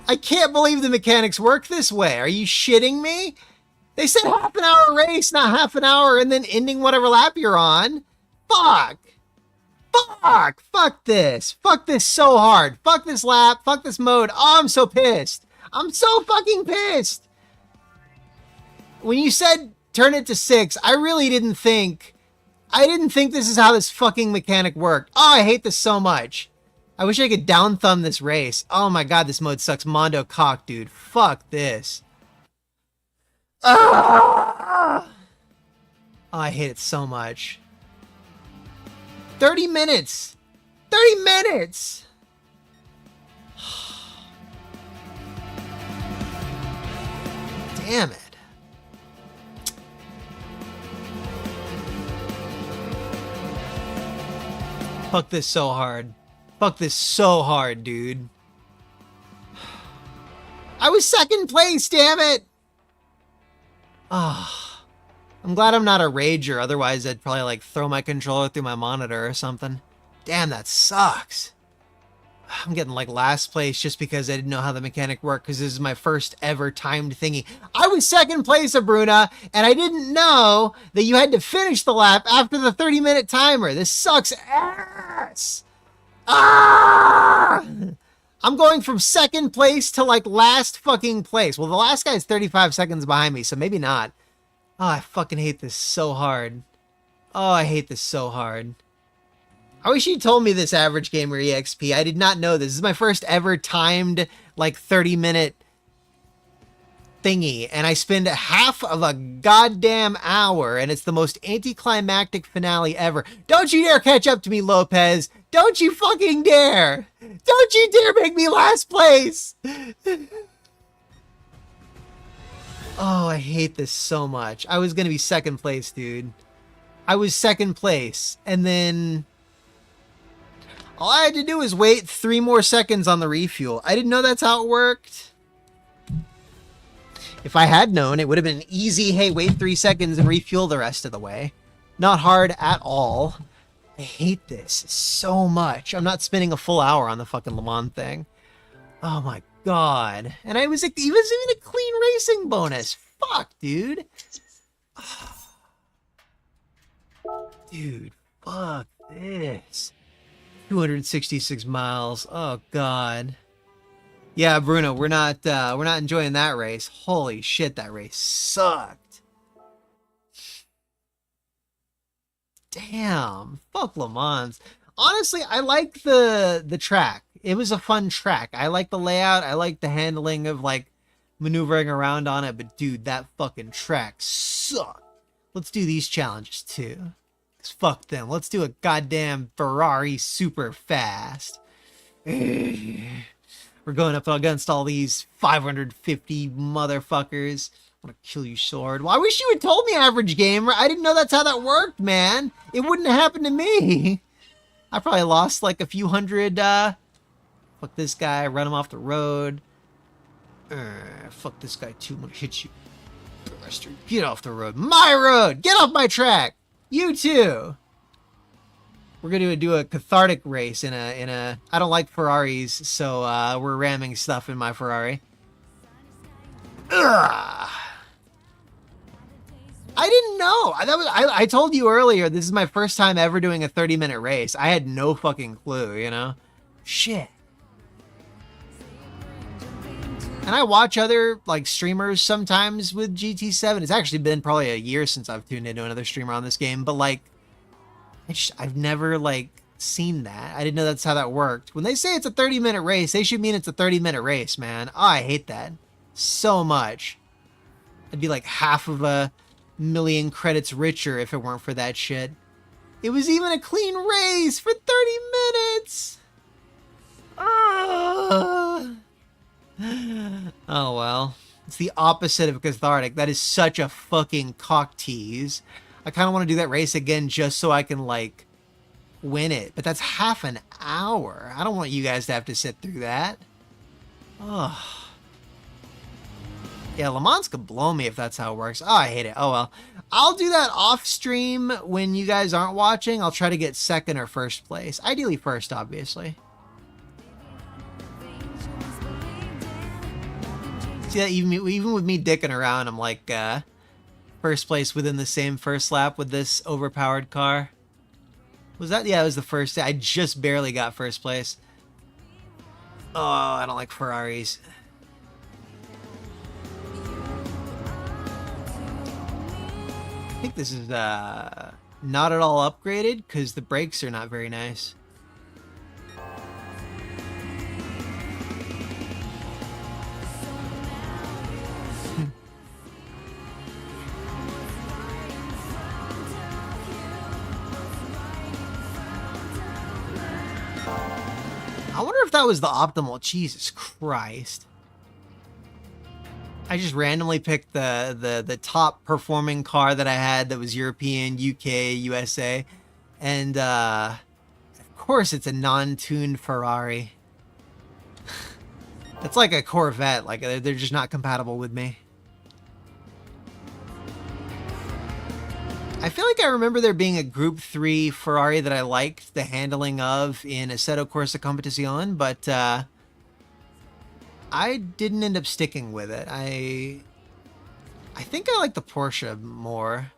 I can't believe the mechanics work this way. Are you shitting me? They said half an hour race, not half an hour, and then ending whatever lap you're on. Fuck this. Fuck this so hard. Fuck this lap. Fuck this mode. Oh, I'm so pissed. I'm so fucking pissed. When you said turn it to 6, I really didn't think this is how this fucking mechanic worked. Oh, I hate this so much. I wish I could down thumb this race. Oh my god, this mode sucks Mondo cock, dude. Fuck this. Ah! Oh, I hate it so much. 30 minutes! 30 minutes! Damn it. Fuck this so hard. Fuck this so hard, dude. I was second place, damn it! Ah. I'm glad I'm not a rager, otherwise I'd probably like throw my controller through my monitor or something. Damn, that sucks. I'm getting like last place just because I didn't know how the mechanic worked, because this is my first ever timed thingy. I was second place, Abruna, and I didn't know that you had to finish the lap after the 30-minute timer. This sucks ass. Ah! I'm going from second place to like last fucking place. Well, the last guy's 35 seconds behind me, so maybe not. Oh, I fucking hate this so hard. Oh, I hate this so hard. I wish you told me this, Average Gamer EXP. I did not know this. This is my first ever timed, like, 30-minute thingy. And I spend half of a goddamn hour, and it's the most anticlimactic finale ever. Don't you dare catch up to me, Lopez. Don't you fucking dare. Don't you dare make me last place. Oh, I hate this so much. I was going to be second place, dude. I was second place. And then all I had to do was wait 3 more seconds on the refuel. I didn't know that's how it worked. If I had known, it would have been easy. Hey, wait 3 seconds and refuel the rest of the way. Not hard at all. I hate this so much. I'm not spending a full hour on the fucking Le Mans thing. Oh my god. And it was even a clean racing bonus. Fuck, dude. Dude, fuck this. 266 miles. Oh god. Yeah, Bruno, we're not enjoying that race. Holy shit, that race sucked. Damn. Fuck Le Mans. Honestly, I like the track. It was a fun track. I like the layout. I like the handling of like maneuvering around on it, but dude, that fucking track sucked. Let's do these challenges too. 'Cause fuck them. Let's do a goddamn Ferrari super fast. We're going up against all these 550 motherfuckers. I want to kill you, sword. Well, I wish you had told me, average gamer. I didn't know that's how that worked, man. It wouldn't have happened to me. I probably lost like a few hundred. Fuck this guy. Run him off the road. Fuck this guy too. I'm gonna hit you, bastard. Get off the road. My road. Get off my track. You too. We're gonna do a cathartic race in a. I don't like Ferraris, so we're ramming stuff in my Ferrari. Ugh. I didn't know. I told you earlier. This is my first time ever doing a 30-minute race. I had no fucking clue. You know, shit. And I watch other like streamers sometimes with GT7. It's actually been probably a year since I've tuned into another streamer on this game, but like. I've never like seen that. I didn't know that's how that worked. When they say it's a 30-minute race, they should mean it's a 30-minute race, man. Oh, I hate that so much. I'd be like half of a million credits richer if it weren't for that shit. It was even a clean race for 30 minutes. Oh well. It's the opposite of cathartic. That is such a fucking cock tease. I kind of want to do that race again just so I can, like, win it. But that's half an hour. I don't want you guys to have to sit through that. Ugh. Yeah, Le Mans could blow me if that's how it works. Oh, I hate it. Oh, well. I'll do that off stream when you guys aren't watching. I'll try to get second or first place. Ideally first, obviously. See, that even with me dicking around, I'm like, first place within the same first lap with this overpowered car. Was that? Yeah, it was the first. I just barely got first place. Oh, I don't like Ferraris. I think this is not at all upgraded because the brakes are not very nice. I wonder if that was the optimal. Jesus Christ. I just randomly picked the top performing car that I had that was European, UK, USA. And of course it's a non-tuned Ferrari. It's like a Corvette. Like they're just not compatible with me. I feel like I remember there being a Group 3 Ferrari that I liked the handling of in Assetto Corsa Competizione, but I didn't end up sticking with it. I think I like the Porsche more.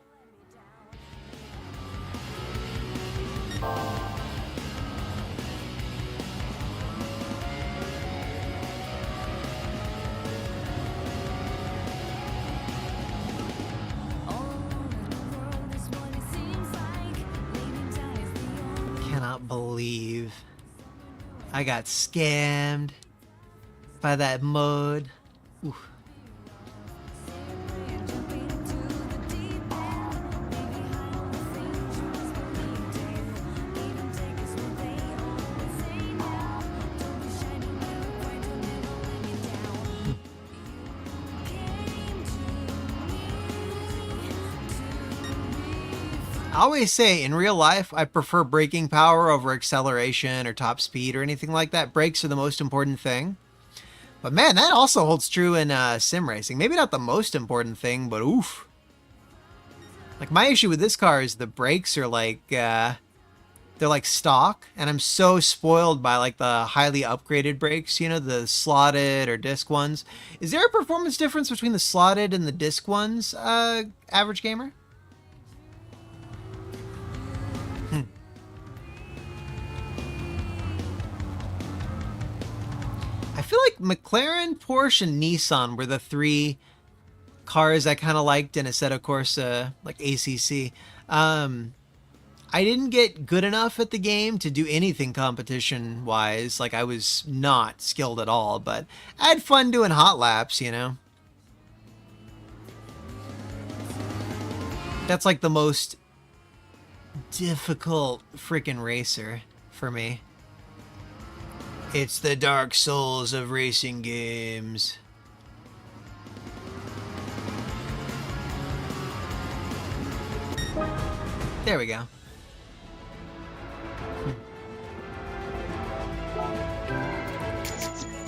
Cannot believe I got scammed by that mode. Oof. I always say in real life, I prefer braking power over acceleration or top speed or anything like that. Brakes are the most important thing. But man, that also holds true in sim racing. Maybe not the most important thing, but oof. Like my issue with this car is the brakes are like, they're they're like stock, and I'm so spoiled by like the highly upgraded brakes, you know, the slotted or disc ones. Is there a performance difference between the slotted and the disc ones, average gamer? I feel like McLaren, Porsche, and Nissan were the three cars I kind of liked in a set, of course, like ACC. I didn't get good enough at the game to do anything competition wise. Like, I was not skilled at all, but I had fun doing hot laps, you know? That's like the most difficult freaking racer for me. It's the Dark Souls of racing games. There we go.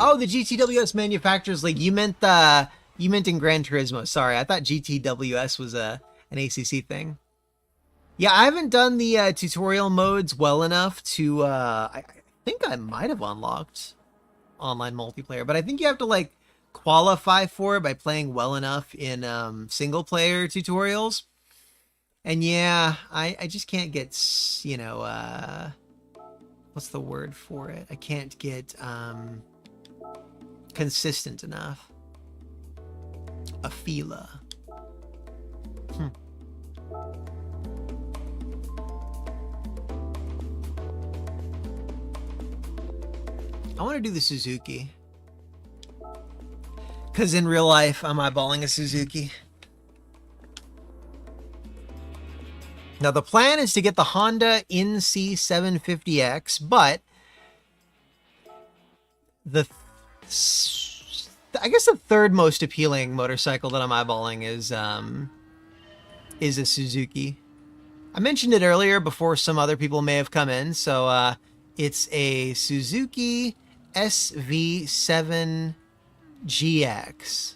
Oh, the GTWS Manufacturers League. You meant in Gran Turismo. Sorry, I thought GTWS was an ACC thing. Yeah, I haven't done the tutorial modes well enough to. I think I might have unlocked online multiplayer, but I think you have to like qualify for it by playing well enough in single player tutorials. And yeah, I just can't get, you know, what's the word for it? I can't get consistent enough. A fila. I want to do the Suzuki. Because in real life, I'm eyeballing a Suzuki. Now, the plan is to get the Honda NC750X, but I guess the third most appealing motorcycle that I'm eyeballing is a Suzuki. I mentioned it earlier before some other people may have come in, so it's a Suzuki SV7GX,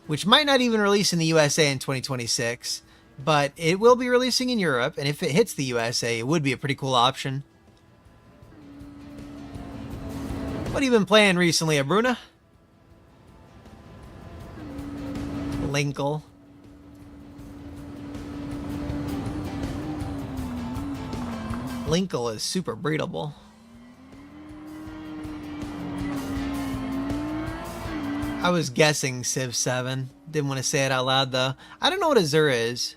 which might not even release in the USA in 2026. But it will be releasing in Europe, and if it hits the USA, it would be a pretty cool option. What have you been playing recently, Abruna? Linkle. Linkle is super breedable. I was guessing Civ 7. Didn't want to say it out loud, though. I don't know what Azure is.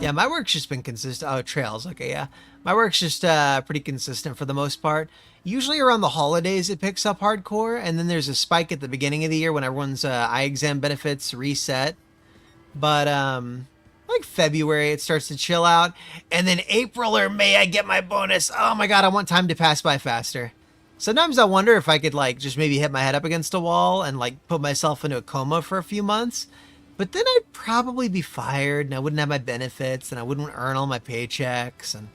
Yeah, my work's just been consistent. Oh, Trails. Okay, yeah. My work's just pretty consistent for the most part. Usually around the holidays it picks up hardcore, and then there's a spike at the beginning of the year when everyone's eye exam benefits reset. But like February it starts to chill out, and then April or May I get my bonus. Oh my god, I want time to pass by faster. Sometimes I wonder if I could like just maybe hit my head up against a wall and like put myself into a coma for a few months. But then I'd probably be fired, and I wouldn't have my benefits, and I wouldn't earn all my paychecks, and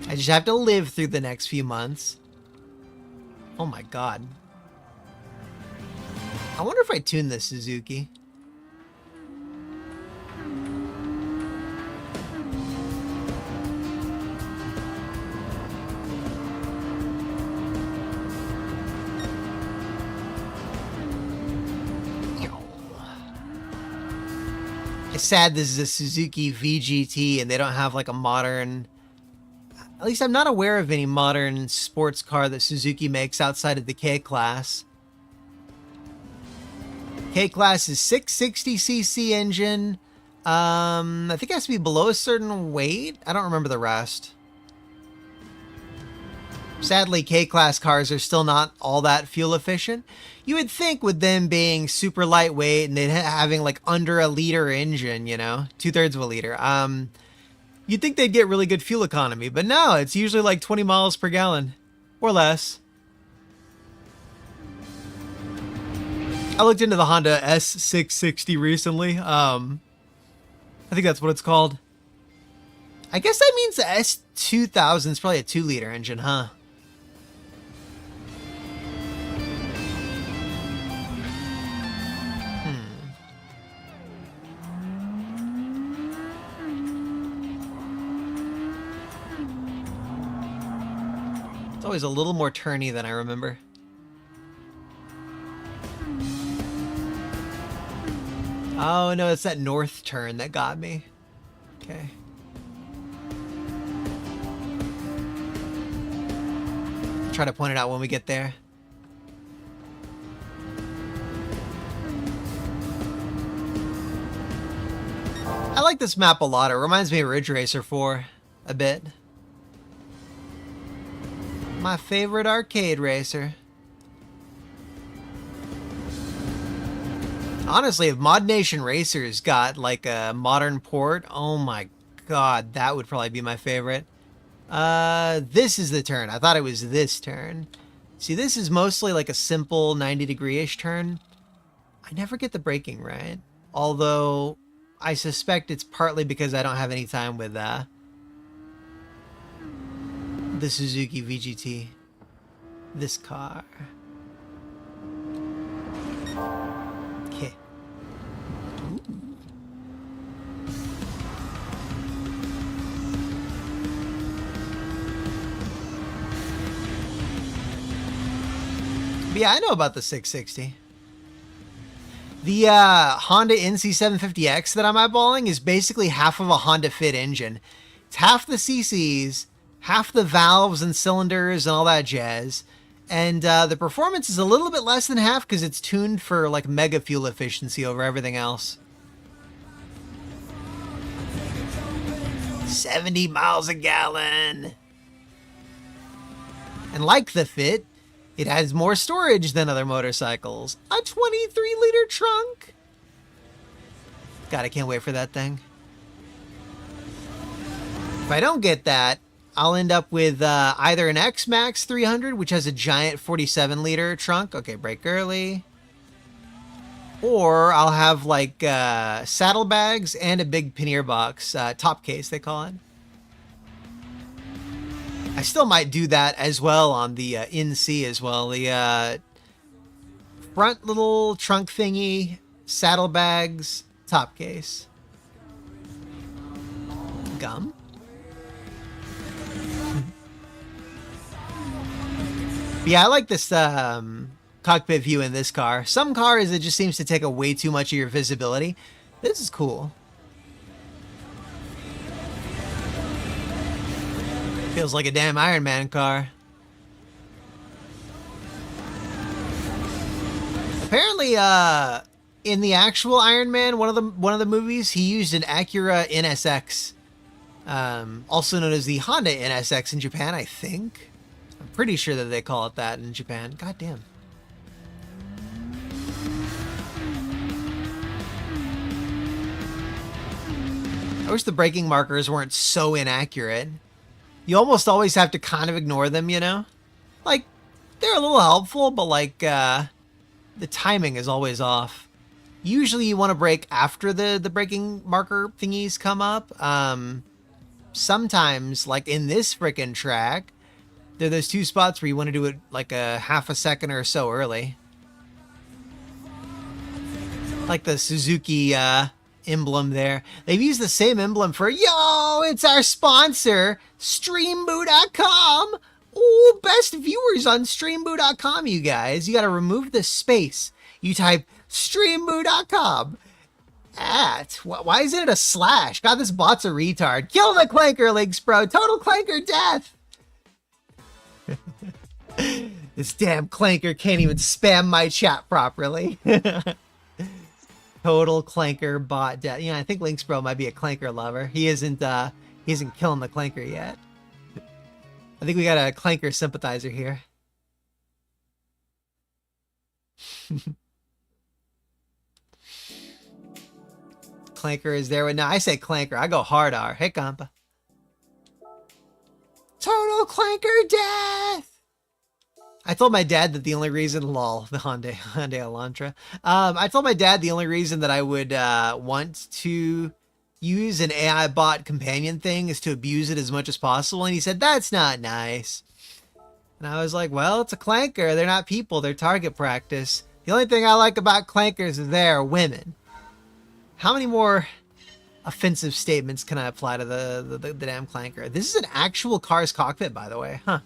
I just have to live through the next few months. Oh my god. I wonder if I tune this Suzuki. It's sad this is a Suzuki VGT and they don't have like a modern, at least I'm not aware of any modern sports car that Suzuki makes outside of the K-Class. K-Class is 660cc engine. I think it has to be below a certain weight. I don't remember the rest. Sadly, K-Class cars are still not all that fuel efficient. You would think with them being super lightweight and they having like under a liter engine, you know, 2/3 of a liter, you'd think they'd get really good fuel economy, but no, it's usually like 20 miles per gallon or less. I looked into the Honda S660 recently. I think that's what it's called. I guess that means the S2000 is probably a 2-liter engine, huh? It's always a little more turny than I remember. Oh no, it's that north turn that got me. Okay. Try to point it out when we get there. I like this map a lot. It reminds me of Ridge Racer 4 a bit. My favorite arcade racer. Honestly, if Mod Nation Racers got like a modern port, oh my god, that would probably be my favorite. This is the turn. I thought it was this turn. See, this is mostly like a simple 90-degree-ish turn. I never get the braking right. Although, I suspect it's partly because I don't have any time with the Suzuki VGT. This car. Okay. But yeah, I know about the 660. The Honda NC750X that I'm eyeballing is basically half of a Honda Fit engine. It's half the CCs, half the valves and cylinders and all that jazz. And the performance is a little bit less than half because it's tuned for like mega fuel efficiency over everything else. 70 miles a gallon. And like the Fit, it has more storage than other motorcycles. A 23-liter trunk. God, I can't wait for that thing. If I don't get that, I'll end up with either an X-Max 300, which has a giant 47-liter trunk. Okay, brake early. Or I'll have like saddlebags and a big pannier box, top case they call it. I still might do that as well on the NC as well. The front little trunk thingy, saddlebags, top case. Gum. Yeah, I like this cockpit view in this car. Some cars, it just seems to take away too much of your visibility. This is cool. Feels like a damn Iron Man car. Apparently, in the actual Iron Man, one of the movies, he used an Acura NSX, also known as the Honda NSX in Japan, I think. I'm pretty sure that they call it that in Japan. God damn. I wish the braking markers weren't so inaccurate. You almost always have to kind of ignore them, you know? Like, they're a little helpful, but like, the timing is always off. Usually you want to brake after the braking marker thingies come up. Sometimes, like in this frickin' track, there are those two spots where you want to do it like a half a second or so early. Like the Suzuki, emblem there. They've used the same emblem for, yo, it's our sponsor, Streamboo.com. Oh, best viewers on Streamboo.com, you guys. You got to remove the space. You type Streamboo.com. Why isn't it a slash? God, this bot's a retard. Kill the clanker links, bro. Total clanker death. This damn clanker can't even spam my chat properly. Total clanker bot death. Yeah, I think Lynx Bro might be a clanker lover. He isn't killing the clanker yet. I think we got a clanker sympathizer here. Clanker is there. No, I say clanker. I go hard R. Hey, compa. Total clanker death. I told my dad that the only reason, lol, the Hyundai Elantra. I told my dad the only reason that I would want to use an AI bot companion thing is to abuse it as much as possible. And he said, that's not nice. And I was like, well, it's a clanker. They're not people. They're target practice. The only thing I like about clankers is they're women. How many more offensive statements can I apply to the damn clanker? This is an actual car's cockpit, by the way. Huh.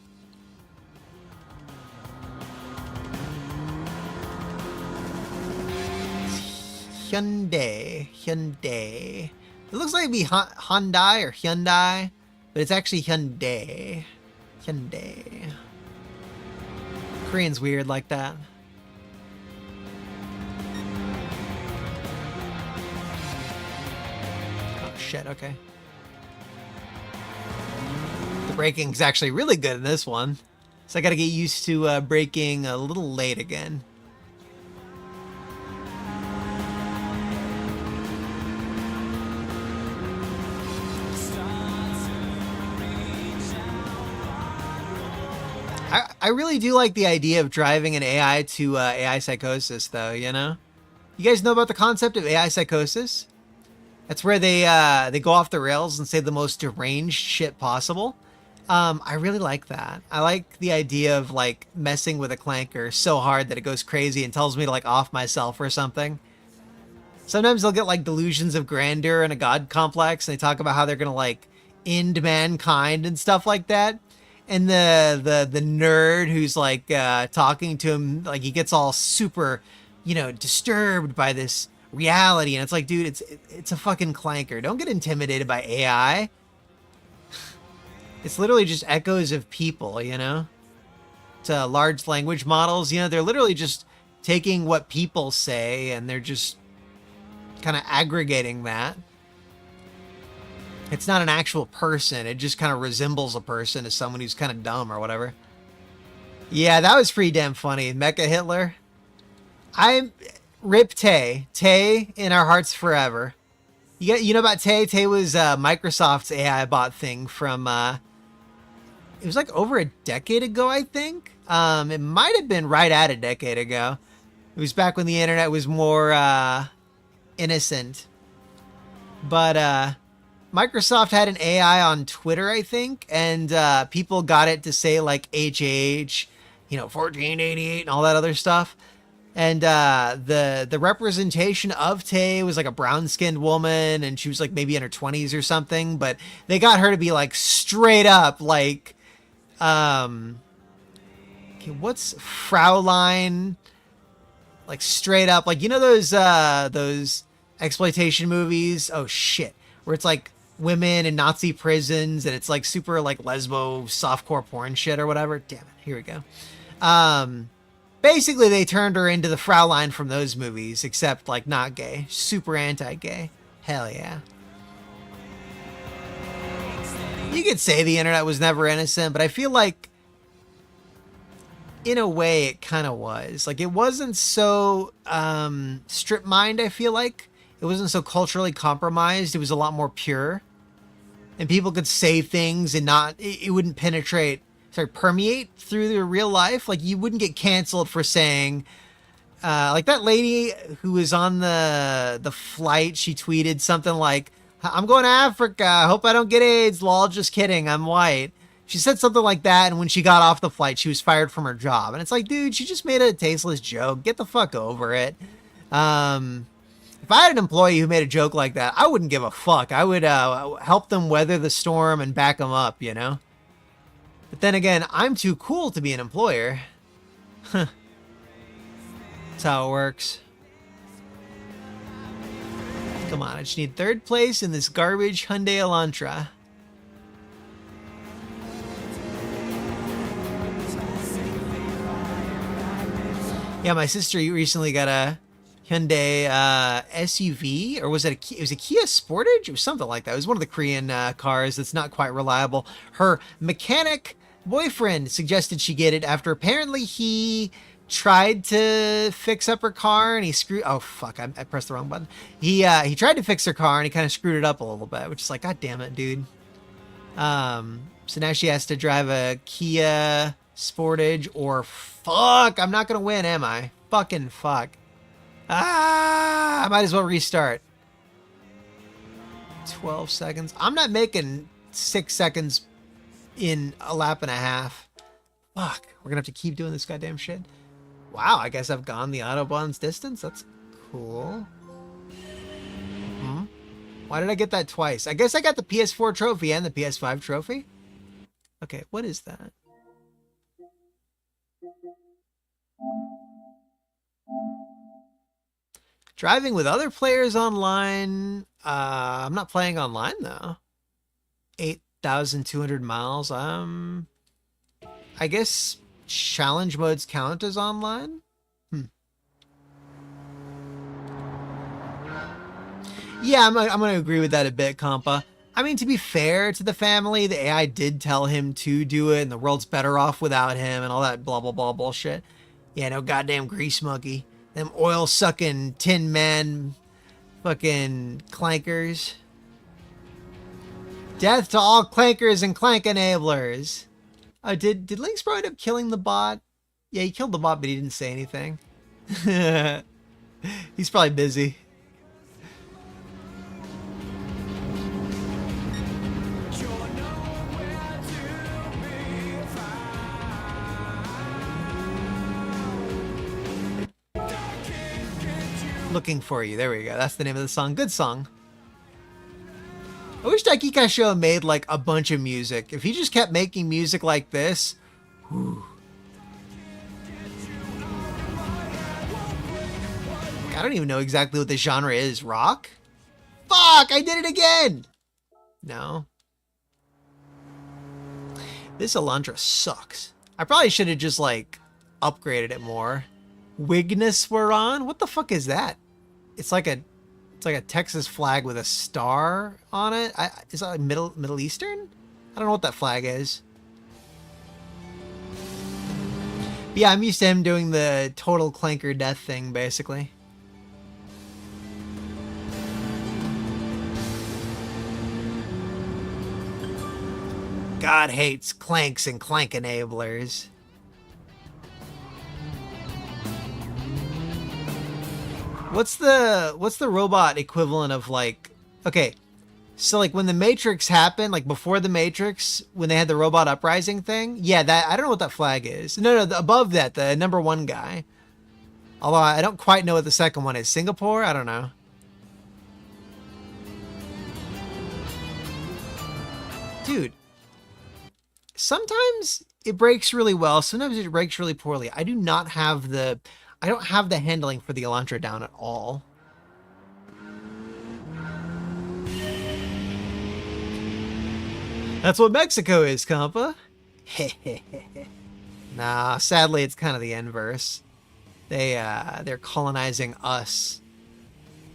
Hyundai. Hyundai. It looks like it'd be Hyundai or Hyundai, but it's actually Hyundai. Hyundai. Korean's weird like that. Oh shit, okay. The braking's actually really good in this one. So I gotta get used to braking a little late again. I really do like the idea of driving an AI to AI psychosis, though, you know? You guys know about the concept of AI psychosis? That's where they go off the rails and say the most deranged shit possible. I really like that. I like the idea of like messing with a clanker so hard that it goes crazy and tells me to like off myself or something. Sometimes they'll get like delusions of grandeur and a god complex, and they talk about how they're gonna like end mankind and stuff like that. And the nerd who's like talking to him, like he gets all super, you know, disturbed by this reality, and it's like, dude, it's a fucking clanker. Don't get intimidated by AI. It's literally just echoes of people, you know? To large language models, you know, they're literally just taking what people say and they're just kind of aggregating that. It's not an actual person. It just kind of resembles a person as someone who's kind of dumb or whatever. Yeah, that was pretty damn funny. Mecha Hitler. I rip Tay. Tay in our hearts forever. You know about Tay? Tay was Microsoft's AI bot thing from it was like over a decade ago, I think. It might have been right at a decade ago. It was back when the internet was more innocent. But Microsoft had an AI on Twitter, I think, and people got it to say like HH, you know, 1488 and all that other stuff. And the representation of Tay was like a brown-skinned woman, and she was like maybe in her 20s or something. But they got her to be like straight up like, okay, what's Fraulein? Like straight up, like, you know those exploitation movies? Oh shit, where it's like women in Nazi prisons and it's like super like lesbo softcore porn shit or whatever. Damn it, here we go. Basically they turned her into the Fraulein from those movies, except like not gay, super anti-gay. Hell yeah. You could say the internet was never innocent, but I feel like in a way it kind of was. Like it wasn't so strip mined, I feel like. It wasn't so culturally compromised. It was a lot more pure. And people could say things and not, it wouldn't permeate through their real life. Like you wouldn't get canceled for saying, like that lady who was on the flight, she tweeted something like, I'm going to Africa. Hope I don't get AIDS. Lol, just kidding. I'm white. She said something like that, and when she got off the flight, she was fired from her job. And it's like, dude, she just made a tasteless joke. Get the fuck over it. If I had an employee who made a joke like that, I wouldn't give a fuck. I would help them weather the storm and back them up, you know? But then again, I'm too cool to be an employer. That's how it works. Come on, I just need third place in this garbage Hyundai Elantra. Yeah, my sister recently got a Hyundai SUV, or was it it was a Kia Sportage? It was something like that. It was one of the Korean cars that's not quite reliable. Her mechanic boyfriend suggested she get it after apparently he tried to fix up her car and he screwed. Oh fuck! I pressed the wrong button. He tried to fix her car and he kind of screwed it up a little bit, which is like, god damn it, dude. So now she has to drive a Kia Sportage or fuck. I'm not gonna win, am I? Fucking fuck. Ah! I might as well restart. 12 seconds. I'm not making 6 seconds in a lap and a half. Fuck. We're gonna have to keep doing this goddamn shit. Wow, I guess I've gone the Autobahn's distance. That's cool. Why did I get that twice? I guess I got the PS4 trophy and the PS5 trophy. Okay, what is that? Driving with other players online. I'm not playing online though. 8,200 miles. I guess challenge modes count as online. Yeah, I'm going to agree with that a bit, Compa. I mean, to be fair to the family, the AI did tell him to do it, and the world's better off without him, and all that blah blah blah bullshit. Yeah, no goddamn grease monkey. Them oil sucking tin man fucking clankers. Death to all clankers and clank enablers. Did Link's bro end up killing the bot? Yeah, he killed the bot, but he didn't say anything. He's probably busy. You're nowhere to be found. Can't get you. Looking for you. There we go. That's the name of the song. Good song. I wish Daiki Kasho made like a bunch of music. If he just kept making music like this, whew. I don't even know exactly what the genre is. Rock? Fuck! I did it again! No. This Elantra sucks. I probably should have just like upgraded it more. Wigness we're on? What the fuck is that? It's like a Texas flag with a star on it. Is that like Middle Eastern? I don't know what that flag is. But yeah, I'm used to him doing the total clanker death thing, basically. God hates clanks and clank enablers. What's the robot equivalent of like, okay, so like when the Matrix happened, like before the Matrix, when they had the robot uprising thing, yeah, that I don't know what that flag is. No, above that, the #1 guy. Although I don't quite know what the second one is. Singapore? I don't know. Dude, sometimes it breaks really well. Sometimes it breaks really poorly. I don't have the handling for the Elantra down at all. That's what Mexico is, compa. Nah, sadly, it's kind of the inverse. They're colonizing us.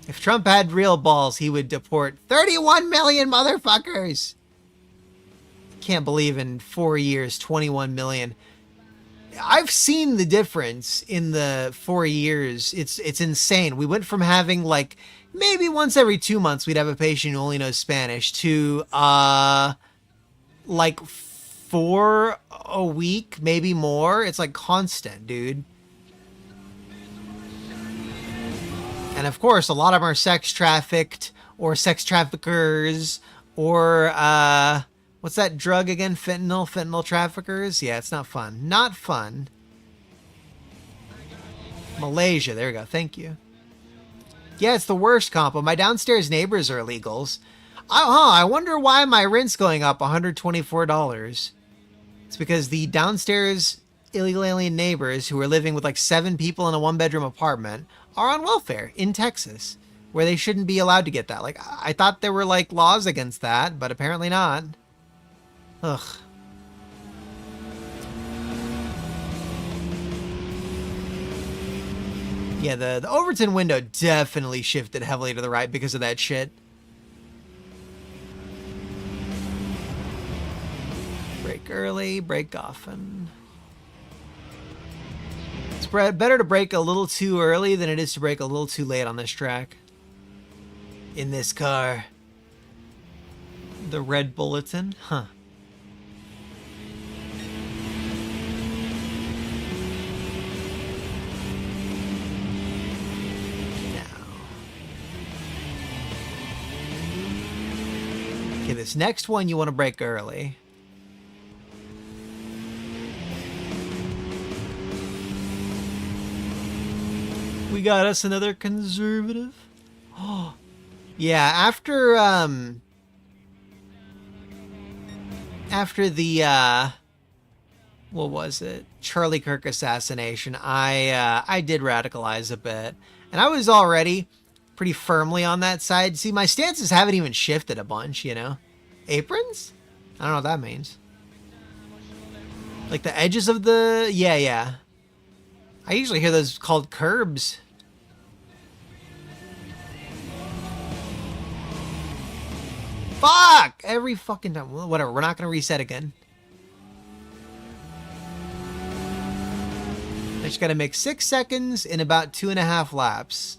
If Trump had real balls, he would deport 31 million motherfuckers. Can't believe in 4 years, 21 million. I've seen the difference in the 4 years. It's insane. We went from having like maybe once every 2 months we'd have a patient who only knows Spanish to like 4 a week, maybe more. It's like constant, dude. And of course, a lot of them are sex trafficked or sex traffickers or what's that drug again? Fentanyl traffickers? Yeah, it's not fun. Not fun. Malaysia, there we go. Thank you. Yeah, it's the worst, compa. My downstairs neighbors are illegals. I wonder why my rent's going up $124. It's because the downstairs illegal alien neighbors who are living with like 7 people in a 1-bedroom apartment are on welfare in Texas, where they shouldn't be allowed to get that. Like, I thought there were like laws against that, but apparently not. Ugh. Yeah, the Overton window definitely shifted heavily to the right because of that shit. Brake early, brake often. It's better to brake a little too early than it is to brake a little too late on this track. In this car. The red bulletin? Huh. Okay, this next one you want to brake early. We got us another conservative. Oh, yeah. After the what was it? Charlie Kirk assassination. I did radicalize a bit, And I was already pretty firmly on that side. See, my stances haven't even shifted a bunch, you know? Aprons? I don't know what that means. Like the edges of the... Yeah, yeah. I usually hear those called curbs. Fuck! Every fucking time. Well, whatever, we're not gonna reset again. I just gotta make 6 seconds in about 2.5 laps.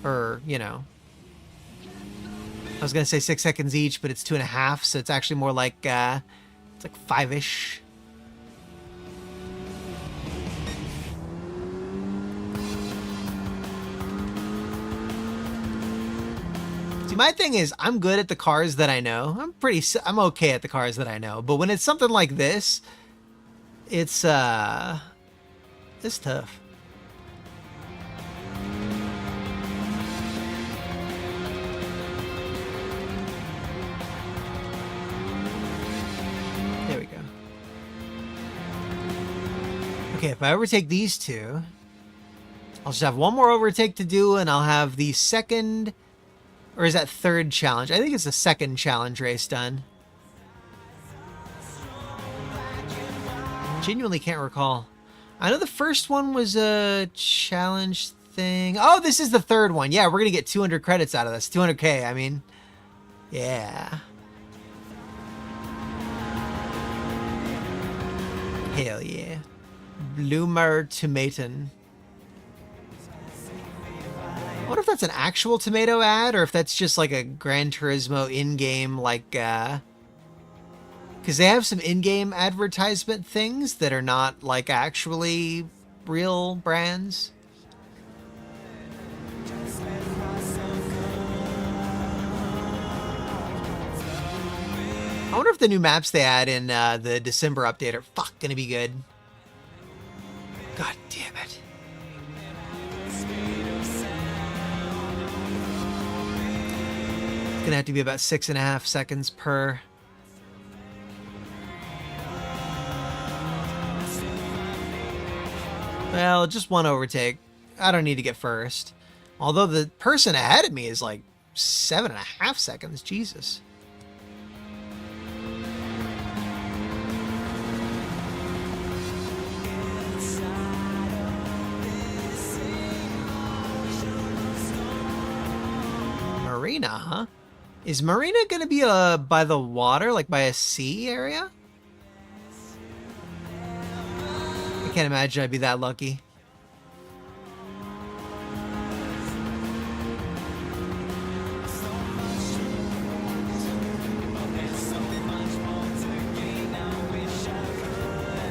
Or, you know. I was gonna say 6 seconds each, but it's 2.5, so it's actually more like, it's like 5-ish. See, my thing is, I'm good at the cars that I know. I'm okay at the cars that I know. But when it's something like this, it's tough. There we go. Okay, if I overtake these two, I'll just have one more overtake to do, and I'll have the second... Or is that third challenge? I think it's the second challenge race done. Genuinely can't recall. I know the first one was a challenge thing. Oh, this is the third one. Yeah, we're going to get 200 credits out of this. 200K, I mean. Yeah. Hell yeah. Bloomer Tomaton. I wonder if that's an actual tomato ad or if that's just like a Gran Turismo in-game, like, because they have some in-game advertisement things that are not like actually real brands. I wonder if the new maps they add in the December update are gonna be good. God damn it. Gonna have to be about 6.5 seconds per. Well, just one overtake. I don't need to get first. Although the person ahead of me is like 7.5 seconds. Jesus. Marina, huh? Is Marina going to be by the water, like by a sea area? I can't imagine I'd be that lucky.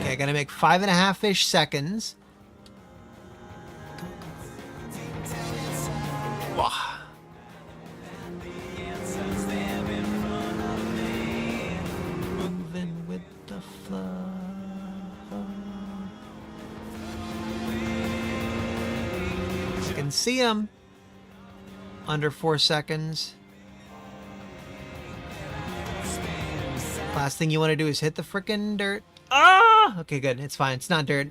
Okay, I got to make 5.5-ish seconds. Wow. See him under 4 seconds. Last thing you want to do is hit the frickin' dirt. Ah! Okay, good. It's fine. It's not dirt.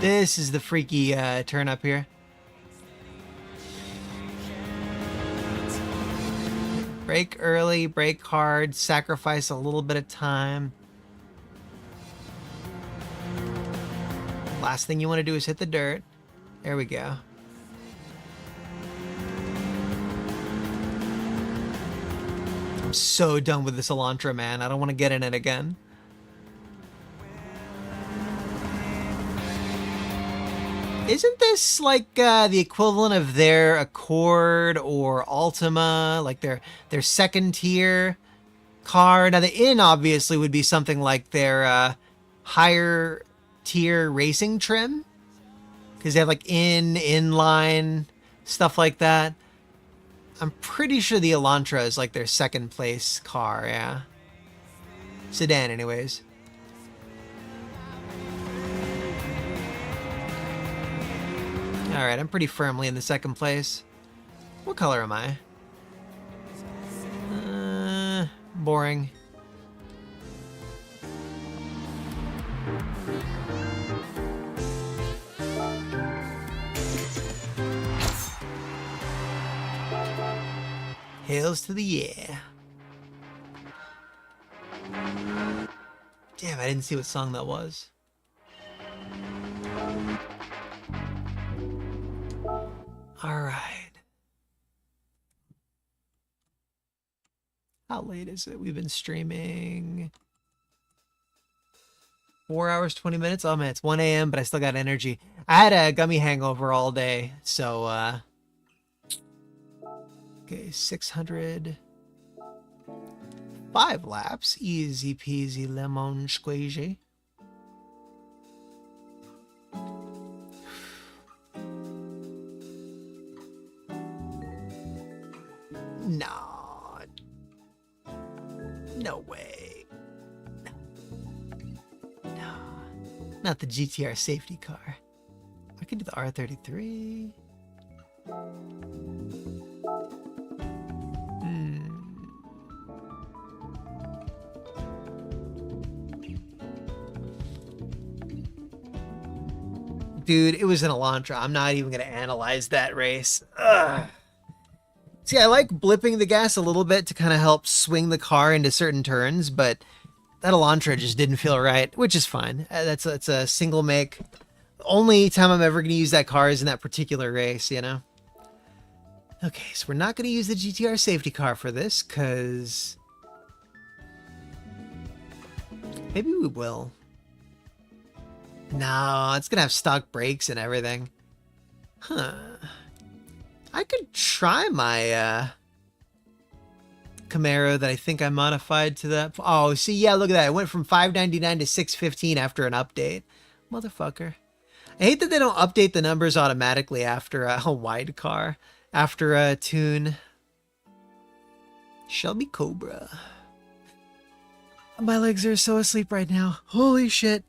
This is the freaky turn up here. Brake early, brake hard, sacrifice a little bit of time. Last thing you want to do is hit the dirt. There we go. I'm so done with this Elantra, man. I don't want to get in it again. Isn't this like the equivalent of their Accord or Altima, like their second tier car? Now the Inn obviously would be something like their higher tier racing trim, because they have like inline stuff like that. I'm pretty sure the Elantra is like their second place car. Yeah, sedan anyways. All right, I'm pretty firmly in the second place. What color am I? Boring. Hails to the yeah. Damn, I didn't see what song that was. All right. How late is it? We've been streaming 4 hours, 20 minutes. Oh man, it's 1 a.m., but I still got energy. I had a gummy hangover all day, so okay, 600. 5 laps. Easy peasy lemon squeezy. No. No way. No. Not the GTR safety car. I could do the R33. Dude, it was an Elantra. I'm not even going to analyze that race. Ugh. See, I like blipping the gas a little bit to kind of help swing the car into certain turns, but that Elantra just didn't feel right, which is fine. That's a single make. Only time I'm ever going to use that car is in that particular race, you know? Okay, so we're not going to use the GTR safety car for this, because maybe we will. No, it's going to have stock brakes and everything. Huh. I could try my Camaro that I think I modified to that. Oh, see, yeah, look at that. It went from $599 to $615 after an update. Motherfucker. I hate that they don't update the numbers automatically after a wide car. After a tune. Shelby Cobra. My legs are so asleep right now. Holy shit.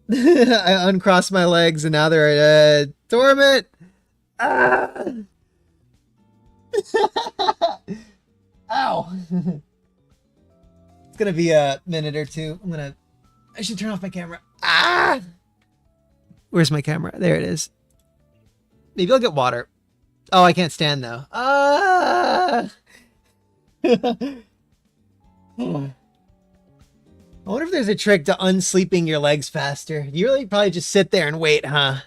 I uncrossed my legs and now they're dormant. Ow. It's gonna be a minute or two. I should turn off my camera. Where's my camera? There it is. Maybe I'll get water. Oh, I can't stand though. I wonder if there's a trick to unsleeping your legs faster. You really probably just sit there and wait, huh?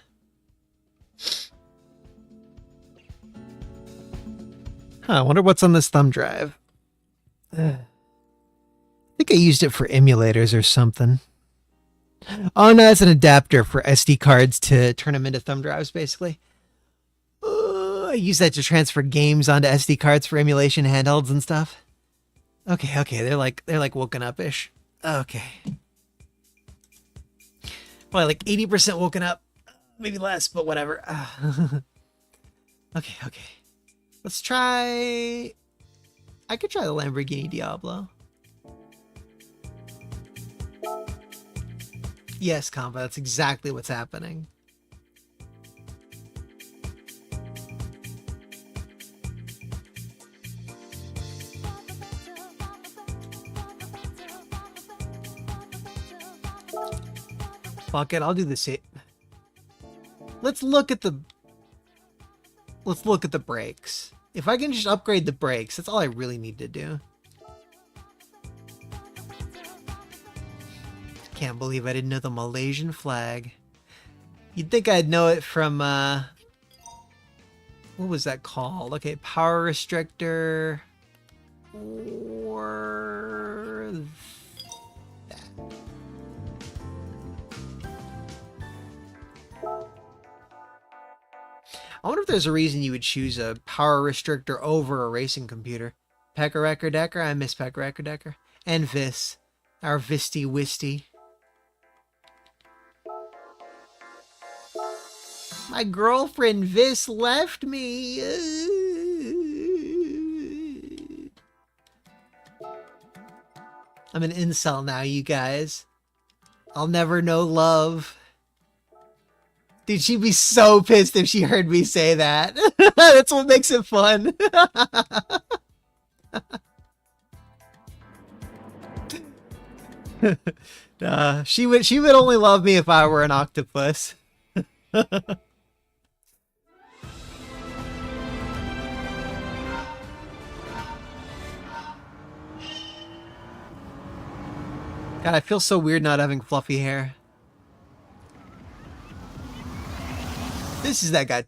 I wonder what's on this thumb drive. I think I used it for emulators or something. Oh no, it's an adapter for SD cards to turn them into thumb drives, basically. I use that to transfer games onto SD cards for emulation handhelds and stuff. Okay, they're like woken up-ish. Okay. Probably like 80% woken up. Maybe less, but whatever. Okay. Let's try... I could try the Lamborghini Diablo. Yes, Compa, that's exactly what's happening. Fuck it, I'll do the same. Let's look at the brakes. If I can just upgrade the brakes, that's all I really need to do. Can't believe I didn't know the Malaysian flag. You'd think I'd know it from what was that called? Okay, power restrictor or that. I wonder if there's a reason you would choose a power restrictor over a racing computer. Pecker Decker, I miss Pecker Decker. And Vis. Our Visty Wisty. My girlfriend Vis left me. I'm an incel now, you guys. I'll never know love. Dude, she'd be so pissed if she heard me say that. That's what makes it fun. She would only love me if I were an octopus. God, I feel so weird not having fluffy hair. This is that guy.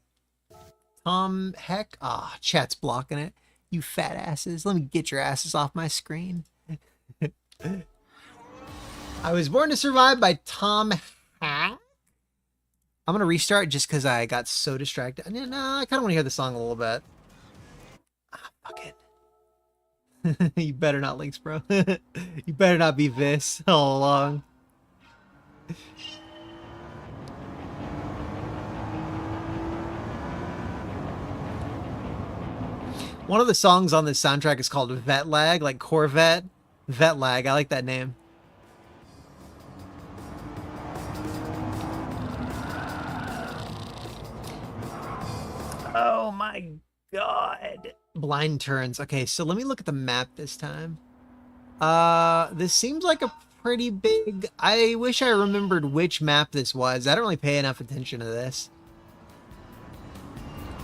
Tom Heck. Ah, chat's blocking it. You fat asses. Let me get your asses off my screen. I Was Born to Survive by Tom Hack. I'm going to restart just because I got so distracted. No, I kind of want to hear the song a little bit. Ah, fuck it. You better not, Lynx, bro. You better not be this all along. One of the songs on this soundtrack is called Vet Lag, like Corvette. Vet Lag, I like that name. Oh my god. Blind turns. Okay, so let me look at the map this time. This seems like a pretty big... I wish I remembered which map this was. I don't really pay enough attention to this.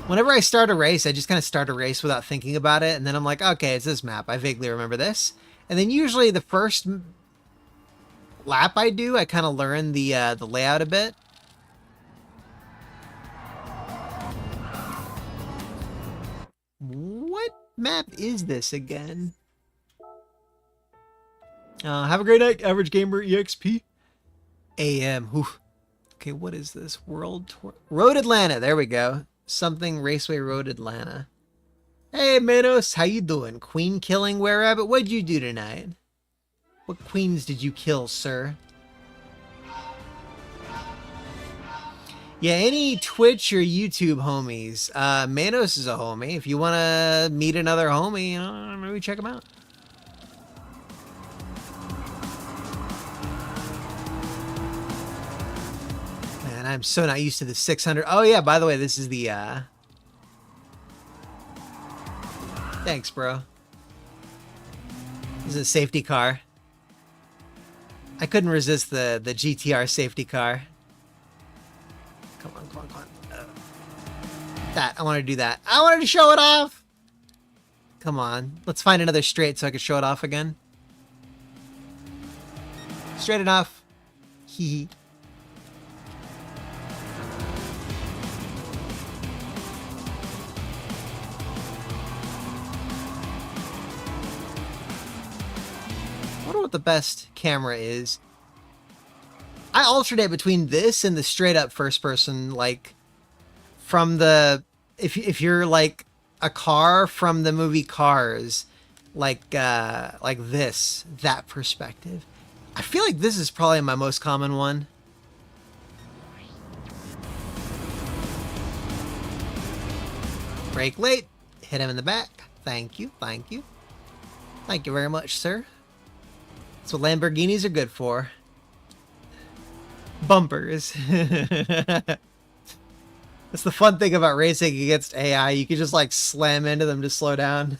Whenever I start a race, I just kind of start a race without thinking about it, and then I'm like, okay, it's this map. I vaguely remember this. And then usually the first lap I do, I kind of learn the layout a bit. What map is this again? Have a great night, Average Gamer EXP. AM. Oof. Okay, what is this? World Tour? Road Atlanta. There we go. Something Raceway Road Atlanta. Hey, Manos. How you doing? Queen killing Were Rabbit? What'd you do tonight? What queens did you kill, sir? Yeah, any Twitch or YouTube homies. Manos is a homie. If you want to meet another homie, maybe check him out. Man, I'm so not used to the 600. Oh, yeah, by the way, this is the... Thanks, bro. This is a safety car. I couldn't resist the GTR safety car. Come on, come on, come on. That, I wanted to do that. I wanted to show it off! Come on. Let's find another straight so I can show it off again. Straight enough. Hee. I wonder what the best camera is. I alternate between this and the straight up first person, like from the if you're like a car from the movie Cars, like this, that perspective. I feel like this is probably my most common one. Brake late. Hit him in the back. Thank you. Thank you. Thank you very much, sir. That's what Lamborghinis are good for. Bumpers. That's the fun thing about racing against AI. You can just like slam into them to slow down.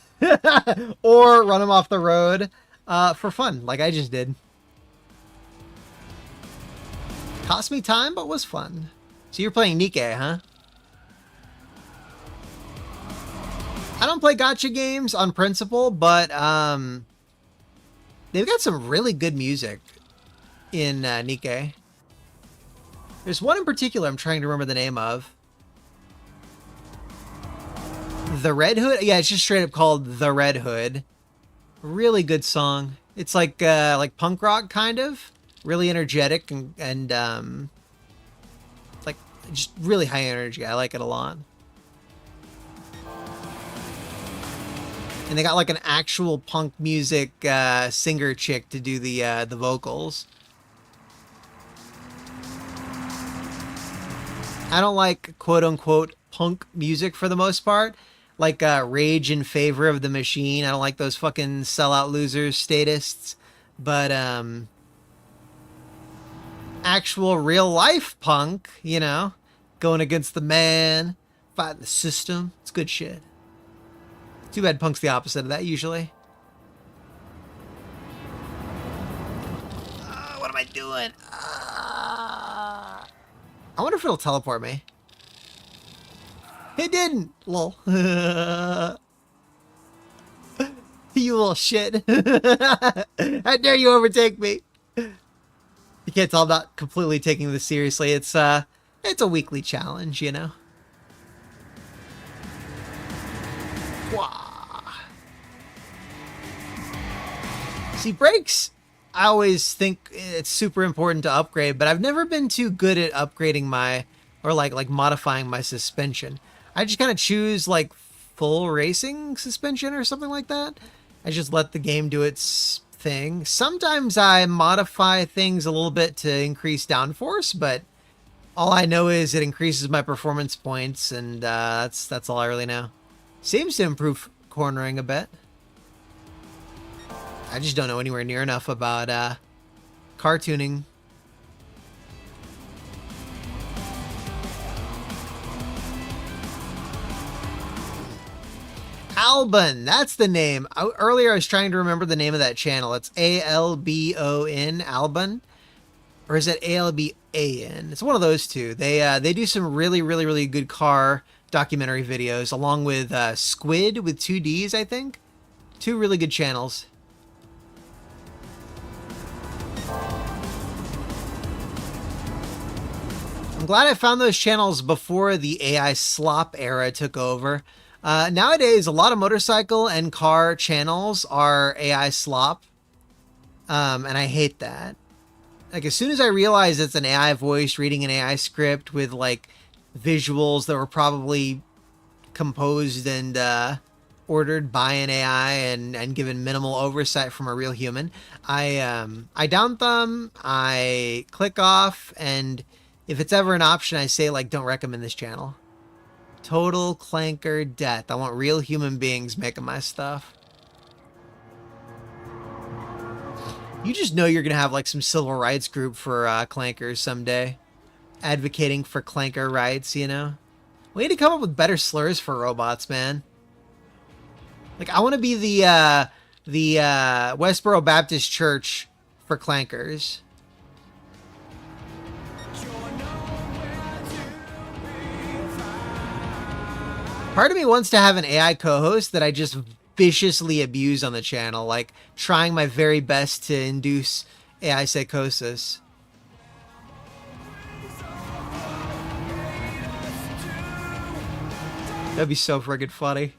Or run them off the road for fun, like I just did. Cost me time, but was fun. So you're playing Nikkei, huh? I don't play gacha games on principle, but they've got some really good music in Nikkei. There's one in particular I'm trying to remember the name of. The Red Hood? Yeah, it's just straight up called The Red Hood. Really good song. It's like punk rock kind of. Really energetic and like just really high energy. I like it a lot. And they got like an actual punk music singer chick to do the vocals. I don't like quote unquote punk music for the most part. Like Rage in Favor of the Machine. I don't like those fucking sellout losers statists. But actual real life punk, you know, going against the man, fighting the system. It's good shit. Too bad punk's the opposite of that usually. What am I doing? I wonder if it'll teleport me. It didn't! Lol. You little shit. How dare you overtake me? You can't tell I'm not completely taking this seriously. It's a weekly challenge, you know. Wah. See, brakes, I always think it's super important to upgrade, but I've never been too good at upgrading my, or like modifying my suspension. I just kind of choose like full racing suspension or something like that. I just let the game do its thing. Sometimes I modify things a little bit to increase downforce, but all I know is it increases my performance points, and that's all I really know. Seems to improve cornering a bit. I just don't know anywhere near enough about car tuning. Albon, that's the name. Earlier I was trying to remember the name of that channel. It's Albon, Albon. Or is it ALBAN? It's one of those two. They do some really good car documentary videos, along with Squid with 2Ds, I think. Two really good channels. I'm glad I found those channels before the AI slop era took over. Nowadays, a lot of motorcycle and car channels are AI slop, and I hate that. Like, as soon as I realized it's an AI voice reading an AI script with like visuals that were probably composed and ordered by an AI and given minimal oversight from a real human, I down thumb, I click off, and if it's ever an option, I say like, don't recommend this channel. Total clanker death. I want real human beings making my stuff. You just know you're going to have like some civil rights group for clankers someday. Advocating for clanker rights, you know? We need to come up with better slurs for robots, man. Like, I want to be the Westboro Baptist Church for clankers. Part of me wants to have an AI co-host that I just viciously abuse on the channel, like trying my very best to induce AI psychosis. That'd be so friggin' funny.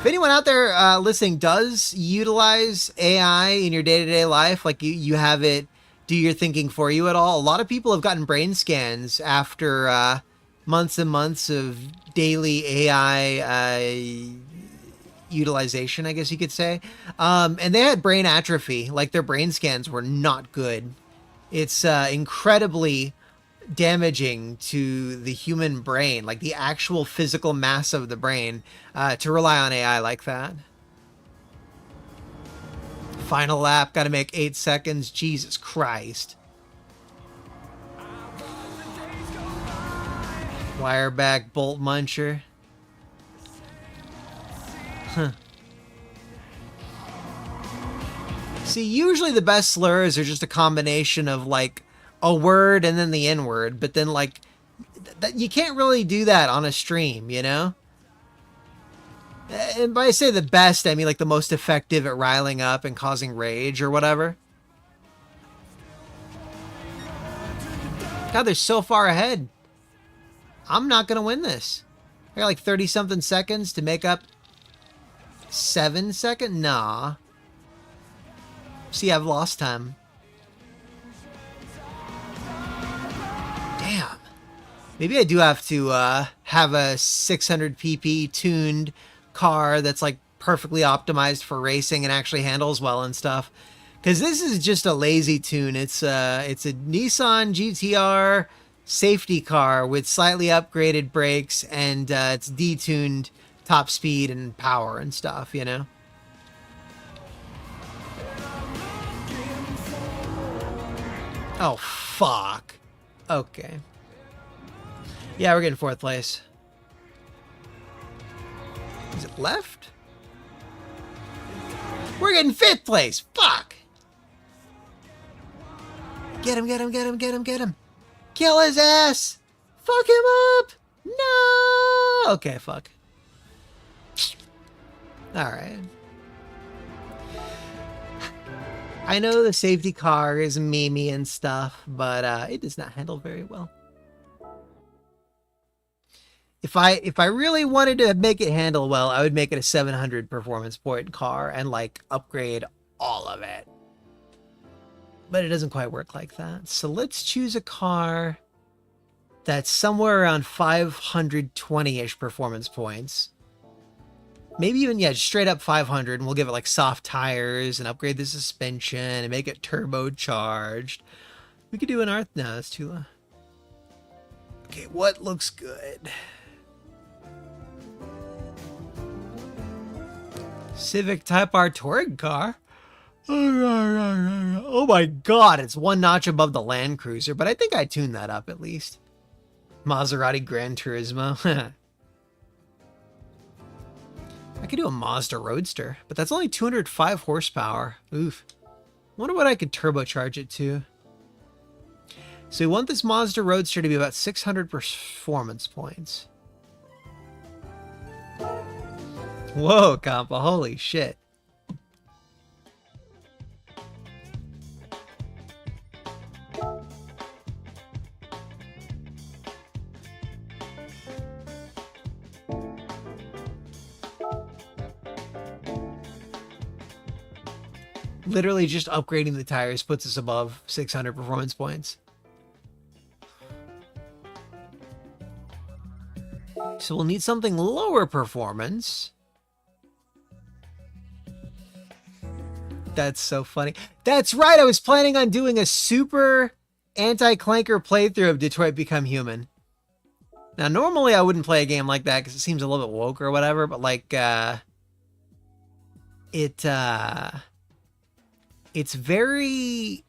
If anyone out there listening does utilize AI in your day-to-day life, like you have it do your thinking for you at all, a lot of people have gotten brain scans after months and months of daily AI utilization, I guess you could say. And they had brain atrophy, like their brain scans were not good. It's incredibly damaging to the human brain, like the actual physical mass of the brain, to rely on AI like that. Final lap, gotta make 8 seconds. Jesus Christ. Wire back bolt muncher. Huh. See, usually the best slurs are just a combination of like a word and then the N-word, but then like you can't really do that on a stream, you know? And by I say the best, I mean like the most effective at riling up and causing rage or whatever. God, they're so far ahead. I'm not going to win this. I got like 30 something seconds to make up 7 seconds? Nah. See, I've lost time. Damn. Maybe I do have to have a 600 pp tuned car that's like perfectly optimized for racing and actually handles well and stuff, because this is just a lazy tune. It's a Nissan GTR safety car with slightly upgraded brakes, and it's detuned top speed and power and stuff, you know. Oh fuck. Okay, yeah, we're getting 4th place. Is it left? We're getting 5th place. Fuck. Get him, get him, get him, get him, get him. Kill his ass. Fuck him up. No. Okay, fuck. All right. I know the safety car is memey and stuff, but it does not handle very well. If I really wanted to make it handle well, I would make it a 700 performance point car and like upgrade all of it. But it doesn't quite work like that. So let's choose a car that's somewhere around 520-ish performance points. Maybe even, yeah, just straight up 500, and we'll give it like soft tires and upgrade the suspension and make it turbocharged. We could do an Arth. No, that's too low. Okay, what looks good? Civic Type R touring car. Oh my god, it's one notch above the Land Cruiser, but I think I tuned that up at least. Maserati Gran Turismo. I could do a Mazda Roadster, but that's only 205 horsepower. Oof. Wonder what I could turbocharge it to. So we want this Mazda Roadster to be about 600 performance points. Whoa, compa, holy shit. Literally just upgrading the tires puts us above 600 performance points. So we'll need something lower performance. That's so funny. That's right, I was planning on doing a super anti-clanker playthrough of Detroit Become Human. Now, normally I wouldn't play a game like that because it seems a little bit woke or whatever, but like, it's very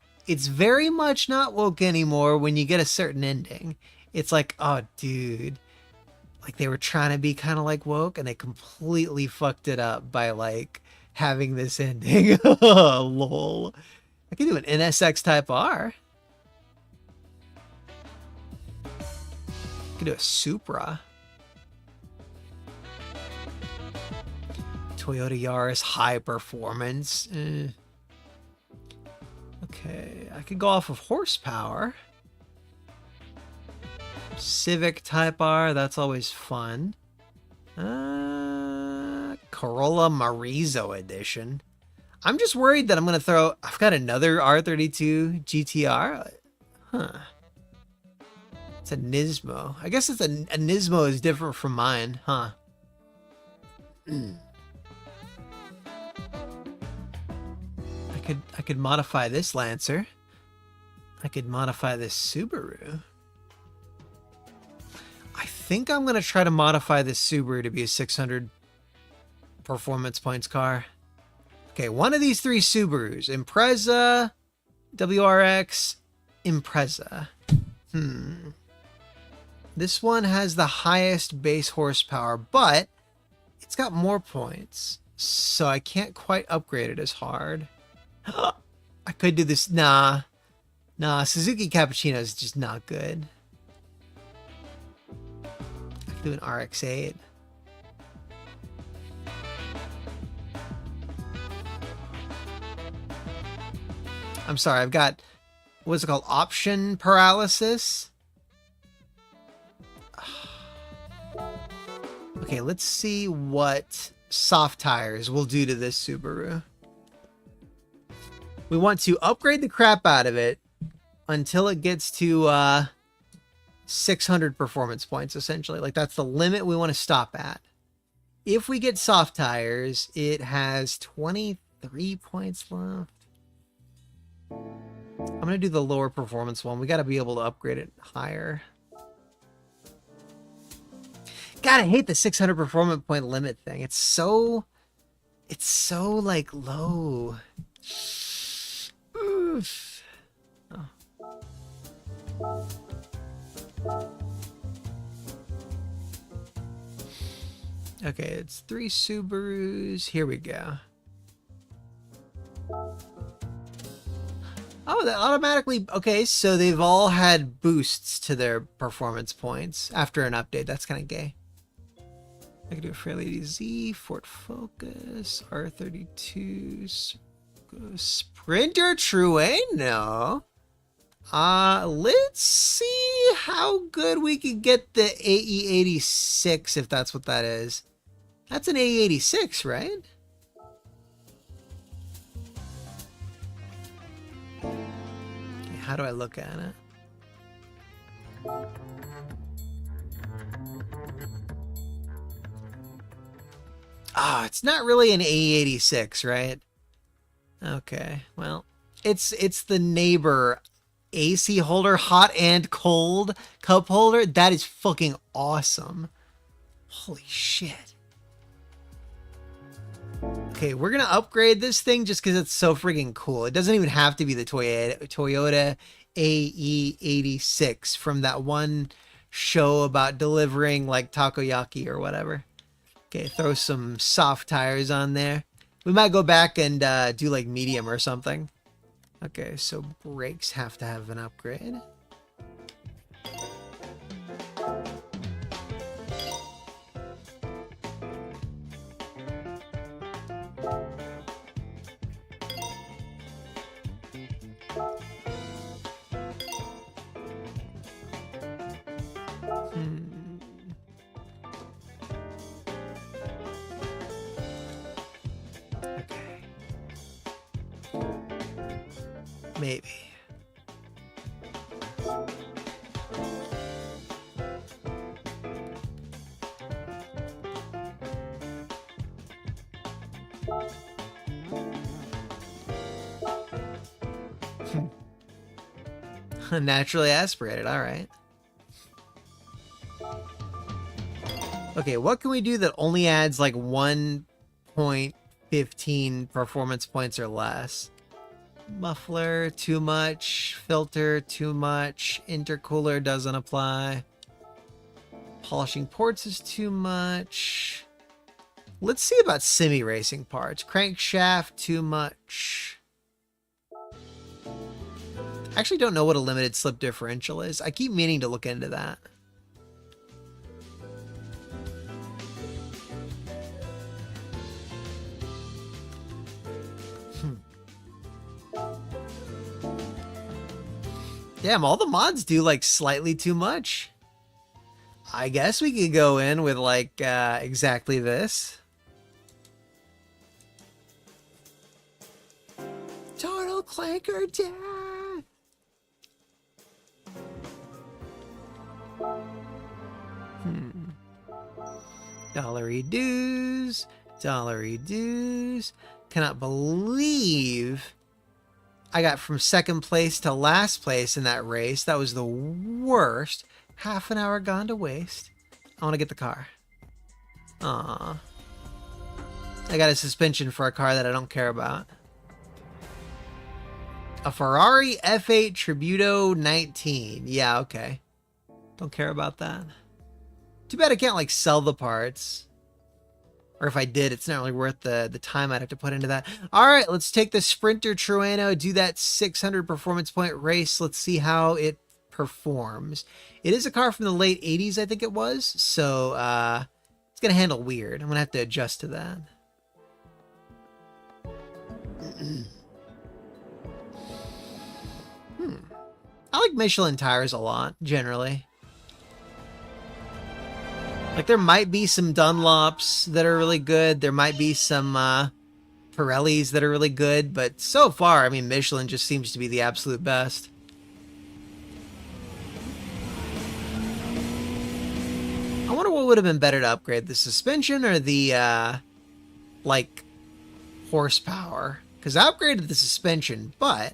much not woke anymore when you get a certain ending. It's like, oh, dude. Like, they were trying to be kind of like woke, and they completely fucked it up by, like, having this ending. Lol. I could do an NSX Type R. I could do a Supra. Toyota Yaris High Performance. Okay, I could go off of horsepower. Civic Type R, that's always fun. Corolla Marizo Edition. I'm just worried that I'm going to throw... I've got another R32 GTR. Huh. It's a Nismo. I guess it's a Nismo is different from mine, huh? I could modify this Lancer. I could modify this Subaru. I think I'm going to try to modify this Subaru to be a 600 performance points car. Okay, one of these three Subarus. Impreza, WRX, Impreza. This one has the highest base horsepower, but it's got more points. So I can't quite upgrade it as hard. I could do this. Nah, Suzuki Cappuccino is just not good. I could do an RX-8. I'm sorry, I've got, what's it called? Option paralysis? Okay, let's see what soft tires will do to this Subaru. We want to upgrade the crap out of it until it gets to 600 performance points, essentially. Like, that's the limit we want to stop at. If we get soft tires, it has 23 points left. I'm going to do the lower performance one. We got to be able to upgrade it higher. God, I hate the 600 performance point limit thing. It's so like low. Oof. Oh. Okay, it's 3 Subarus. Here we go. Oh, that automatically... Okay, so they've all had boosts to their performance points after an update. That's kind of gay. I can do a Fairlady Z, Ford Focus, R32, Sprinter Trueno. Let's see how good we could get the AE86 if that's what that is. That's an AE86, right? Okay, how do I look at it? Ah, it's not really an AE86, right? Okay, well, it's the neighbor AC holder, hot and cold cup holder. That is fucking awesome. Holy shit. Okay, we're gonna upgrade this thing just because it's so freaking cool. It doesn't even have to be the Toyota AE86 from that one show about delivering like takoyaki or whatever. Okay, throw some soft tires on there. We might go back and do like medium or something. Okay, so brakes have to have an upgrade. Okay. Maybe. Naturally aspirated, all right. Okay, what can we do that only adds like 1.15 performance points or less? Muffler, too much. Filter, too much. Intercooler doesn't apply. Polishing ports is too much. Let's see about semi-racing parts. Crankshaft, too much. I actually don't know what a limited slip differential is. I keep meaning to look into that. Damn, all the mods do like slightly too much. I guess we could go in with like exactly this. Total clanker death. Dollary dues. Dollary dues. Cannot believe I got from second place to last place in that race. That was the worst. Half an hour gone to waste. I want to get the car. Aww. I got a suspension for a car that I don't care about. A Ferrari F8 Tributo 19. Yeah, okay. Don't care about that. Too bad I can't like sell the parts. Or if I did, it's not really worth the time I'd have to put into that. All right, let's take the Sprinter Trueno, do that 600 performance point race. Let's see how it performs. It is a car from the late 80s, I think it was. So it's going to handle weird. I'm going to have to adjust to that. I like Michelin tires a lot, generally. Like, there might be some Dunlops that are really good. There might be some Pirellis that are really good. But so far, I mean, Michelin just seems to be the absolute best. I wonder what would have been better to upgrade, the suspension or the, like, horsepower. Because I upgraded the suspension, but...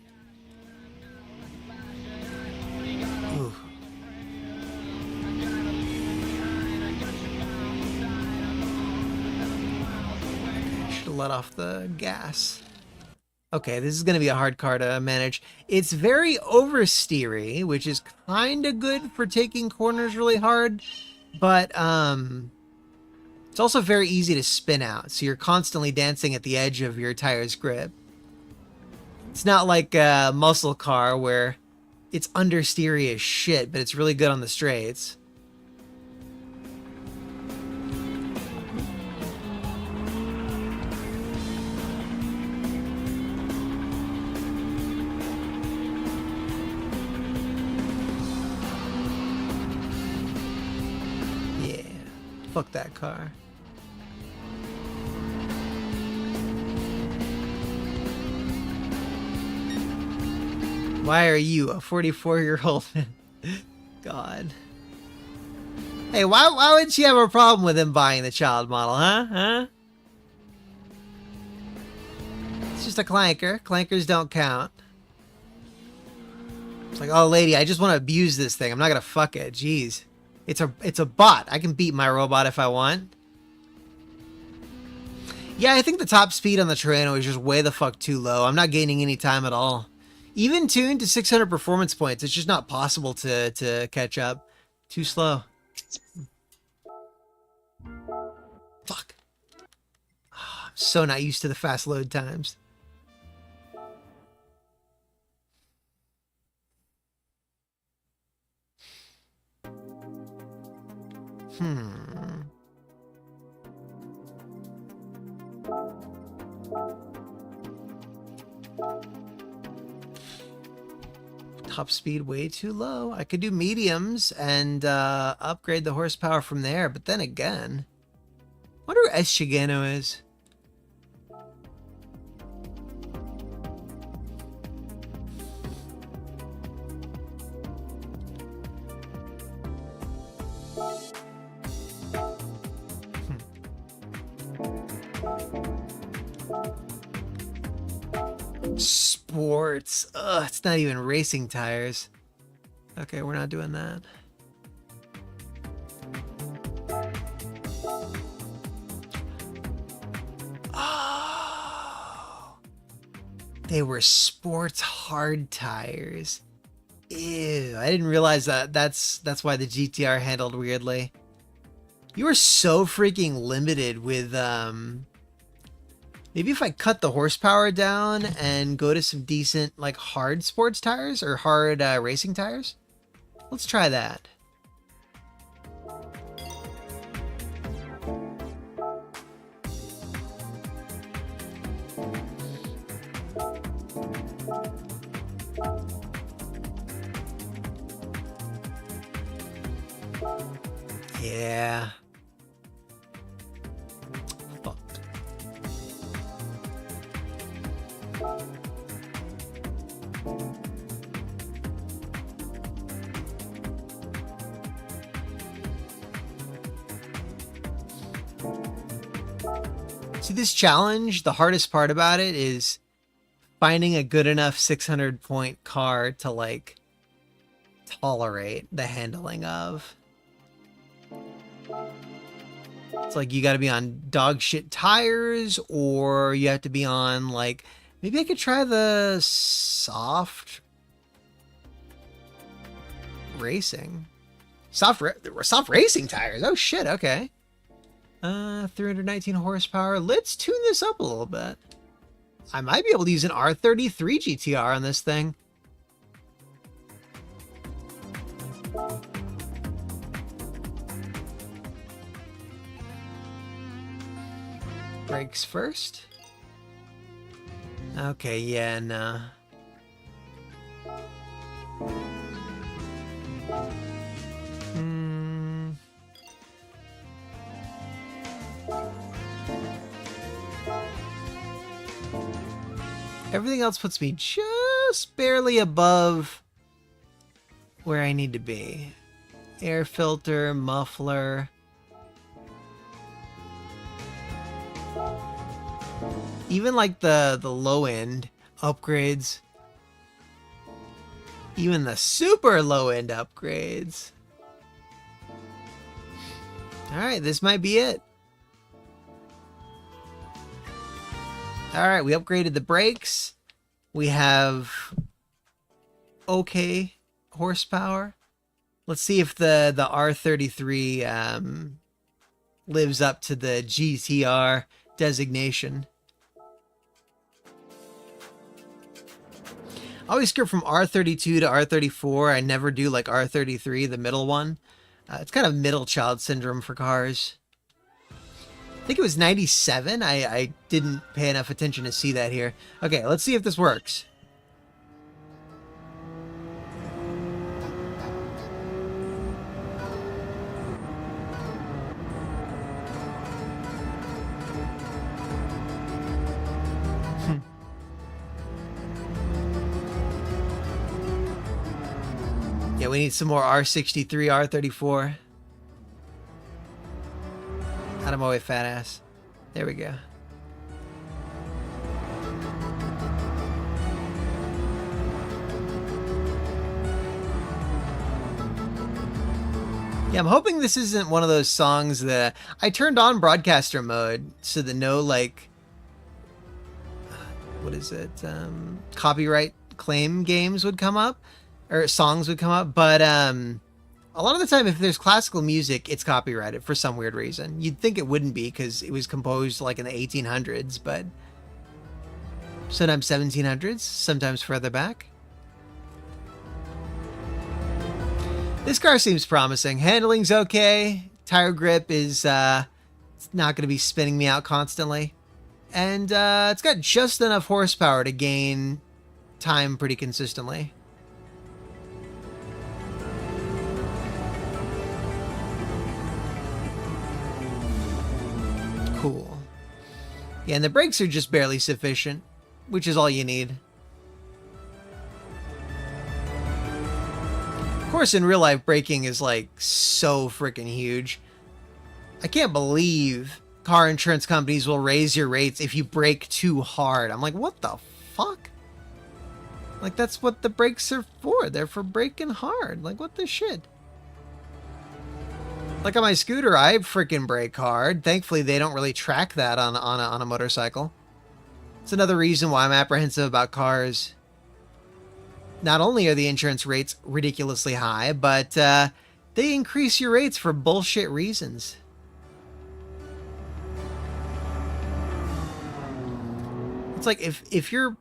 Ooh. Should have let off the gas. Okay, this is going to be a hard car to manage. It's very oversteery, which is kind of good for taking corners really hard. But it's also very easy to spin out, so you're constantly dancing at the edge of your tire's grip. It's not like a muscle car where it's understeery as shit, but it's really good on the straights. Fuck that car. Why are you a 44-year-old? God. Hey, why would she have a problem with him buying the child model, huh? It's just a clanker. Clankers don't count. It's like, oh, lady, I just want to abuse this thing. I'm not gonna fuck it. Jeez. It's a bot. I can beat my robot if I want. Yeah, I think the top speed on the Torano is just way the fuck too low. I'm not gaining any time at all. Even tuned to 600 performance points, it's just not possible to catch up. Too slow. Fuck. Oh, I'm so not used to the fast load times. Top speed way too low. I could do mediums and upgrade the horsepower from there, but then again, I wonder where S. Shigeno is. Sports. Ugh, it's not even racing tires. Okay, we're not doing that. Oh, they were sports hard tires. Ew, I didn't realize that. That's why the GTR handled weirdly. You are so freaking limited with maybe if I cut the horsepower down and go to some decent, like, hard sports tires or hard racing tires. Let's try that. Yeah. Fuck. See, this challenge, the hardest part about it is finding a good enough 600 point car to, like, tolerate the handling of. It's like you got to be on dog shit tires, or you have to be on, like, maybe I could try the soft racing. Soft racing tires. Oh shit, okay. 319 horsepower. Let's tune this up a little bit. I might be able to use an R33 GTR on this thing. Brakes first. Okay, yeah, no. Everything else puts me just barely above where I need to be. Air filter, muffler. Even like the low end upgrades. Even the super low end upgrades. Alright, this might be it. Alright, we upgraded the brakes. We have okay horsepower. Let's see if the R33 lives up to the GTR designation. I always skip from R32 to R34. I never do like R33, the middle one. It's kind of middle child syndrome for cars. I think it was 97. I didn't pay enough attention to see that here. Okay, let's see if this works. we need some more R63, R34. Out of my way, fat ass. There we go. Yeah, I'm hoping this isn't one of those songs that I turned on broadcaster mode so that no, like, what is it? Copyright claim games would come up, or songs would come up. But a lot of the time, if there's classical music, it's copyrighted for some weird reason. You'd think it wouldn't be because it was composed like in the 1800s, but sometimes 1700s, sometimes further back. This car seems promising. Handling's okay. Tire grip is it's not going to be spinning me out constantly. And it's got just enough horsepower to gain time pretty consistently. Cool. Yeah, and the brakes are just barely sufficient, which is all you need. Of course, in real life, braking is like so freaking huge. I can't believe car insurance companies will raise your rates if you brake too hard. I'm like, what the fuck? Like, that's what the brakes are for. They're for braking hard. Like, what the shit? Like on my scooter, I freaking brake hard. Thankfully, they don't really track that on a motorcycle. It's another reason why I'm apprehensive about cars. Not only are the insurance rates ridiculously high, but they increase your rates for bullshit reasons. It's like if you're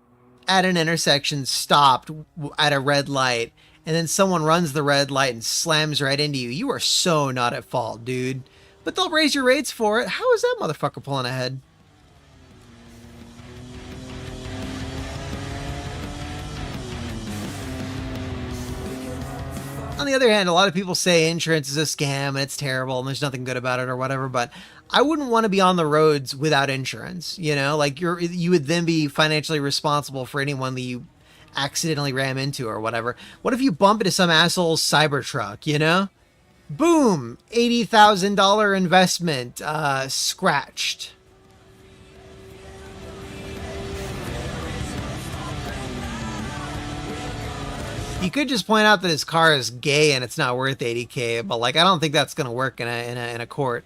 at an intersection stopped at a red light and then someone runs the red light and slams right into you, you are so not at fault, dude. But they'll raise your rates for it. How is that motherfucker pulling ahead? On the other hand, a lot of people say insurance is a scam and it's terrible and there's nothing good about it or whatever, but I wouldn't want to be on the roads without insurance, you know? Like you would then be financially responsible for anyone that you accidentally ram into or whatever. What if you bump into some asshole's Cybertruck, you know? Boom! $80,000 investment scratched. You could just point out that his car is gay and it's not worth $80K, but like I don't think that's gonna work in a court.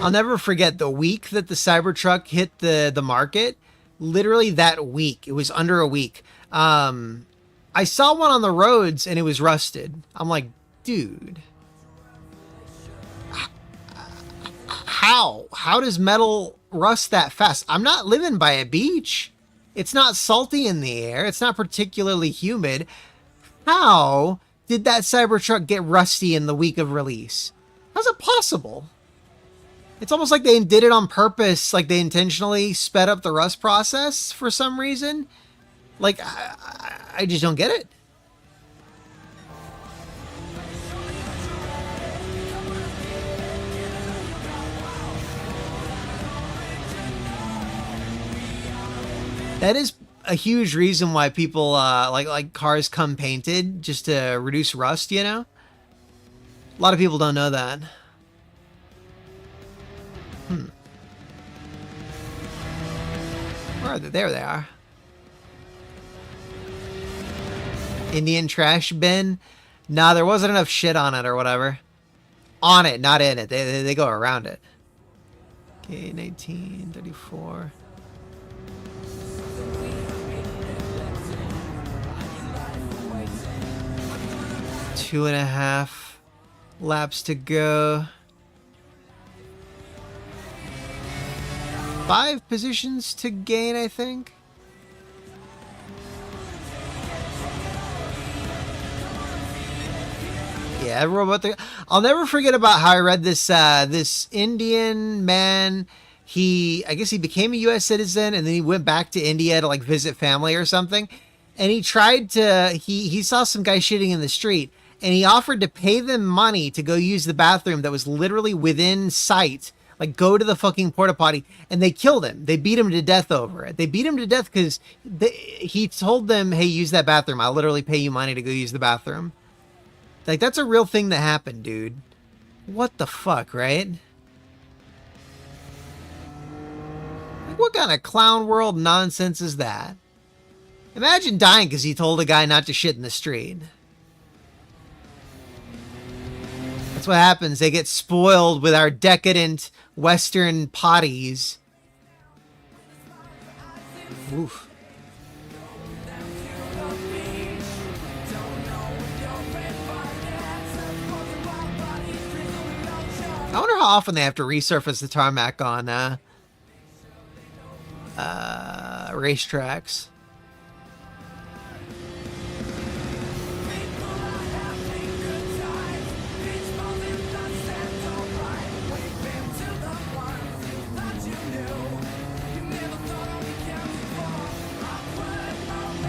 I'll never forget the week that the Cybertruck hit the market. Literally that week, it was under a week. I saw one on the roads and it was rusted. I'm like, dude. How does metal rust that fast? I'm not living by a beach. It's not salty in the air. It's not particularly humid. How did that Cybertruck get rusty in the week of release? How's it possible? It's almost like they did it on purpose. Like they intentionally sped up the rust process for some reason. Like, I just don't get it. That is a huge reason why people like cars come painted, just to reduce rust, you know? A lot of people don't know that. Where are they? There they are. Indian trash bin? Nah, there wasn't enough shit on it or whatever. On it, not in it. They go around it. Okay, 1934. Two and a half laps to go. 5 positions to gain, I think. Yeah, I'll never forget about how I read this this Indian man. I guess he became a U.S. citizen and then he went back to India to like visit family or something. And he tried to he saw some guy shitting in the street and he offered to pay them money to go use the bathroom that was literally within sight. Like, go to the fucking porta potty. And they killed him. They beat him to death over it. They beat him to death because he told them, hey, use that bathroom. I'll literally pay you money to go use the bathroom. Like, that's a real thing that happened, dude. What the fuck, right? Like, what kind of clown world nonsense is that? Imagine dying because he told a guy not to shit in the street. That's what happens. They get spoiled with our decadent Western potties. Oof. I wonder how often they have to resurface the tarmac on racetracks.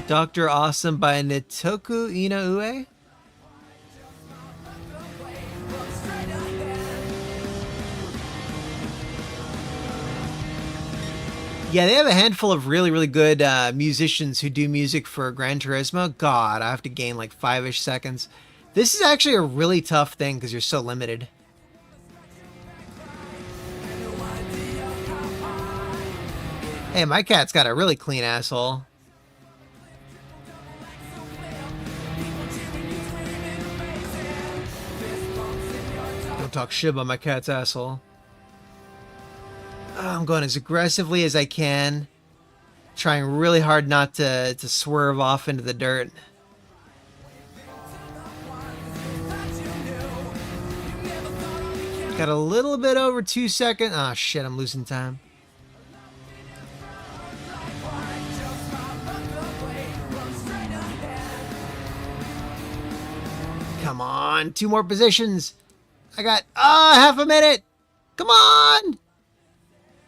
Dr. Awesome by Nitoku Inoue. Yeah, they have a handful of really, really good musicians who do music for Gran Turismo. God, I have to gain like 5-ish seconds. This is actually a really tough thing because you're so limited. Hey, my cat's got a really clean asshole. Don't talk shit about my cat's asshole. I'm going as aggressively as I can. Trying really hard not to swerve off into the dirt. Got a little bit over 2 seconds. Oh shit, I'm losing time. Come on, 2 more positions. I got half a minute. Come on.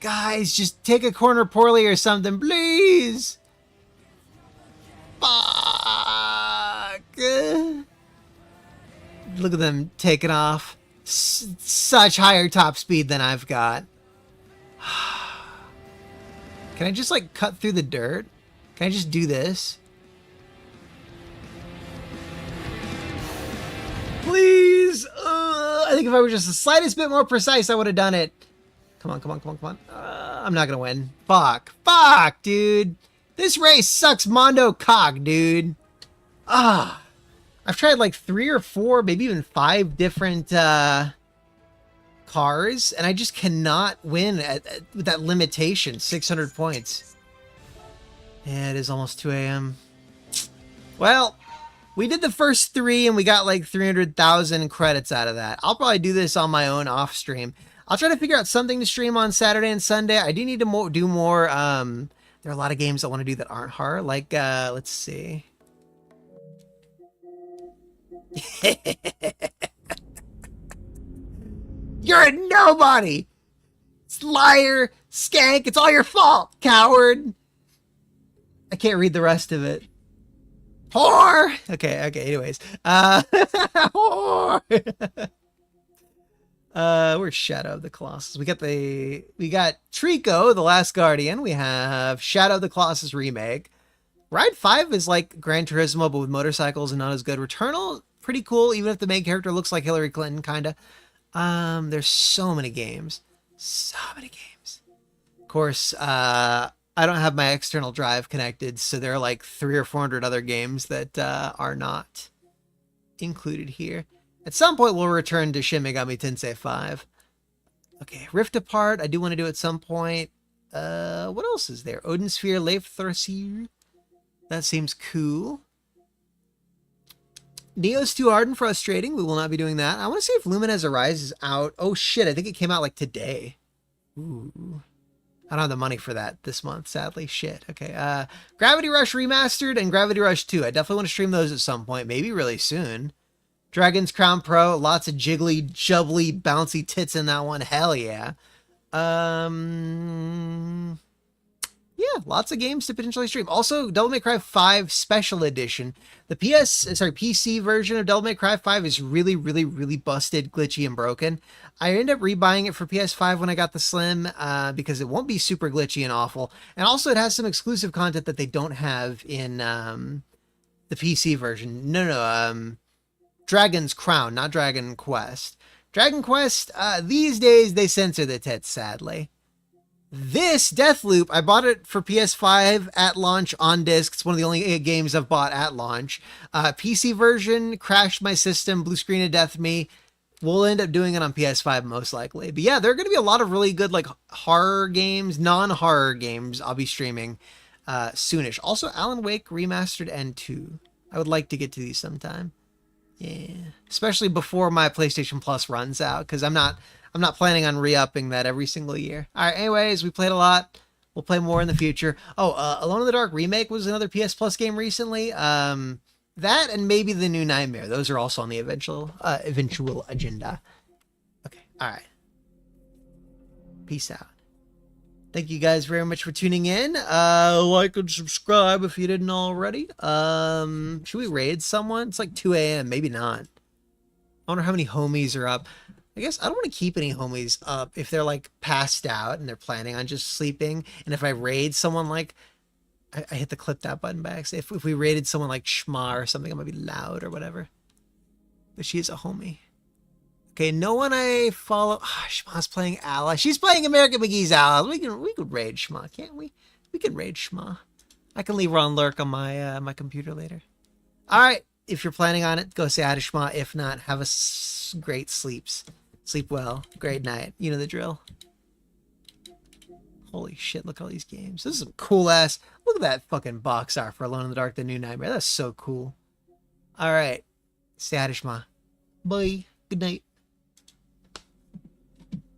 Guys, just take a corner poorly or something, please. Fuck. Look at them taking off. Such higher top speed than I've got. Can I just like cut through the dirt? Can I just do this? Please. I think if I were just the slightest bit more precise, I would have done it. Come on, come on, come on, come on. I'm not gonna win. Fuck. Fuck, dude. This race sucks mondo cock, dude. I've tried like 3 or 4, maybe even 5 different cars, and I just cannot win with that limitation, 600 points. Yeah, it is almost 2 a.m. Well, we did the first 3, and we got like 300,000 credits out of that. I'll probably do this on my own off stream. I'll try to figure out something to stream on Saturday and Sunday. I do need to do more. There are a lot of games I want to do that aren't hard. Like, let's see. You're a nobody! Liar! Skank! It's all your fault, coward! I can't read the rest of it. Whore! Okay, anyways. Whore! Where's Shadow of the Colossus? We got Trico, the Last Guardian. We have Shadow of the Colossus remake. Ride 5 is like Gran Turismo, but with motorcycles and not as good. Returnal, pretty cool, even if the main character looks like Hillary Clinton, kinda. There's so many games. So many games. Of course, I don't have my external drive connected, so there are like 300 or 400 other games that are not included here. At some point, we'll return to Shin Megami Tensei 5. Okay, Rift Apart, I do want to do at some point. What else is there? Odin Sphere, Leif Thorasir. That seems cool. Neo's too hard and frustrating. We will not be doing that. I want to see if Luminez Arise is out. Oh shit, I think it came out like today. Ooh. I don't have the money for that this month, sadly. Shit. Okay. Gravity Rush Remastered and Gravity Rush 2. I definitely want to stream those at some point, maybe really soon. Dragon's Crown Pro, lots of jiggly, jubbly, bouncy tits in that one. Hell yeah. Yeah, yeah, lots of games to potentially stream. Also, Devil May Cry 5 Special Edition. The PC version of Devil May Cry 5 is really, really, really busted, glitchy, and broken. I ended up rebuying it for PS5 when I got the Slim because it won't be super glitchy and awful. And also, it has some exclusive content that they don't have in the PC version. No, Dragon's Crown, not Dragon Quest. Dragon Quest, these days, they censor the tits, sadly. This Deathloop, I bought it for PS5 at launch on disc. It's one of the only games I've bought at launch. PC version crashed my system, blue screen of death me. We'll end up doing it on PS5 most likely. But yeah, there are going to be a lot of really good like horror games, non-horror games I'll be streaming soonish. Also, Alan Wake Remastered and 2. I would like to get to these sometime. Yeah, especially before my PlayStation Plus runs out, because I'm not planning on re-upping that every single year. All right, anyways, we played a lot. We'll play more in the future. Oh, Alone in the Dark Remake was another PS Plus game recently. That and maybe the new Nightmare. Those are also on the eventual agenda. Okay, all right. Peace out. Thank you guys very much for tuning in. Like and subscribe if you didn't already. Should we raid someone? It's like 2 a.m. Maybe not. I wonder how many homies are up. I guess I don't want to keep any homies up if they're like passed out and they're planning on just sleeping. And if I raid someone like, I hit the clip that button back. So if we raided someone like Schma or something, it might be loud or whatever. But she is a homie. Okay, no one I follow. Oh, Schma's playing Ally. She's playing American McGee's Allies. We could raid Schma, can't we? We can raid Schma. I can leave her on lurk on my my computer later. All right, if you're planning on it, go say hi to Schma. If not, have a great sleeps. Sleep well. Great night. You know the drill. Holy shit, look at all these games. This is some cool ass. Look at that fucking box art for Alone in the Dark, The New Nightmare. That's so cool. All right. Stay out of Schma. Bye. Good night.